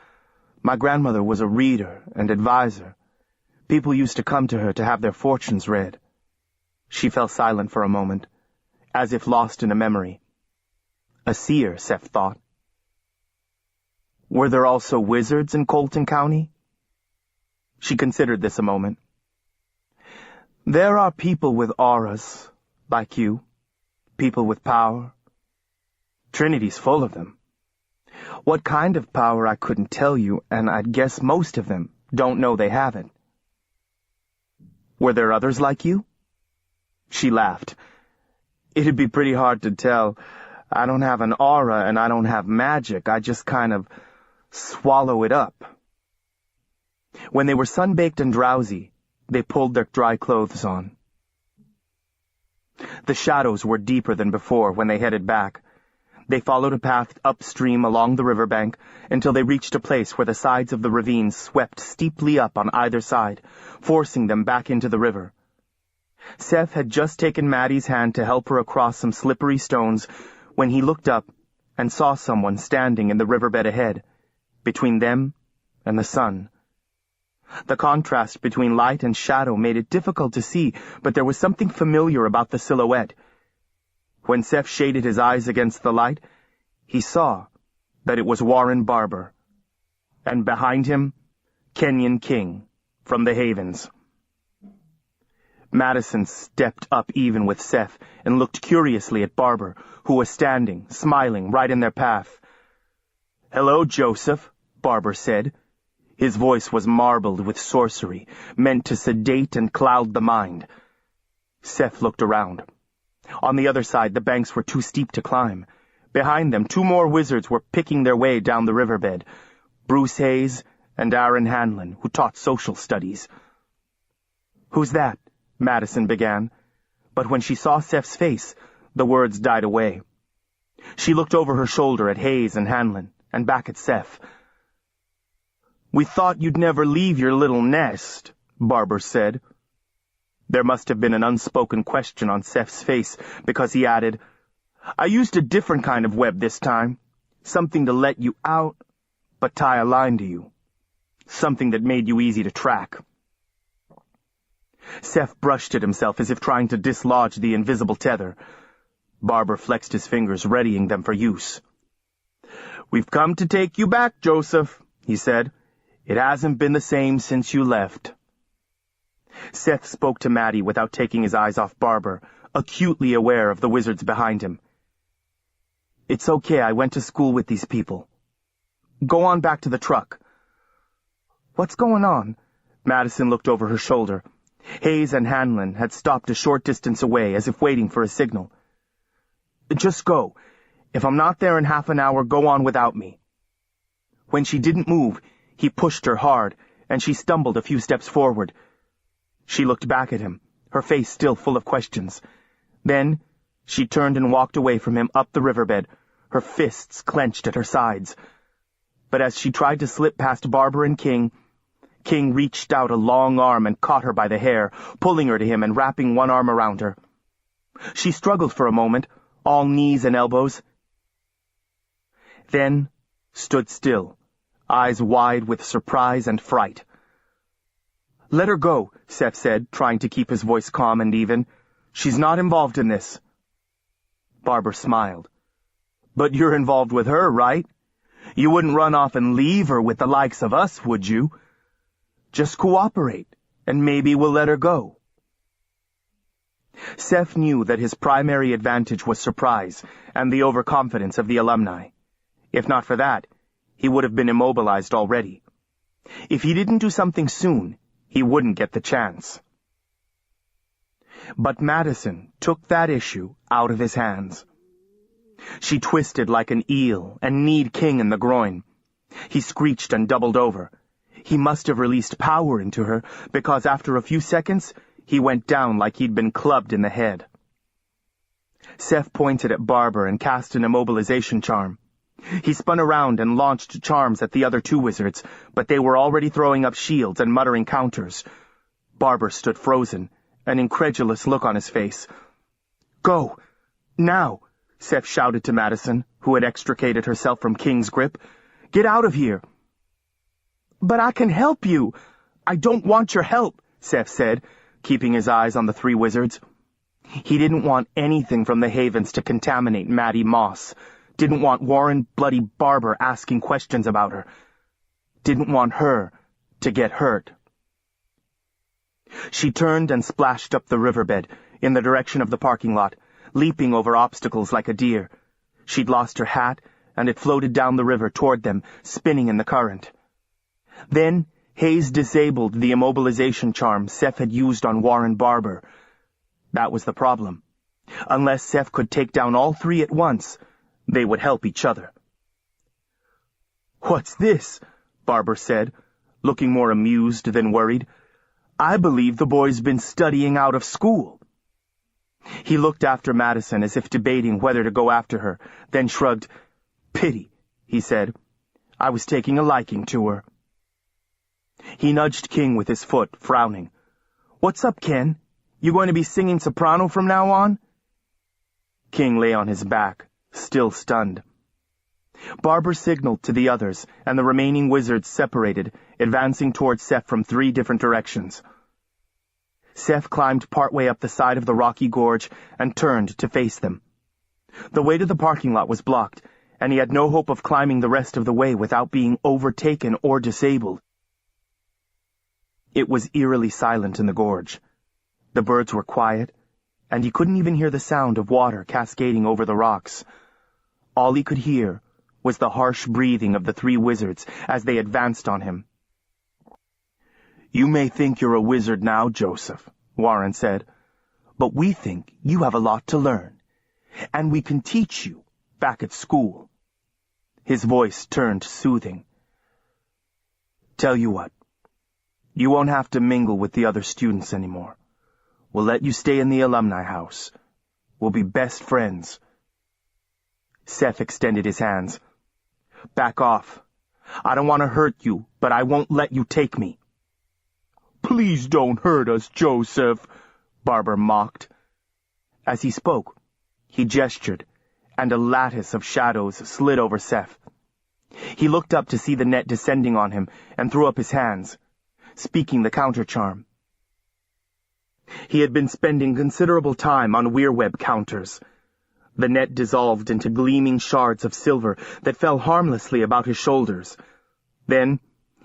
Speaker 1: My grandmother was a reader and advisor. People used to come to her to have their fortunes read." She fell silent for a moment, as if lost in a memory. A seer, Seph thought. Were there also wizards in Colton County? She considered this a moment. There are people with auras, like you. People with power. Trinity's full of them. What kind of power I couldn't tell you, and I'd guess most of them don't know they have it. Were there others like you? She laughed. It'd be pretty hard to tell. I don't have an aura and I don't have magic. I just kind of swallow it up. When they were sun-baked and drowsy, they pulled their dry clothes on. The shadows were deeper than before when they headed back. They followed a path upstream along the riverbank until they reached a place where the sides of the ravine swept steeply up on either side, forcing them back into the river. Seph had just taken Maddie's hand to help her across some slippery stones when he looked up and saw someone standing in the riverbed ahead, between them and the sun. The contrast between light and shadow made it difficult to see, but there was something familiar about the silhouette. When Seph shaded his eyes against the light, he saw that it was Warren Barber, and behind him, Kenyon King, from the Havens. Madison stepped up even with Seph and looked curiously at Barber, who was standing, smiling, right in their path. "Hello, Joseph," Barber said. His voice was marbled with sorcery, meant to sedate and cloud the mind. Seph looked around. On the other side, the banks were too steep to climb. Behind them, 2 more wizards were picking their way down the riverbed, Bruce Hayes and Aaron Hanlon, who taught social studies. "Who's that?" Madison began, but when she saw Seph's face, the words died away. She looked over her shoulder at Hayes and Hanlon, and back at Seph. "We thought you'd never leave your little nest," Barber said. There must have been an unspoken question on Seph's face, because he added, "I used a different kind of web this time. Something to let you out, but tie a line to you. Something that made you easy to track." Seph brushed at himself as if trying to dislodge the invisible tether. Barber flexed his fingers, readying them for use. "We've come to take you back, Joseph," he said. "It hasn't been the same since you left." Seph spoke to Maddie without taking his eyes off Barber, acutely aware of the wizards behind him. "It's okay, I went to school with these people. Go on back to the truck." "What's going on?" Madison looked over her shoulder. Hayes and Hanlon had stopped a short distance away, as if waiting for a signal. "Just go. If I'm not there in half an hour, go on without me." When she didn't move, he pushed her hard, and she stumbled a few steps forward. She looked back at him, her face still full of questions. Then she turned and walked away from him up the riverbed, her fists clenched at her sides. But as she tried to slip past Barber and King, King reached out a long arm and caught her by the hair, pulling her to him and wrapping one arm around her. She struggled for a moment, all knees and elbows, then stood still, eyes wide with surprise and fright. "Let her go," Seph said, trying to keep his voice calm and even. "She's not involved in this." Barber smiled. "But you're involved with her, right? You wouldn't run off and leave her with the likes of us, would you? Just cooperate, and maybe we'll let her go." Seph knew that his primary advantage was surprise and the overconfidence of the alumni. If not for that, he would have been immobilized already. If he didn't do something soon, he wouldn't get the chance. But Madison took that issue out of his hands. She twisted like an eel and kneed King in the groin. He screeched and doubled over. He must have released power into her, because after a few seconds, he went down like he'd been clubbed in the head. Seph pointed at Barber and cast an immobilization charm. He spun around and launched charms at the other 2 wizards, but they were already throwing up shields and muttering counters. Barber stood frozen, an incredulous look on his face. "Go! Now!" Seph shouted to Madison, who had extricated herself from King's grip. "Get out of here!" "But I can help you!" "I don't want your help," Seph said, keeping his eyes on the 3 wizards. He didn't want anything from the Havens to contaminate Maddie Moss, Didn't want Warren bloody Barber asking questions about her. Didn't want her to get hurt. She turned and splashed up the riverbed in the direction of the parking lot, leaping over obstacles like a deer. She'd lost her hat, and it floated down the river toward them, spinning in the current. Then Hayes disabled the immobilization charm Seph had used on Warren Barber. That was the problem. Unless Seph could take down all three at once, they would help each other. "What's this?" Barber said, looking more amused than worried. "I believe the boy's been studying out of school." He looked after Madison as if debating whether to go after her, then shrugged. "Pity," he said. "I was taking a liking to her." He nudged King with his foot, frowning. "What's up, Ken? You going to be singing soprano from now on?" King lay on his back, still stunned. Barber signaled to the others, and the remaining wizards separated, advancing toward Seph from 3 different directions. Seph climbed partway up the side of the rocky gorge and turned to face them. The way to the parking lot was blocked, and he had no hope of climbing the rest of the way without being overtaken or disabled. It was eerily silent in the gorge. The birds were quiet, and he couldn't even hear the sound of water cascading over the rocks. All he could hear was the harsh breathing of the 3 wizards as they advanced on him. "You may think you're a wizard now, Joseph," Warren said, "but we think you have a lot to learn, and we can teach you back at school." His voice turned soothing. "Tell you what, you won't have to mingle with the other students anymore. We'll let you stay in the alumni house. We'll be best friends." Seph extended his hands. "Back off. I don't want to hurt you, but I won't let you take me." "Please don't hurt us, Joseph," Barber mocked. As he spoke, he gestured, and a lattice of shadows slid over Seph. He looked up to see the net descending on him and threw up his hands, speaking the counter-charm. He had been spending considerable time on weirweb counters. The net dissolved into gleaming shards of silver that fell harmlessly about his shoulders. Then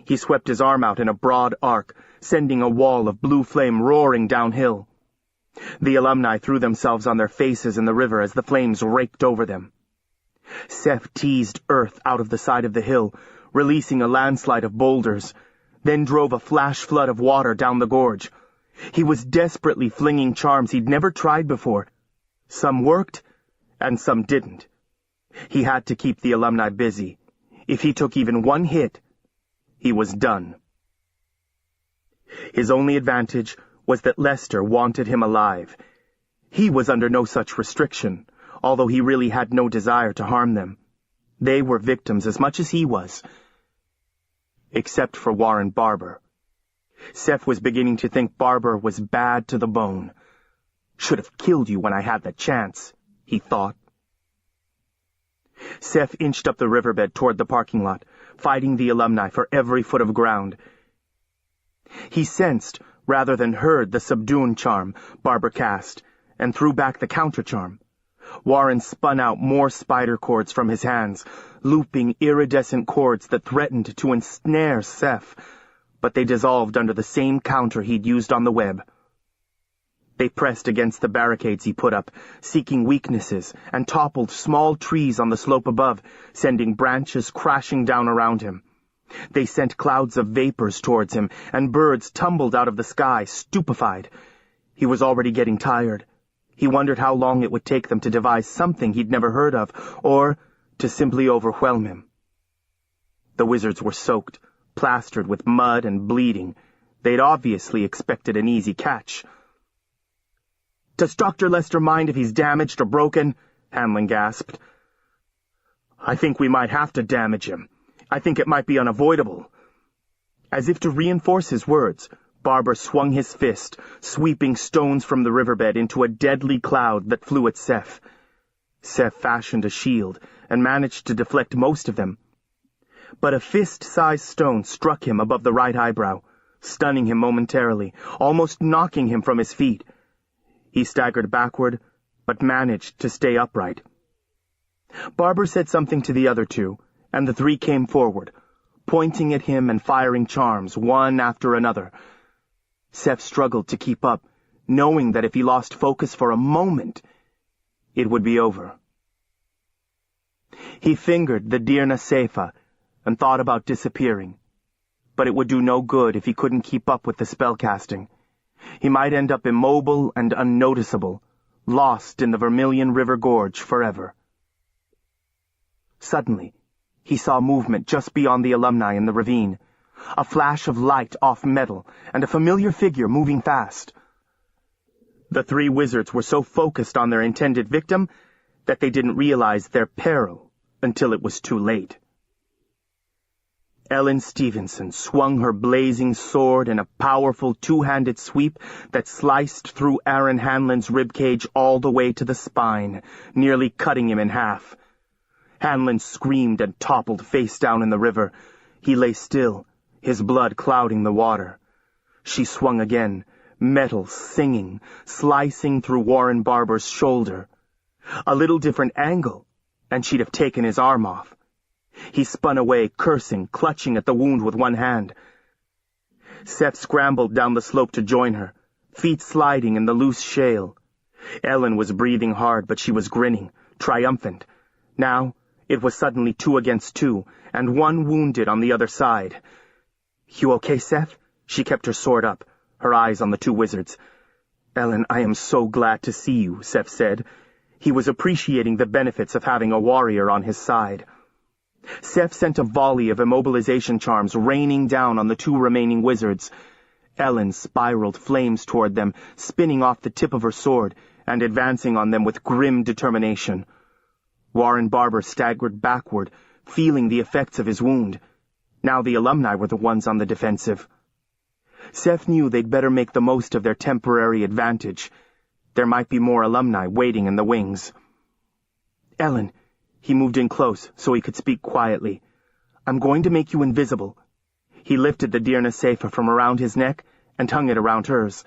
Speaker 1: he swept his arm out in a broad arc, sending a wall of blue flame roaring downhill. The alumni threw themselves on their faces in the river as the flames raked over them. Seph teased earth out of the side of the hill, releasing a landslide of boulders, then drove a flash flood of water down the gorge. He was desperately flinging charms he'd never tried before. Some worked, and some didn't. He had to keep the alumni busy. If he took even one hit, he was done. His only advantage was that Lester wanted him alive. He was under no such restriction, although he really had no desire to harm them. They were victims as much as he was. Except for Warren Barber. Seph was beginning to think Barber was bad to the bone. "Should have killed you when I had the chance," he thought. Seph inched up the riverbed toward the parking lot, fighting the alumni for every foot of ground. He sensed, rather than heard, the subdune charm Barber cast, and threw back the counter-charm. Warren spun out more spider cords from his hands, looping iridescent cords that threatened to ensnare Seph, but they dissolved under the same counter he'd used on the web. They pressed against the barricades he put up, seeking weaknesses, and toppled small trees on the slope above, sending branches crashing down around him. They sent clouds of vapors towards him, and birds tumbled out of the sky, stupefied. He was already getting tired. He wondered how long it would take them to devise something he'd never heard of, or to simply overwhelm him. The wizards were soaked, plastered with mud and bleeding. They'd obviously expected an easy catch. "Does Dr. Lester mind if he's damaged or broken?" Hanlon gasped. "I think we might have to damage him. I think it might be unavoidable." As if to reinforce his words, Barber swung his fist, sweeping stones from the riverbed into a deadly cloud that flew at Seph. Seph fashioned a shield and managed to deflect most of them. But a fist-sized stone struck him above the right eyebrow, stunning him momentarily, almost knocking him from his feet. He staggered backward, but managed to stay upright. Barber said something to the other two, and the three came forward, pointing at him and firing charms, one after another. Seph struggled to keep up, knowing that if he lost focus for a moment, it would be over. He fingered the Dirna Seifa and thought about disappearing, but it would do no good if he couldn't keep up with the spellcasting. He might end up immobile and unnoticeable, lost in the Vermilion River Gorge forever. Suddenly, he saw movement just beyond the alumni in the ravine, a flash of light off metal, and a familiar figure moving fast. The three wizards were so focused on their intended victim that they didn't realize their peril until it was too late. Ellen Stevenson swung her blazing sword in a powerful two-handed sweep that sliced through Aaron Hanlon's ribcage all the way to the spine, nearly cutting him in half. Hanlon screamed and toppled face down in the river. He lay still, his blood clouding the water. She swung again, metal singing, slicing through Warren Barber's shoulder. A little different angle, and she'd have taken his arm off. He spun away, cursing, clutching at the wound with one hand. Seph scrambled down the slope to join her, feet sliding in the loose shale. Ellen was breathing hard, but she was grinning, triumphant. Now, it was suddenly 2 against 2, and one wounded on the other side. "You okay, Seph?" She kept her sword up, her eyes on the 2 wizards. "Ellen, I am so glad to see you," Seph said. He was appreciating the benefits of having a warrior on his side. Seph sent a volley of immobilization charms raining down on the 2 remaining wizards. Ellen spiraled flames toward them, spinning off the tip of her sword and advancing on them with grim determination. Warren Barber staggered backward, feeling the effects of his wound. Now the alumni were the ones on the defensive. Seph knew they'd better make the most of their temporary advantage. There might be more alumni waiting in the wings. "Ellen," he moved in close so he could speak quietly, "I'm going to make you invisible." He lifted the Dirna Seifa from around his neck and hung it around hers.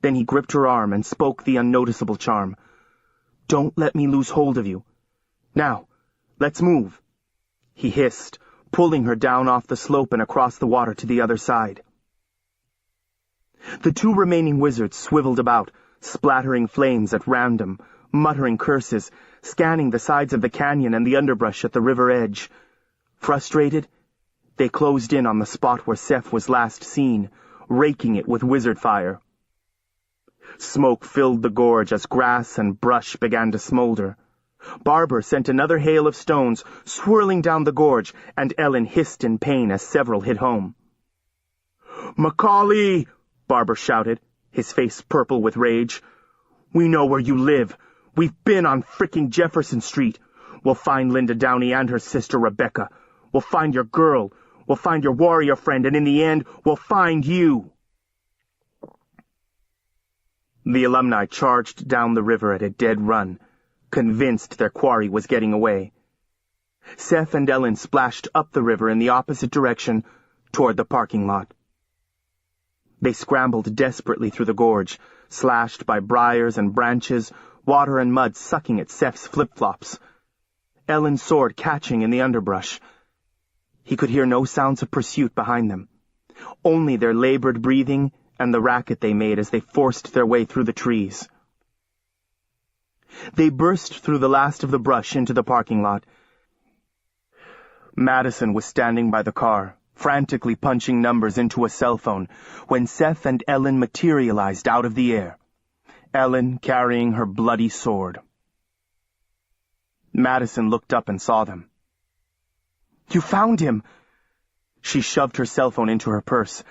Speaker 1: Then he gripped her arm and spoke the unnoticeable charm. "Don't let me lose hold of you. Now, let's move," he hissed, pulling her down off the slope and across the water to the other side. The 2 remaining wizards swiveled about, splattering flames at random, muttering curses, scanning the sides of the canyon and the underbrush at the river edge. Frustrated, they closed in on the spot where Seph was last seen, raking it with wizard fire. Smoke filled the gorge as grass and brush began to smolder. Barber sent another hail of stones swirling down the gorge, and Ellen hissed in pain as several hit home. "Macaulay!" Barber shouted, his face purple with rage. "We know where you live. We've been on frickin' Jefferson Street. We'll find Linda Downey and her sister Rebecca. We'll find your girl. We'll find your warrior friend, and in the end, we'll find you." The alumni charged down the river at a dead run, convinced their quarry was getting away. Seph and Ellen splashed up the river in the opposite direction, toward the parking lot. They scrambled desperately through the gorge, slashed by briars and branches, water and mud sucking at Seph's flip-flops. Ellen's sword catching in the underbrush. He could hear no sounds of pursuit behind them, only their labored breathing and the racket they made as they forced their way through the trees. They burst through the last of the brush into the parking lot. Madison was standing by the car, frantically punching numbers into a cell phone, when Seph and Ellen materialized out of the air, Ellen carrying her bloody sword. Madison looked up and saw them. "You found him!" She shoved her cell phone into her purse.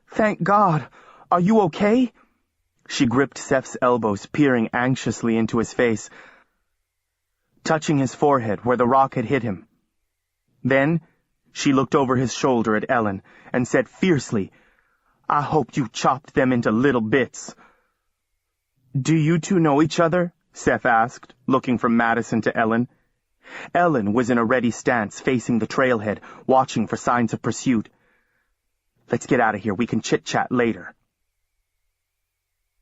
Speaker 1: "Thank God! Are you okay?" She gripped Seph's elbows, peering anxiously into his face, touching his forehead where the rock had hit him. Then she looked over his shoulder at Ellen and said fiercely, "I hope you chopped them into little bits." "Do you two know each other?" Seph asked, looking from Madison to Ellen. Ellen was in a ready stance, facing the trailhead, watching for signs of pursuit. "Let's get out of here. We can chit-chat later."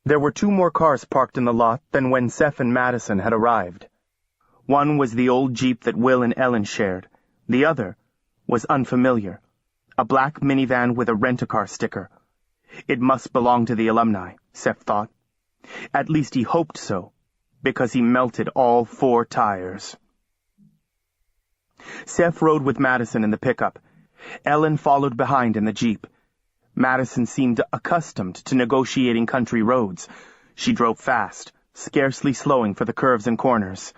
Speaker 1: There were 2 more cars parked in the lot than when Seph and Madison had arrived. One was the old Jeep that Will and Ellen shared. The other was unfamiliar, a black minivan with a rent-a-car sticker. It must belong to the alumni, Seph thought. At least he hoped so, because he melted all 4 tires. Seph rode with Madison in the pickup. Ellen followed behind in the Jeep. Madison seemed accustomed to negotiating country roads. She drove fast, scarcely slowing for the curves and corners.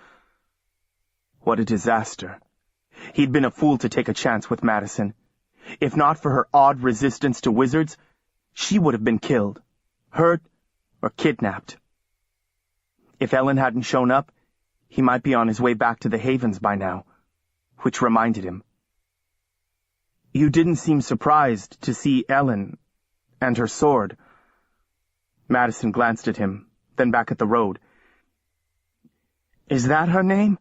Speaker 1: What a disaster. He'd been a fool to take a chance with Madison. If not for her odd resistance to wizards, she would have been killed, hurt, or kidnapped. If Ellen hadn't shown up, he might be on his way back to the Havens by now, which reminded him. You didn't seem surprised to see Ellen and her sword. Madison glanced at him, then back at the road. Is that her name?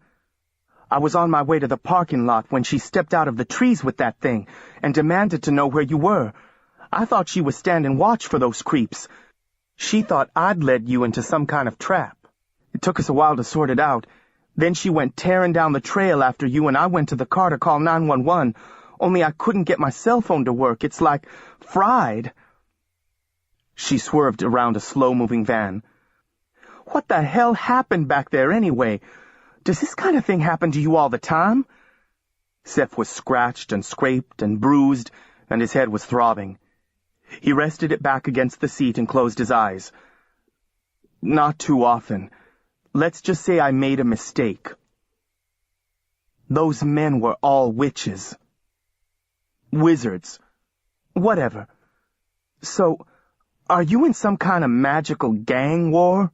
Speaker 1: I was on my way to the parking lot when she stepped out of the trees with that thing and demanded to know where you were. I thought she was standing watch for those creeps. She thought I'd led you into some kind of trap. It took us a while to sort it out. Then she went tearing down the trail after you, and I went to the car to call 911, only I couldn't get my cell phone to work. It's like fried. She swerved around a slow-moving van. What the hell happened back there anyway? Does this kind of thing happen to you all the time? Seph was scratched and scraped and bruised, and his head was throbbing. He rested it back against the seat and closed his eyes. Not too often. Let's just say I made a mistake. Those men were all witches. Wizards. Whatever. So, are you in some kind of magical gang war?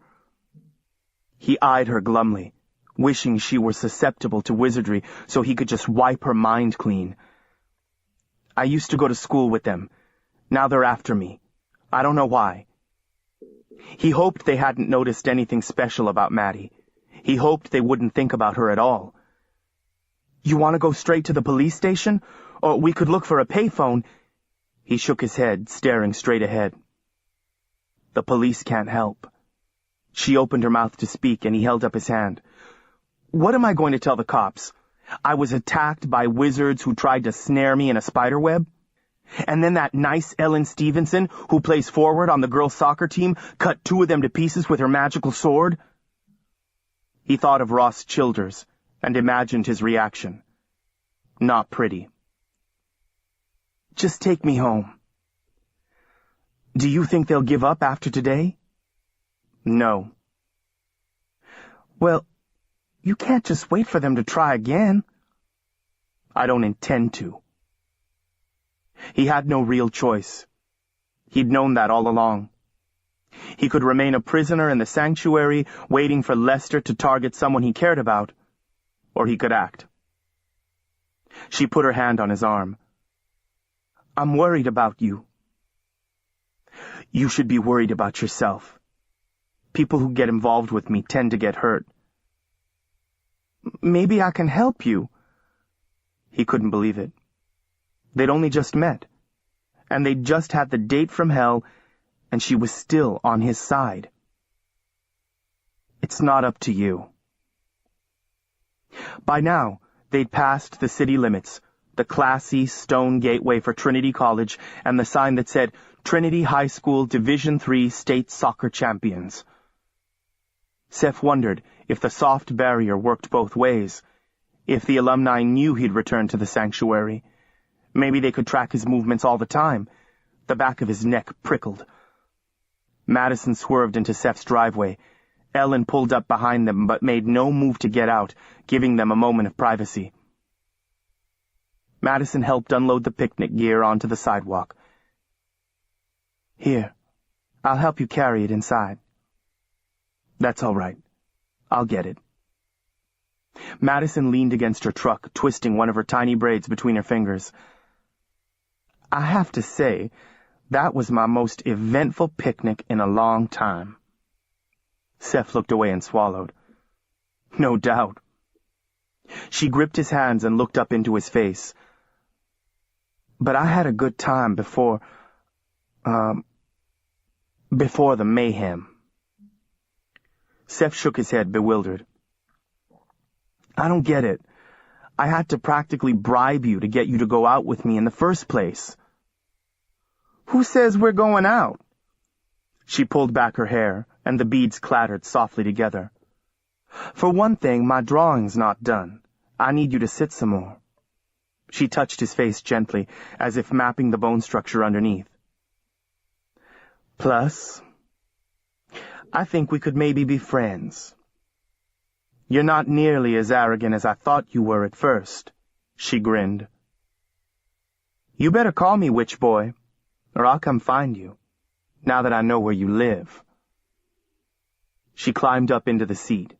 Speaker 1: He eyed her glumly, wishing she were susceptible to wizardry so he could just wipe her mind clean. I used to go to school with them. Now they're after me. I don't know why. He hoped they hadn't noticed anything special about Maddie. He hoped they wouldn't think about her at all. You want to go straight to the police station? Or we could look for a payphone. He shook his head, staring straight ahead. The police can't help. She opened her mouth to speak, and he held up his hand. What am I going to tell the cops? I was attacked by wizards who tried to snare me in a spider web? And then that nice Ellen Stevenson, who plays forward on the girls' soccer team, cut 2 of them to pieces with her magical sword? He thought of Ross Childers and imagined his reaction. Not pretty. Just take me home. Do you think they'll give up after today? No. Well, you can't just wait for them to try again. I don't intend to. He had no real choice. He'd known that all along. He could remain a prisoner in the sanctuary, waiting for Lester to target someone he cared about, or he could act. She put her hand on his arm. I'm worried about you. You should be worried about yourself. People who get involved with me tend to get hurt. Maybe I can help you. He couldn't believe it. They'd only just met, and they'd just had the date from hell, and she was still on his side. It's not up to you. By now, they'd passed the city limits, the classy stone gateway for Trinity College, and the sign that said, Trinity High School Division III State Soccer Champions. Seph wondered if the soft barrier worked both ways, if the alumni knew he'd returned to the sanctuary. Maybe they could track his movements all the time. The back of his neck prickled. Madison swerved into Seph's driveway. Ellen pulled up behind them, but made no move to get out, giving them a moment of privacy. Madison helped unload the picnic gear onto the sidewalk. Here, I'll help you carry it inside. That's all right. I'll get it. Madison leaned against her truck, twisting one of her tiny braids between her fingers. I have to say, that was my most eventful picnic in a long time. Seph looked away and swallowed. No doubt. She gripped his hands and looked up into his face. But I had a good time before the mayhem. Seph shook his head, bewildered. I don't get it. I had to practically bribe you to get you to go out with me in the first place. Who says we're going out? She pulled back her hair, and the beads clattered softly together. For one thing, my drawing's not done. I need you to sit some more. She touched his face gently, as if mapping the bone structure underneath. Plus, I think we could maybe be friends. You're not nearly as arrogant as I thought you were at first, she grinned. You better call me Witch Boy, or I'll come find you, now that I know where you live. She climbed up into the seat.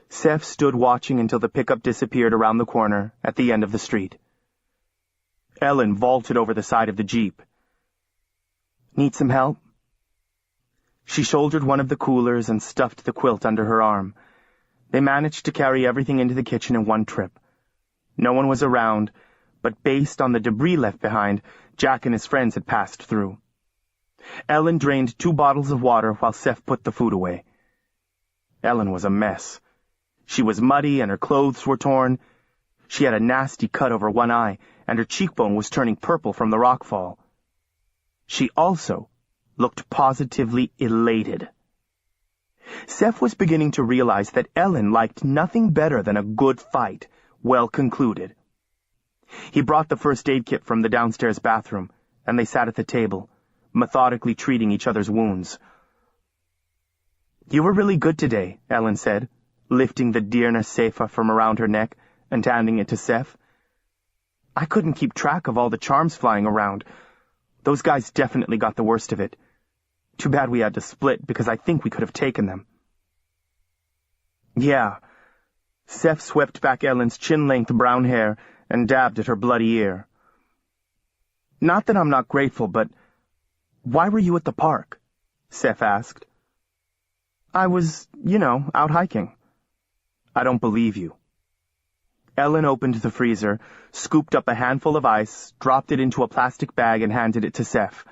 Speaker 1: Seph stood watching until the pickup disappeared around the corner at the end of the street. Ellen vaulted over the side of the Jeep. Need some help? She shouldered one of the coolers and stuffed the quilt under her arm. They managed to carry everything into the kitchen in one trip. No one was around, but based on the debris left behind, Jack and his friends had passed through. Ellen drained 2 bottles of water while Seph put the food away. Ellen was a mess. She was muddy and her clothes were torn. She had a nasty cut over one eye, and her cheekbone was turning purple from the rockfall. She also looked positively elated. Seph was beginning to realize that Ellen liked nothing better than a good fight, well concluded. He brought the first aid kit from the downstairs bathroom, and they sat at the table, methodically treating each other's wounds. You were really good today, Ellen said, lifting the Dirna Sepha from around her neck and handing it to Seph. I couldn't keep track of all the charms flying around. Those guys definitely got the worst of it. Too bad we had to split, because I think we could have taken them. Yeah. Seph swept back Ellen's chin-length brown hair and dabbed at her bloody ear. Not that I'm not grateful, but why were you at the park? Seph asked. I was, out hiking. I don't believe you. Ellen opened the freezer, scooped up a handful of ice, dropped it into a plastic bag, and handed it to Seph.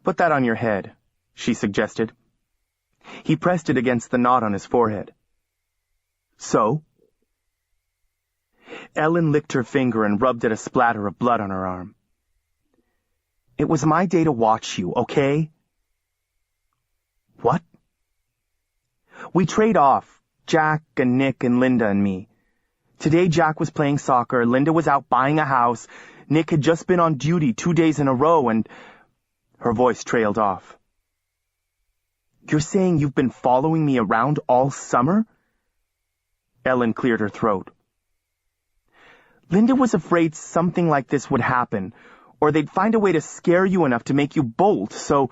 Speaker 1: Put that on your head, she suggested. He pressed it against the knot on his forehead. So? Ellen licked her finger and rubbed at a splatter of blood on her arm. It was my day to watch you, okay? What? We trade off, Jack and Nick and Linda and me. Today Jack was playing soccer, Linda was out buying a house, Nick had just been on duty 2 days in a row, and... Her voice trailed off. You're saying you've been following me around all summer? Ellen cleared her throat. Linda was afraid something like this would happen, or they'd find a way to scare you enough to make you bolt, so...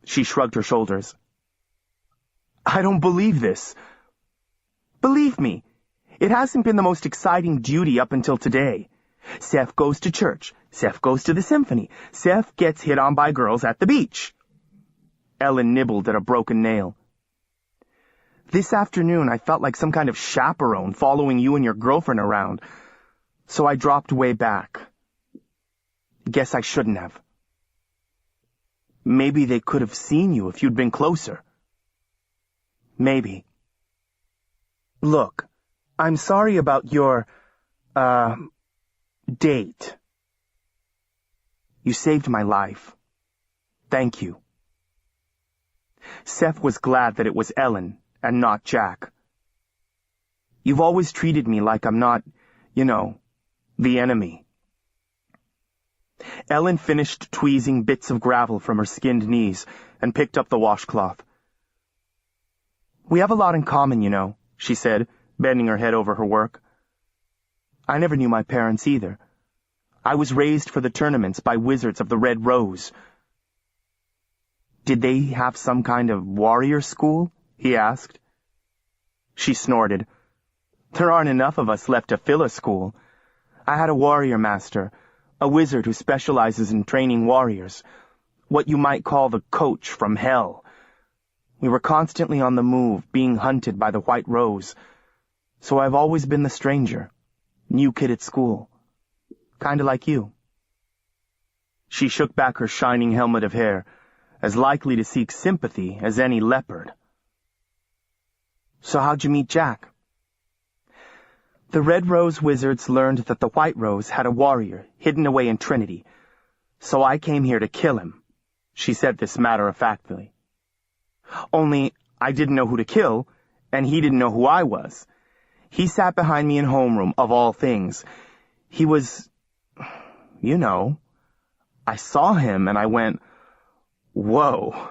Speaker 1: She shrugged her shoulders. I don't believe this. Believe me, it hasn't been the most exciting duty up until today. Seph goes to church. Seph goes to the symphony. Seph gets hit on by girls at the beach. Ellen nibbled at a broken nail. This afternoon I felt like some kind of chaperone following you and your girlfriend around, so I dropped way back. Guess I shouldn't have. Maybe they could have seen you if you'd been closer. Maybe. Look, I'm sorry about your, date. You saved my life. Thank you. Seph was glad that it was Ellen and not Jack. You've always treated me like I'm not, the enemy. Ellen finished tweezing bits of gravel from her skinned knees and picked up the washcloth. We have a lot in common, she said, bending her head over her work. I never knew my parents either. I was raised for the tournaments by wizards of the Red Rose. Did they have some kind of warrior school? He asked. She snorted. There aren't enough of us left to fill a school. I had a warrior master, a wizard who specializes in training warriors, what you might call the coach from hell. We were constantly on the move, being hunted by the White Rose, so I've always been the stranger, new kid at school, kinda like you. She shook back her shining helmet of hair, as likely to seek sympathy as any leopard. So how'd you meet Jack? The Red Rose wizards learned that the White Rose had a warrior hidden away in Trinity, so I came here to kill him. She said this matter-of-factly. Only I didn't know who to kill, and he didn't know who I was. He sat behind me in homeroom, of all things. He was, you know. I saw him, and I went, whoa.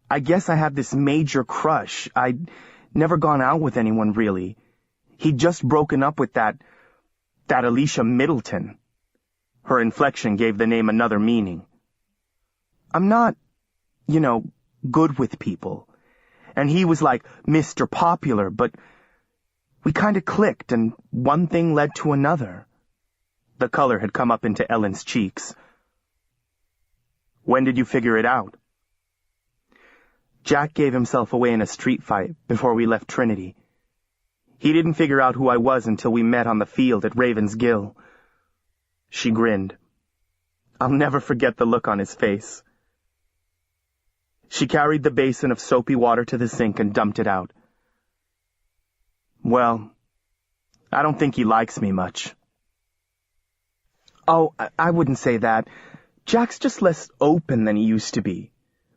Speaker 1: I guess I had this major crush. I'd never gone out with anyone, really. He'd just broken up with that Alicia Middleton. Her inflection gave the name another meaning. I'm not, good with people. And he was like Mr. Popular, but we kind of clicked, and one thing led to another. The color had come up into Ellen's cheeks. When did you figure it out? Jack gave himself away in a street fight before we left Trinity. He didn't figure out who I was until we met on the field at Raven's Gill. She grinned. I'll never forget the look on his face. She carried the basin of soapy water to the sink and dumped it out. Well, I don't think he likes me much. Oh, I wouldn't say that. Jack's just less open than he used to be.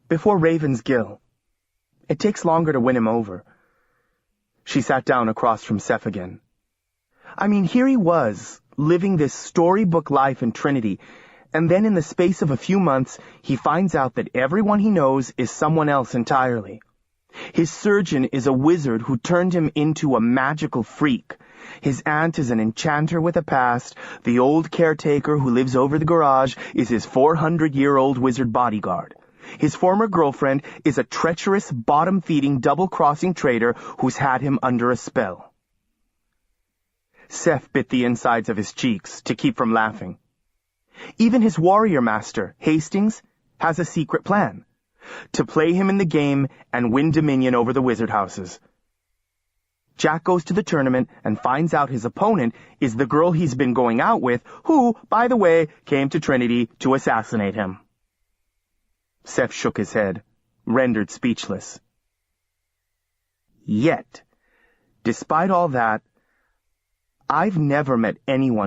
Speaker 1: Before Raven's Gill. It takes longer to win him over. She sat down across from Seph again. I mean, here he was, living this storybook life in Trinity, and then in the space of a few months, he finds out that everyone he knows is someone else entirely. His surgeon is a wizard who turned him into a magical freak. His aunt is an enchanter with a past. The old caretaker who lives over the garage is his 400-year-old wizard bodyguard. His former girlfriend is a treacherous, bottom-feeding, double-crossing traitor who's had him under a spell. Seph bit the insides of his cheeks to keep from laughing. Even his warrior master, Hastings, has a secret plan. To play him in the game and win dominion over the wizard houses. Jack goes to the tournament and finds out his opponent is the girl he's been going out with, who, by the way, came to Trinity to assassinate him. Seph shook his head, rendered speechless. Yet, despite all that, I've never met anyone